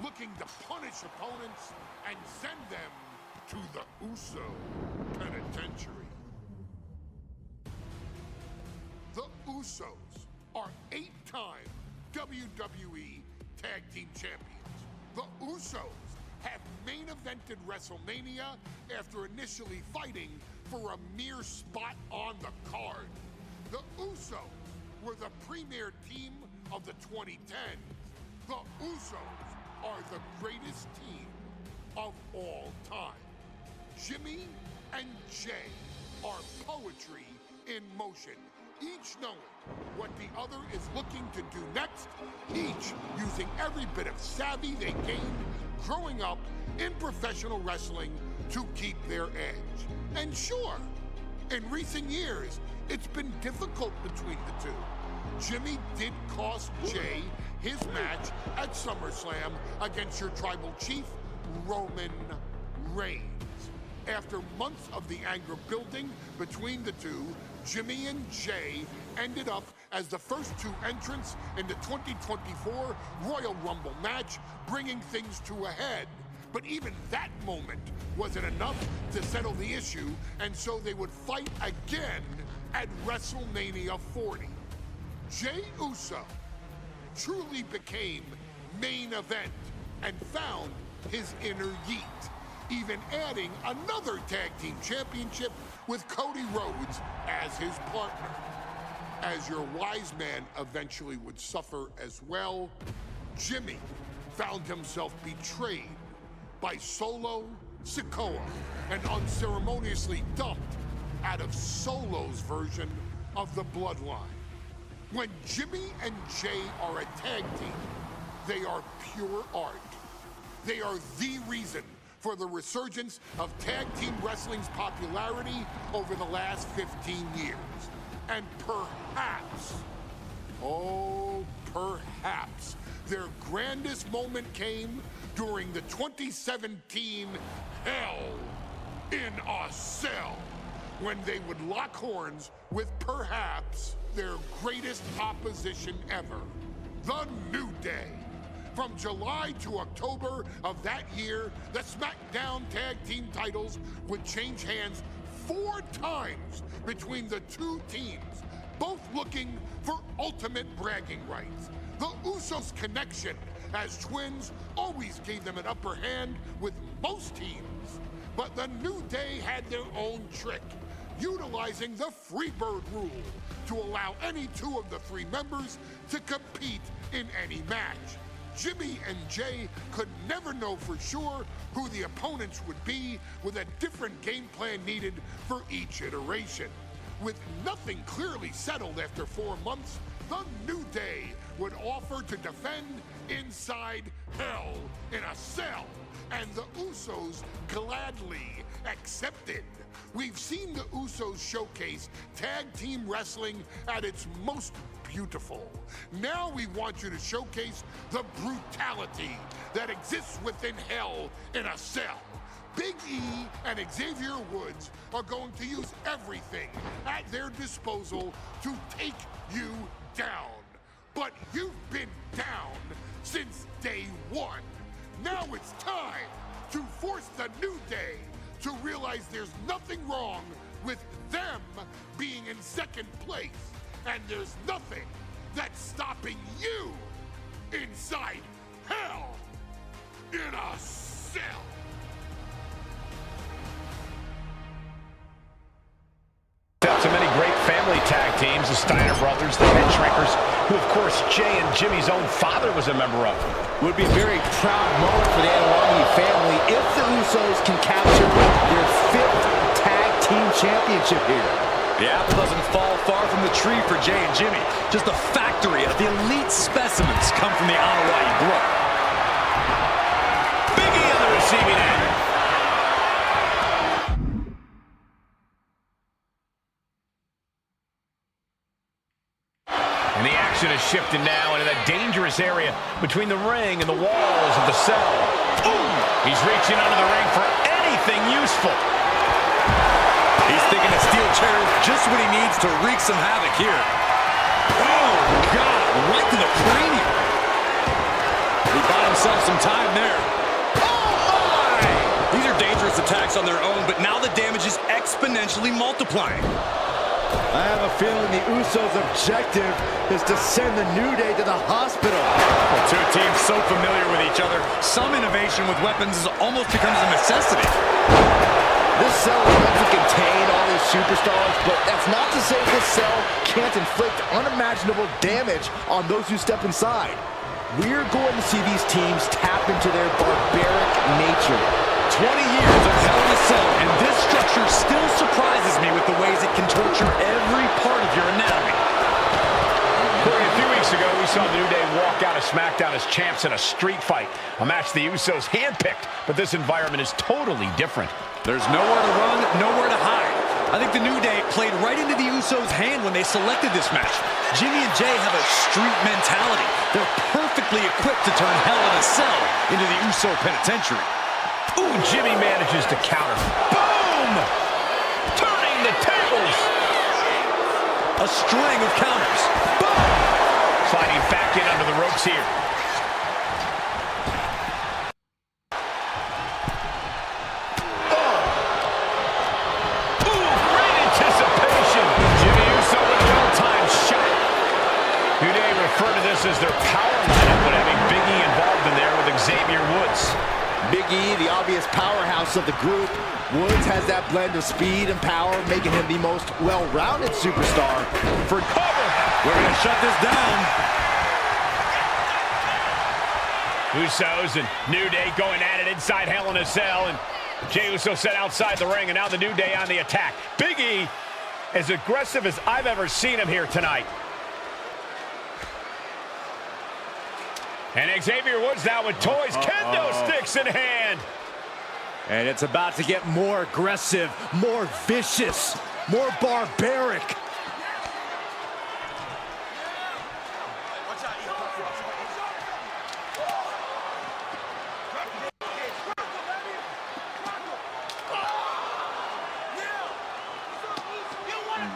looking to punish opponents and send them to the Uso penitentiary. The Usos are 8-time WWE Tag Team Champions. The Usos have main evented WrestleMania after initially fighting for a mere spot on the card. The Usos were the premier team of the 2010s. The Usos are the greatest team of all time. Jimmy and Jay are poetry in motion, each knowing what the other is looking to do next, each using every bit of savvy they gained growing up in professional wrestling to keep their edge. And sure, in recent years, it's been difficult between the two. Jimmy did cost Jay his match at SummerSlam against your tribal chief, Roman Reigns. After months of the anger building between the two, Jimmy and Jay ended up as the first two entrants in the 2024 Royal Rumble match, bringing things to a head. But even that moment wasn't enough to settle the issue, and so they would fight again at WrestleMania 40. Jay Uso truly became main event and found his inner yeet, even adding another tag team championship with Cody Rhodes as his partner. As your wise man eventually would suffer as well, Jimmy found himself betrayed by Solo Sikoa and unceremoniously dumped out of Solo's version of the Bloodline. When Jimmy and Jay are a tag team, they are pure art. They are the reason for the resurgence of tag team wrestling's popularity over the last 15 years. And perhaps, oh, perhaps their grandest moment came during the 2017 Hell in a Cell, when they would lock horns with perhaps their greatest opposition ever, The New Day. From July to October of that year, the SmackDown Tag Team titles would change hands 4 times between the two teams, both looking for ultimate bragging rights. The Usos' connection as twins always gave them an upper hand with most teams. But the New Day had their own trick, utilizing the Freebird rule to allow any 2 of the 3 members to compete in any match. Jimmy and Jay could never know for sure who the opponents would be, with a different game plan needed for each iteration. With nothing clearly settled after 4 months, the New Day would offer to defend inside Hell in a Cell, and the Usos gladly accepted. We've seen the Usos showcase tag team wrestling at its most beautiful. Now we want you to showcase the brutality that exists within Hell in a Cell. Big E and Xavier Woods are going to use everything at their disposal to take you down. But you've been down since day 1. Now it's time to force the New Day to realize there's nothing wrong with them being in second place, and there's nothing that's stopping you inside Hell in a Cell. To many great family tag teams, the Steiner brothers, the Headshrinkers, who of course Jay and Jimmy's own father was a member of. Would be a very proud moment for the NAOMI family if the Usos can capture their 5th tag team championship here. The apple doesn't fall far from the tree for Jay and Jimmy. Just a factory of the elite specimens come from the Anawahi Brook. Big E on the receiving end. And the action has shifted now into that dangerous area between the ring and the walls of the cell. Ooh! He's reaching under the ring for anything useful. He's thinking a steel chair is just what he needs to wreak some havoc here. Oh, God, right to the cranium. He bought himself some time there. Oh, my! These are dangerous attacks on their own, but now the damage is exponentially multiplying. I have a feeling the Usos' objective is to send the New Day to the hospital. Well, 2 teams so familiar with each other, some innovation with weapons almost becomes a necessity. This cell is meant to contain all these superstars, but that's not to say this cell can't inflict unimaginable damage on those who step inside. We're going to see these teams tap into their barbaric nature. 20 years of Hell in a Cell, and this structure still surprises me with the ways it can torture every part of your anatomy. Corey, a few weeks ago, we saw the New Day walk out of SmackDown as champs in a street fight, a match the Usos handpicked, but this environment is totally different. There's nowhere to run, nowhere to hide. I think the New Day played right into the Usos' hand when they selected this match. Jimmy and Jay have a street mentality. They're perfectly equipped to turn Hell in a Cell into the Uso penitentiary. Ooh, Jimmy manages to counter. Boom! Turning the tables. A string of counters. Boom! Sliding back in under the ropes here. As their power lineup, but having Big E involved in there with Xavier Woods. Big E, the obvious powerhouse of the group. Woods has that blend of speed and power, making him the most well-rounded superstar. For cover, we're going to shut this down. Usos and New Day going at it inside Hell in a Cell, and Jey Uso set outside the ring, and now the New Day on the attack. Big E, as aggressive as I've ever seen him here tonight. And Xavier Woods now with toys, kendo sticks in hand. And it's about to get more aggressive, more vicious, more barbaric.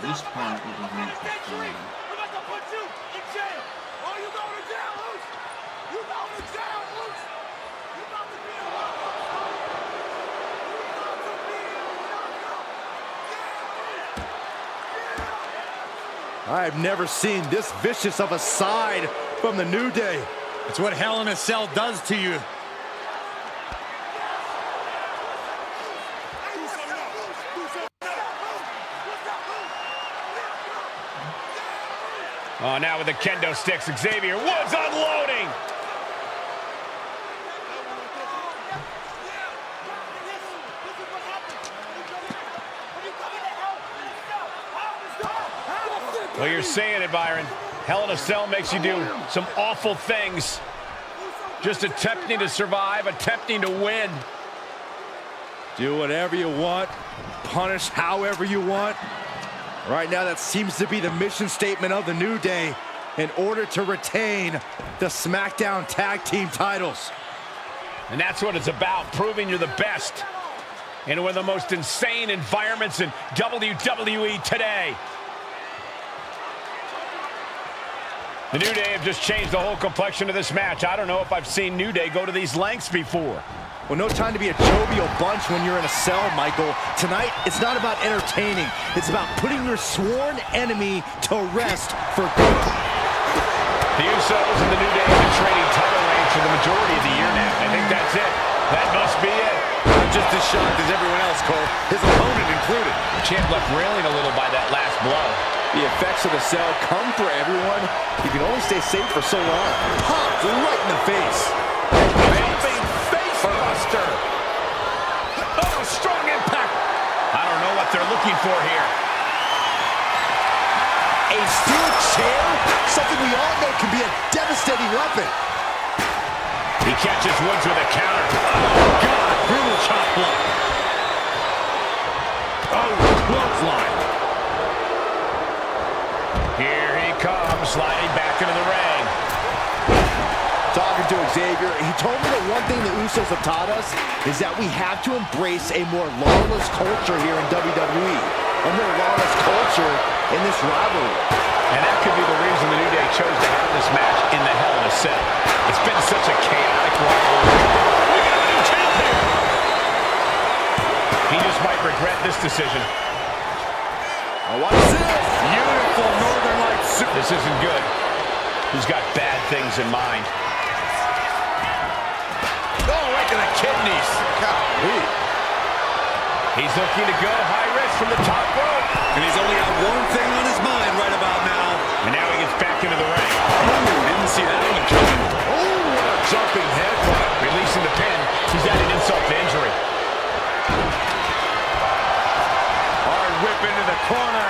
This part of the match was fun. I'm about to put you in jail. Oh, you going to jail, Luce? You going to jail, Luce? You about to be a loco. You about to be a loco. I've never seen this vicious of a side from the New Day. It's what Hell in a Cell does to you. Oh, now with the kendo sticks, Xavier Woods unloading. Well, you're saying it, Byron. Hell in a Cell makes you do some awful things. Just attempting to survive, attempting to win. Do whatever you want, punish however you want. Right now, that seems to be the mission statement of the New Day in order to retain the SmackDown Tag Team titles. And that's what it's about, proving you're the best in one of the most insane environments in WWE today. The New Day have just changed the whole complexion of this match. I don't know if I've seen New Day go to these lengths before. Well, no time to be a jovial bunch when you're in a cell, Michael. Tonight, it's not about entertaining. It's about putting your sworn enemy to rest for good. The Usos and the New Day have been trading title reigns for the majority of the year now. I think that's it. That must be it. I'm just as shocked as everyone else, Cole, his opponent included. The champ left railing a little by that last blow. The effects of the cell come for everyone. You can only stay safe for so long. Popped right in the face. Jumping face buster. Oh, strong impact. I don't know what they're looking for here. A steel chair? Something we all know can be a devastating weapon. He catches Woods with a counter. Oh, God. Brutal chop block. Oh, clothesline. Here he comes, sliding back into the ring. Talking to Xavier, he told me that one thing the Usos have taught us is that we have to embrace a more lawless culture here in WWE. A more lawless culture in this rivalry. And that could be the reason the New Day chose to have this match in the Hell in a Cell. It's been such a chaotic rivalry. We got a new champ here. He just might regret this decision. Oh, what is this? Beautiful Northern Lights. This isn't good. He's got bad things in mind. Oh, right to the kidneys. Golly. He's looking to go high risk from the top rope. And he's only got one thing on his mind right about now. And now he gets back into the ring. Ooh, didn't see that one coming. Oh, what a jumping headbutt. Releasing the pin. He's added insult to injury. Hard whip into the corner.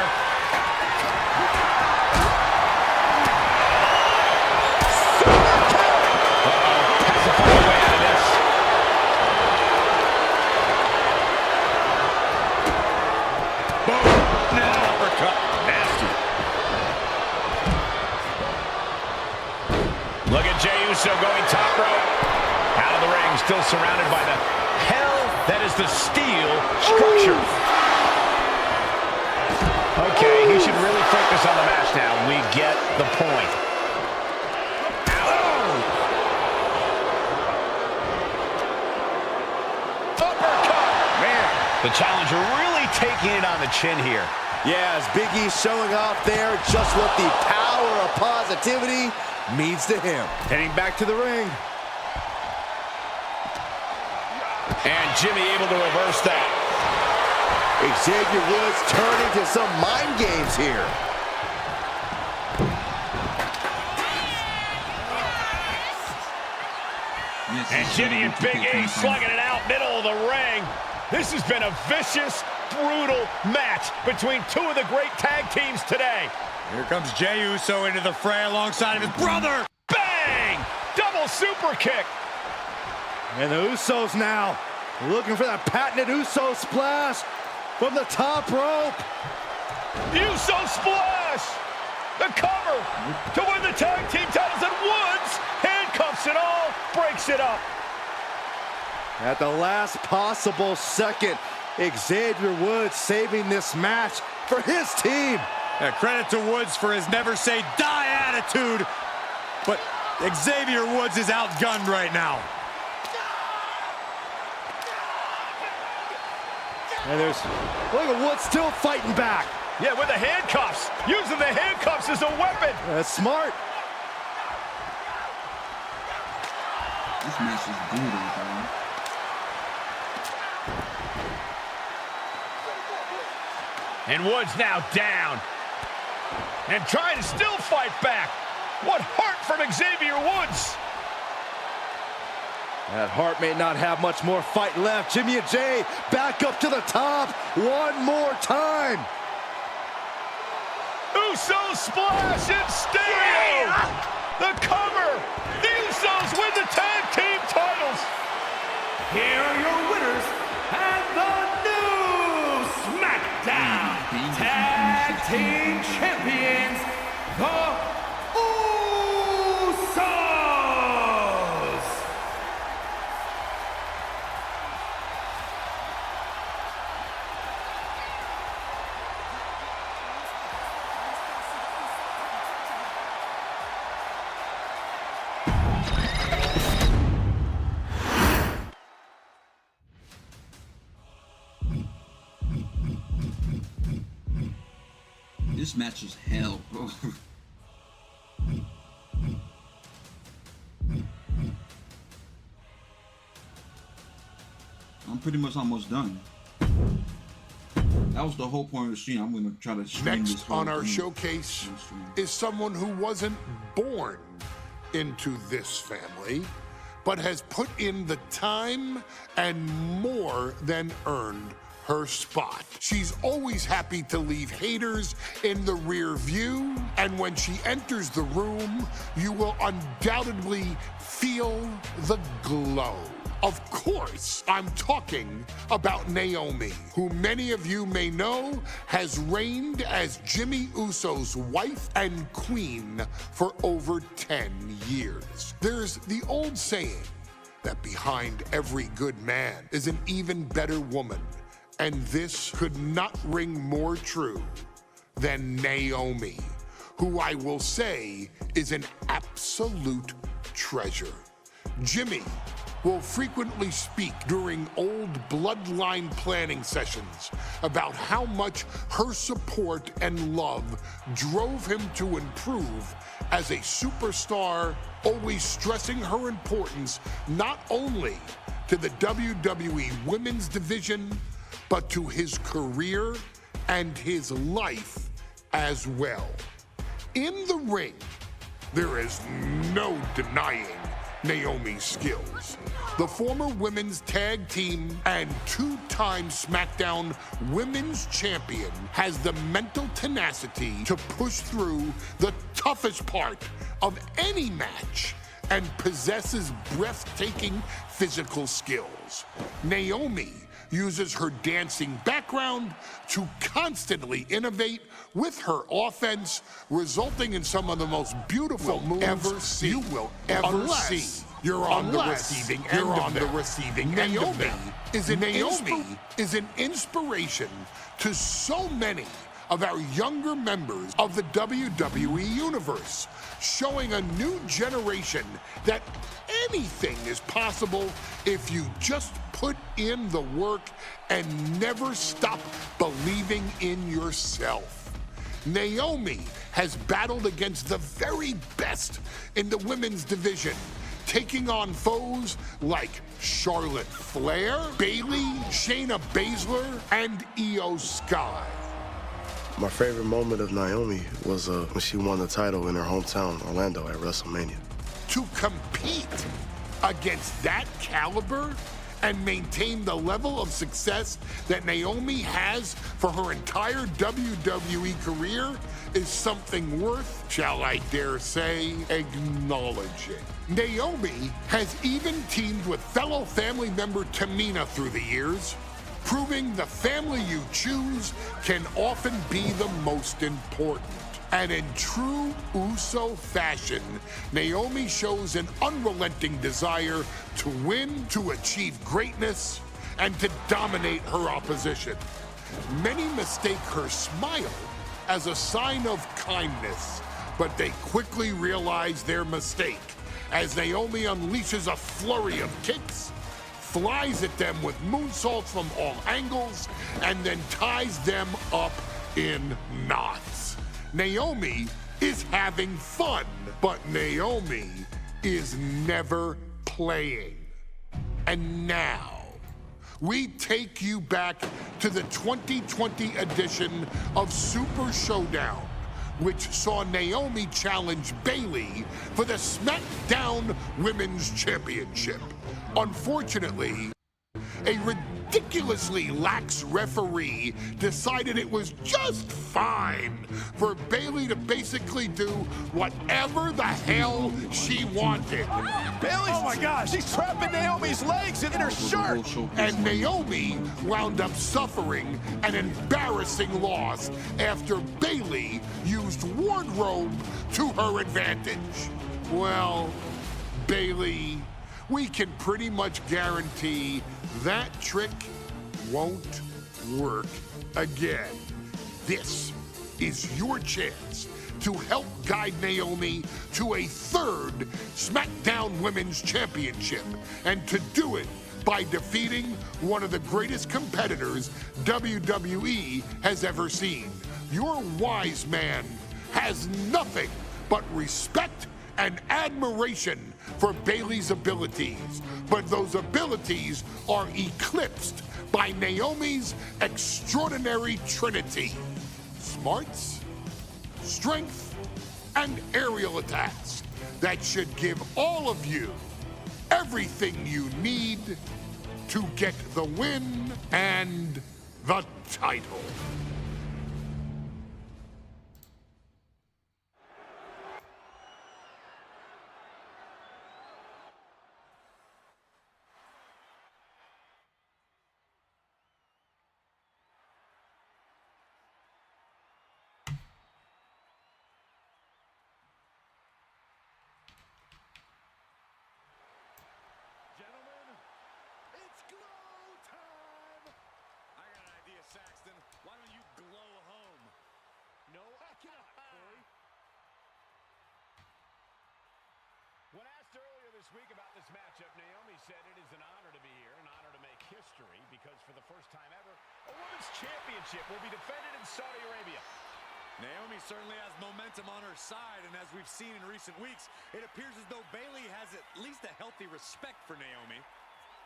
Look at Jey Uso going top rope. Out of the ring, still surrounded by the hell that is the steel structure. Okay, he should really focus on the match now. We get the point. Uppercut! Man, the challenger really taking it on the chin here. Yeah, as Big E's showing off there just what the power of positivity means to him. Heading back to the ring. And Jimmy able to reverse that. Xavier Woods turning to some mind games here. And Jimmy and Big E slugging it out middle of the ring. This has been a vicious, brutal match between two of the great tag teams today. Here comes Jey Uso into the fray alongside of his brother. Bang! Double super kick. And the Usos now looking for that patented Uso splash from the top rope. Uso splash! The cover to win the tag team titles, and Woods handcuffs it all, breaks it up. At the last possible second, Xavier Woods saving this match for his team. Yeah, credit to Woods for his never say die attitude, but Xavier Woods is outgunned right now. And look at Woods still fighting back. Yeah, with the handcuffs, using the handcuffs as a weapon. That's smart. This match is brutal, bro. And Woods now down. And trying to still fight back. What heart from Xavier Woods. That Hart may not have much more fight left. Jimmy and Jay back up to the top one more time. Uso splash and Steele. The cover. The Usos win the tag team titles. Here are your winners and the new SmackDown Tag Team Champions, the Usos. This match is hell, bro. I'm pretty much almost done. That was the whole point of the stream. I'm gonna try to stream this Next on our showcase is someone who wasn't born into this family, but has put in the time and more than earned her spot. She's always happy to leave haters in the rear view, and when she enters the room, you will undoubtedly feel the glow. Of course, I'm talking about NAOMI, who many of you may know has reigned as Jimmy Uso's wife and queen for over 10 years. There's the old saying that behind every good man is an even better woman. And this could not ring more true than NAOMI, who I will say is an absolute treasure. Jimmy will frequently speak during old bloodline planning sessions about how much her support and love drove him to improve as a superstar, always stressing her importance not only to the WWE Women's Division, but to his career and his life as well. In the ring, there is no denying NAOMI's skills. The former women's tag team and two-time SmackDown Women's Champion has the mental tenacity to push through the toughest part of any match and possesses breathtaking physical skills. NAOMI uses her dancing background to constantly innovate with her offense, resulting in some of the most beautiful moves you will ever see. You're on the receiving end of them. NAOMI is an inspiration to so many of our younger members of the WWE Universe, showing a new generation that anything is possible if you just put in the work and never stop believing in yourself. NAOMI has battled against the very best in the women's division, taking on foes like Charlotte Flair, Bayley, Shayna Baszler, and Io Sky. My favorite moment of NAOMI was when she won the title in her hometown, Orlando, at WrestleMania. To compete against that caliber and maintain the level of success that NAOMI has for her entire WWE career is something worth, shall I dare say, acknowledging. NAOMI has even teamed with fellow family member Tamina through the years, proving the family you choose can often be the most important. And in true Uso fashion, NAOMI shows an unrelenting desire to win, to achieve greatness, and to dominate her opposition. Many mistake her smile as a sign of kindness, but they quickly realize their mistake as Naomi unleashes a flurry of kicks, flies at them with moonsaults from all angles, and then ties them up in knots. Naomi is having fun, but Naomi is never playing. And now, we take you back to the 2020 edition of Super Showdown, which saw Naomi challenge Bayley for the SmackDown Women's Championship. Unfortunately, a ridiculously lax referee decided it was just fine for Bayley to basically do whatever the hell she wanted. Bayley, oh my gosh, she's trapping Naomi's legs in her shirt. And Naomi wound up suffering an embarrassing loss after Bayley used wardrobe to her advantage. Well, Bayley, we can pretty much guarantee that trick won't work again. This is your chance to help guide Naomi to a third SmackDown Women's Championship, and to do it by defeating one of the greatest competitors WWE has ever seen. Your wise man has nothing but respect and admiration for Bayley's abilities, but those abilities are eclipsed by Naomi's extraordinary trinity: smarts, strength, and aerial attacks that should give all of you everything you need to get the win and the title. Why don't you glow home? No, I cannot, Corey. When asked earlier this week about this matchup, Naomi said it is an honor to be here, an honor to make history, because for the first time ever, a women's championship will be defended in Saudi Arabia. Naomi certainly has momentum on her side, and as we've seen in recent weeks, it appears as though Bayley has at least a healthy respect for Naomi.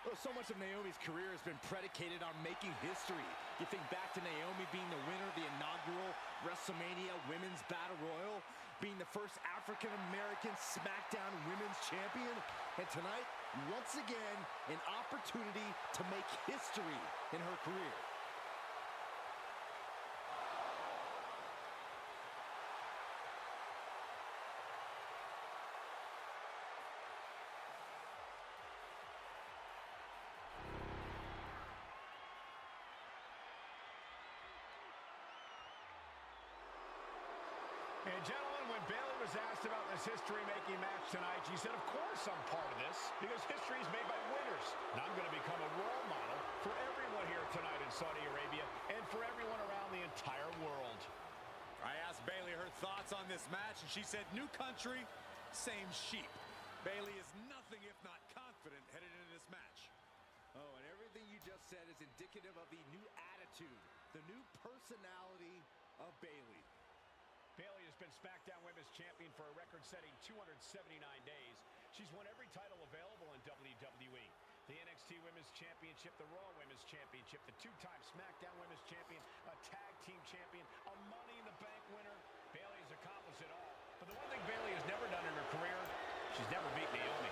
Well, so much of Naomi's career has been predicated on making history. You think back to Naomi being the winner of the inaugural WrestleMania Women's Battle Royal, being the first African-American SmackDown Women's Champion, and tonight, once again, an opportunity to make history in her career. And gentlemen, when Bayley was asked about this history-making match tonight, she said, of course I'm part of this, because history is made by winners. And I'm going to become a role model for everyone here tonight in Saudi Arabia and for everyone around the entire world. I asked Bayley her thoughts on this match, and she said, new country, same sheep. Bayley is nothing if not confident headed into this match. Oh, and everything you just said is indicative of the new attitude, the new personality of Bayley. Bayley has been SmackDown Women's Champion for a record-setting 279 days. She's won every title available in WWE. The NXT Women's Championship, the Raw Women's Championship, the two-time SmackDown Women's Champion, a Tag Team Champion, a Money in the Bank winner. Bayley has accomplished it all. But the one thing Bayley has never done in her career, she's never beat Naomi.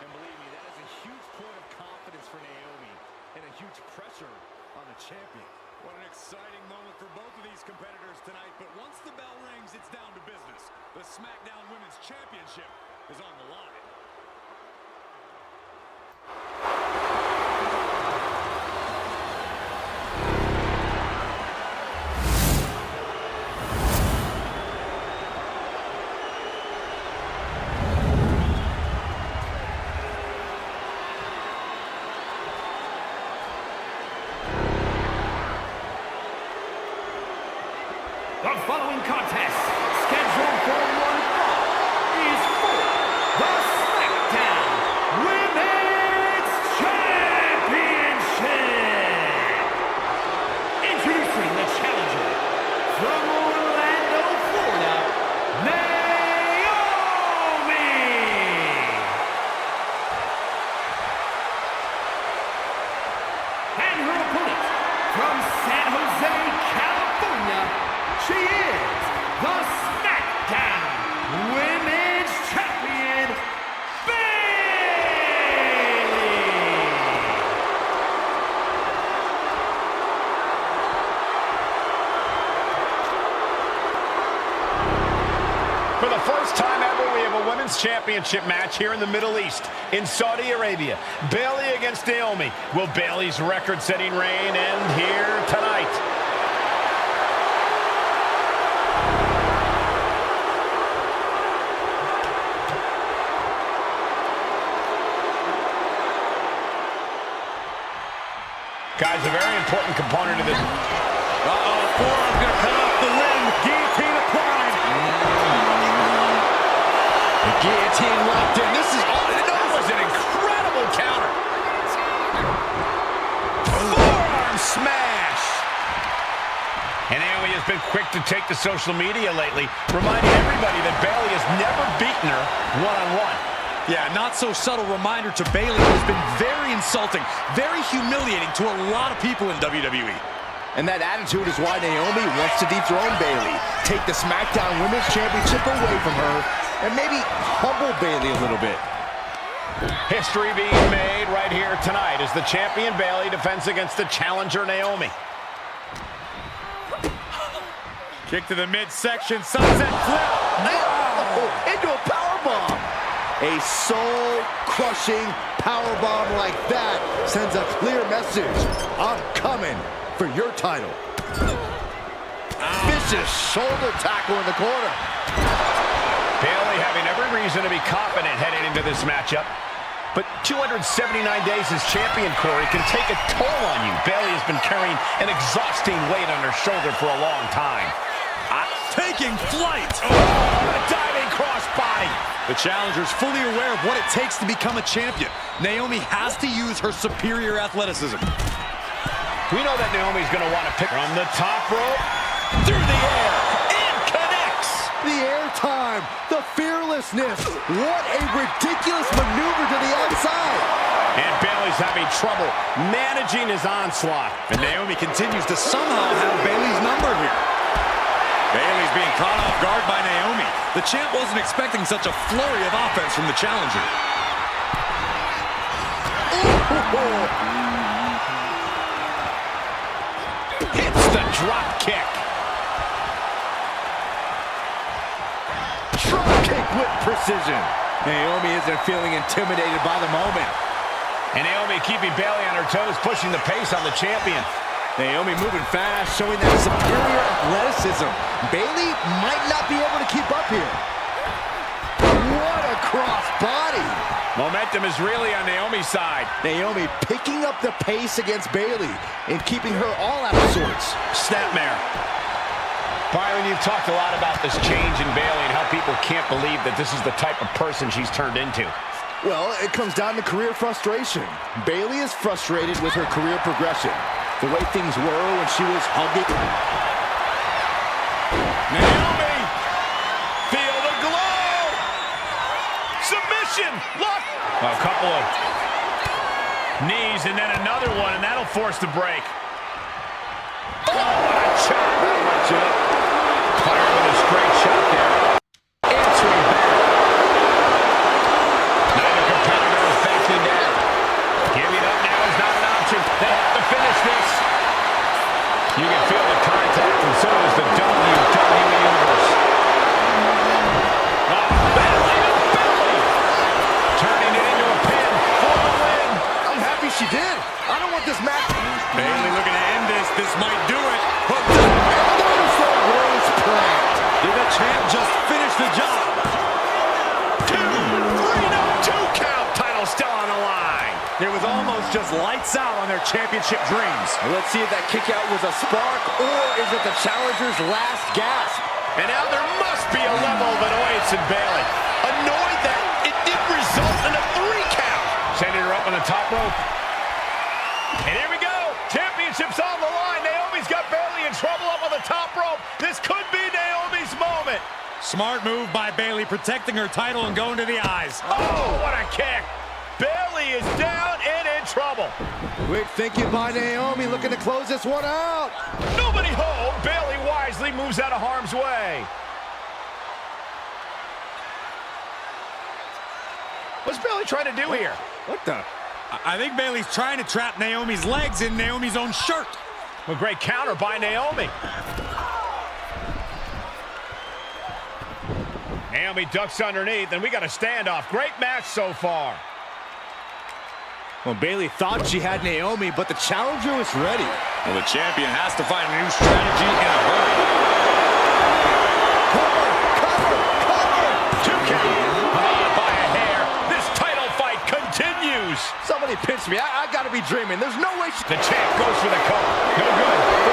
And believe me, that is a huge point of confidence for Naomi and a huge pressure on the champion. What an exciting moment for both of these competitors tonight, but once the bell rings, it's down to business. The SmackDown Women's Championship is on the line. The following contest, scheduled for one fall, is for the SmackDown Women's Championship. Introducing the challenger from Orlando, Florida, NAOMI. And her opponent from San Jose, California, she is the SmackDown Women's Champion, BAYLEY. For the first time ever, we have a women's championship match here in the Middle East, in Saudi Arabia. Bayley against Naomi. Will Bayley's record-setting reign end here tonight? Guys, a very important component of this. Forearm's gonna cut off the limb. Guillotine applied. The guillotine locked in. This is all. That was an incredible counter. Forearm smash. And Naomi has been quick to take to social media lately, reminding everybody that Bayley has never beaten her one-on-one. Yeah, not so subtle reminder to Bayley, who has been very insulting, very humiliating to a lot of people in WWE. And that attitude is why Naomi wants to dethrone Bayley, take the SmackDown Women's Championship away from her, and maybe humble Bayley a little bit. History being made right here tonight as the champion Bayley defends against the challenger Naomi. Kick to the midsection, sunset flip. Oh, into a powerbomb. A soul-crushing powerbomb like that sends a clear message. I'm coming for your title. Vicious shoulder tackle in the corner. Bayley having every reason to be confident heading into this matchup. But 279 days as champion, Corey, can take a toll on you. Bayley has been carrying an exhausting weight on her shoulder for a long time. Taking flight. Oh, a diving crossbody. The challenger's fully aware of what it takes to become a champion. Naomi has to use her superior athleticism. We know that Naomi's going to want to pick from the top rope, through the air, and connects. The air time, the fearlessness. What a ridiculous maneuver to the outside. And Bayley's having trouble managing his onslaught. And Naomi continues to somehow have Bayley's number here. Bayley's being caught off guard by Naomi. The champ wasn't expecting such a flurry of offense from the challenger. Hits the drop kick. Drop kick with precision. Naomi isn't feeling intimidated by the moment. And Naomi keeping Bayley on her toes, pushing the pace on the champion. Naomi moving fast, showing that superior athleticism. Bayley might not be able to keep up here. What a cross body. Momentum is really on Naomi's side. Naomi picking up the pace against Bayley and keeping her all out of sorts. Snapmare. Byron, you've talked a lot about this change in Bayley and how people can't believe that this is the type of person she's turned into. Well, it comes down to career frustration. Bayley is frustrated with her career progression. The way things were when she was hugging. Naomi! Feel the glow! Submission! Look! A couple of knees and then another one, and that'll force the break. Oh, what a chop! That'll let you up. Fire with a straight shot there. Answering back. Neither competitor is backing down. Giving up now is not an option. They have to finish this. You can feel the contact, and so does the WWE Universe. Bayley to Bayley! Turning it into a pin for the win. I'm happy she did. I don't want this match. Bayley looking to end this. This might do it. Did the champ just finish the job? 2, 3, no, 2 count. Title still on the line. It was almost just lights out on their championship dreams. Let's see if that kick out was a spark, or is it the challenger's last gasp? And now there must be a level of annoyance in Bayley. Annoyed that it did result in a 3 count. Sending her up on the top rope. And here we go. Championship's on the line. Naomi's got Bayley in trouble up on the top rope. This could be Naomi's moment. Smart move by Bayley, protecting her title and going to the eyes. Oh, what a kick. Bayley is down and in trouble. Quick thinking by Naomi, looking to close this one out. Nobody home. Bayley wisely moves out of harm's way. What's Bayley trying to do here? What the? I think Bayley's trying to trap Naomi's legs in Naomi's own shirt. A great counter by Naomi. Naomi ducks underneath, and we got a standoff. Great match so far. Well, Bayley thought she had Naomi, but the challenger was ready. Well, the champion has to find a new strategy in a hurry. Cover! 2 count. By a hair. This title fight continues. Somebody pinch me. I gotta be dreaming. There's no way she... The champ goes for the cover. No good.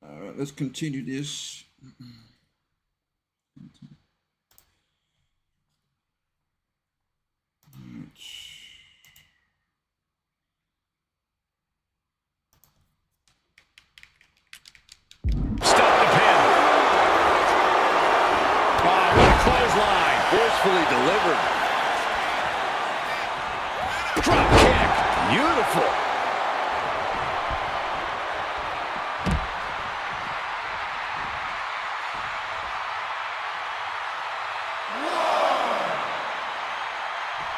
All right, let's continue this. Stop the pin. Oh, what a clothesline. Forcefully delivered. Drop kick. Beautiful.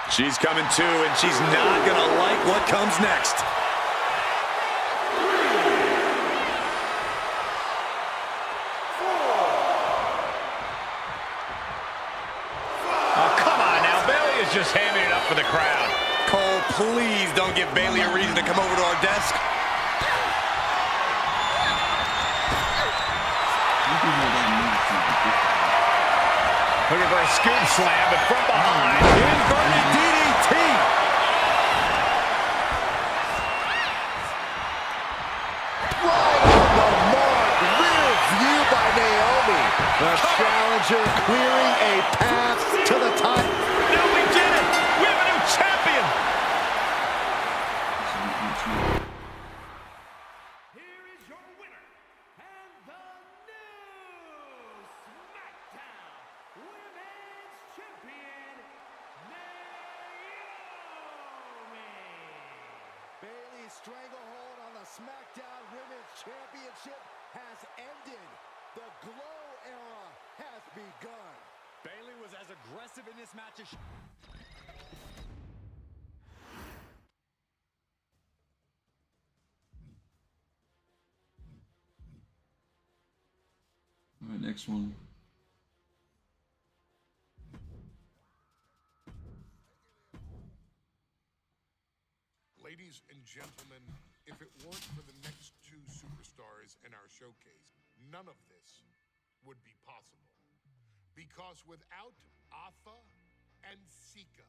She's coming too, and she's not gonna like what comes next. Oh, come on now. Bayley is just hamming it up for the crowd. Cole, please don't give Bayley a reason to come over to our desk. Looking for a scoop slam, but from behind. Inverted DDT. Right on the mark. Rear view by Naomi. The challenger clearing a path to the title. No, we did it. We have a new champion. Here is your winner, and the new SmackDown Women's Champion, Naomi. Bayley's stranglehold on the SmackDown Women's Championship has ended. The Glow era has begun. Bayley was as aggressive in this match as All right, next one. Ladies and gentlemen, if it weren't for the next 2 superstars in our showcase, none of this would be possible. Because without Atha and Sika,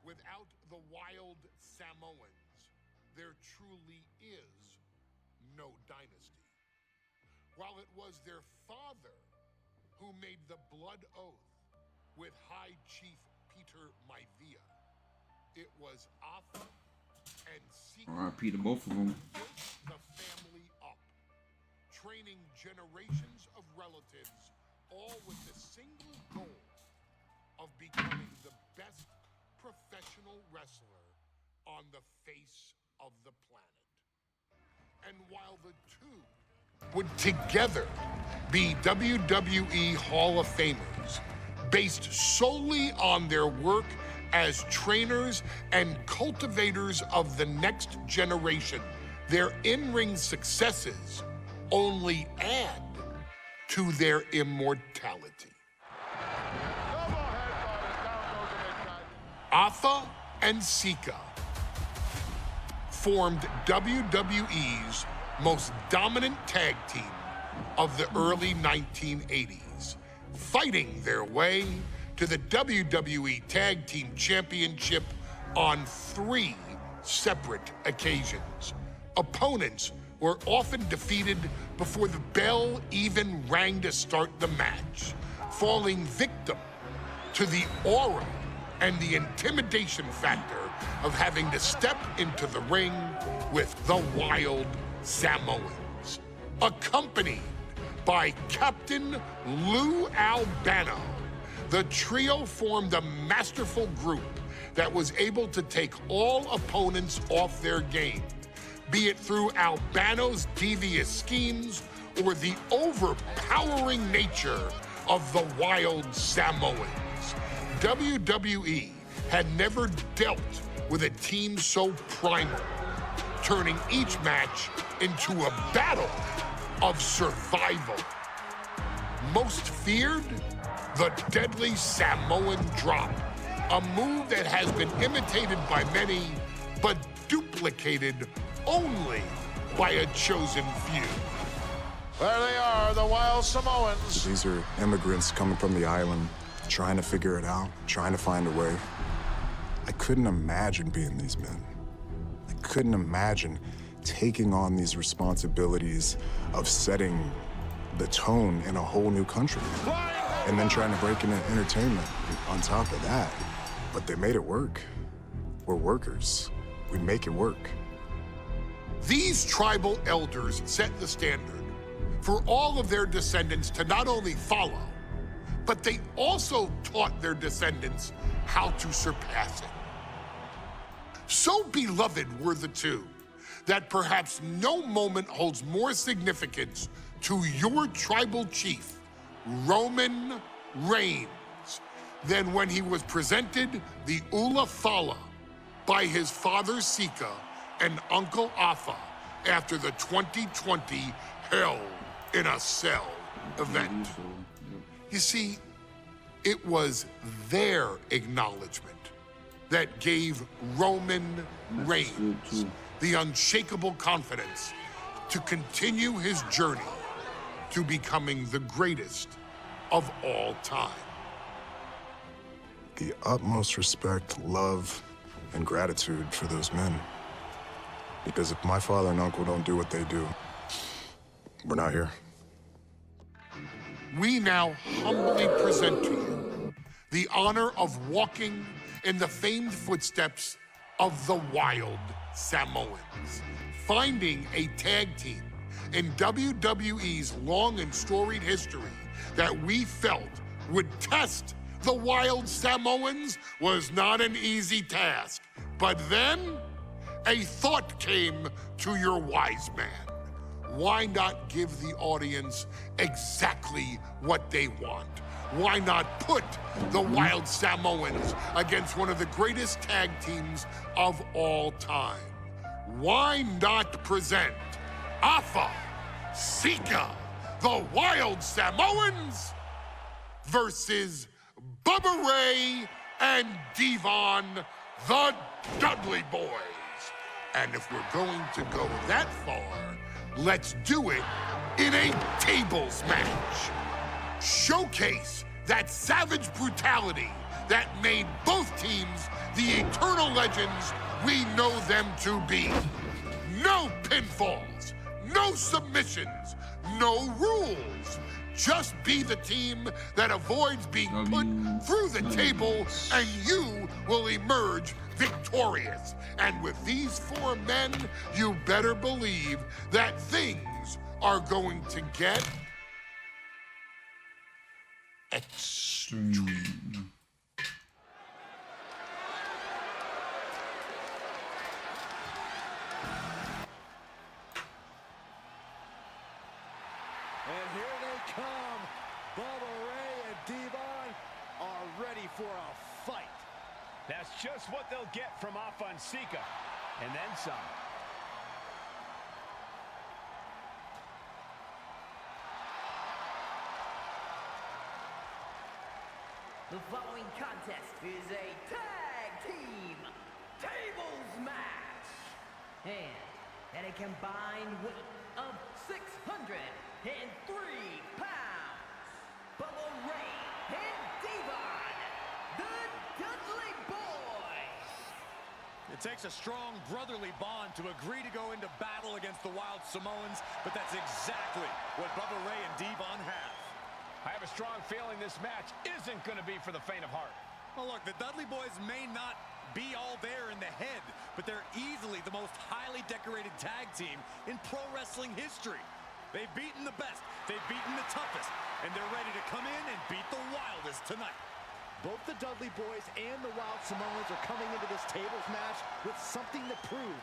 without the wild Samoans, there truly is no dynasty. While it was their father who made the blood oath with High Chief Peter Maivia, it was Atha and Sika R.I.P. to both of them. built the family up, training generations of relatives, all with the single goal of becoming the best professional wrestler on the face of the planet. And while the two would together be WWE Hall of Famers, based solely on their work as trainers and cultivators of the next generation, their in-ring successes only add to their immortality. Atha and Sika formed WWE's most dominant tag team of the early 1980s, fighting their way to the WWE Tag Team Championship on 3 separate occasions. Opponents were often defeated before the bell even rang to start the match, falling victim to the aura and the intimidation factor of having to step into the ring with the Wild Samoans. Accompanied by Captain Lou Albano, the trio formed a masterful group that was able to take all opponents off their game, be it through Albano's devious schemes or the overpowering nature of the Wild Samoans. WWE had never dealt with a team so primal, turning each match into a battle of survival. Most feared, the deadly Samoan drop, a move that has been imitated by many, but duplicated only by a chosen few. There they are, the Wild Samoans. These are immigrants coming from the island, trying to figure it out, trying to find a way. I couldn't imagine being these men. I couldn't imagine taking on these responsibilities of setting the tone in a whole new country. And then trying to break into entertainment on top of that. But they made it work. We're workers. We make it work. These tribal elders set the standard for all of their descendants to not only follow, but they also taught their descendants how to surpass it. So beloved were the two that perhaps no moment holds more significance to your tribal chief, Roman Reigns, than when he was presented the Ula Fala by his father Sika and Uncle Afa after the 2020 Hell in a Cell event. You see, it was their acknowledgement that gave Roman Reigns the unshakable confidence to continue his journey to becoming the greatest of all time. The utmost respect, love, and gratitude for those men. Because if my father and uncle don't do what they do, we're not here. We now humbly present to you the honor of walking in the famed footsteps of the Wild Samoans, finding a tag team in WWE's long and storied history that we felt would test the Wild Samoans was not an easy task. But then, a thought came to your wise man. Why not give the audience exactly what they want? Why not put the Wild Samoans against one of the greatest tag teams of all time? Why not present Afa, Sika, the Wild Samoans versus Bubba Ray and Devon, the Dudley Boys? And if we're going to go that far, let's do it in a tables match. Showcase that savage brutality that made both teams the eternal legends we know them to be. No pinfalls, no submissions, no rules. Just be the team that avoids being put through the table, and you will emerge victorious. And with these 4 men, you better believe that things are going to get extreme. And here they come. Bubba Ray and Devon are ready for a fight. That's just what they'll get from Afa and Sika, and then some. The following contest is a tag team tables match. And at a combined weight of 603 pounds, Bubba Ray and Devon, the Dudley Boys. It takes a strong brotherly bond to agree to go into battle against the Wild Samoans, but that's exactly what Bubba Ray and Devon have. I have a strong feeling this match isn't going to be for the faint of heart. Well, look, the Dudley Boys may not be all there in the head, but they're easily the most highly decorated tag team in pro wrestling history. They've beaten the best, they've beaten the toughest, and they're ready to come in and beat the wildest tonight. Both the Dudley Boys and the Wild Samoans are coming into this tables match with something to prove.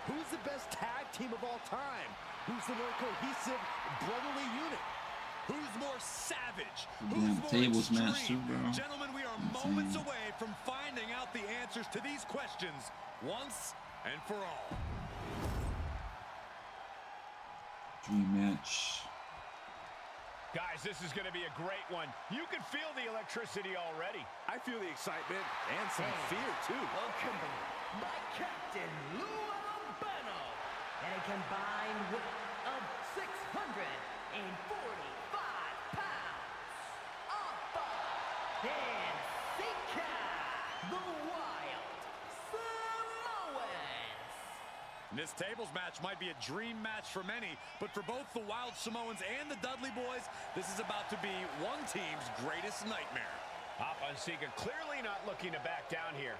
Who's the best tag team of all time? Who's the more cohesive, brotherly unit? Who's more savage? Damn, tables match too, bro. Gentlemen, we are moments away from finding out the answers to these questions once and for all. Dream match. Guys, this is going to be a great one. You can feel the electricity already. I feel the excitement and some fear, too. Accompanied by Captain Lou Albano at a combined weight of 645 pounds. Alpha and Sikoa, the Wild Samoans. This tables match might be a dream match for many, but for both the Wild Samoans and the Dudley Boys, this is about to be one team's greatest nightmare. Alpha and Sikoa clearly not looking to back down here.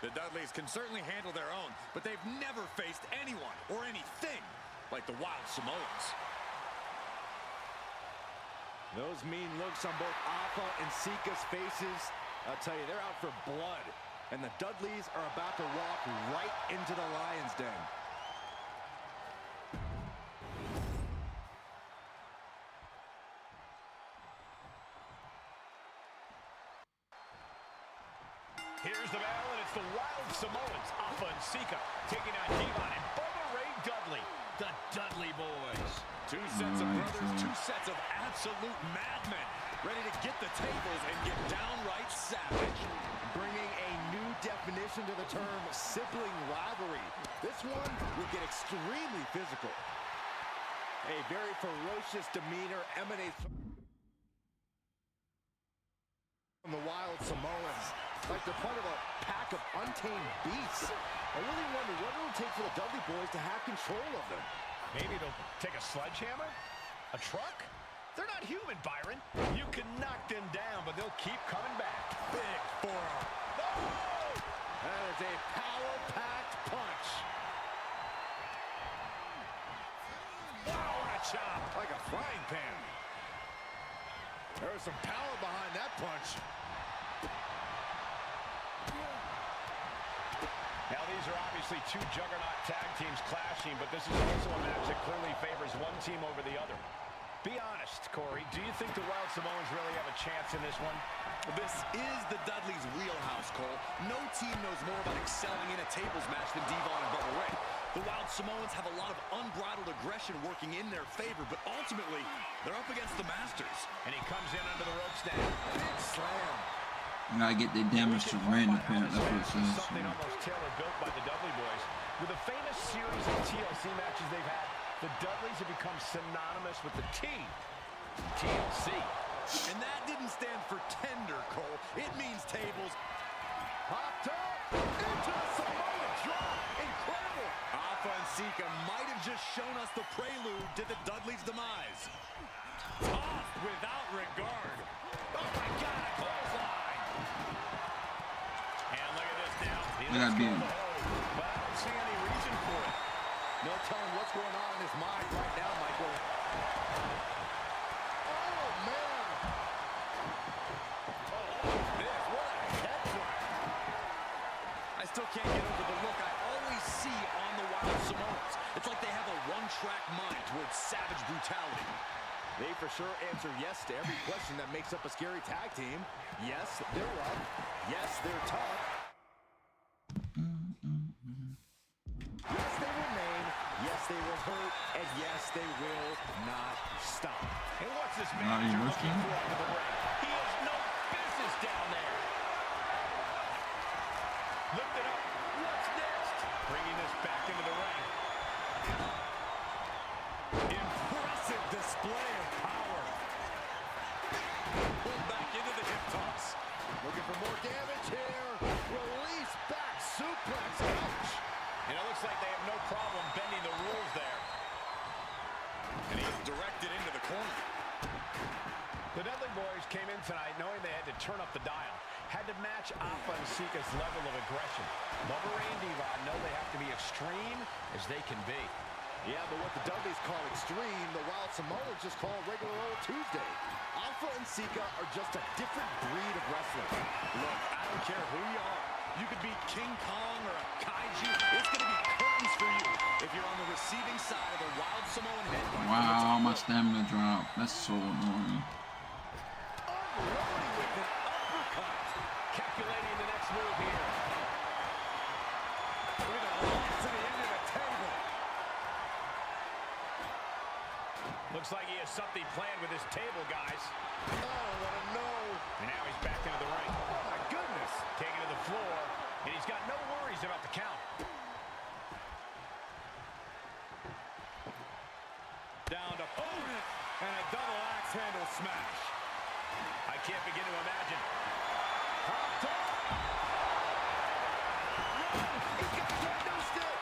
The Dudleys can certainly handle their own, but they've never faced anyone or anything like the Wild Samoans. Those mean looks on both Alpha and Sikoa's faces, I'll tell you, they're out for blood. And the Dudleys are about to walk right into the Lion's Den. Here's the bell, and it's the Wild Samoans, Alpha and Sikoa, taking on Devon and Bubba Ray Dudley, the Dudley Boys. Two sets of brothers, two sets of absolute madmen, ready to get the tables and get downright savage. Bringing a new definition to the term sibling rivalry. This one will get extremely physical. A very ferocious demeanor emanates from the Wild Samoans, like they're part of a pack of untamed beasts. I really wonder what it will take for the Dudley Boys to have control of them. Maybe they'll take a sledgehammer? A truck? They're not human, Byron. You can knock them down, but they'll keep coming back. Big forearm. Oh! That is a power-packed punch. Wow, what a chop. Like a frying pan. There was some power behind that punch. Now, these are obviously two juggernaut tag teams clashing, but this is also a match that clearly favors one team over the other. Be honest, Corey, do you think the Wild Samoans really have a chance in this one? This is the Dudleys' wheelhouse, Cole. No team knows more about excelling in a tables match than Devon and Bubba Ray. The Wild Samoans have a lot of unbridled aggression working in their favor, but ultimately, they're up against the Masters. And he comes in under the ropes now. Big slam. I gotta get the damage to random apparently. That's what it says. Something almost tailor-built by the Dudley Boys. With the famous series of TLC matches they've had, the Dudleys have become synonymous with the T. TLC. And that didn't stand for tender, Cole. It means tables. Popped up into the Samoan drop. Incredible. Alpha and Sikoa might have just shown us the prelude to the Dudleys' demise. Tossed without regard. Oh, my God, a clothesline. And look at this now. I gotta be in. But I don't see any reason for it. No telling what's going on in his mind right now, Michael. Oh, man. What a head drop. I still can't get over the look I always see on the Wild Samoans. It's like they have a one-track mind towards savage brutality. They for sure answer yes to every question that makes up a scary tag team. Yes, they're rough. Yes, they're tough. Yes, they will maim. Yes, they will hurt. And yes, they will this man is looking for out of the ring. He has no business down there. Lift it up. What's next? Bringing this back into the ring. Impressive display of power. Pulled back into the hip toss. Looking for more damage here. Release back suplex. Ouch. And it looks like they have no problem bending the rules there. And he is directed into the corner. The Dudley Boys came in tonight knowing they had to turn up the dial. Had to match Alpha and Sika's level of aggression. Lover Ray and Devon know they have to be extreme as they can be. Yeah, but what the Dudleys call extreme, the Wild Samoans just call regular old Tuesday. Alpha and Sika are just a different breed of wrestler. Look, I don't care who you are. You could be King Kong or a kaiju. It's going to be curtains for you if you're on the receiving side of the Wild Samoan head. Wow, my stamina dropped. That's so annoying. Unloading with an uppercut. Calculating the next move here. With a lock to the end of the table. Looks like he has something planned with his table, guys. Oh, what a no. And now he's back into the ring. Oh, my goodness. Taking to the floor, and he's got no worries about the count. Down to opponent, and a double axe handle smash. I can't begin to imagine. Hot top. He's got that no stick.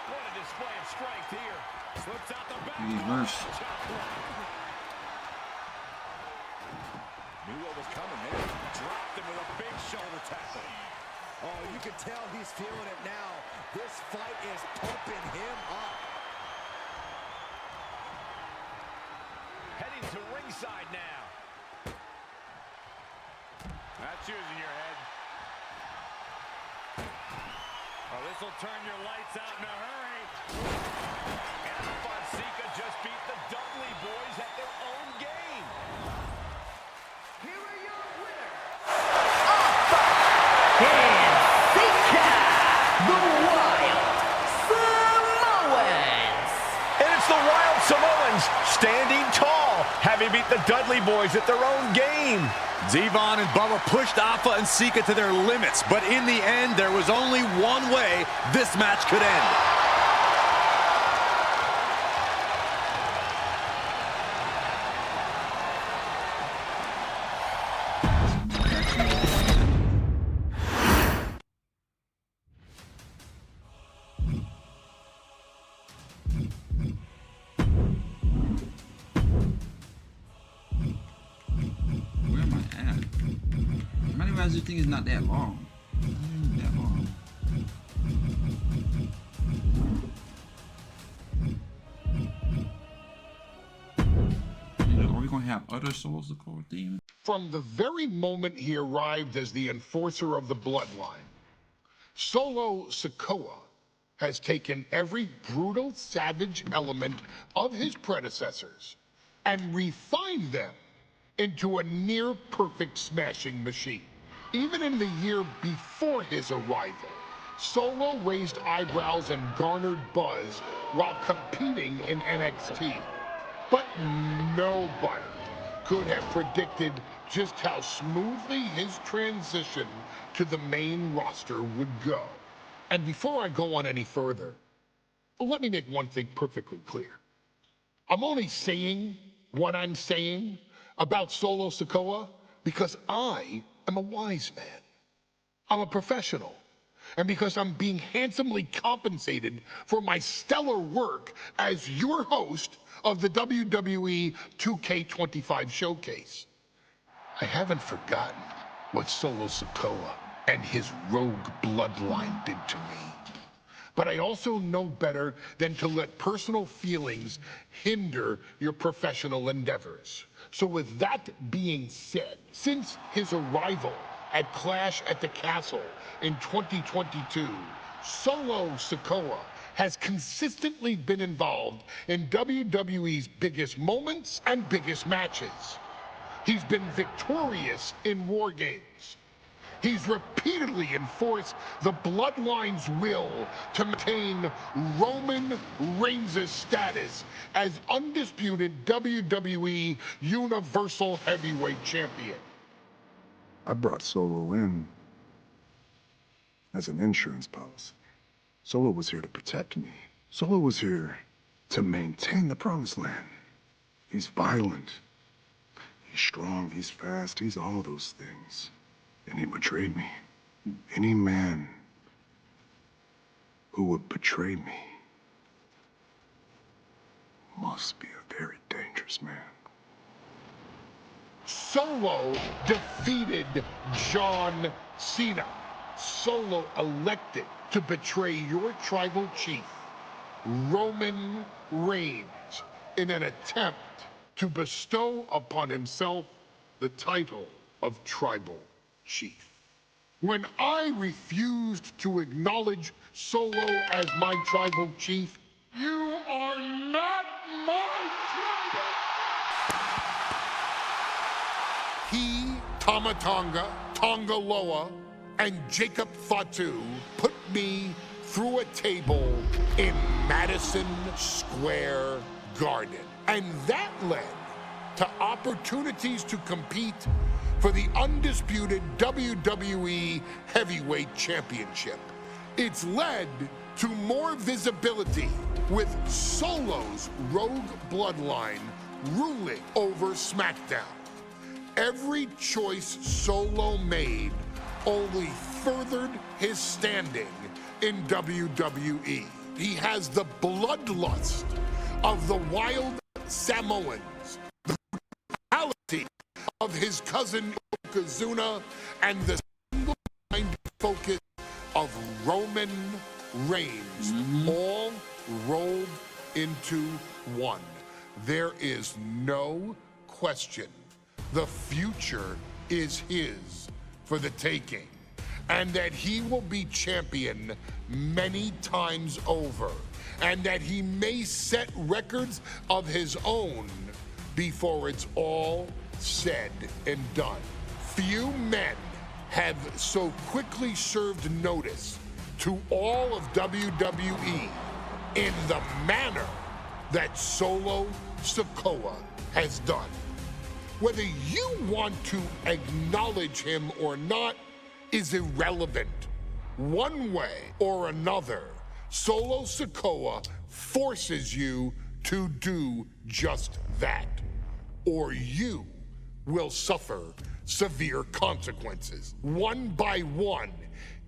What a display of strength here. Slips out the back. Reverse. Knew what was coming there. Dropped him with a big shoulder tackle. Oh, you can tell he's feeling it now. This fight is pumping him up. Heading to ringside now. That's using your head. Oh, this will turn your lights out in a hurry. And Alpha and Sika just beat the Dudley Boys at their own game. Here are your winners, Alpha and Sika, the Wild Samoans. And it's the Wild Samoans standing tall, having beat the Dudley Boys at their own game. Devon and Bubba pushed Alpha and Sika to their limits, but in the end, there was only one way this match could end. Where am I at? I might realize this thing is not that long. Not even that long. Are we gonna have other Souls to call demons? From the very moment he arrived as the enforcer of the bloodline, Solo Sikoa has taken every brutal, savage element of his predecessors and refined them into a near-perfect smashing machine. Even in the year before his arrival, Solo raised eyebrows and garnered buzz while competing in NXT. But nobody could have predicted just how smoothly his transition to the main roster would go. And before I go on any further, let me make one thing perfectly clear. I'm only saying what I'm saying about Solo Sikoa because I am a wise man. I'm a professional. And because I'm being handsomely compensated for my stellar work as your host of the WWE 2K25 showcase. I haven't forgotten what Solo Sikoa and his rogue bloodline did to me. But I also know better than to let personal feelings hinder your professional endeavors. So with that being said, since his arrival at Clash at the Castle in 2022, Solo Sikoa has consistently been involved in WWE's biggest moments and biggest matches. He's been victorious in WarGames. he's repeatedly enforced the Bloodline's will to maintain Roman Reigns' status as undisputed WWE Universal Heavyweight Champion. I brought Solo in as an insurance policy. Solo was here to protect me. Solo was here to maintain the promised land. He's violent. He's strong, he's fast, he's all those things. And he betrayed me. Any man who would betray me must be a very dangerous man. Solo defeated John Cena. Solo elected to betray your tribal chief, Roman Reigns, in an attempt to bestow upon himself the title of tribal chief. When I refused to acknowledge Solo as my tribal chief, you are not my tribal. He, Tamatonga, Tongaloa, and Jacob Fatu put me through a table in Madison Square Garden. And that led to opportunities to compete for the undisputed WWE Heavyweight Championship. It's led to more visibility with Solo's Rogue Bloodline ruling over SmackDown. Every choice Solo made only furthered his standing in WWE. He has the bloodlust of the wild Samoans, the brutality of his cousin YOKOZUNA, and the single-minded focus of Roman Reigns, all rolled into one. There is no question the future is his for the taking, and that he will be champion many times over, and that he may set records of his own before it's all said and done. Few men have so quickly served notice to all of WWE in the manner that Solo Sikoa has done. Whether you want to acknowledge him or not is irrelevant. One way or another, Solo Sikoa forces you to do just that, or you will suffer severe consequences. One by one,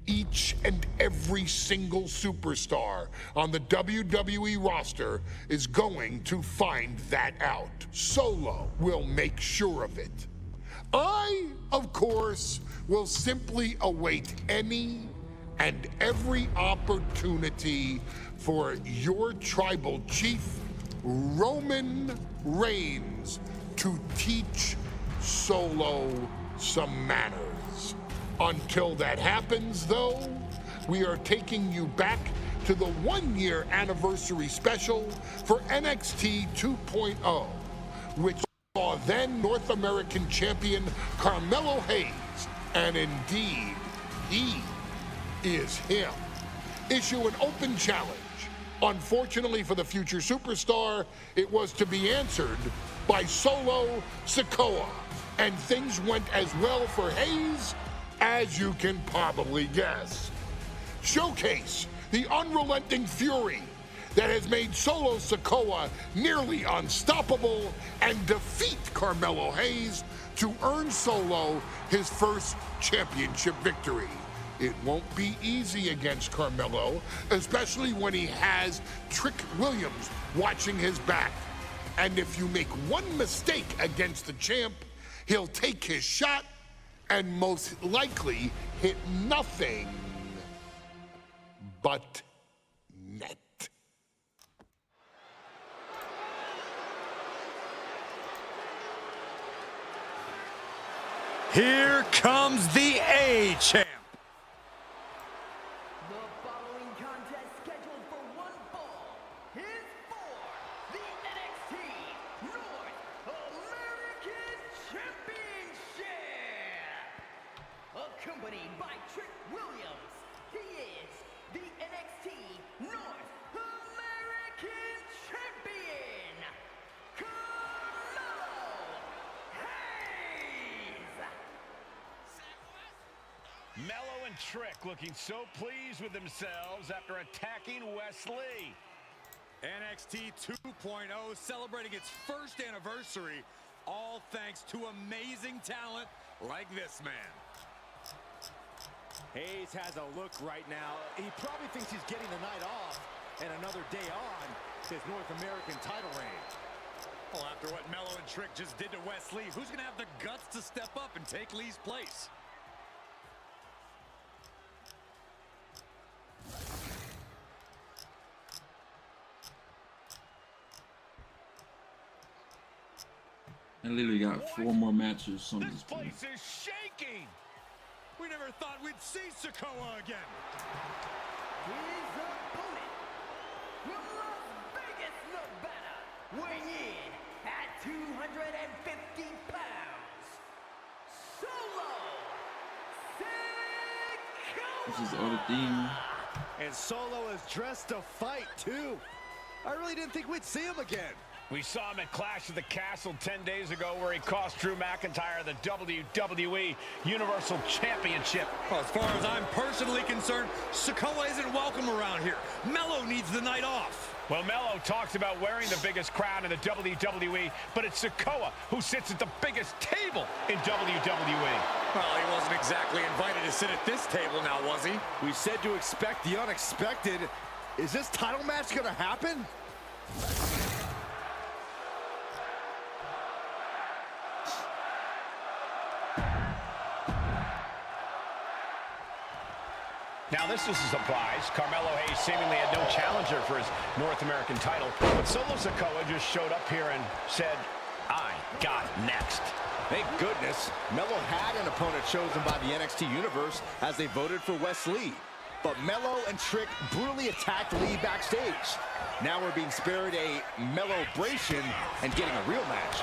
each and every single superstar on the WWE roster is going to find that out. Solo will make sure of it. I, of course, will simply await any and every opportunity for your tribal chief, Roman Reigns, to teach Solo some manners. Until that happens, though, we are taking you back to the one-year anniversary special for NXT 2.0, which saw then North American champion Carmello Hayes, and indeed, he is him, issue an open challenge. Unfortunately for the future superstar, it was to be answered by Solo Sikoa, and things went as well for Hayes as you can probably guess. Showcase the unrelenting fury that has made Solo Sikoa nearly unstoppable, and defeat Carmelo Hayes to earn Solo his first championship victory. It won't be easy against Carmello, especially when he has Trick Williams watching his back. And if you make one mistake against the champ, he'll take his shot and most likely hit nothing but net. Here comes the A-Champ. The following contest scheduled for one fall is for the NXT North American Championship. Accompanied and Trick looking so pleased with themselves after attacking Wesley. NXT 2.0 celebrating its first anniversary, all thanks to amazing talent like this man. Hayes has a look right now. He probably thinks he's getting the night off and another day on his North American title reign. Well, after what Mello and Trick just did to Wesley, who's going to have the guts to step up and take Lee's place? I literally got 4 more matches on This place is shaking. We never thought we'd see Sikoa again. His opponent from Las Vegas, Nevada, weighing in at 250 pounds, Solo Sikoa. This is the other theme. And Solo is dressed to fight, too. I really didn't think we'd see him again. We saw him at Clash of the Castle 10 days ago where he cost Drew McIntyre the WWE Universal Championship. Well, as far as I'm personally concerned, Sikoa isn't welcome around here. Mello needs the night off. Well, Mello talks about wearing the biggest crown in the WWE, but it's Sikoa who sits at the biggest table in WWE. Well, he wasn't exactly invited to sit at this table now, was he? We said to expect the unexpected. Is this title match going to happen? Now, this is a surprise. Carmelo Hayes seemingly had no challenger for his North American title, but Solo Sikoa just showed up here and said, I got next. Thank goodness. Mello had an opponent chosen by the NXT Universe as they voted for Wesley. But Mello and Trick brutally attacked Lee backstage. Now we're being spared a Mello-bration and getting a real match.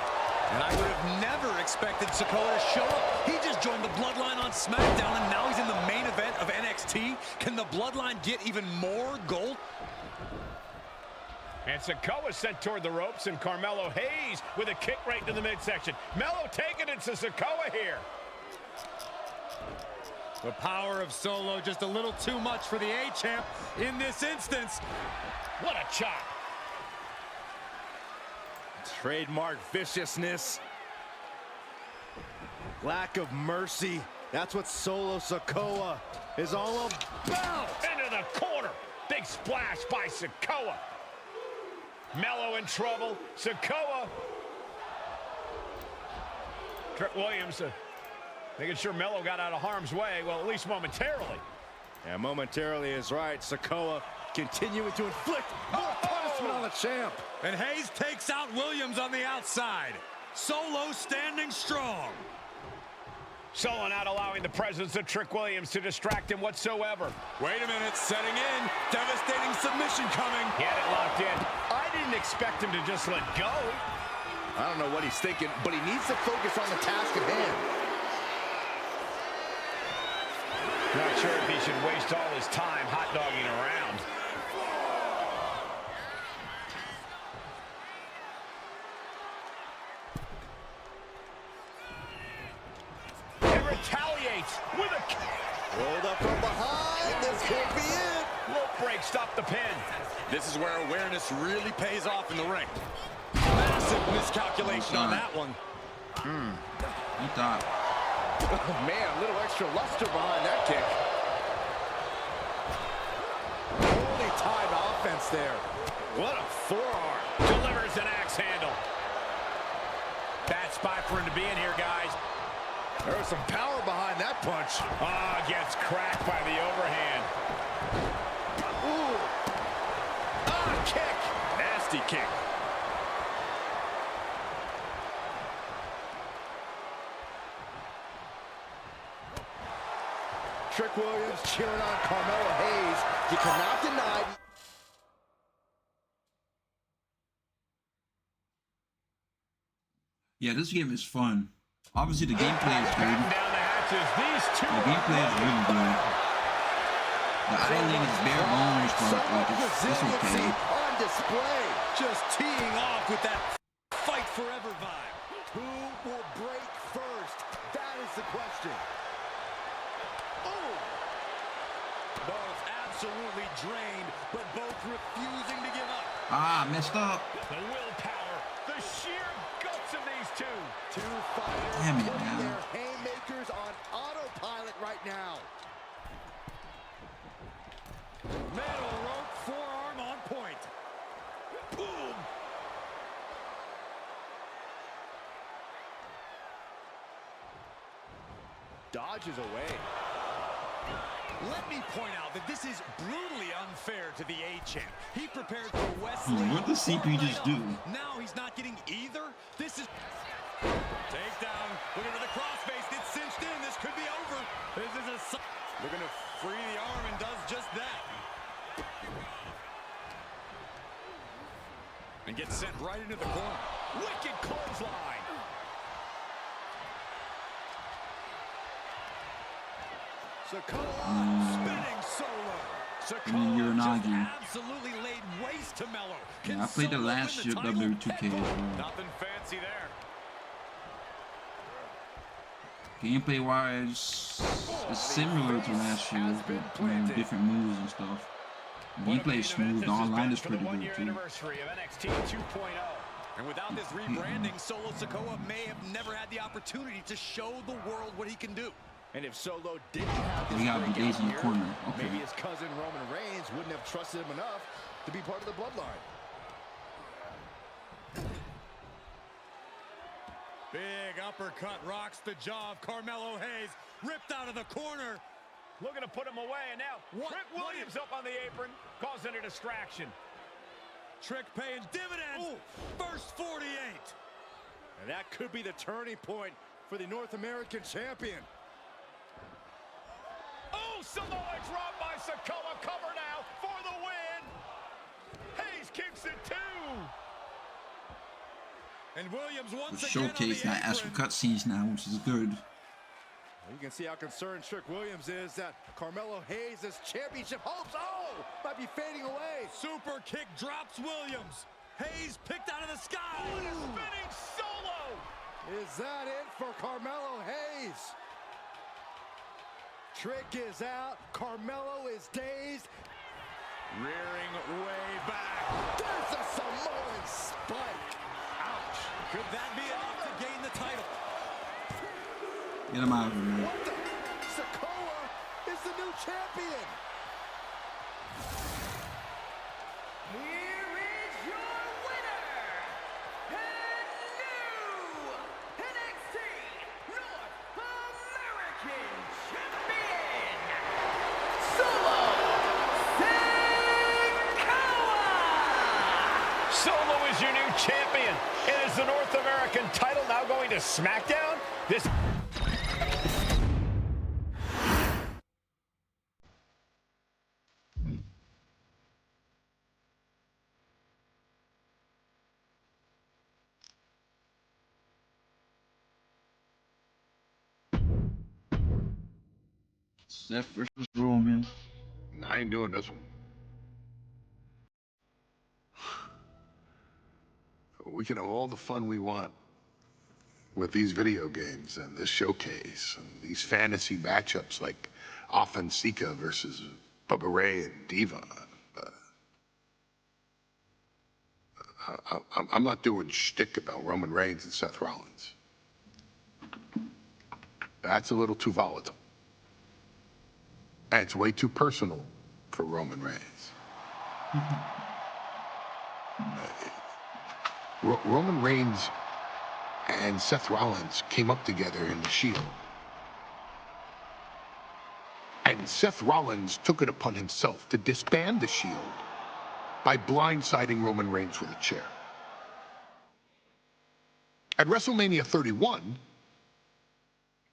And I would have never expected Sikoa to show up. He just joined the Bloodline on SmackDown, and now he's in the main event of NXT. Can the Bloodline get even more gold? And Sikoa sent toward the ropes, and Carmelo Hayes with a kick right to the midsection. Mello taking it to Sikoa here. The power of Solo just a little too much for the A-Champ in this instance. What a chop. Trademark viciousness. Lack of mercy. That's what Solo Sikoa is all about. Into the corner. Big splash by Sikoa. Mello in trouble. Sikoa. Trick Williams making sure Mello got out of harm's way. Well, at least momentarily. Yeah, momentarily is right. Sikoa continuing to inflict more punishment on the champ. And Hayes takes out Williams on the outside. Solo standing strong. Solo not allowing the presence of Trick Williams to distract him whatsoever. Wait a minute, setting in. Devastating submission coming. He had it locked in. I didn't expect him to just let go. I don't know what he's thinking, but he needs to focus on the task at hand. Not sure if he should waste all his time hot-dogging around. And retaliates with a kick. Rolled up from behind. This could be it. Rope break, stop the pin. This is where awareness really pays off in the ring. Massive miscalculation on that one. You thought. Oh, man, a little extra luster behind that kick. Holy timed offense there. What a forearm. Delivers an axe handle. Bad spot for him to be in here, guys. There was some power behind that punch. Ah, gets cracked by the overhand. Ooh. Ah, kick. Nasty kick. Trick Williams cheering on Carmella Hayes. You cannot deny. Yeah, this game is fun. Obviously, the gameplay is good. Down the hatches. These two. The gameplay is really good. The idling is bare bones, but it's okay. On display. Just teeing off with that fight forever vibe. Who will break first? That is the question. Oh! absolutely drained, but both refusing to give up. Ah, messed up. The willpower, the sheer guts of these two. Two fighters Damn it, putting man. their haymakers on autopilot right now. Metal rope forearm on point. Boom. Dodges away. Let me point out that this is brutally unfair to the A-Champ. He prepared for Wesley. What does CP just do? Now he's not getting either. This is takedown. Looking for the crossface. It's cinched in. This could be over. This is a looking to free the arm and does just that. And gets sent right into the corner. Wicked clothesline. Sikoa spinning solo. You're Sikoa not just absolutely laid waste to Mello. Yeah, I played the last WWE 2K as well. Nothing fancy there. Gameplay wise, it's similar to last year, but you know, different moves and stuff. Gameplay is smooth. The online is pretty good too. And without this rebranding, Solo Sikoa may have never had the opportunity to show the world what he can do. And if Solo didn't have this We got breakout BAYLEY in the year, corner. Okay. maybe his cousin Roman Reigns wouldn't have trusted him enough to be part of the bloodline. Big uppercut rocks the jaw of Carmelo Hayes. Ripped out of the corner. Looking to put him away, and now Trick Williams up on the apron, causing a distraction. Trick paying dividends. First 48. And that could be the turning point for the North American champion. Oh, Samoa drop by Sikoa. Cover now for the win. Hayes kicks it too. And Williams once The again showcase on now the asks for apron. cutscenes now, which is good. You can see how concerned Trick Williams is that Carmelo Hayes' championship hopes, might be fading away. Super kick drops Williams. Hayes picked out of the sky. Spinning solo. Is that it for Carmelo Hayes? Trick is out. Carmelo is dazed. Rearing way back. There's a Samoan spike. Ouch. Could that be enough to gain the title? Get him out of here, man. What the? Sikoa is the new champion. Here is your winner, and new NXT North American Champion, Solo Sikoa! Solo is your new champion. And is the North American title now going to SmackDown? This... Seth versus Roman. I ain't doing this one. We can have all the fun we want with these video games and this showcase and these fantasy matchups like Offensica versus Bubba Ray and Diva. I'm not doing shtick about Roman Reigns and Seth Rollins. That's a little too volatile. And it's way too personal for Roman Reigns. Roman Reigns and Seth Rollins came up together in the Shield. And Seth Rollins took it upon himself to disband the Shield by blindsiding Roman Reigns with a chair. At WrestleMania 31,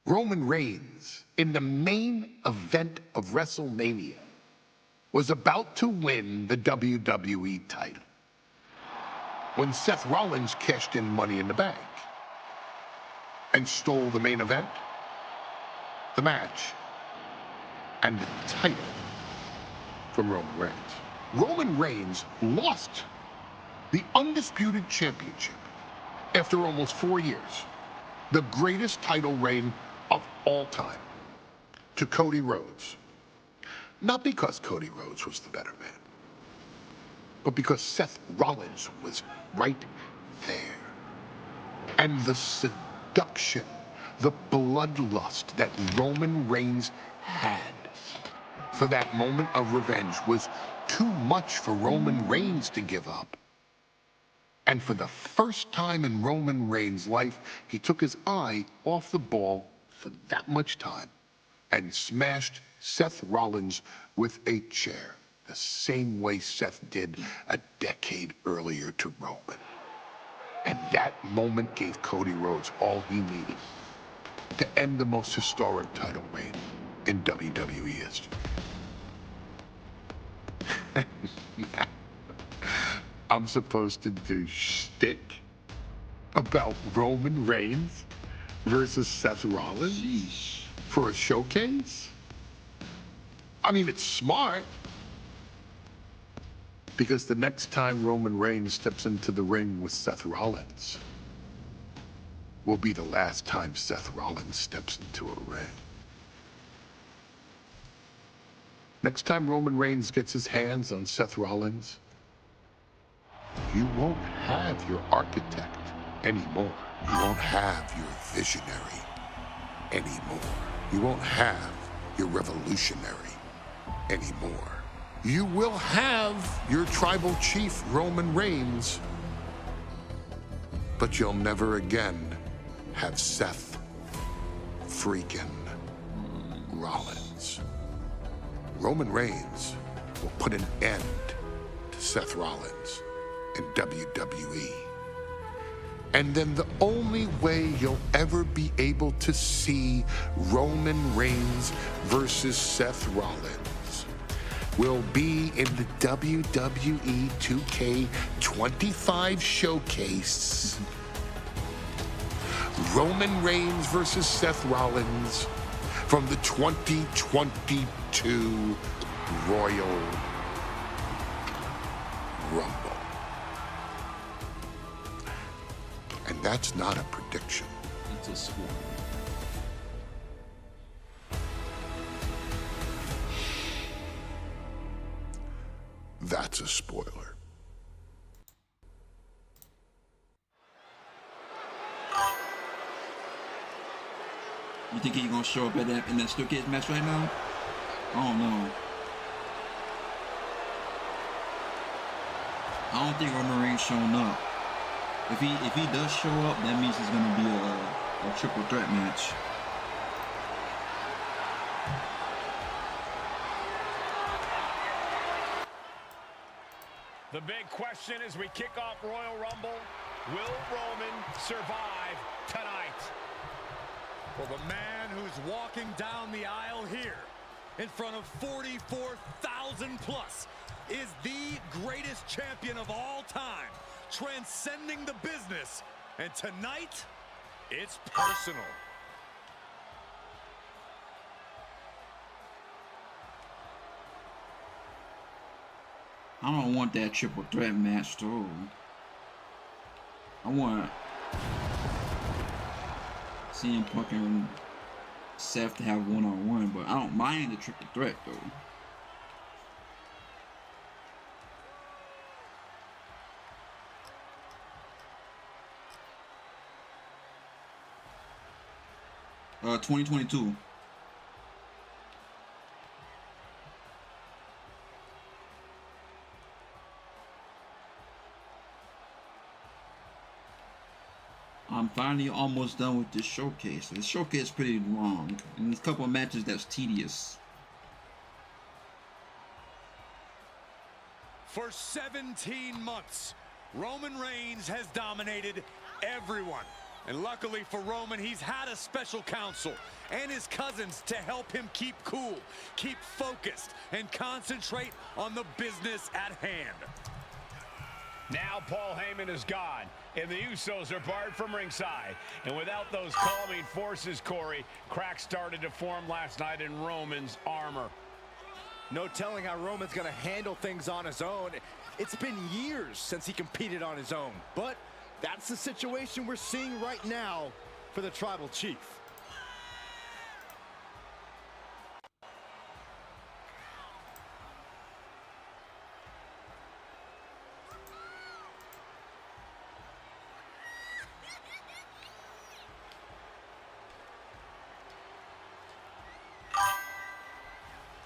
Roman Reigns, in the main event of WrestleMania, was about to win the WWE title when Seth Rollins cashed in Money in the Bank and stole the main event, the match, and the title from Roman Reigns. Roman Reigns lost the Undisputed Championship after almost 4 years, the greatest title reign of all time, to Cody Rhodes. Not because Cody Rhodes was the better man, but because Seth Rollins was right there. And the seduction, the bloodlust that Roman Reigns had for that moment of revenge was too much for Roman Reigns to give up. And for the first time in Roman Reigns' life, he took his eye off the ball for that much time and smashed Seth Rollins with a chair, the same way Seth did a decade earlier to Roman. And that moment gave Cody Rhodes all he needed to end the most historic title reign in WWE history. I'm supposed to do shtick about Roman Reigns versus Seth Rollins for a showcase? I mean, it's smart, because the next time Roman Reigns steps into the ring with Seth Rollins will be the last time Seth Rollins steps into a ring. Next time Roman Reigns gets his hands on Seth Rollins, you won't have your architect anymore. You won't have your visionary anymore. You won't have your revolutionary anymore. You will have your tribal chief, Roman Reigns, but you'll never again have Seth freaking Rollins. Roman Reigns will put an end to Seth Rollins in WWE. And then the only way you'll ever be able to see Roman Reigns versus Seth Rollins will be in the WWE 2K25 showcase. Roman Reigns versus Seth Rollins from the 2022 Royal Rumble. And that's not a prediction. It's a score. That's a spoiler. You think he's gonna show up at that in that steel cage match right now? I don't know. I don't think Roman Reigns showing up. If he does show up, that means it's gonna be a triple threat match. The big question as we kick off Royal Rumble, will Roman survive tonight? Well, the man who's walking down the aisle here in front of 44,000 plus is the greatest champion of all time, transcending the business. And tonight, it's personal. I don't want that triple threat match though. I want CM Punk and Seth to have one-on-one, but I don't mind the triple threat though. Uh, 2022. I'm finally almost done with this showcase. This showcase is pretty long, and there's a couple of matches that's tedious. For 17 months, Roman Reigns has dominated everyone. And luckily for Roman, he's had a special counsel and his cousins to help him keep cool, keep focused, and concentrate on the business at hand. Now Paul Heyman is gone, and the Usos are barred from ringside. And without those calming forces, Corey, cracks started to form last night in Roman's armor. No telling how Roman's gonna handle things on his own. It's been years since he competed on his own, but that's the situation we're seeing right now for the Tribal Chief.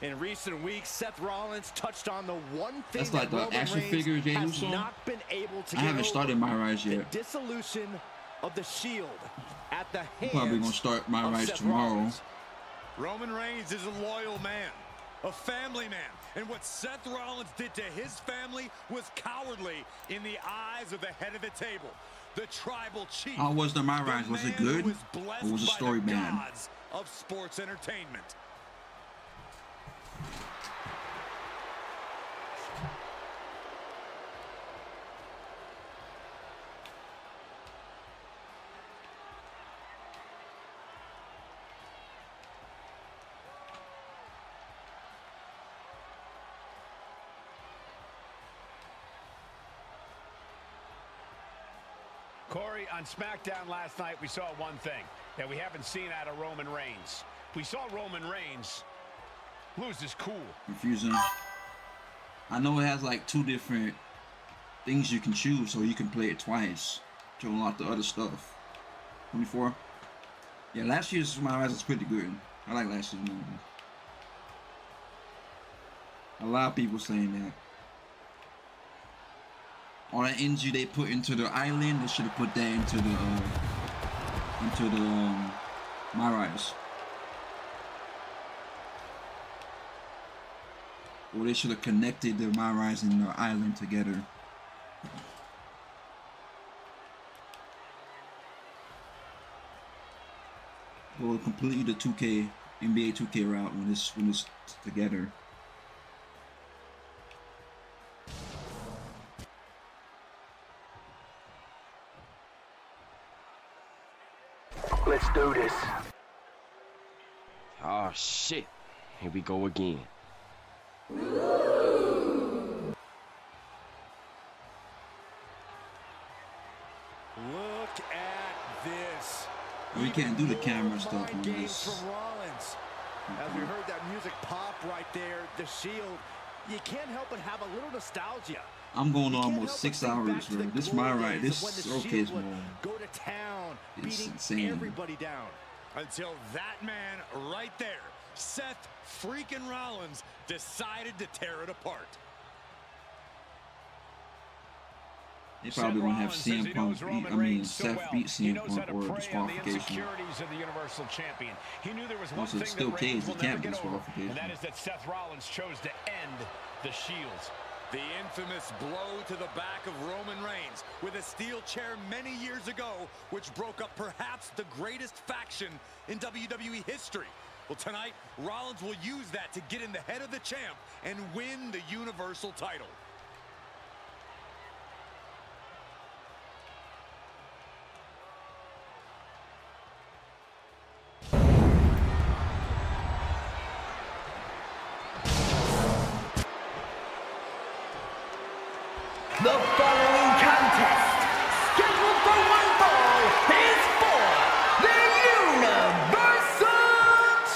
In recent weeks, Seth Rollins touched on the one thing that's like that the action Roman figure Reigns Jey has Uso. not been able to I haven't started my rise the yet. dissolution of the Shield at the hands I'm probably gonna start my rise Seth tomorrow. Rollins. Roman Reigns is a loyal man, a family man, and what Seth Rollins did to his family was cowardly in the eyes of the head of the table, the Tribal Chief. How was the my rise? Was it good? Or was the story bad? Gods of sports entertainment. Corey, on SmackDown last night, we saw one thing that we haven't seen out of Roman Reigns. We saw Roman Reigns lose his cool. Confusing. I know it has like 2 different things you can choose, so you can play it twice to unlock the other stuff. 24. Yeah, last year's My Rise was pretty good. I like last year's movie. A lot of people saying that. All that energy they put into the island, they should have put that into the My Rise. Or they should have connected the My Rise and the island together. Go completely the 2K NBA 2K route when it's together. Let's do this. Oh shit. Here we go again. Look at this. We can't do the camera stuff on this. From Rollins. As we heard that music pop right there, the Shield, you can't help but have a little nostalgia. I'm going almost 6 hours, bro. This My Rise, this showcase mode. Go to town, It's beating insane. everybody down. Until that man right there, Seth freaking Rollins, decided to tear it apart. They probably won't have CM Punk beat, Seth beat CM Punk or disqualification. Insecurities of the Universal Champion. He knew there was one Also, thing it's still that Reigns cage, will it never can't be get over, disqualification. and that is that Seth Rollins chose to end the Shields. The infamous blow to the back of Roman Reigns with a steel chair many years ago, which broke up perhaps the greatest faction in WWE history. Well, tonight, Rollins will use that to get in the head of the champ and win the Universal title. The following contest, scheduled for one fall, is for the Universal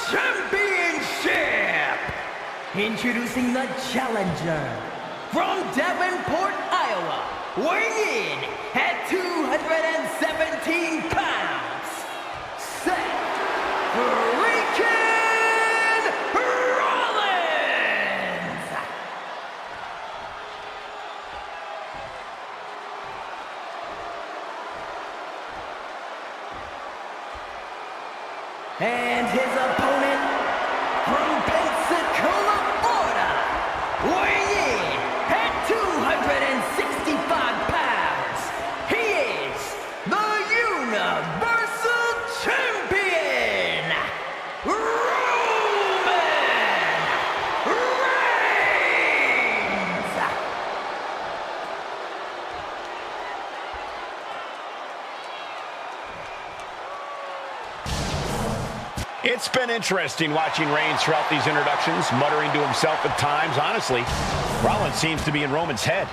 Championship. Introducing the challenger from Davenport, Iowa, weighing in at 217 pounds, Seth freaking Rollins. And his opponent from Pensacola, Florida, weighing in at 265 pounds, he is the Universal Champion, Roman Reigns. It's been interesting watching Reigns throughout these introductions, muttering to himself at times. Honestly, Rollins seems to be in Roman's head.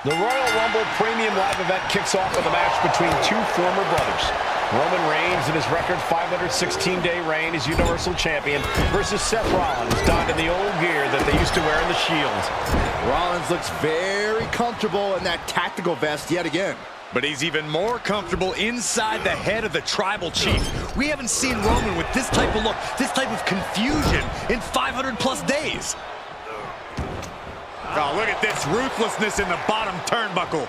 The Royal Rumble Premium Live event kicks off with a match between two former brothers. Roman Reigns in his record 516-day reign as Universal Champion versus Seth Rollins, donned in the old gear that they used to wear in the Shield. Rollins looks very comfortable in that tactical vest yet again. But he's even more comfortable inside the head of the Tribal Chief. We haven't seen Roman with this type of look, this type of confusion in 500+ days. Oh, look at this ruthlessness in the bottom turnbuckle.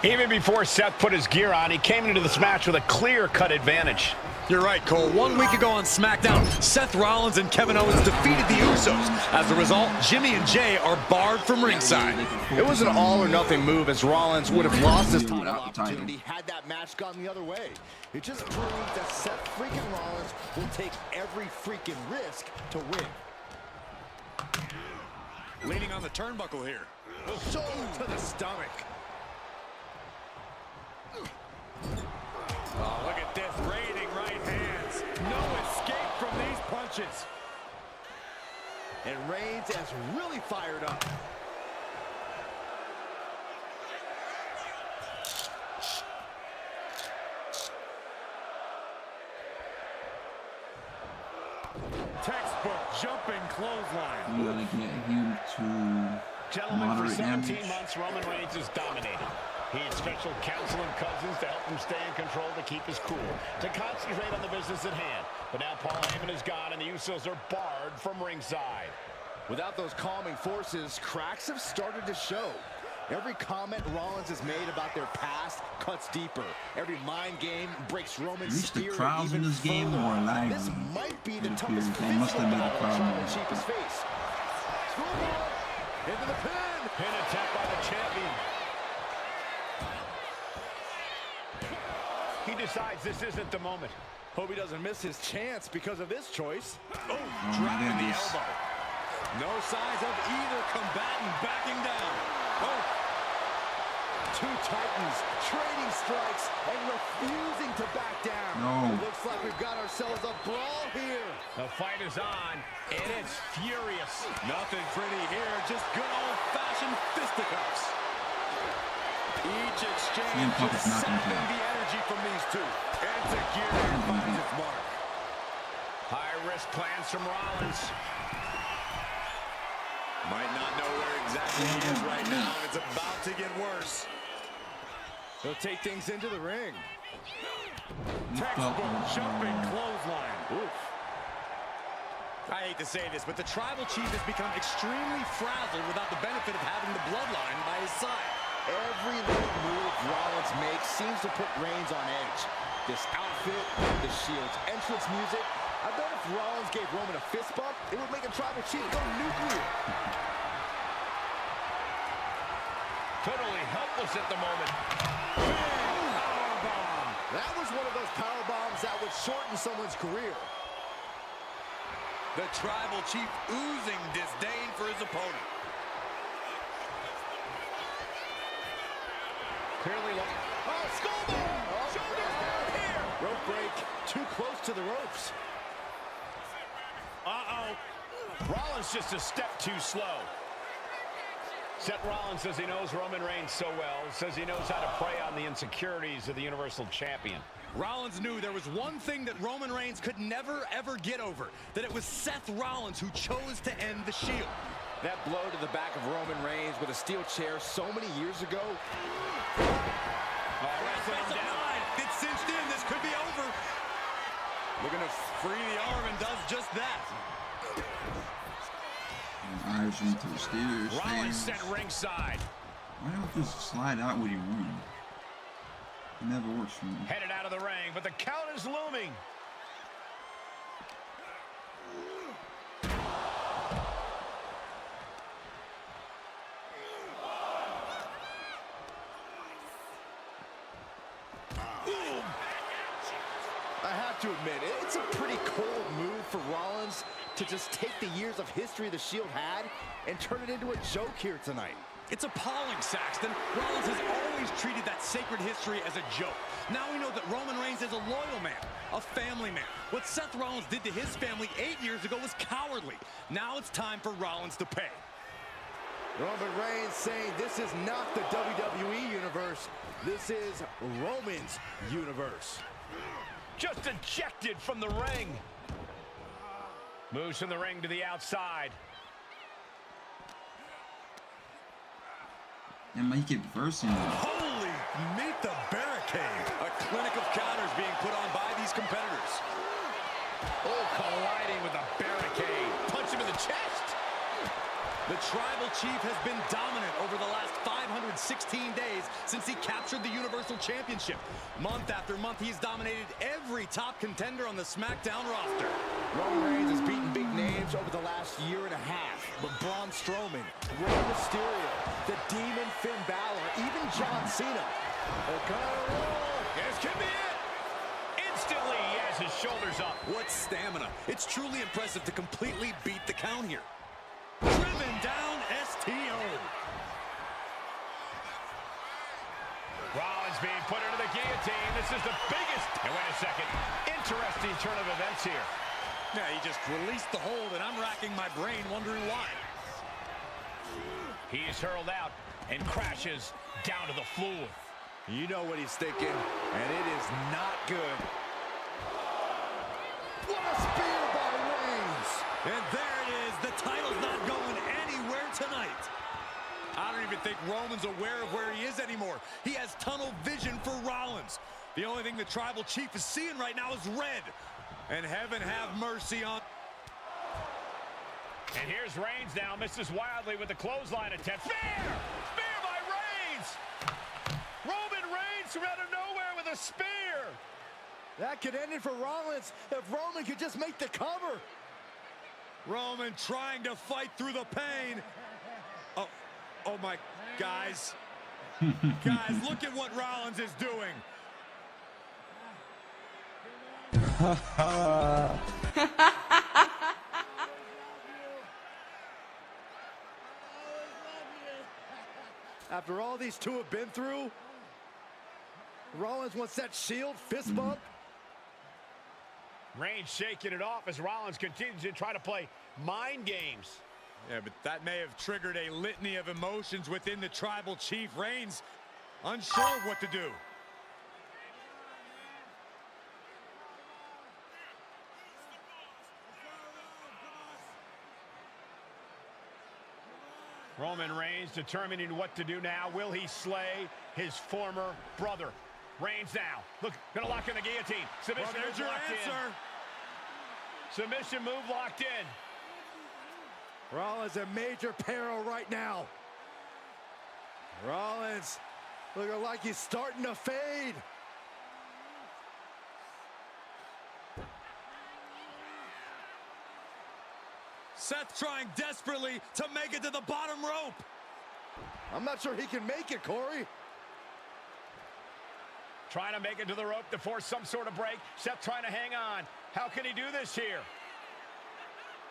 Even before Seth put his gear on, he came into this match with a clear-cut advantage. You're right, Cole. 1 week ago on SmackDown, Seth Rollins and Kevin Owens defeated the Usos. As a result, Jimmy and Jay are barred from ringside. It was an all-or-nothing move, as Rollins would have lost his title opportunity had that match gone the other way. It just proves that Seth freaking Rollins will take every freaking risk to win. Leaning on the turnbuckle here. Shoulder to the stomach. Oh, look at this, raiding right hands. No escape from these punches. And Reigns is really fired up. Textbook jumping clothesline. You gotta get him to Gentlemen, for moderate 17 damage. months, Roman Reigns has dominated. He had special counsel and cousins to help him stay in control, to keep his cool, to concentrate on the business at hand. But now Paul Heyman is gone, and the Usos are barred from ringside. Without those calming forces, cracks have started to show. Every comment Rollins has made about their past cuts deeper. Every mind game breaks Roman's spirit. The crowds in this game were lively. This might be the It toughest appears they must have made a crowd Tribal noise. Chief has faced. Into the pin. Pin attempt by the champion. He decides this isn't the moment. Hope he doesn't miss his chance because of this choice. Oh, dropping the elbow. No signs of either combatant backing down. Oh. Two titans trading strikes and refusing to back down. No. It looks like we've got ourselves a brawl here. The fight is on, and it's furious. Nothing pretty here, just good old-fashioned fisticuffs. Each exchange just sapping the energy from these two. And Valkyria finds its mark. High-risk plans from Rollins. Might not know where exactly he is right now, and it's about to get worse. He'll take things into the ring. Textbook jumping clothesline. Oof. I hate to say this, but the Tribal Chief has become extremely frazzled without the benefit of having the Bloodline by his side. Every little move Rollins makes seems to put Reigns on edge. This outfit, the Shield's entrance music. I bet if Rollins gave Roman a fist bump, it would make a Tribal Chief go nuclear. Totally helpless at the moment. Powerbomb. That was one of those power bombs that would shorten someone's career. The Tribal Chief oozing disdain for his opponent. Clearly look. Oh, skullbone! Shoulders down here! Rope break. Too close to the ropes. Uh-oh. Rollins just a step too slow. Seth Rollins says he knows Roman Reigns so well, says he knows how to prey on the insecurities of the Universal Champion. Rollins knew there was one thing that Roman Reigns could never, ever get over, that it was Seth Rollins who chose to end the Shield. That blow to the back of Roman Reigns with a steel chair so many years ago. It's cinched in. This could be over. Looking to free the arm and does just that. Irish into the stairs. Rollins sent ringside. Why don't you just slide out when you run? It never works for me. Headed out of the ring, but the count is looming. I have to admit, it's a pretty cold move for Rollins to just take the years of history the Shield had and turn it into a joke here tonight. It's appalling, Saxton. Rollins has always treated that sacred history as a joke. Now we know that Roman Reigns is a loyal man, a family man. What Seth Rollins did to his family 8 years ago was cowardly. Now it's time for Rollins to pay. Roman Reigns saying this is not the WWE universe. This is Roman's universe. Just ejected from the ring. Moves from the ring to the outside. And he kept versing it. Holy, meet the barricade. A clinic of counters being put on by these competitors. Oh, colliding with the barricade. Punch him in the chest. The Tribal Chief has been dominant over the last 516 days since he captured the Universal Championship. Month after month, he's dominated every top contender on the SmackDown roster. Roman Reigns has beaten big names over the last year and a half. But Braun Strowman, Rey Mysterio, the Demon Finn Balor, even John Cena. This could be it. Instantly, he has his shoulders up. What stamina. It's truly impressive to completely beat the count here. Driven down STO. Rollins being put into the guillotine. This is the biggest. And wait a second. Interesting turn of events here. Yeah, he just released the hold, and I'm racking my brain wondering why. He is hurled out and crashes down to the floor. You know what he's thinking, and it is not good. What a spear by Reigns! And there it is. The title's not going anywhere tonight. I don't even think Roman's aware of where he is anymore. He has tunnel vision for Rollins. The only thing the Tribal Chief is seeing right now is red. And heaven have mercy on... And here's Reigns now, misses wildly with the clothesline attempt. Spear! Spear by Reigns! Roman Reigns from out of nowhere with a spear! That could end it for Rollins if Roman could just make the cover. Roman trying to fight through the pain. Oh my, guys. Guys, look at what Rollins is doing. After all these two have been through, Rollins wants that Shield fist bump. Reigns shaking it off as Rollins continues to try to play mind games. Yeah, but that may have triggered a litany of emotions within the Tribal Chief. Reigns unsure of what to do. Roman Reigns determining what to do now. Will he slay his former brother? Reigns now. Look, gonna lock in the guillotine. Submission Well, there's move your locked answer. in. Submission move locked in. Rollins in major peril right now. Rollins looking like he's starting to fade. Seth trying desperately to make it to the bottom rope. I'm not sure he can make it, Corey. Trying to make it to the rope to force some sort of break. Seth trying to hang on. How can he do this here?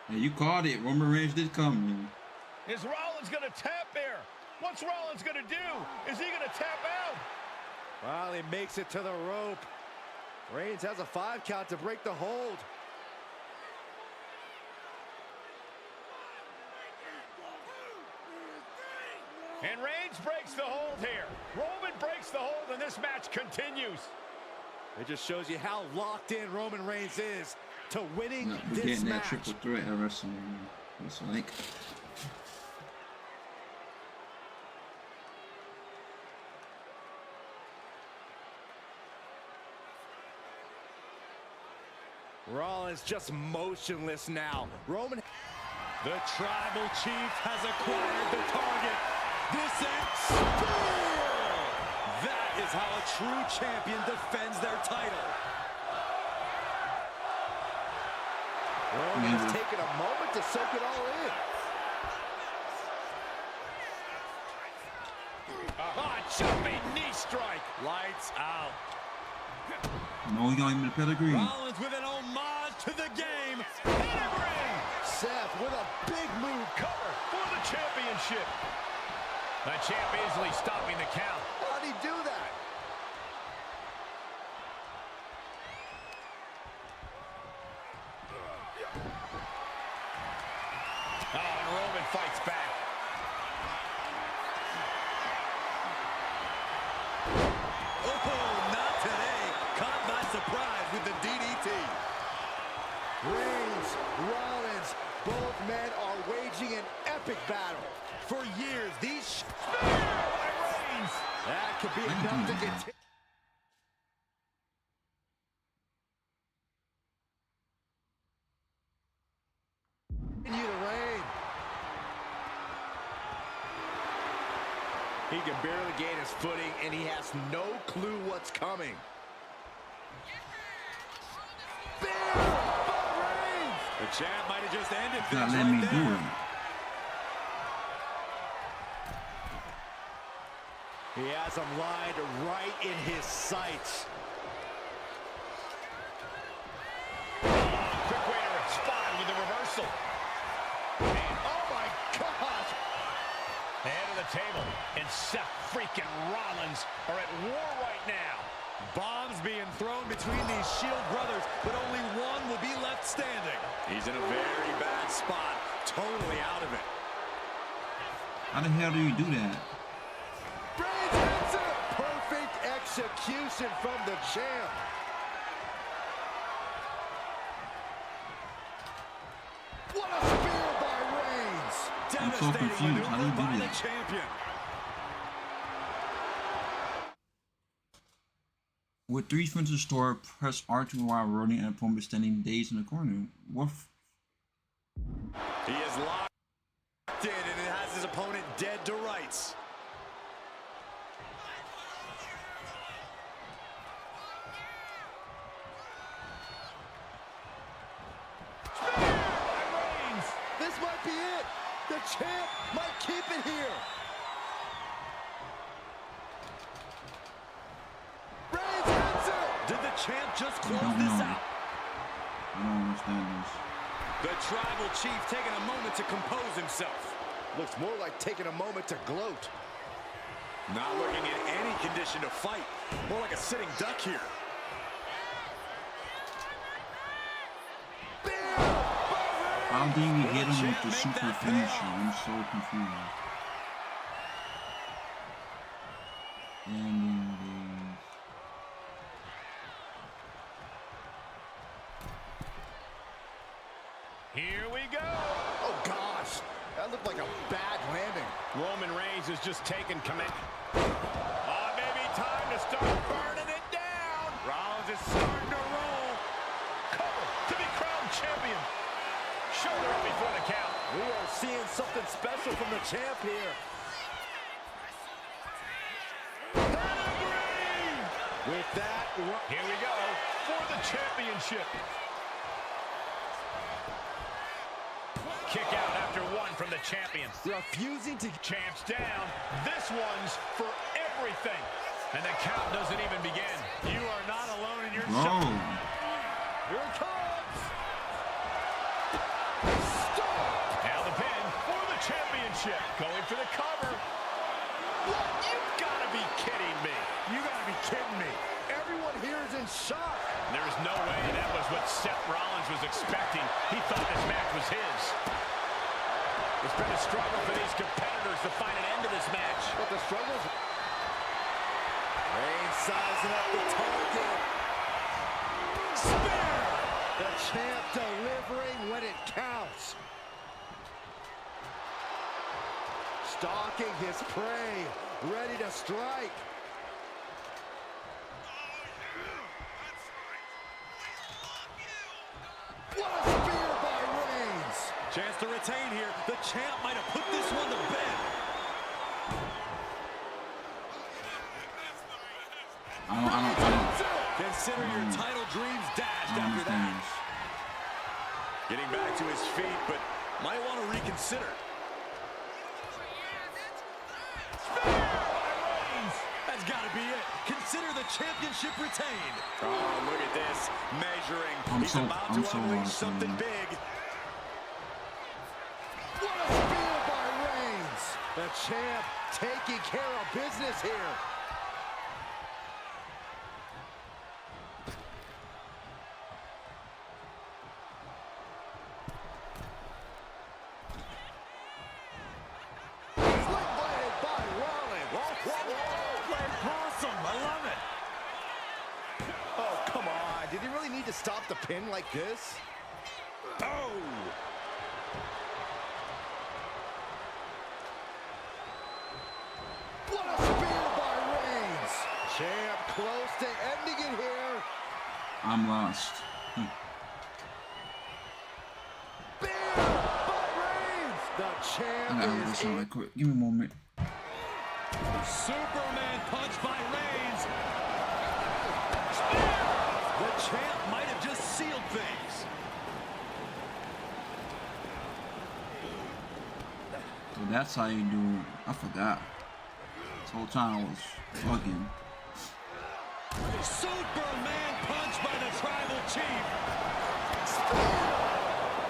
Yeah, you called it. Roman Reigns did come. Man. Is Rollins going to tap there? What's Rollins going to do? Is he going to tap out? Well, he makes it to the rope. Reigns has a 5 count to break the hold. And Reigns breaks the hold here. Roman breaks the hold, and this match continues. It just shows you how locked in Roman Reigns is to winning We're this getting that match. triple threat at Wrestlemania. It's like... Rollins just motionless now. Roman... The Tribal Chief has acquired the target. This is spear! That is how a true champion defends their title. Roman has taken a moment to soak it all in. Jumping knee strike. Lights out. No, he got him in the pedigree. Rollins with an homage to the game. Seth with a big move. Cover for the championship. The champ easily stopping the count. How'd he do that? Oh, and Roman fights back. spears. These spear by Reigns. That could be enough to get. Continue to reign. He can barely gain his footing, and he has no clue what's coming. The champ might have just ended Not things letting me right do there. it. He has him lined right in his sights. Quick way to respond with the reversal. And oh my gosh! The head of the table and Seth freaking Rollins are at war right now. Bombs being thrown between these Shield brothers, but only one will be left standing. He's in a very bad spot, totally out of it. How the hell do you do that? Reigns hits it! Perfect execution from the champ. What a spear by Reigns! I'm so confused. How do you do that? Champion. With 3 friends to store, press R2 while rolling and opponent standing dazed in the corner. What? He is locked in and it has his opponent dead to rights. This might be it. The champ might keep it here. Reigns hits it. Did the champ just I close don't this know. out? I don't understand this. The tribal chief taking a moment to compose himself. Looks more like taking a moment to gloat. Not looking in any condition to fight. More like a sitting duck here. How do you get him with the super finisher? I'm so confused. And Here we go. Oh gosh, that looked like a bad landing. Roman Reigns is just taking command. Maybe time to start burning it down. Rollins is starting to roll. Cover to be crowned champion. Shoulder up before the count. We are seeing something special from the champ here. With that, here we go for the championship. Kick out after 1 from the champion. Refusing to. Champ's down. This one's for everything. And the count doesn't even begin. You are not alone in your shot. Here it comes. Now the pin for the championship. Going for the cover. What? You've got to be kidding me. You got to be kidding me. Everyone here is in shock. There's no way that was what Seth Rollins was expecting. He thought this match was his. It's been a struggle for these competitors to find an end to this match. But the struggles. Reigns sizing up the target. Spear! The champ delivering when it counts. Stalking his prey, ready to strike. What a spear by Reigns! Chance to retain here. The champ might have put this one to bed. I don't. Consider your title dreams dashed after that. Getting back to his feet, but might want to reconsider. That's got to be it. Consider the championship retained. Oh, look at this. Measuring. He's about to unleash something big. What a spear by Reigns! The champ taking care of business here. To stop the pin like this? Oh! What a spear by Reigns. Champ close to ending it here. I'm lost. Spear by Reigns. The champ I gotta do something right quick. Give me a moment. Superman punch by Reigns. Spear. The champ might have just sealed things. So that's how you do. I forgot. This whole time I was fucking. Superman punch by the Tribal Chief.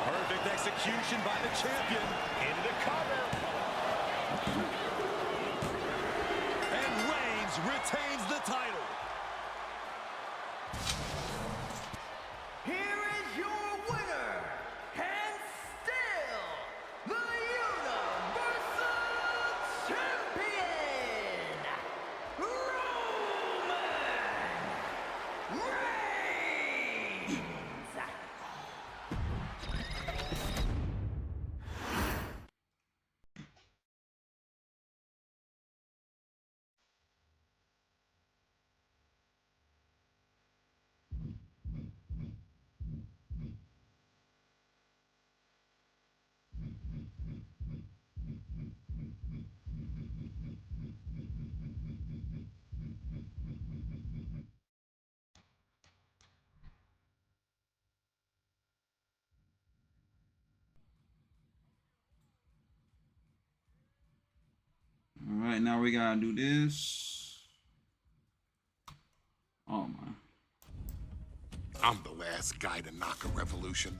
Perfect execution by the champion. Into the cover. And Reigns retains the title. Here is your winner, and still the Universal Champion, Roman Reigns. All right, now we gotta do this. Oh my. I'm the last guy to knock a revolution.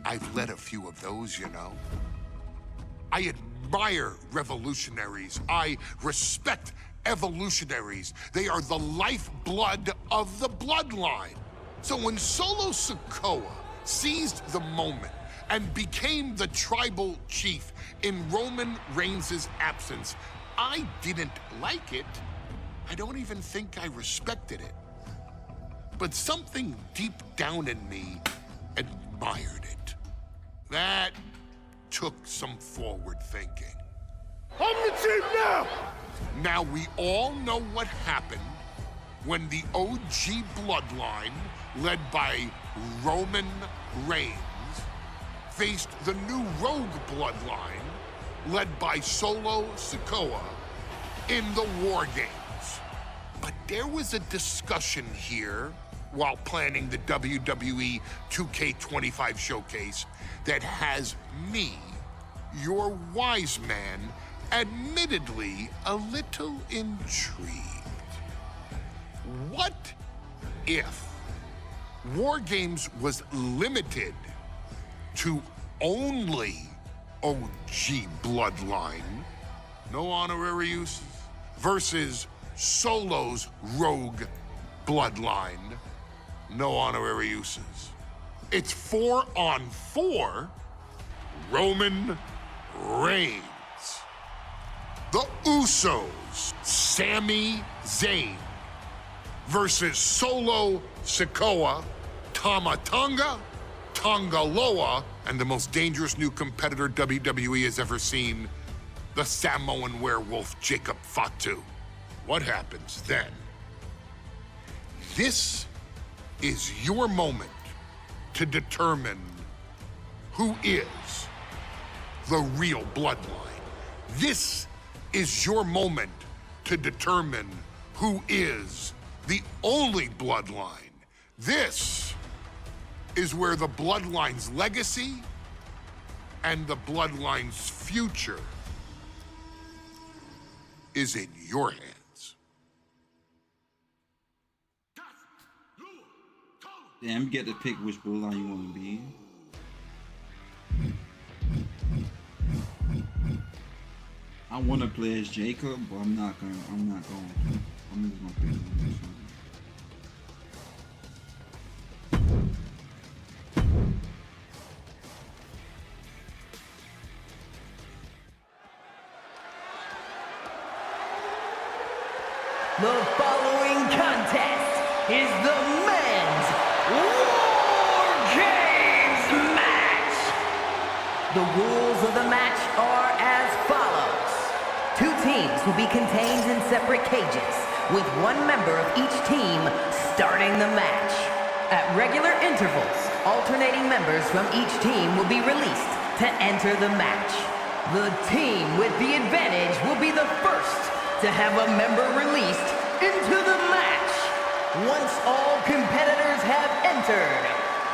I've led a few of those, you know. I admire revolutionaries. I respect evolutionaries. They are the lifeblood of the bloodline. So when Solo Sikoa seized the moment and became the tribal chief in Roman Reigns' absence, I didn't like it. I don't even think I respected it. But something deep down in me admired it. That took some forward thinking. I'm the chief now! Now we all know what happened when the OG bloodline, led by Roman Reigns, faced the new rogue bloodline, led by Solo Sikoa, in the WarGames. But there was a discussion here while planning the WWE 2K25 showcase that has me, your wise man, admittedly a little intrigued. What if WarGames was limited to only OG bloodline, no honorary uses, versus Solo's rogue bloodline, no honorary uses? It's 4-on-4 Roman Reigns. The Usos, Sami Zayn, versus Solo Sikoa, Tama Tonga, Tonga Loa, and the most dangerous new competitor WWE has ever seen, the Samoan werewolf Jacob Fatu. What happens then? This is your moment to determine who is the real bloodline. This is your moment to determine who is the only bloodline. This is where the bloodline's legacy and the bloodline's future is in your hands. Damn, you get to pick which bloodline you want to be. I want to play as Jacob, but I'm not going to. I'm just going to pick him. The following contest is the men's WarGames match. The rules of the match are as follows. 2 teams will be contained in separate cages, with one member of each team starting the match. At regular intervals, alternating members from each team will be released to enter the match. The team with the advantage will be the first to have a member released into the match. Once all competitors have entered,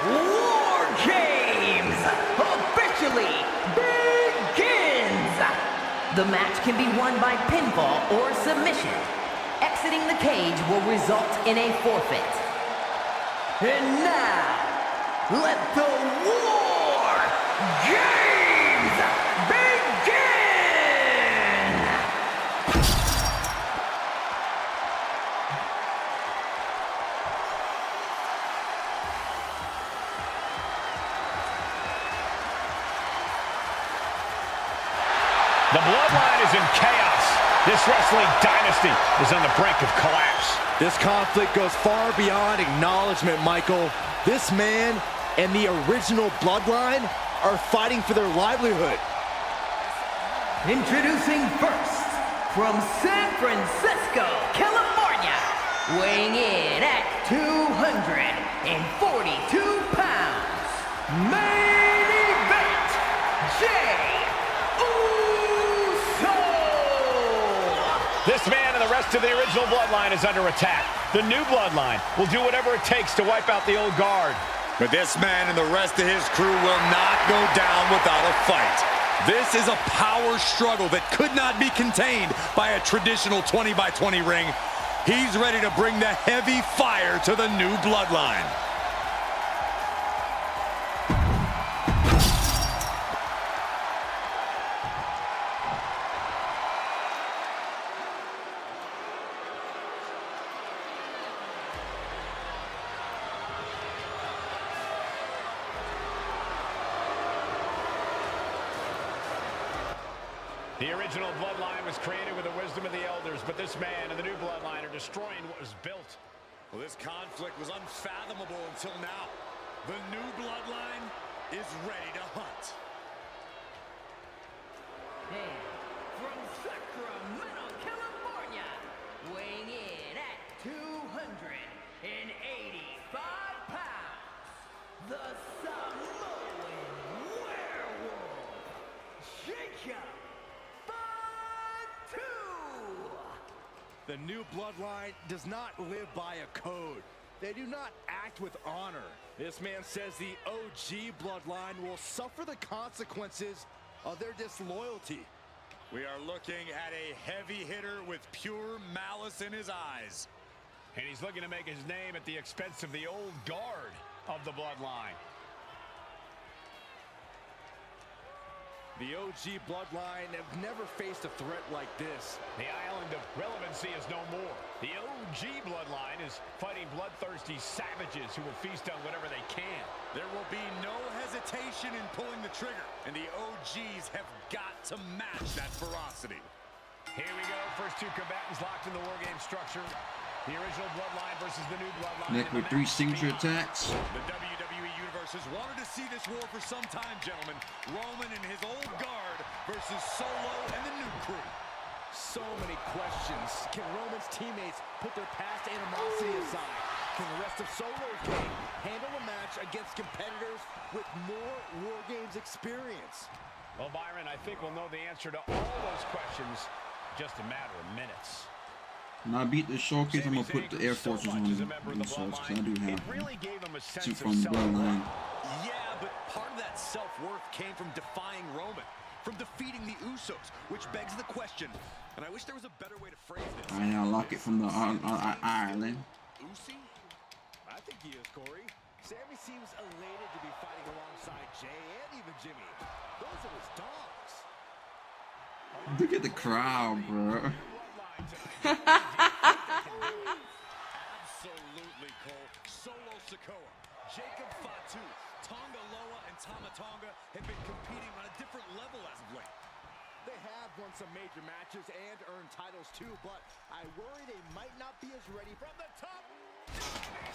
WarGames officially begins! The match can be won by pinfall or submission. Exiting the cage will result in a forfeit. And now, let the WarGames begin! The Bloodline is in chaos. This wrestling dynasty is on the brink of collapse. This conflict goes far beyond acknowledgement, Michael. This man and the original Bloodline are fighting for their livelihood. Introducing first, from San Francisco, California, weighing in at 242 pounds, main event, This man and the rest of the original Bloodline is under attack. The new Bloodline will do whatever it takes to wipe out the old guard. But this man and the rest of his crew will not go down without a fight. This is a power struggle that could not be contained by a traditional 20-by-20 ring. He's ready to bring the heavy fire to the new Bloodline. The original Bloodline was created with the wisdom of the elders, but this man and the new Bloodline are destroying what was built. Well, this conflict was unfathomable until now. The new Bloodline is ready to hunt. And from Sacramento, California, weighing in at 285 pounds, the Samoan werewolf, Jacob. The new Bloodline does not live by a code. They do not act with honor. This man says the OG Bloodline will suffer the consequences of their disloyalty. We are looking at a heavy hitter with pure malice in his eyes. And he's looking to make his name at the expense of the old guard of the Bloodline. The OG Bloodline have never faced a threat like this. The island of relevancy is no more. The OG Bloodline is fighting bloodthirsty savages who will feast on whatever they can. There will be no hesitation in pulling the trigger, and the OGs have got to match that ferocity. Here we go, first two combatants locked in the WarGames structure. The original Bloodline versus the new Bloodline. Nick with 3 signature attacks. The WWE Universe has wanted to see this war for some time, gentlemen. Roman and his old guard versus Solo and the new crew. So many questions. Can Roman's teammates put their past animosity aside? Can the rest of Solo's gang handle a match against competitors with more WarGames experience? Well, Byron, I think we'll know the answer to all those questions in just a matter of minutes. When I beat the showcase, I'm gonna put the Air Forces on those because I do have two from the Bloodline. Yeah, but part of that self-worth came from defying Roman, from defeating the Usos, which begs the question, and I wish there was a better way to phrase this. I unlock it from the Ireland. Usi? I think he is, Corey. Sammy seems elated to be fighting alongside Jay and even Jimmy. Those are his dogs. Look at the crowd, bro. Absolutely, Cole. Solo Sikoa, Jacob Fatu, Tonga Loa, and Tama Tonga have been competing on a different level as of late. They have won some major matches and earned titles too, but I worry they might not be as ready from the top.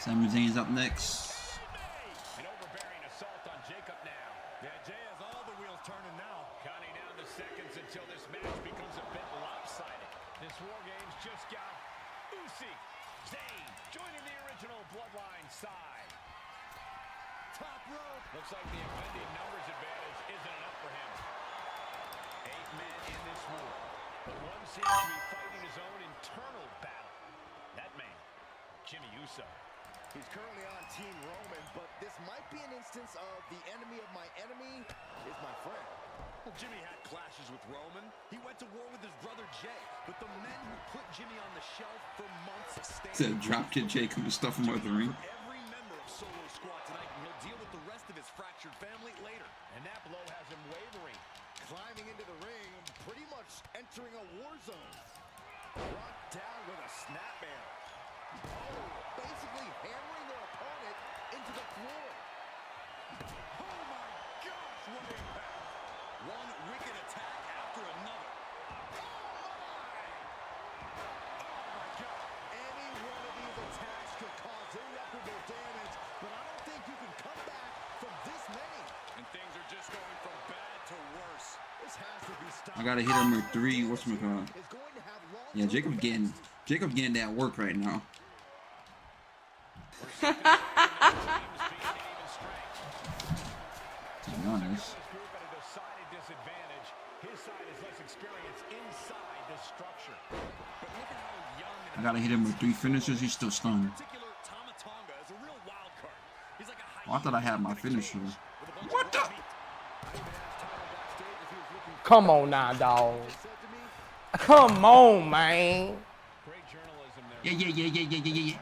Sami Zayn's up next. An overbearing assault on Jacob now. Yeah, Jay has all the wheels turning now. Counting down the seconds until this match becomes a bit lopsided. just got Zayn joining the original Bloodline side. Top rope. Looks like the impending numbers advantage isn't enough for him. 8 men in this war, but one seems to be fighting his own internal battle. That man, Jimmy Uso. He's currently on Team Roman, but this might be an instance of the enemy of my enemy is my friend. Well, Jimmy had clashes with Roman. He went to war with his brother Jay, but the men who put Jimmy on the shelf for months Said dropkick Jacob and stuff him out the ring. Every member of Solo Squad tonight, and he'll deal with the rest of his fractured family later. And that blow has him wavering. Climbing into the ring, pretty much entering a war zone. Brought down with a snapmare. Oh, basically hammering their opponent into the floor. Oh my gosh, what impact! One wicked attack after another. Oh my God. Any one of these attacks could cause irreparable damage, but I don't think you can come back from this many. And things are just going from bad to worse. This has to be stopped. I gotta hit him with 3. What's my call? Yeah, Jacob getting that work right now. To be honest. I gotta hit him with 3 finishers. He's still stunned. Oh, I thought I had my finisher. What the? Come on now, dog. Come on, man. Yeah.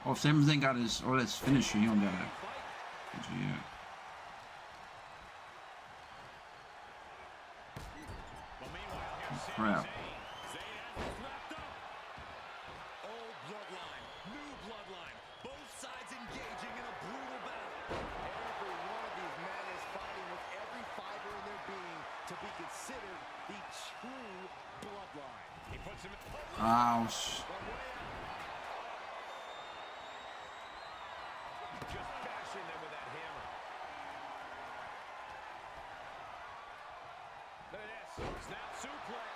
Oh, Simmons ain't got his. Oh, that's finisher. He don't got that. Yeah. Crap. Old bloodline, new bloodline, both sides engaging in a brutal battle. Every one of these men is fighting with every fiber in their being to be considered the true bloodline. He puts him in. Ouch. Just bashing them with that hammer. Look at this. Snap suplex.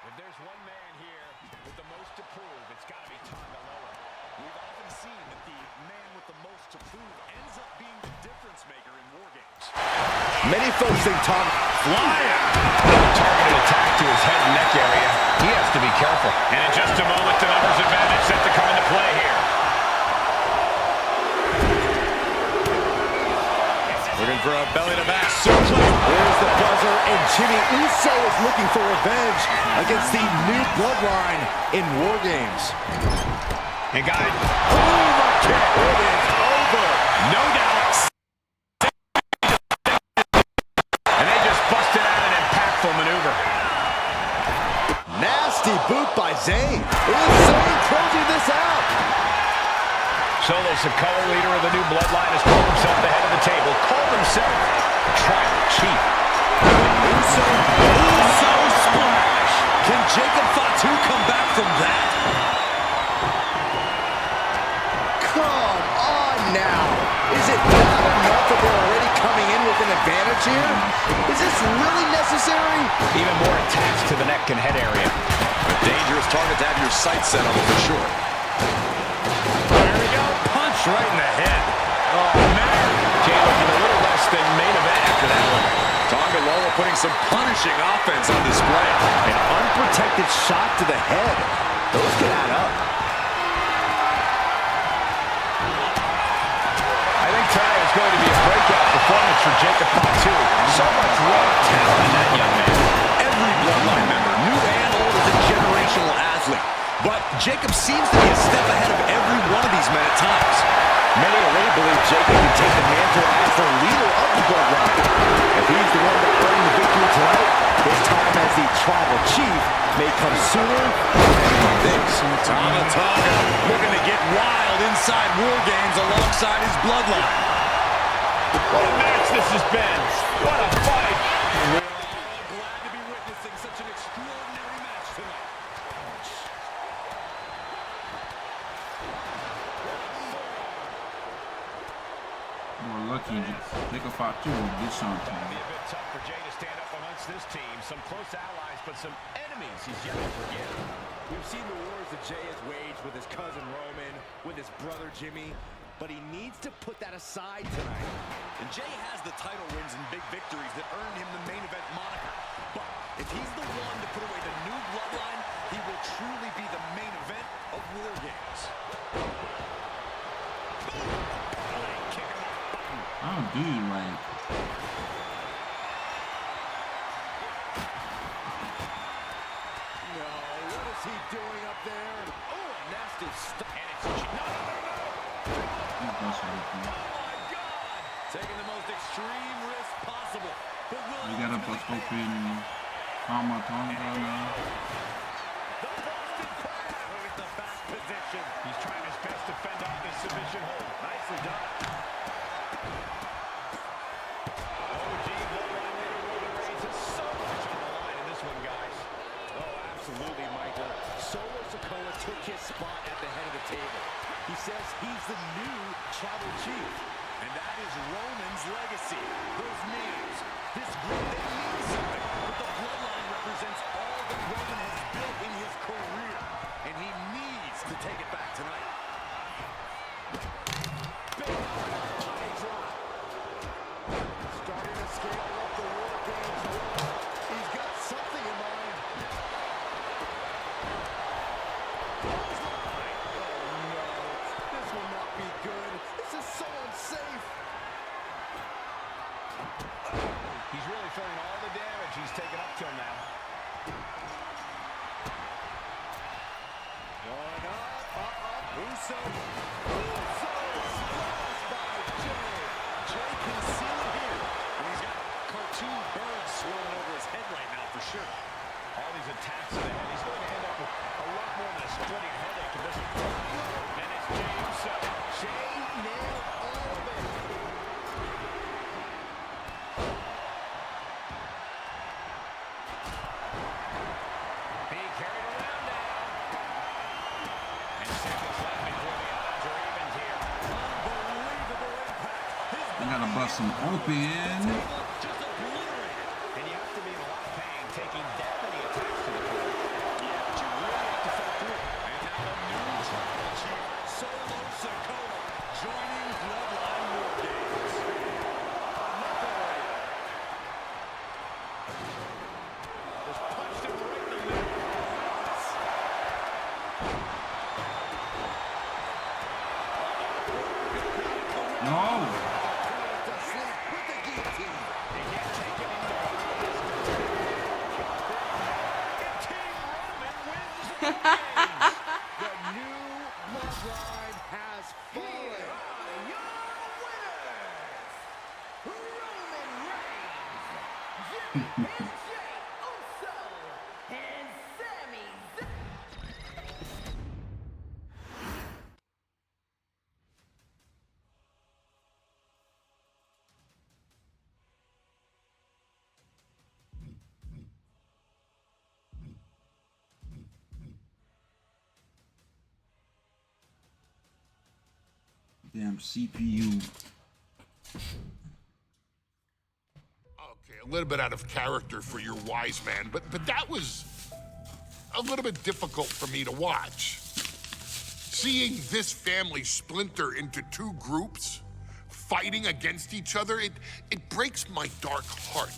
If there's one man here with the most to prove, it's got to be Carmello. We've often seen that the man with the most to prove ends up being the difference maker in WarGames. Many folks think Tom flying. Targeted attack to his head and neck area. He has to be careful. And in just a moment, the numbers advantage set to come into play here. Looking for a belly-to-back suplex. There's the buzzer, and Jimmy Uso is looking for revenge against the new bloodline in WarGames. And guys, overkick. It is over. No doubt. And they just busted out an impactful maneuver. Nasty boot by Zayn. Is Zayn closing this out? Solo Sikoa, leader of the new bloodline, has called himself the head of the table. Called himself Tribal Chief. Uso splash. Can Jacob Fatu come back from that? Come on now. Is it not enough that they're already coming in with an advantage here? Is this really necessary? Even more attached to the neck and head area. A dangerous target to have your sights set on for sure. Right in the head. Oh, man. Jay looking a little less than main event after that one. Carmello putting some punishing offense on display. An unprotected shot to the head. Those could add up. I think tonight is going to be a breakout performance for Jacob Fatu. So much raw talent in that young man. Every bloodline member, new and old, is a generational athlete. But Jacob seems to be a step ahead of every one of these men at times. Many already believe Jacob can take the mantle as the leader of the bloodline. If he's the one that earned the victory tonight, his time as the tribal chief may come sooner than anyone thinks. Tonga looking to get wild inside WarGames alongside his bloodline. What a match this has been. What a fight. We're all glad to be witnessing such an extraordinary match tonight. More lucky Jacob fought too. This song. Be a bit tough for Jay to stand up amongst this team. Some close allies, but some enemies he's yet to forget. We've seen the wars that Jay has waged with his cousin Roman, with his brother Jimmy, but he needs to put that aside tonight. And Jay has the title wins and big victories that earned him the main event moniker. But if he's the one to put away the new bloodline, he will truly be the main event of WarGames. Oh, dude, like. No, what is he doing up there? Oh, nasty stuff. And it's no. Taking the most extreme risk possible. But will we got a bust open Tonga now. With the back position. He's trying his best to fend off this submission hold. Nicely done. OG Bloodline leader Roman Reigns has so much on the line in this one, guys. Oh, absolutely, Michael. Solo Sikoa took his spot at the head of the table. He says he's the new tribal chief. And that is Roman's legacy. Those names, this group, they mean something. But the bloodline represents all that Roman has built in his career. And he needs to take it back tonight. Big body drop. Starting to scale up the WarGames world. He's got something in mind. He's really feeling all the damage he's taken up till now. Going up. Uso splashed by Jay. Jay can see it here. And he's got cartoon birds swirling over his head right now for sure. All these attacks to the head. He's going to end up with a lot more than a splitting headache in this one. And it's Jay Uso. Jay nailed all of it. Being carried around now. And seconds left before the odds are even here. Unbelievable impact. We gotta bust him open. Just obliterated. And you have to be in a lot of pain taking that many attacks to the core. Yeah, but you really have to fight through it. And now the new tribal chief, Solo Sikoa, joining Bloodline WarGames. just punched him right in the middle. No. The new bloodline has fallen. Damn CPU. Okay, a little bit out of character for your wise man, but that was a little bit difficult for me to watch. Seeing this family splinter into two groups, fighting against each other, it breaks my dark heart.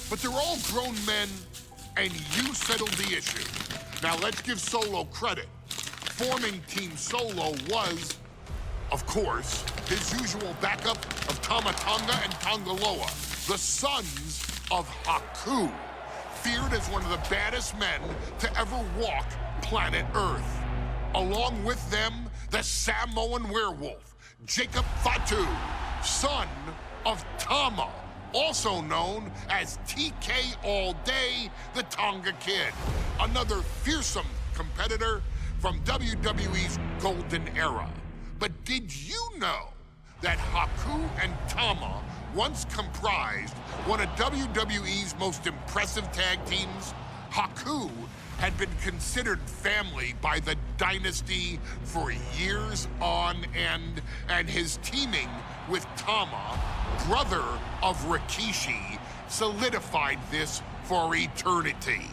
But they're all grown men, and you settled the issue. Now let's give Solo credit. Forming Team Solo was, of course, his usual backup of Tama Tonga and Tongaloa, the sons of Haku, feared as one of the baddest men to ever walk planet Earth. Along with them, the Samoan werewolf, Jacob Fatu, son of Tama, also known as TK All Day, the Tonga Kid, another fearsome competitor from WWE's golden era. But did you know that Haku and Tama once comprised one of WWE's most impressive tag teams? Haku had been considered family by the dynasty for years on end, and his teaming with Tama, brother of Rikishi, solidified this for eternity.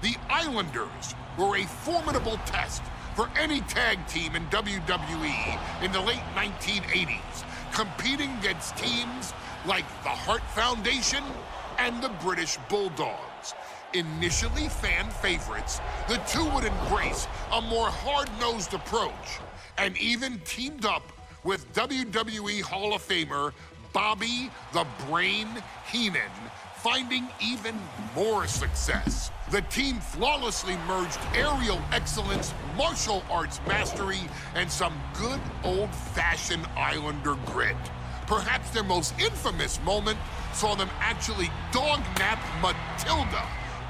The Islanders were a formidable test for any tag team in WWE in the late 1980s, competing against teams like the Hart Foundation and the British Bulldogs. Initially fan favorites, the two would embrace a more hard-nosed approach and even teamed up with WWE Hall of Famer Bobby the Brain Heenan, finding even more success. The team flawlessly merged aerial excellence, martial arts mastery, and some good old-fashioned Islander grit. Perhaps their most infamous moment saw them actually dog-nap Matilda,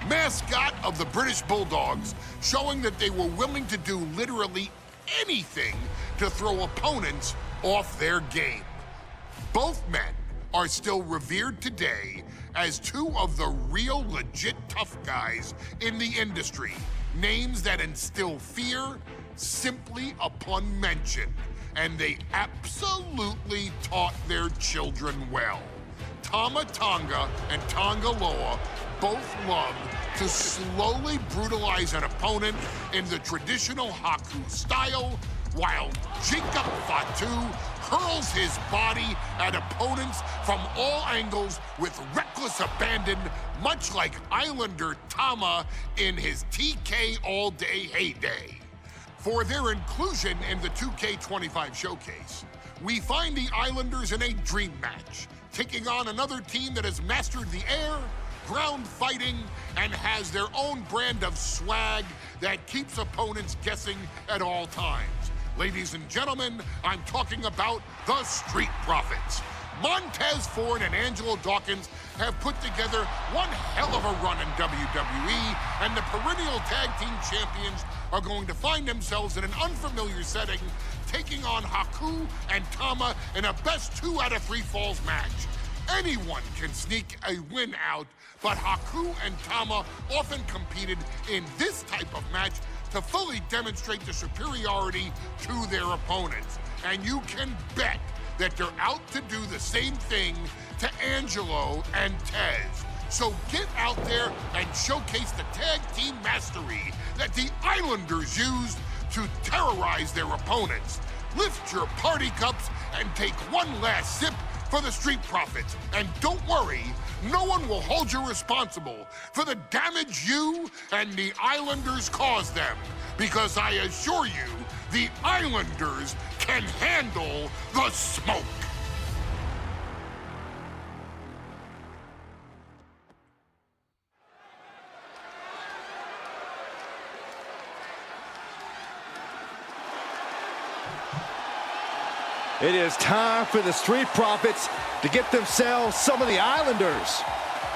mascot of the British Bulldogs, showing that they were willing to do literally anything to throw opponents off their game. Both men are still revered today as two of the real legit tough guys in the industry, names that instill fear simply upon mention, and they absolutely taught their children well. Tama Tonga and Tonga Loa both love to slowly brutalize an opponent in the traditional Haku style, while Jacob Fatu hurls his body at opponents from all angles with reckless abandon, much like Islander Tama in his TK All-Day heyday. For their inclusion in the 2K25 showcase, we find the Islanders in a dream match, taking on another team that has mastered the air, ground fighting, and has their own brand of swag that keeps opponents guessing at all times. Ladies and gentlemen, I'm talking about the Street Profits. Montez Ford and Angelo Dawkins have put together one hell of a run in WWE, and the perennial tag team champions are going to find themselves in an unfamiliar setting, taking on Haku and Tama in a best 2 out of 3 falls match. Anyone can sneak a win out, but Haku and Tama often competed in this type of match to fully demonstrate the superiority to their opponents. And you can bet that they're out to do the same thing to Angelo and Tez. So get out there and showcase the tag team mastery that the Islanders used to terrorize their opponents. Lift your party cups and take one last sip for the Street Profits. And don't worry, no one will hold you responsible for the damage you and the Islanders caused them, because I assure you, the Islanders can handle the smoke. It is time for the Street Profits to get themselves some of the Islanders.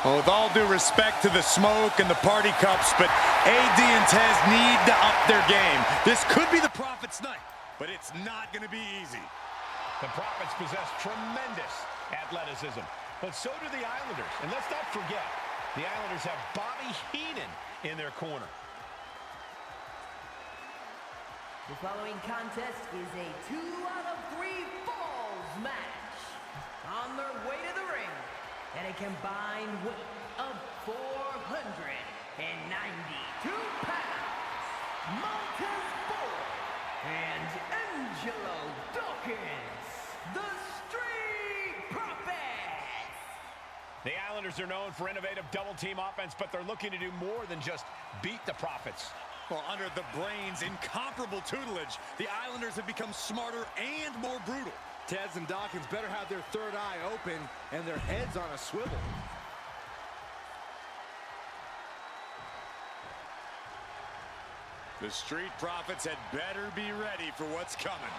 Well, with all due respect to the smoke and the party cups, but AD and Tez need to up their game. This could be the Profits' night, but it's not going to be easy. The Profits possess tremendous athleticism, but so do the Islanders. And let's not forget, the Islanders have Bobby Heenan in their corner. The following contest is a 2 out of 3 falls match. On their way to the ring, at a combined weight of 492 pounds, Montez Ford and Angelo Dawkins, the Street Profits. The Islanders are known for innovative double-team offense, but they're looking to do more than just beat the Profits. Well, under the Brains' incomparable tutelage, the Islanders have become smarter and more brutal. Tez and Dawkins better have their third eye open and their heads on a swivel. The Street Profits had better be ready for what's coming.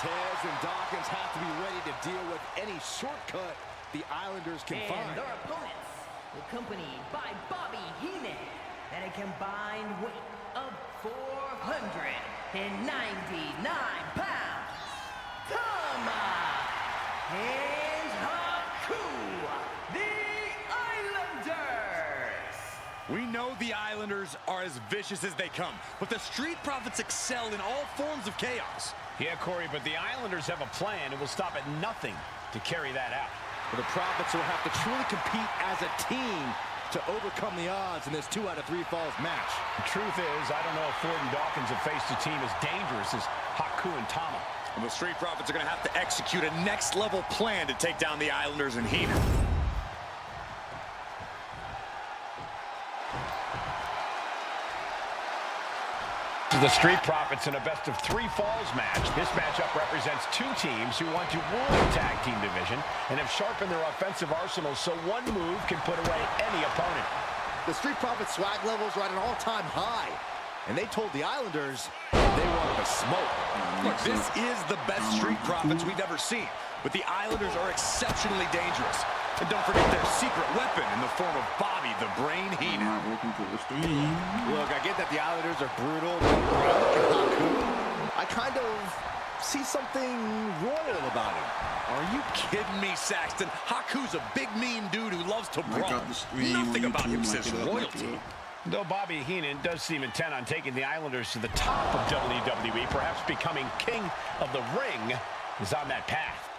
Tez and Dawkins have to be ready to deal with any shortcut the Islanders can find. And their opponents, accompanied by Bobby Heenan, at a combined weight of 499 pounds, Tama and Haku, the Islanders. We know the Islanders Islanders are as vicious as they come, but the Street Profits excel in all forms of chaos. Yeah, Corey, but the Islanders have a plan and will stop at nothing to carry that out. Well, the Profits will have to truly compete as a team to overcome the odds in this 2 out of 3 falls match. The truth is, I don't know if Ford and Dawkins have faced a team as dangerous as Haku and Tama. And the Street Profits are going to have to execute a next-level plan to take down the Islanders and Heenan. The Street Profits in a best-of-3 falls match. This matchup represents 2 teams who want to rule the tag team division and have sharpened their offensive arsenals so one move can put away any opponent. The Street Profits swag levels are at an all-time high, and they told the Islanders they wanted to smoke. Look, this is the best Street Profits we've ever seen, but the Islanders are exceptionally dangerous. And don't forget their secret weapon in the form of Bobby the Brain Heenan. Look, I get that the Islanders are brutal, but I kind of see something royal about him. Are you kidding me, Saxton? Haku's a big, mean dude who loves to brawl. Nothing about him says royalty. Though Bobby Heenan does seem intent on taking the Islanders to the top of WWE, perhaps becoming king of the ring, is on that path.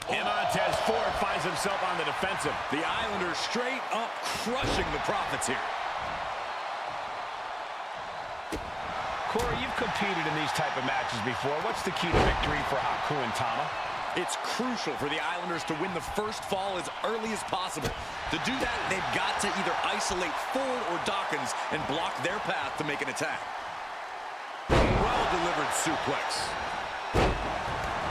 And Montez Ford finds himself on the defensive. The Islanders straight up crushing the Profits here. Corey, you've competed in these type of matches before. What's the key to victory for Haku and Tama? It's crucial for the Islanders to win the first fall as early as possible. To do that, they've got to either isolate Ford or Dawkins and block their path to make an attack. Well-delivered suplex.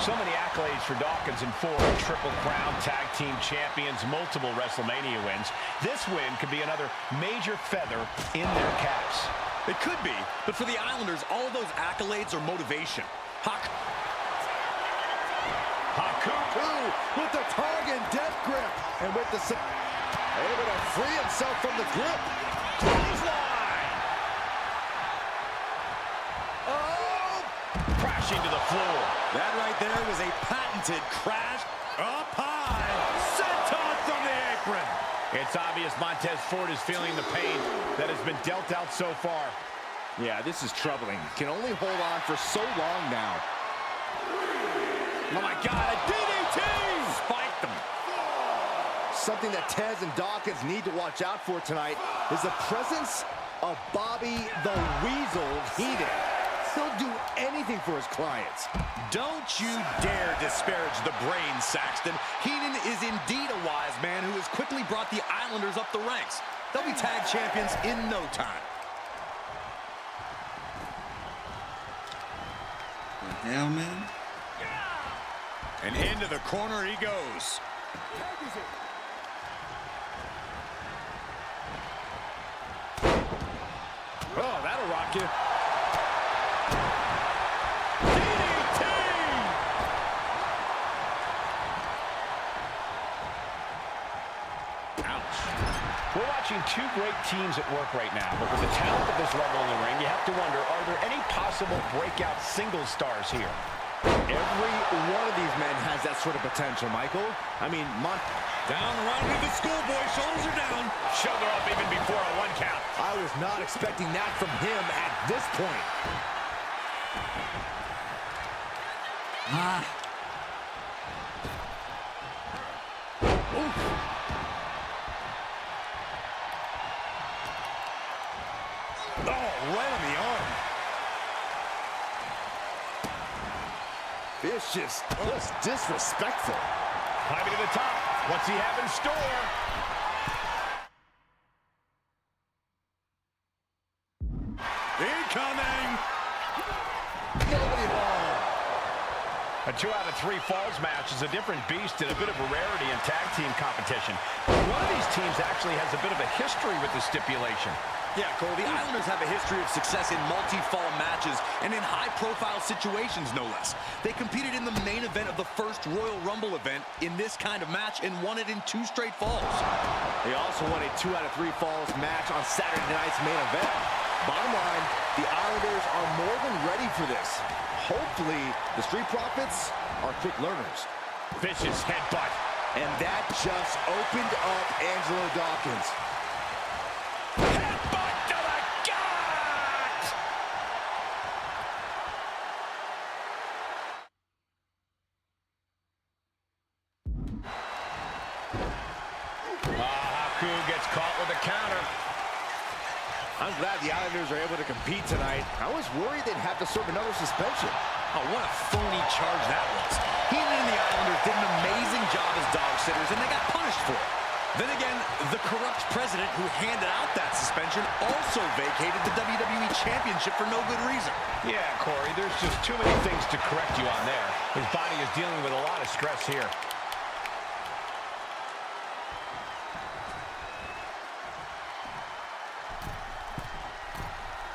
So many accolades for Dawkins and Ford. Triple Crown, Tag Team Champions, multiple WrestleMania wins. This win could be another major feather in their caps. It could be, but for the Islanders, all of those accolades are motivation. Haku with the tongue and death grip. And with the... able to free himself from the grip. Clothesline! Oh! Crashing to the floor. That right there was a patented crash up high. Senton from the apron. It's obvious Montez Ford is feeling the pain that has been dealt out so far. Yeah, this is troubling. Can only hold on for so long now. Oh my God, a DDT! Spiked them. Something that Tez and Dawkins need to watch out for tonight is the presence of Bobby the Weasel Heenan. He'll do anything for his clients. Don't you dare disparage the brain, Saxton. Heenan is indeed a wise man who has quickly brought the Islanders up the ranks. They'll be tag champions in no time. The hell, man? And into the corner he goes. Oh, that'll rock you. We're watching 2 great teams at work right now, but with the talent at this level in the ring, you have to wonder, are there any possible breakout single stars here? Every one of these men has that sort of potential, Michael. I mean, down around with the schoolboy, shoulders are down. Shoulder up even before a 1 count. I was not expecting that from him at this point. Oh, right on the arm. Vicious, just disrespectful. Climbing to the top. What's he have in store? Incoming. Nobody ball. A 2 out of 3 falls match is a different beast and a bit of a rarity in tag team competition. One of these teams actually has a bit of a history with the stipulation. Yeah, Cole, the Islanders have a history of success in multi-fall matches and in high-profile situations, no less. They competed in the main event of the first Royal Rumble event in this kind of match and won it in 2 straight falls. They also won a 2 out of 3 falls match on Saturday night's main event. Bottom line, the Islanders are more than ready for this. Hopefully, the Street Profits are quick learners. Vicious headbutt. And that just opened up Angelo Dawkins. Headbutt! I'm glad the Islanders are able to compete tonight. I was worried they'd have to serve another suspension. Oh, what a phony charge that was. He and the Islanders did an amazing job as dog sitters, and they got punished for it. Then again, the corrupt president who handed out that suspension also vacated the WWE Championship for no good reason. Yeah, Corey, there's just too many things to correct you on there. His body is dealing with a lot of stress here.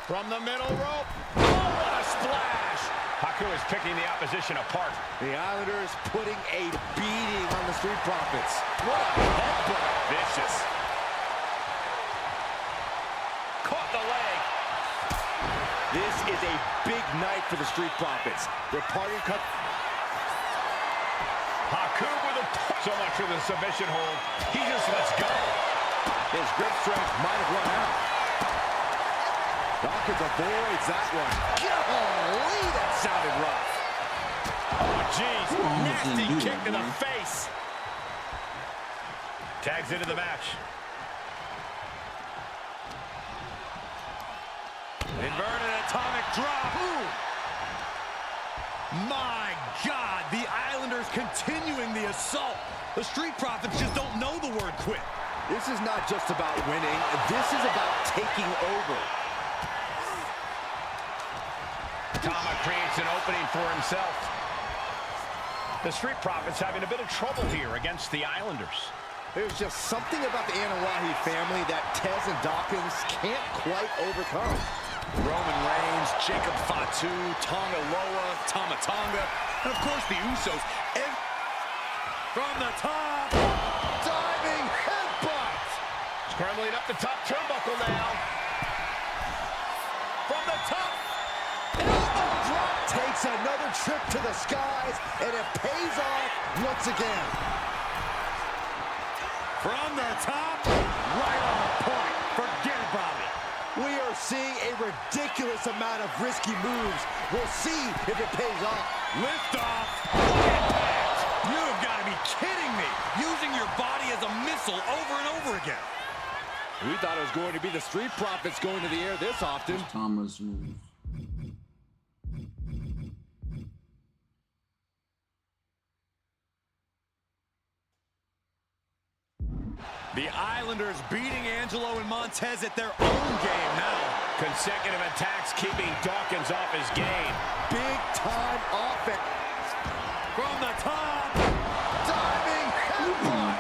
From the middle rope. Oh, what a splash! Haku is picking the opposition apart. The Islanders putting a beating on the Street Profits. What a headbutt. Vicious. Caught the leg. This is a big night for the Street Profits. Their party cut. Haku with a so much for the submission hold. He just lets go. His grip strength might have run out. Dawkins avoids that one. Golly, that sounded rough. Oh, jeez. Nasty kick to the face. Tags into the match. Inverted atomic drop. Ooh. My God, the Islanders continuing the assault. The Street Profits just don't know the word quit. This is not just about winning. This is about taking over. Tama creates an opening for himself. The Street Profits having a bit of trouble here against the Islanders. There's just something about the Anawahi family that Tez and Dawkins can't quite overcome. Roman Reigns, Jacob Fatu, Tonga Loa, Tama Tonga, and of course the Usos. And from the top, diving headbutt. Scrambling up the top turnbuckle now. From the top. Takes another trip to the skies, and it pays off once again. From the top, right on the point. Forget about it. We are seeing a ridiculous amount of risky moves. We'll see if it pays off. Lift off. Impact. You've got to be kidding me. Using your body as a missile over and over again. We thought it was going to be the Street Profits going to the air this often. Thomas move. The Islanders beating Angelo and Montez at their own game now. Consecutive attacks keeping Dawkins off his game. Big time offense. From the top. Diving headbutt.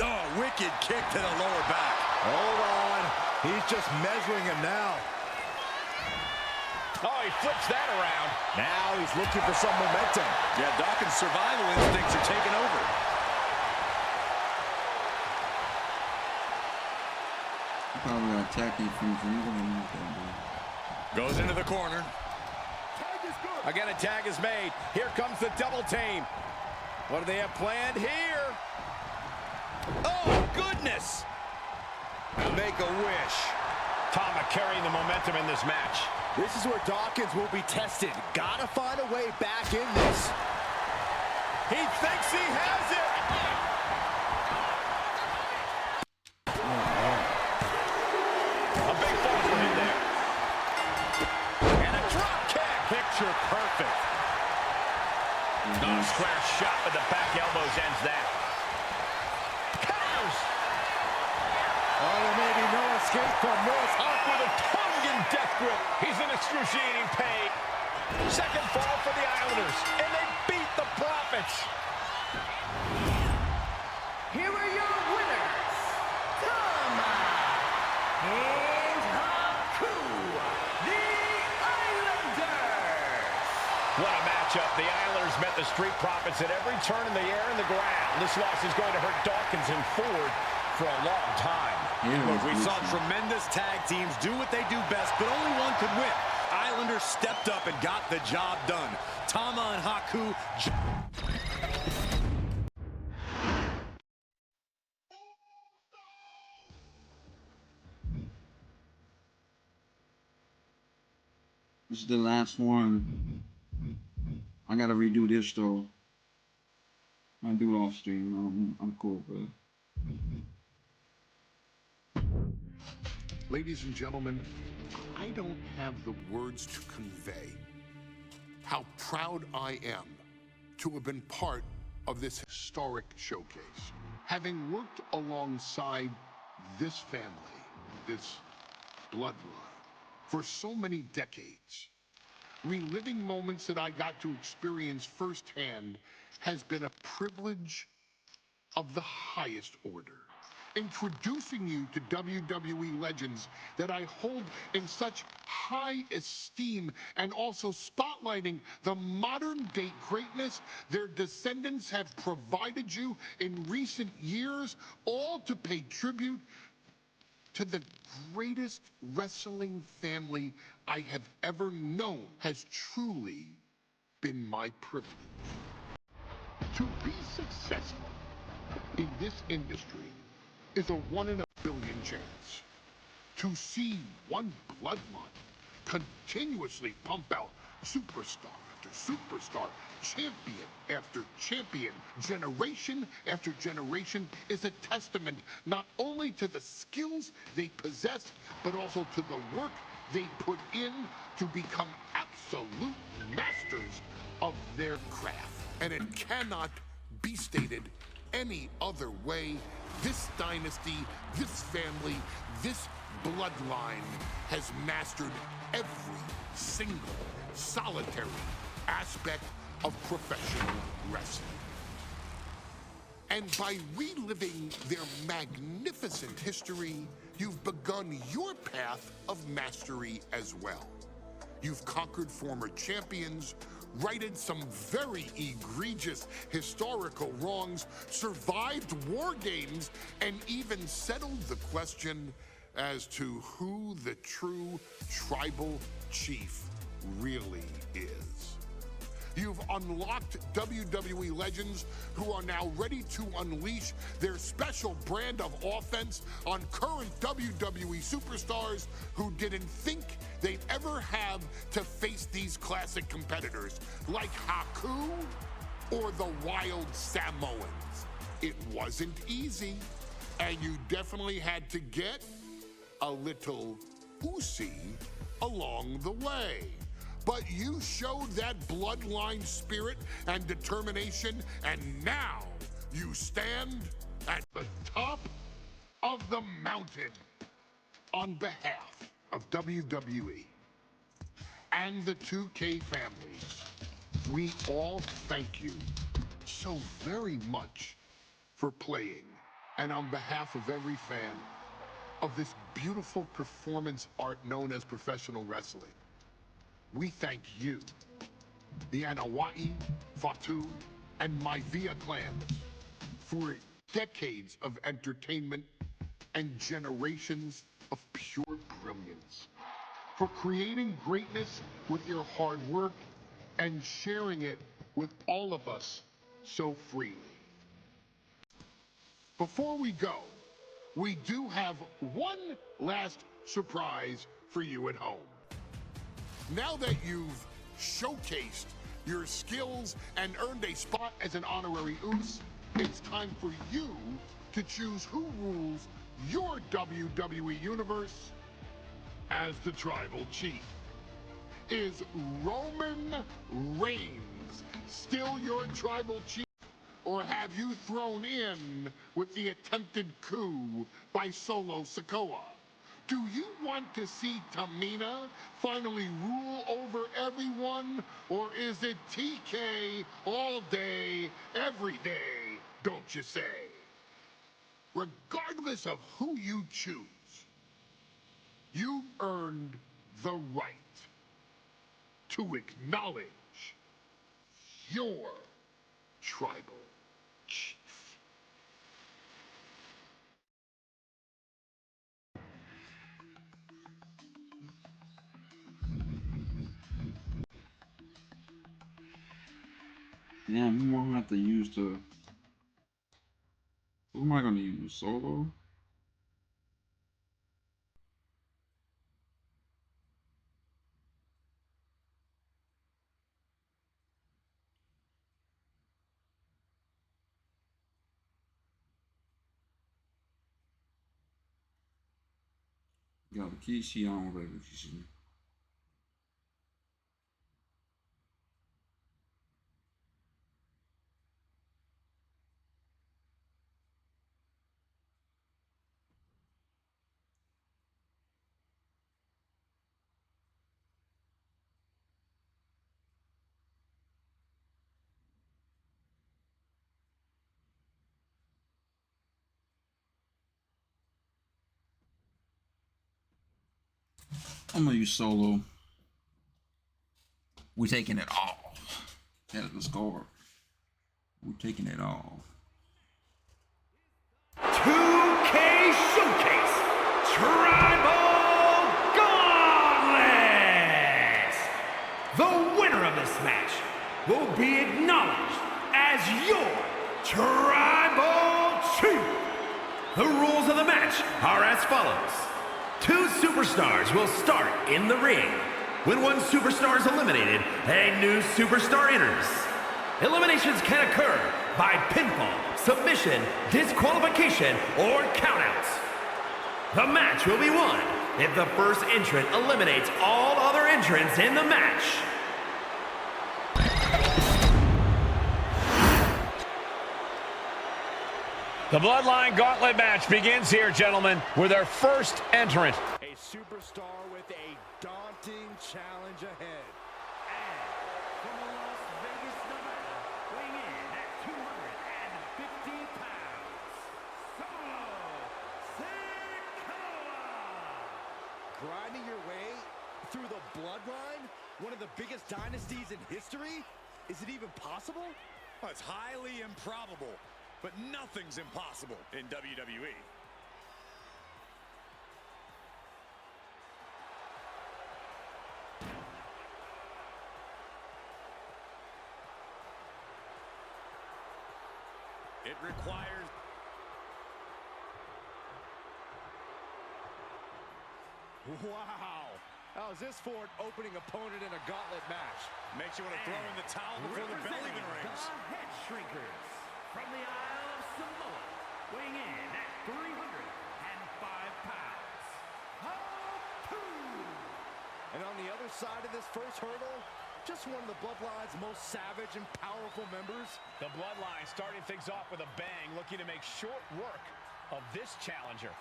Oh, wicked kick to the lower back. Hold on. He's just measuring him now. Oh, he flips that around. Now he's looking for some momentum. Yeah, Dawkins' survival instincts are taking over. Probably gonna attack him from the Goes into the corner. Again, a tag is made. Here comes the double team. What do they have planned here? Oh, goodness! Make a wish. Tama carrying the momentum in this match. This is where Dawkins will be tested. Gotta find a way back in this. He thinks he has it! A big fall for him there. And a drop kick. Picture perfect. Square shot with the back elbows ends that. Counters! Oh, there may be no escape from this. Up with a Tongan death grip. He's in excruciating pain. Second fall for the Islanders, and they beat the Profits. Here are your winners, Tama and Haku, the Islanders. What a matchup. The Islanders met the Street Profits at every turn in the air and the ground. This loss is going to hurt Dawkins and Ford for a long time. Look, we saw tremendous tag teams do what they do best, but only one could win. Islanders stepped up and got the job done. Tama and Haku. This is the last one. I gotta redo this though. I do it off stream. I'm cool, bro. Ladies and gentlemen, I don't have the words to convey how proud I am to have been part of this historic showcase. Having worked alongside this family, this bloodline, for so many decades, reliving moments that I got to experience firsthand has been a privilege of the highest order. Introducing you to WWE legends that I hold in such high esteem, and also spotlighting the modern day greatness their descendants have provided you in recent years, all to pay tribute to the greatest wrestling family I have ever known, has truly been my privilege. To be successful in this industry is a 1 in a billion chance. To see one bloodline continuously pump out superstar after superstar, champion after champion, generation after generation, is a testament not only to the skills they possess, but also to the work they put in to become absolute masters of their craft. And it cannot be stated any other way. This dynasty, this family, this bloodline has mastered every single solitary aspect of professional wrestling. And by reliving their magnificent history, you've begun your path of mastery as well. You've conquered former champions, righted some very egregious historical wrongs, survived WarGames, and even settled the question as to who the true tribal chief really is. You've unlocked WWE legends who are now ready to unleash their special brand of offense on current WWE superstars who didn't think they'd ever have to face these classic competitors like Haku or the Wild Samoans. It wasn't easy, and you definitely had to get a little oozy along the way. But you showed that bloodline spirit and determination, and now you stand at the top of the mountain. On behalf of WWE and the 2K families, we all thank you so very much for playing. And on behalf of every fan of this beautiful performance art known as professional wrestling, we thank you, the Anoa'i, Fatu, and Maivia clans, for decades of entertainment and generations of pure brilliance, for creating greatness with your hard work and sharing it with all of us so freely. Before we go, we do have one last surprise for you at home. Now that you've showcased your skills and earned a spot as an honorary Oos, it's time for you to choose who rules your WWE universe as the tribal chief. Is Roman Reigns still your tribal chief, or have you thrown in with the attempted coup by Solo Sikoa? Do you want to see Tamina finally rule over everyone, or is it TK all day, every day, don't you say? Regardless of who you choose, you earned the right to acknowledge your tribal chief. Damn, who am I gonna have to use to... Who am I gonna use? Solo? やる気しやん俺るしね。I'm gonna use Solo. We're taking it all. That's the score. We're taking it all. 2K Showcase Tribal Gauntlet! The winner of this match will be acknowledged as your Tribal Chief. The rules of the match are as follows. 2 superstars will start in the ring. When one superstar is eliminated, a new superstar enters. Eliminations can occur by pinfall, submission, disqualification, or countouts. The match will be won if the first entrant eliminates all other entrants in the match. The Bloodline Gauntlet match begins here, gentlemen, with our first entrant. A superstar with a daunting challenge ahead. And from Las Vegas, Nevada, weighing in at 250 pounds, Sikoa! Grinding your way through the Bloodline, one of the biggest dynasties in history? Is it even possible? Well, it's highly improbable, but nothing's impossible in WWE. It requires... Wow! How's this for an opening opponent in a gauntlet match? Makes you want to throw in the towel before the bell even rings. The Headshrinkers from the Isle of Samoa, weighing in at 305 pounds. And on the other side of this first hurdle, just one of the Bloodline's most savage and powerful members. The Bloodline starting things off with a bang, looking to make short work of this challenger.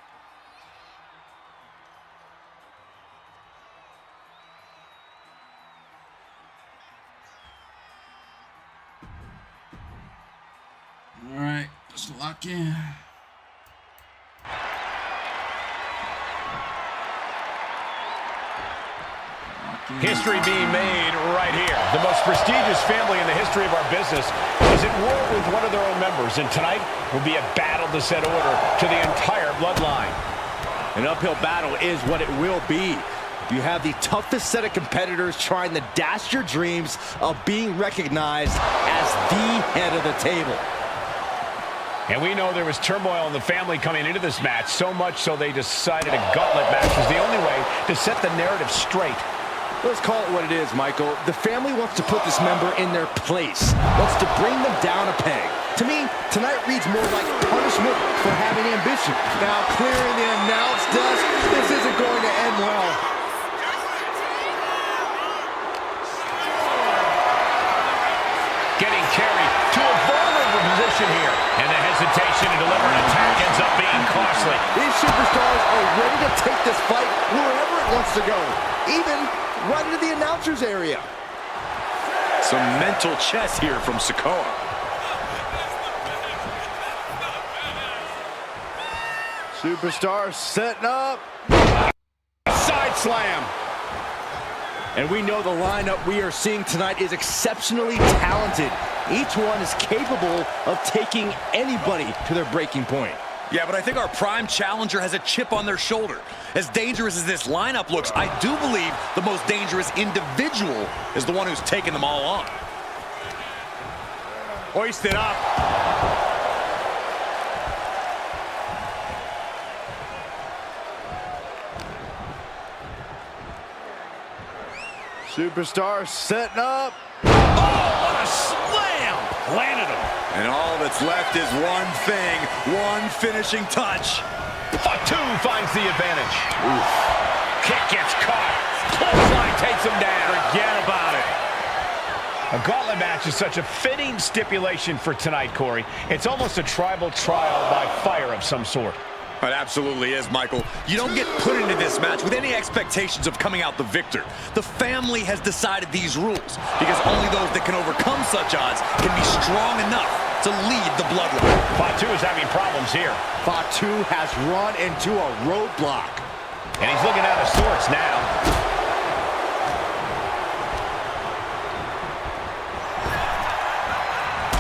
All right, let's lock in. History being made right here. The most prestigious family in the history of our business is at war with one of their own members, and tonight will be a battle to set order to the entire Bloodline. An uphill battle is what it will be. You have the toughest set of competitors trying to dash your dreams of being recognized as the head of the table. And we know there was turmoil in the family coming into this match, so much so they decided a gauntlet match was the only way to set the narrative straight. Let's call it what it is, Michael. The family wants to put this member in their place, wants to bring them down a peg. To me, tonight reads more like punishment for having ambition. Now, clearing the announce desk, this isn't going to end well. Getting carried to a vulnerable position here, and the hesitation to deliver an attack ends up being costly. These superstars are ready to take this fight wherever it wants to go, even right into the announcer's area. Some mental chess here from Sikoa. Superstar setting up. Side slam. And we know the lineup we are seeing tonight is exceptionally talented. Each one is capable of taking anybody to their breaking point. Yeah, but I think our prime challenger has a chip on their shoulder. As dangerous as this lineup looks, I do believe the most dangerous individual is the one who's taken them all on. Hoisted up. Superstar setting up. Oh, what a slam! Landed him. And all that's left is one thing, one finishing touch. Fatu finds the advantage. Oof. Kick gets caught. Clothesline takes him down. Forget about it. A gauntlet match is such a fitting stipulation for tonight, Corey. It's almost a tribal trial by fire of some sort. It absolutely is, Michael. You don't get put into this match with any expectations of coming out the victor. The family has decided these rules because only those that can overcome such odds can be strong enough to lead the bloodline. Fatu is having problems here. Fatu has run into a roadblock. And he's looking out of sorts now.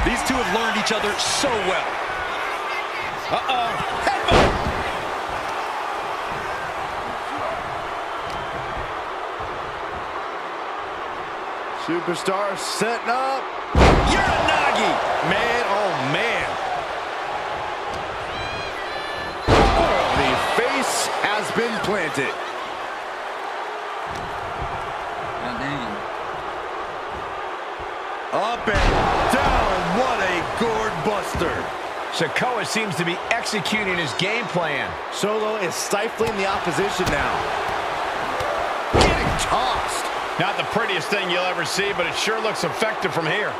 These two have learned each other so well. Uh-oh. Headbutt. Superstar setting up. Uranagi. Man, oh man. The face has been planted. God damn. Up and down. What a gourd buster. Sikoa seems to be executing his game plan. Solo is stifling the opposition now. Getting tossed. Not the prettiest thing you'll ever see, but it sure looks effective from here.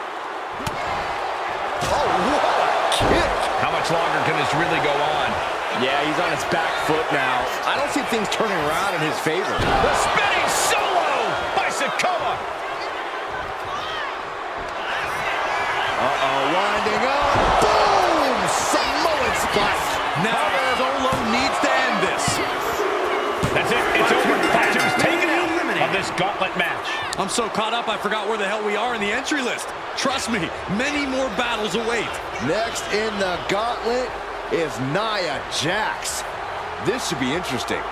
Oh, what a kick. How much longer can this really go on? Yeah, he's on his back foot now. I don't see things turning around in his favor. The spinning solo by Sikoa. Uh-oh, winding up. Boom! Samoan spot. Now Solo needs to end this. That's it. It's over. Fatu's taken out of this gauntlet match. I'm so caught up, I forgot where the hell we are in the entry list. Trust me, many more battles await. Next in the gauntlet is Nia Jax. This should be interesting.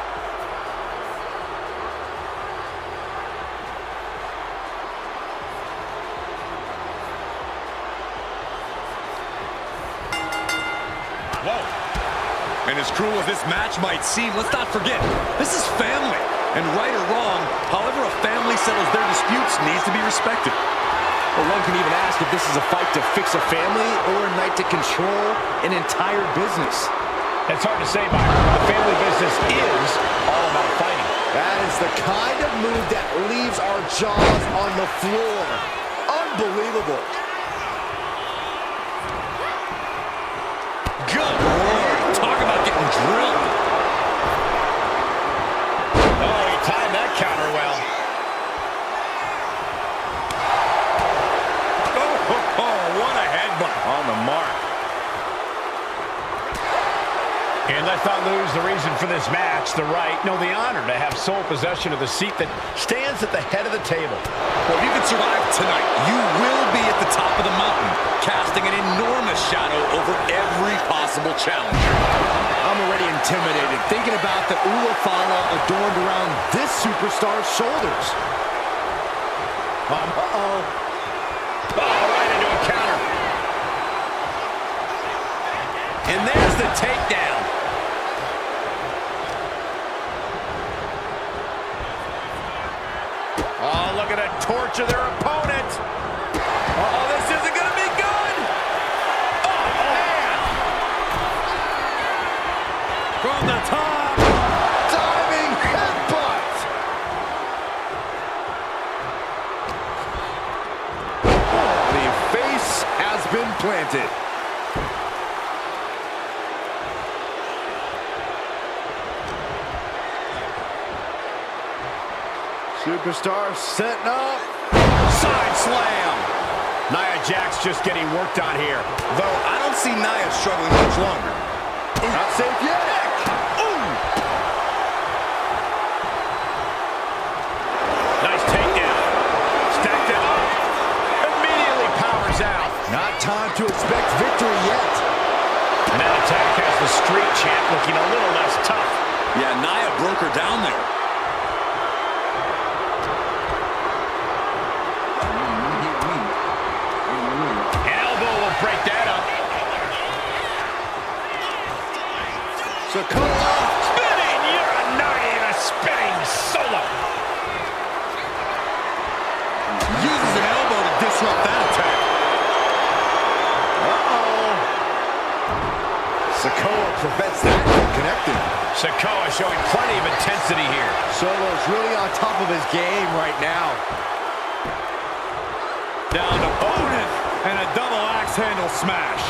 Whoa. And as cruel as this match might seem, let's not forget, this is family. And right or wrong, however a family settles their disputes needs to be respected. Well, one can even ask if this is a fight to fix a family or a night to control an entire business. It's hard to say, Byron. The family business is all about fighting. That is the kind of move that leaves our jaws on the floor. Unbelievable. Good Lord. Talk about getting drilled. Oh, he timed that counter well. Oh, what a headbutt. On the mark. And let's not lose the reason for this match, the right, no, the honor to have sole possession of the seat that stands at the head of the table. Well, if you can survive tonight, you will be at the top of the mountain, casting an enormous shadow over every possible challenge. I'm already intimidated thinking about the Ulafala adorned around this superstar's shoulders. Uh-oh. Oh, right into a counter. And there's the takedown. Oh, look at it torture their opponent. Uh-oh, this isn't going to be good. Oh, man. From the top. Diving headbutt. The face has been planted. Superstar setting up. Side slam. Nia Jax just getting worked on here. Though I don't see Nia struggling much longer. Not safe yet. Ooh. Nice takedown. Stacked it up. Immediately powers out. Not time to expect victory yet. And that attack has the street champ looking a little less tough. Yeah, Nia broke her down there. Break that up. Sikoa. Spinning Uranagi and a spinning solo. Uses an elbow to disrupt that attack. Uh-oh. Sikoa prevents that from connecting. Sikoa showing plenty of intensity here. Solo's really on top of his game right now. Down to opponent and a double axe handle smash.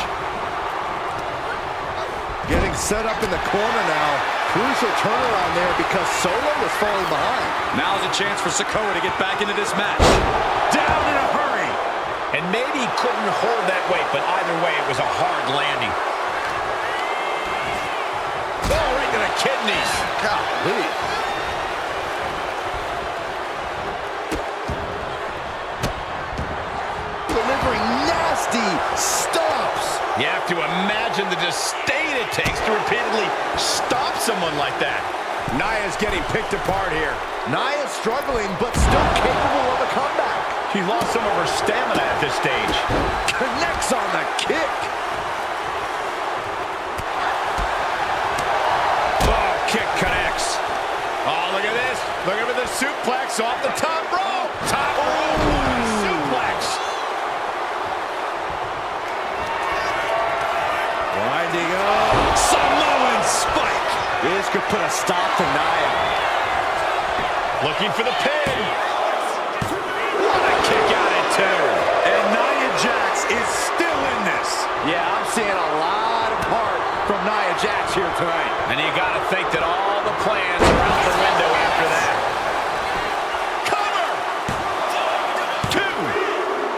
Getting set up in the corner now. Crucial turnaround there because Solo was falling behind. Now's a chance for Sikoa to get back into this match. Down in a hurry. And maybe he couldn't hold that weight, but either way, it was a hard landing. Oh, right to the kidneys. Golly. Delivering nasty stops. You have to imagine the disdain it takes to repeatedly stop someone like that. Nia's getting picked apart here. Nia's struggling, but still capable of a comeback. She lost some of her stamina at this stage. Connects on the kick. Oh, kick connects. Oh, look at this. Look at the suplex off the top rope. Top rope. Suplex. Winding up. Samoan spike. This could put a stop to Nia. Looking for the pin. What a kick out at two. And Nia Jax is still in this. Yeah, I'm seeing a lot of heart from Nia Jax here tonight. And you got to think that all the plans are out the window after that. Cover! Two.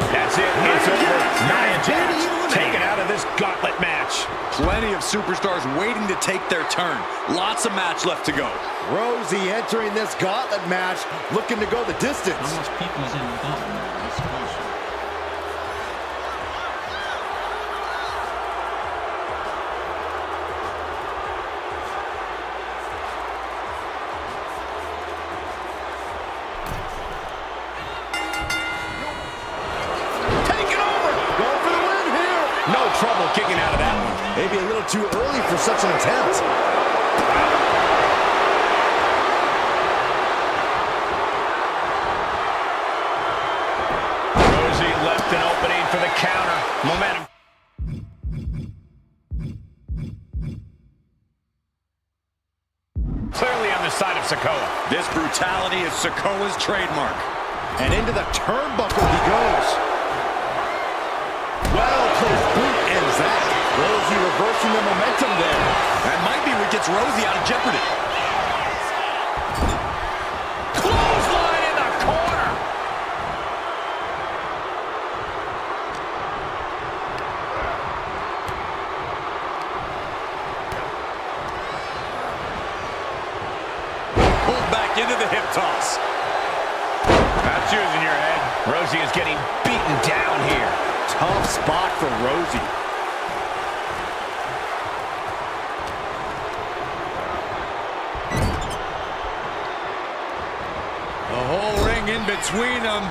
That's it. It's over. Nia Jax taken out of this gauntlet match. Plenty of superstars waiting to take their turn. Lots of match left to go. Rosie entering this gauntlet match, looking to go the distance. How much people is in the gauntlet? That's bullshit. Take it over. Going for the win here. No trouble kicking out of that one. Maybe a little too early for such an attempt. Rosie left an opening for the counter. Momentum. Clearly on the side of Sikoa. This brutality is Sikoa's trademark. And into the turnbuckle he goes. Well-placed boot ends that. Rosie reversing the momentum there. That might be what gets Rosie out of jeopardy. Clothesline in the corner. Pulled back into the hip toss. That's using your head. Rosie is getting beaten down here. Tough spot for Rosie. The whole ring in between them.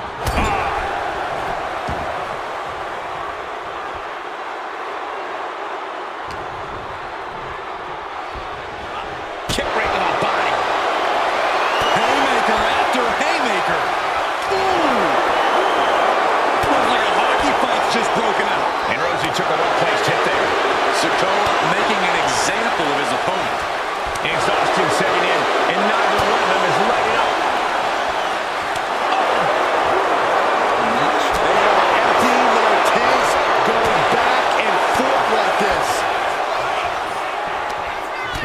Kick right to the body. Haymaker after haymaker. Ooh! Looks like a hockey fight's just broken out. And Rosie took a well-placed hit there. Sikoa making an example of his opponent. Exhaustion setting in, and neither one of them is letting up. They are emptying their tanks, going back and forth like this.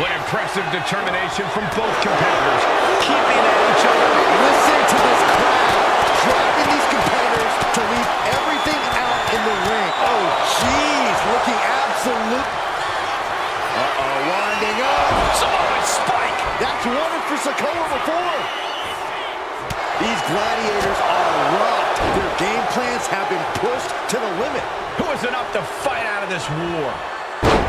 What impressive determination from both competitors, keeping at each other. Listen to this crowd, driving these competitors to leave everything out in the ring. Oh, jeez, looking absolute. Winding up. Samoan spike. That's worked for Sikoa before. These gladiators are rocked. Their game plans have been pushed to the limit. Who is enough to fight out of this war?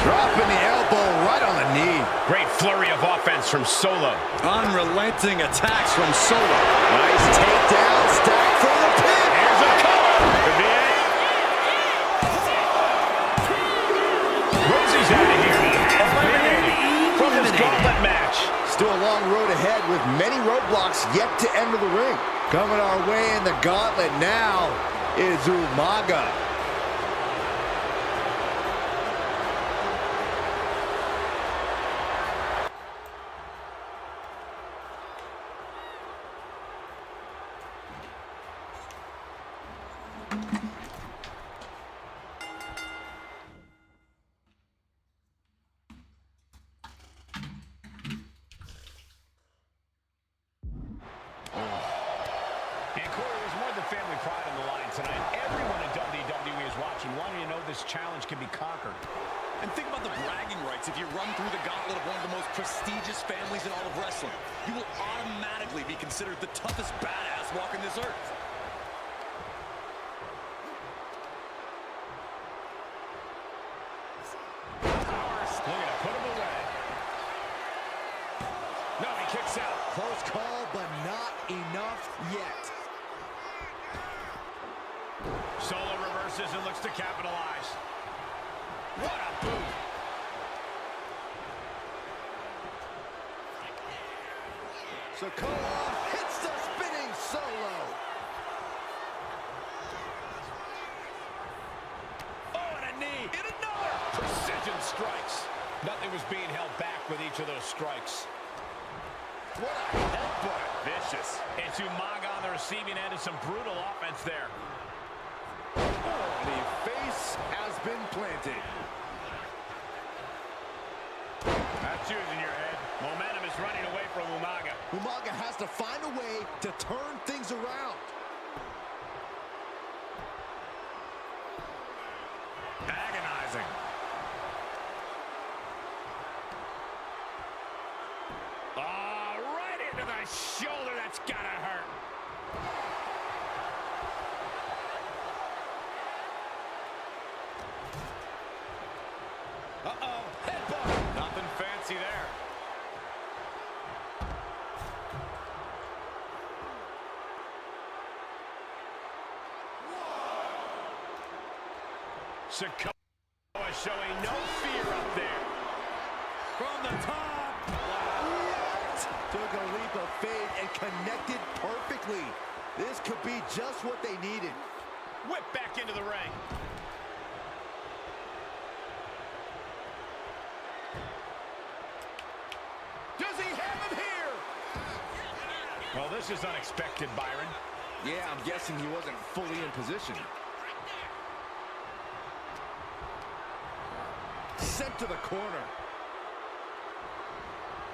Dropping the elbow right on the knee. Great flurry of offense from Solo. Unrelenting attacks from Solo. Nice takedown, stack for the pin. Here's a cover. Could be it. Rosie's out of here. Eliminated from this gauntlet match. Still a long road ahead with many roadblocks yet to enter the ring. Coming our way in the gauntlet now is Umaga. and wanting to know this challenge can be conquered. And think about the bragging rights. If you run through the gauntlet of one of the most prestigious families in all of wrestling, you will automatically be considered the toughest badass walking this earth. Looking to put him away. No, he kicks out. Close call, but not enough yet. Solo reverses and looks to capitalize. What a boot. Sikoa hits the spinning solo. Oh, and a knee. And another. Precision strikes. Nothing was being held back with each of those strikes. What a headbutt. Vicious. It's Umaga on the receiving end of some brutal offense there. The face has been planted. That's using your head. Momentum is running away from Umaga. Umaga has to find a way to turn things around. Agonizing. Right into the shoulder. That's gotta hurt. Uh-oh, headbutt. Nothing fancy there. Sikoa showing no fear up there. From the top. What? Took a leap of faith and connected perfectly. This could be just what they needed. Whip back into the ring. Does he have him here? Well, this is unexpected, Byron. Yeah, I'm guessing he wasn't fully in position. Sent to the corner.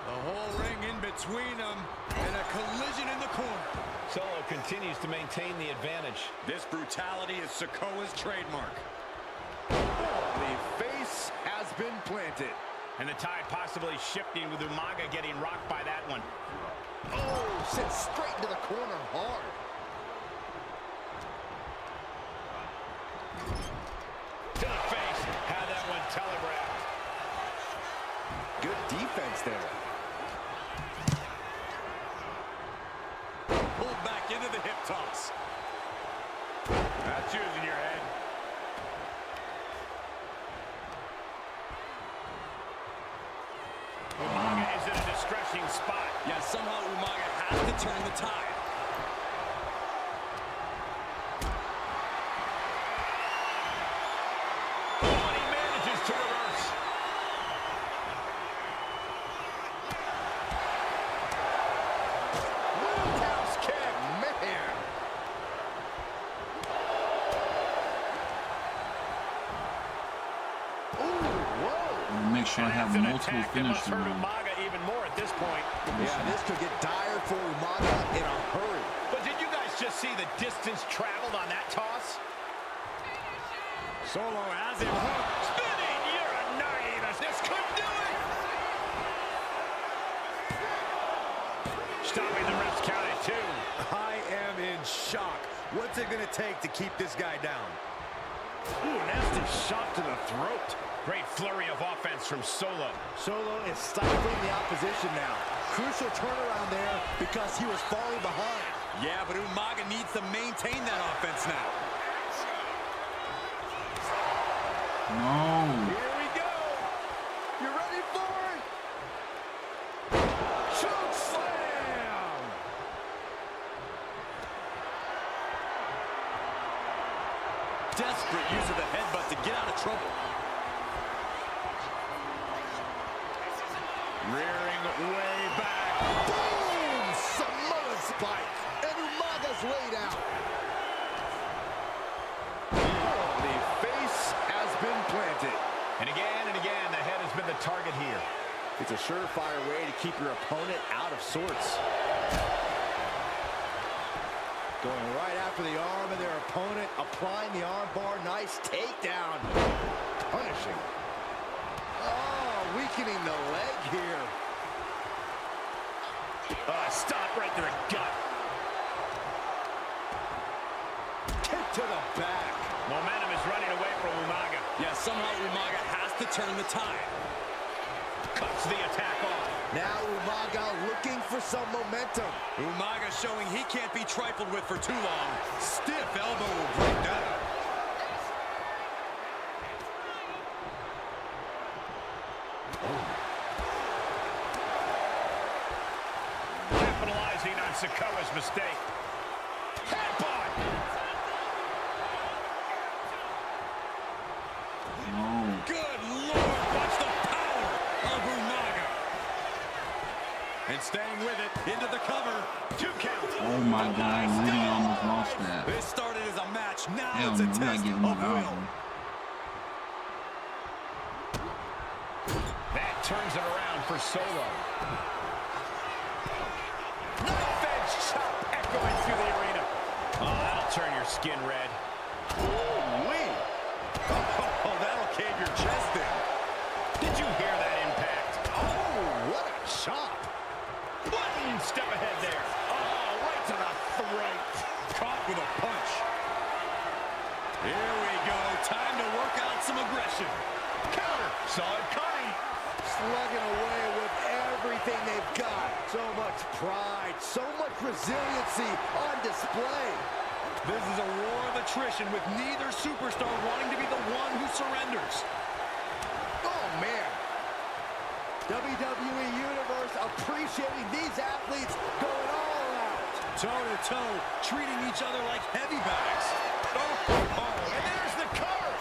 The whole ring in between them, and a collision in the corner. Solo continues to maintain the advantage. This brutality is Sikoa's trademark. The face has been planted. And the tide possibly shifting with Umaga getting rocked by that one. Oh, sent straight into the corner hard. To the face. Had that one telegraphed. Good defense there. Pulled back into the hip toss. That's using your head. Umaga is in a distressing spot. Yeah, somehow Umaga has to turn the tide. Oh, and he manages to reverse. Roundhouse kick, man. Ooh, whoa. Make sure I have multiple finishes. Umaga even more at this point. Yeah, this could get dire for Umaga in a hurry. But did you guys just see the distance traveled on that toss? Solo has him hooked. Spinning, you're a naivist. This could do it. Stopping the ref's count at 2. I am in shock. What's it going to take to keep this guy down? Ooh, nasty shot to the throat. Great flurry of offense from Solo. Solo is stifling the opposition now. Crucial turnaround there because he was falling behind. Yeah, but Umaga needs to maintain that offense now. No. Here we go. You ready for it? Choke slam. Desperate use of the headbutt to get out of trouble. Rearing way back. Boom! Samoan spike. And Umaga's laid out. The face has been planted. And again, the head has been the target here. It's a surefire way to keep your opponent out of sorts. Going right after the arm of their opponent, applying the arm bar. Nice takedown. Punishing. Oh, weakening the leg here. Stop right to the gut. Kick to the back. Momentum is running away from Umaga. Yeah, somehow Umaga has to turn the tide. Cuts the attack off. Now Umaga looking for some momentum. Umaga showing he can't be trifled with for too long. Stiff elbow will break that. Capitalizing on Sikoa's mistake. Headbutt! Good Lord, watch the power of Umaga. And staying with it, into the cover. 2 count. Oh my God, Rudy almost lost that. This started as a match, now Hell it's a no, we gotta test give of him a will. album. That turns it around for Solo. Knife edge chop echoing through the arena. Oh, that'll turn your skin red. Ooh-wee. Oh, that'll cave your chest in. Did you hear that impact? Oh, what a chop. One step ahead there. Oh, right to the throat. Caught with a punch. Here we go. Time to work out some aggression. Counter. Saw it coming. Slugging away with everything they've got. So much pride, so much resiliency on display. This is a war of attrition with neither superstar wanting to be the one who surrenders. Oh, man. WWE Universe appreciating these athletes going all out. Toe-to-toe, treating each other like heavy bags. Oh, and there's the cover.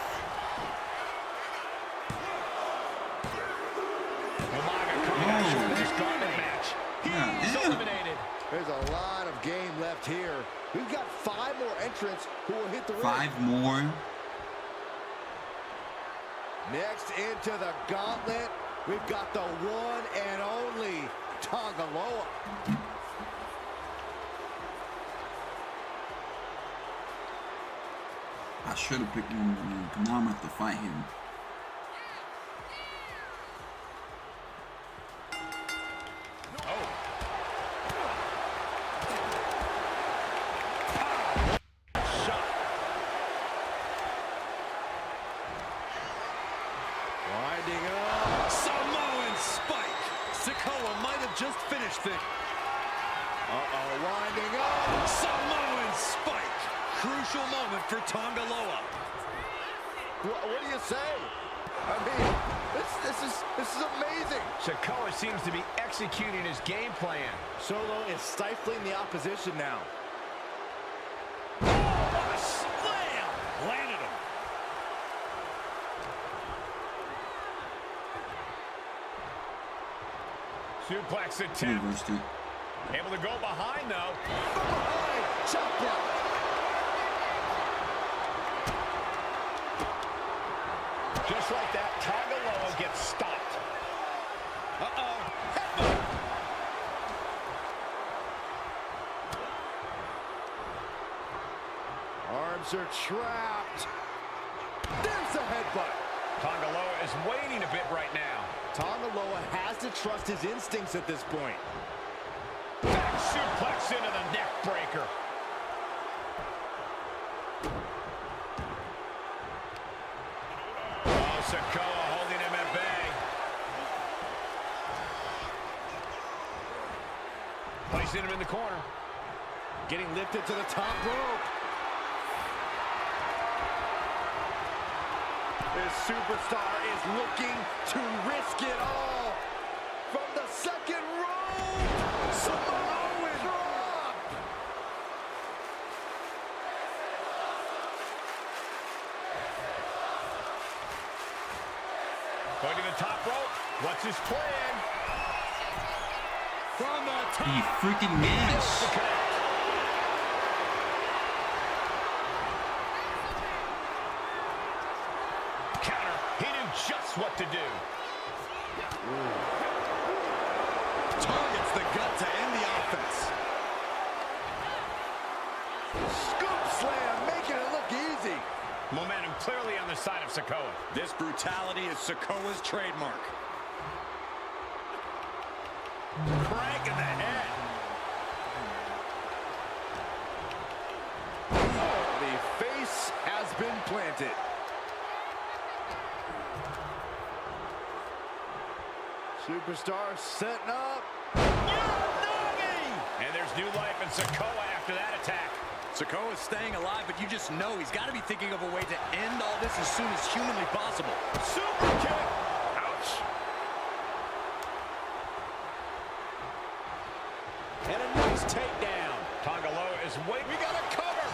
Umaga coming out short of this gauntlet match. He's eliminated. There's a lot of game left here. We've got 5 more entrants who will hit the ring. 5 more. Next into the gauntlet, we've got the one and only Tonga Loa. I should have picked him. Now I'm gonna have to fight him. Winding up. Samoan spike. Sikoa might have just finished it. Uh-oh, winding up. Samoan spike. Crucial moment for Tonga Loa. What do you say? I mean, this is amazing. Sikoa seems to be executing his game plan. Solo is stifling the opposition now. Oh, what a slam! Landed him. Suplex attempt. Able to go behind, though. Behind, chop block. Just like that, Tonga Loa gets stopped. Uh-oh. Arms are trapped. There's the headbutt. Tonga Loa is waiting a bit right now. Tonga Loa has to trust his instincts at this point. Back suplex into the neck breaker. Oh, Sikoa holding him at bay. Placing him in the corner. Getting lifted to the top rope. This superstar is looking to risk it all. From the second rope, Samoan drop. Going to the top rope. What's his plan? From the top. He freaking missed. Counter. He knew just what to do. Targets the gut to end the offense. Scoop slam, making it look easy. Momentum clearly on the side of Sikoa. This brutality is Sikoa's trademark. Crank in the head. Oh, the face has been planted. Superstar setting up. And there's new life in Sikoa after that attack. Sikoa is staying alive, but you just know he's got to be thinking of a way to end all this as soon as humanly possible. Super kick. Ouch. And a nice takedown. Tonga Loa is waiting. We got a cover.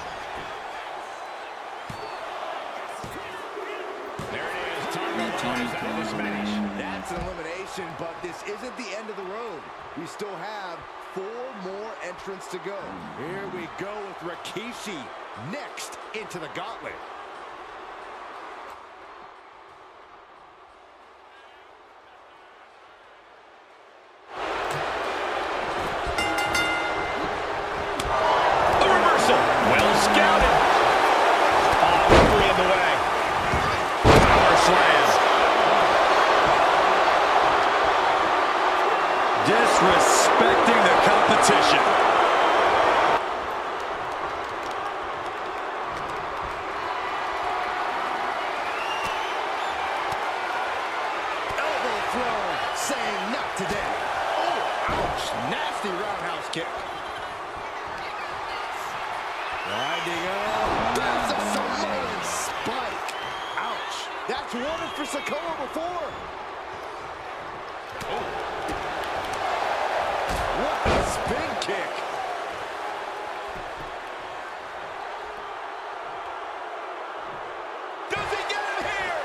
There it is. Tonga Loa is out of this match. That's an elimination, but this isn't the end of the road. We still have 4 more entrants to go. Here we go with Rikishi next into the gauntlet. A reversal. Well scouted. Referee in the way. Power slam. Disrespecting the competition. Elbow throw, saying not today. Oh, ouch. Nasty roundhouse kick. Winding up. There's a Samoan spike. Ouch. That's worked for Sikoa before. What a spin kick. Does he get him here?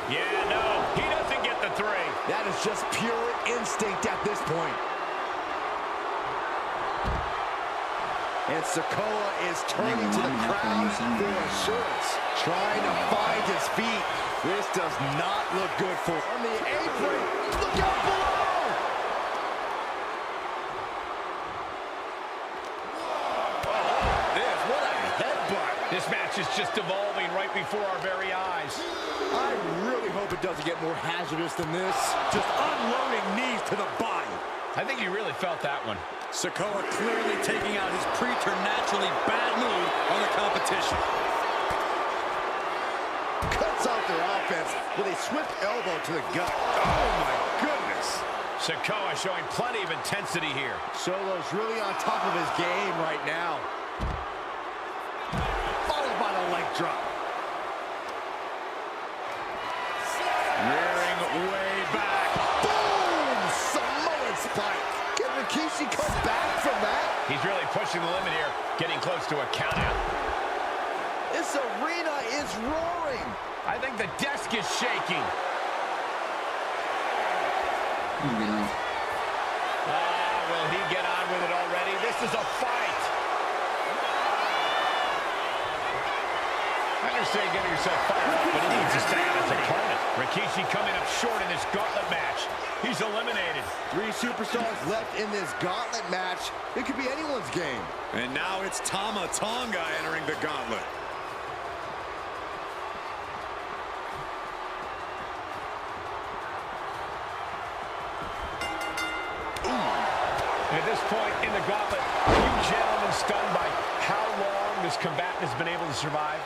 Yeah, no, he doesn't get the 3. That is just pure instinct at this point. And Sikoa is turning to the crowd for assurance. Trying to find his feet. This does not look good for him. On the apron. Look out below! What a headbutt. This match is just evolving right before our very eyes. I really hope it doesn't get more hazardous than this. Just unloading knees to the body. I think he really felt that one. Sikoa clearly taking out his preternaturally bad mood on the competition. Cuts off their offense with a swift elbow to the gut. Oh my goodness. Sikoa showing plenty of intensity here. Solo's really on top of his game right now. Followed by the leg drop. Rearing way back. Boom! Samoan spike. Can Rikishi come back from that? He's really pushing the limit here, getting close to a countout. This arena is roaring. I think the desk is shaking. Will he get on with it already? This is a fight. I understand getting yourself fired up, but he needs to stay on his opponent. Rikishi coming up short in this gauntlet match. He's eliminated. 3 superstars left in this gauntlet match. It could be anyone's game. And now it's Tama Tonga entering the gauntlet. At this point in the gauntlet, are you gentlemen stunned by how long this combatant has been able to survive?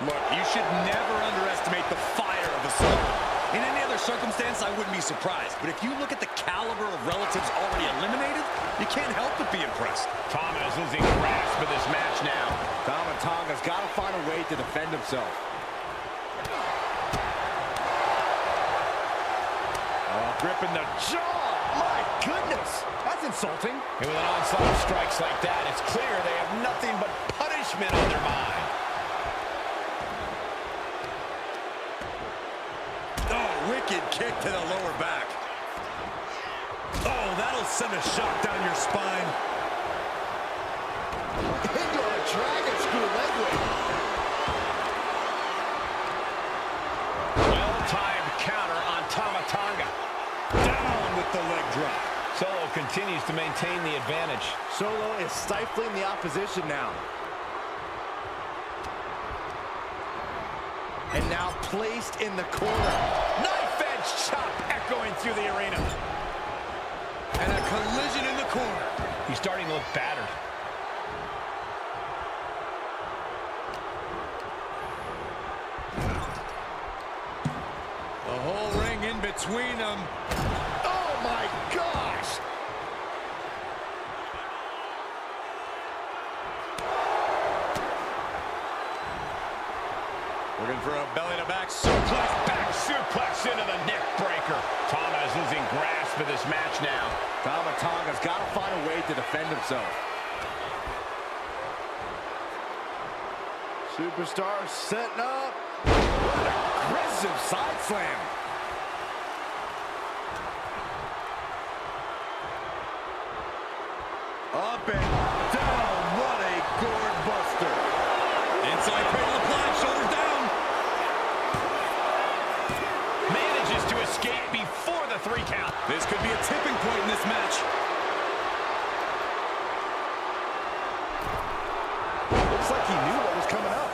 Look, you should never underestimate the fire of a Samoan. In any other circumstance, I wouldn't be surprised. But if you look at the caliber of relatives already eliminated, you can't help but be impressed. Tama is losing grasp of this match now. Tama Tonga's got to find a way to defend himself. Oh, gripping the jaw. My goodness. That's insulting. And with an onslaught of strikes like that, it's clear they have nothing but punishment on their mind. Oh, wicked kick to the lower back. Oh, that'll send a shot down your spine. Into a dragon screw leg whip. Well-timed counter on Tama Tonga. Down with the leg drop. Solo continues to maintain the advantage. Solo is stifling the opposition now. And now placed in the corner. Knife edge chop echoing through the arena. And a collision in the corner. He's starting to look battered. The whole ring in between them. Oh my gosh! Looking for a belly-to-back suplex. Back suplex into the neck breaker. Tama is losing grasp of this match now. Tama Tonga's got to find a way to defend himself. Superstar setting up. What an aggressive side slam. Up and down. What a gourd buster. Inside cradle applied, shoulders down. Manages to escape before the 3 count. This could be a tipping point in this match. Looks like he knew what was coming up.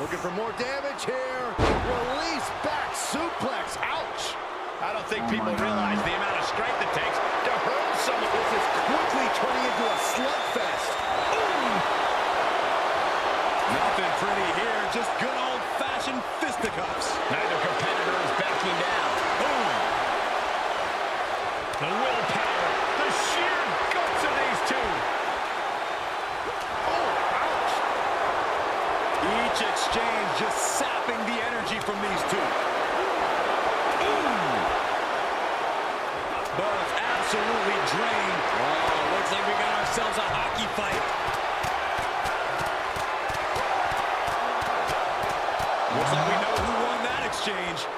Looking for more damage here. Release back suplex. Ouch. I don't think people realize the amount of strength it takes to hurt someone. This is quickly turning into a slugfest. Ooh. Nothing pretty here, just good old-fashioned fisticuffs. Neither competitor is backing down. Boom. The willpower, the sheer guts of these two. Oh, ouch. Each exchange just sapping the energy from these two. Both absolutely drained. Oh, looks like we got ourselves a hockey fight. Looks like we know who won that exchange.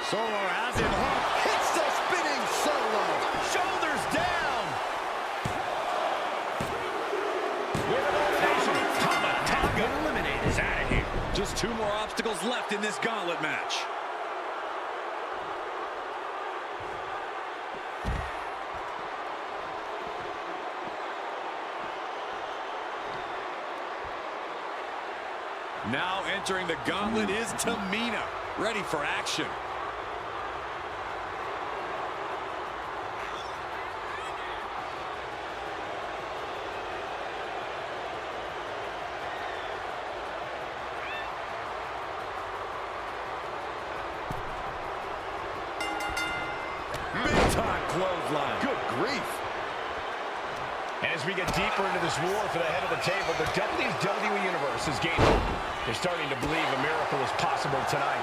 Solo has him hooked. Hits the spinning Solo. Shoulders down. With an elimination, Tama Tonga eliminated. Is out of here. Just 2 more obstacles left in this gauntlet match. Now entering the gauntlet is Tamina, ready for action. Big time clothesline. Good grief. As we get deeper into this war for the head of the table, the WWE Universe is gaining hope. They're starting to believe a miracle is possible tonight.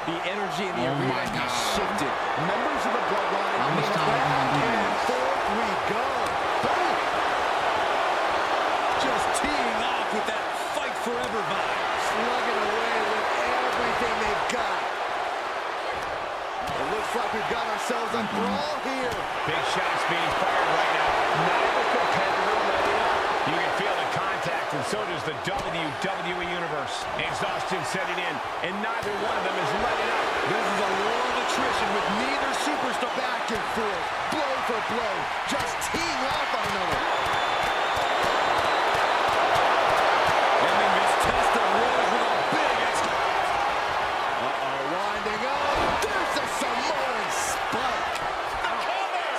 The energy in the arena has shifted. Members of the Bloodline are back, and forth we go. Boom! Just teeing off with that fight forever vibe. Slugging away with everything they've got. It looks like we've got ourselves a brawl here. Big shots being fired right now. Neither competitor letting up. You can feel the contact, and so does the WWE Universe. Exhaustion setting in, and neither one of them is letting up. This is a war of attrition with neither superstar back and forth, blow for blow, just teeing off on another. And then this test of Rose with a big winding up. There's a Samoan spike.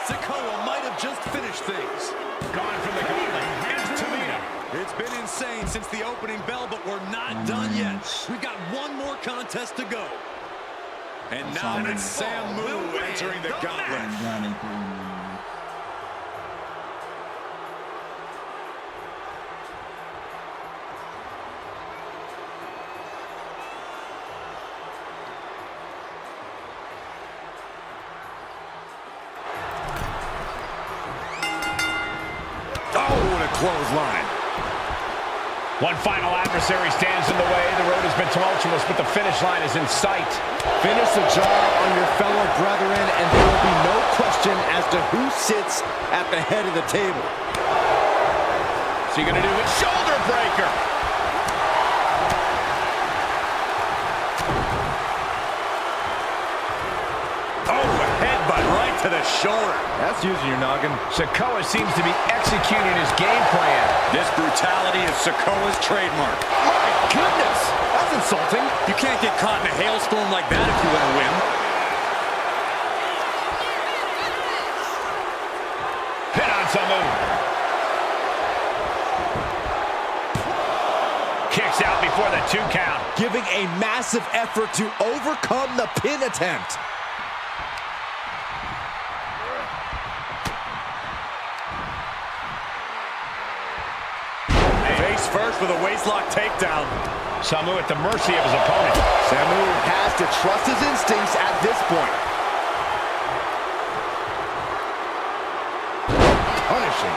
Sikoa might have just finished things. Gone from the gauntlet. It's Tamina. It's been insane since the opening bell, but we're not done yet. We've got one more contest to go. And now it's Samu entering the gauntlet. Oh, and a clothesline. One final adversary stands in the way. The road has been tumultuous, but the finish line is in sight. Finish the job on your fellow brethren, and there will be no question as to who sits at the head of the table. What's he going to do with shoulder breaker? Oh, a headbutt right to the shoulder. That's using your noggin. Sikoa seems to be executing his game plan. This brutality is Sikoa's trademark. My goodness, that's insulting. You can't get caught in a hailstorm like that if you want to win. Pin on Samu. Kicks out before the 2 count. Giving a massive effort to overcome the pin attempt. Face first with a waistlock takedown. Samu at the mercy of his opponent. Samu has to trust his instincts at this point. Punishing.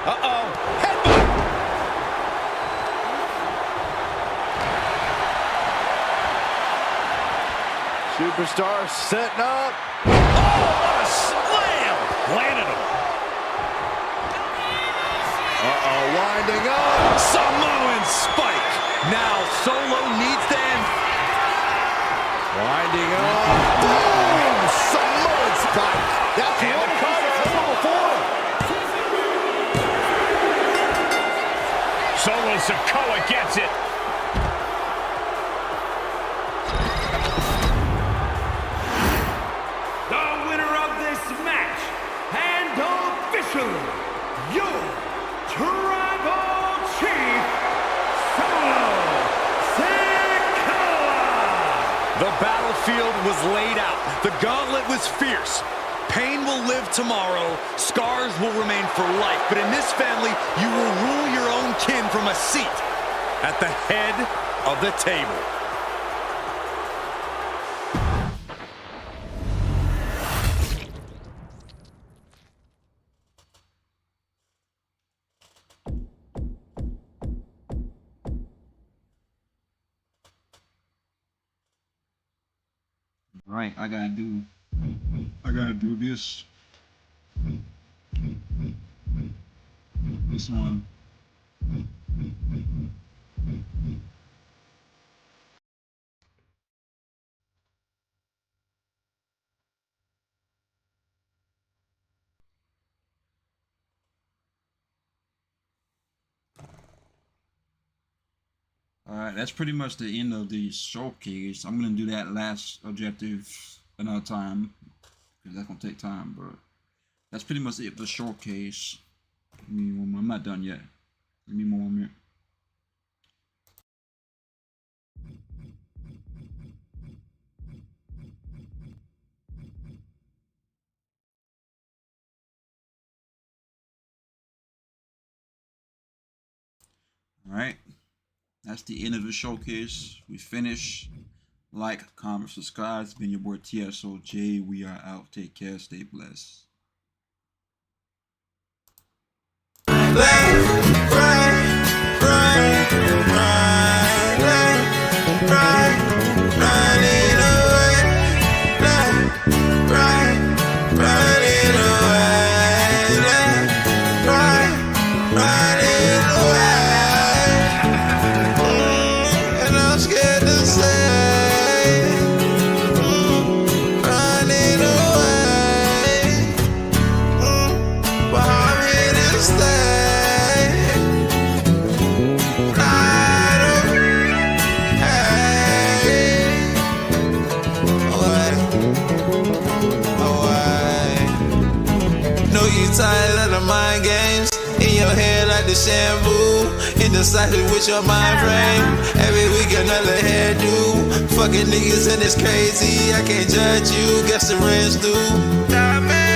Uh-oh. Superstar setting up. Oh, what a slam! Landed him. Uh-oh, winding up. Samoan spike. Now Solo needs to end. Winding up. Boom! Samoan spike. That's and one the cover. before. Solo Sikoa gets it. The winner of this match, and officially, your Tribal Chief, Sikoa! The battlefield was laid out. The gauntlet was fierce. Pain will live tomorrow. Scars will remain for life. But in this family, you will rule your own kin from a seat at the head of the table. Right, I gotta do this. This one. Alright, that's pretty much the end of the showcase. I'm gonna do that last objective another time, because that's gonna take time, but that's pretty much it for the showcase. Give me one more. I'm not done yet. Give me 1 more minute. Alright. That's the end of the showcase. We finished. Like, comment, subscribe. It's been your boy TSOJay. We are out. Take care. Stay blessed. Tired of the mind games in your head like the shampoo. Indecisive with your mind frame. Every week another hairdo. Fucking niggas and it's crazy. I can't judge you. Guess the rent's due.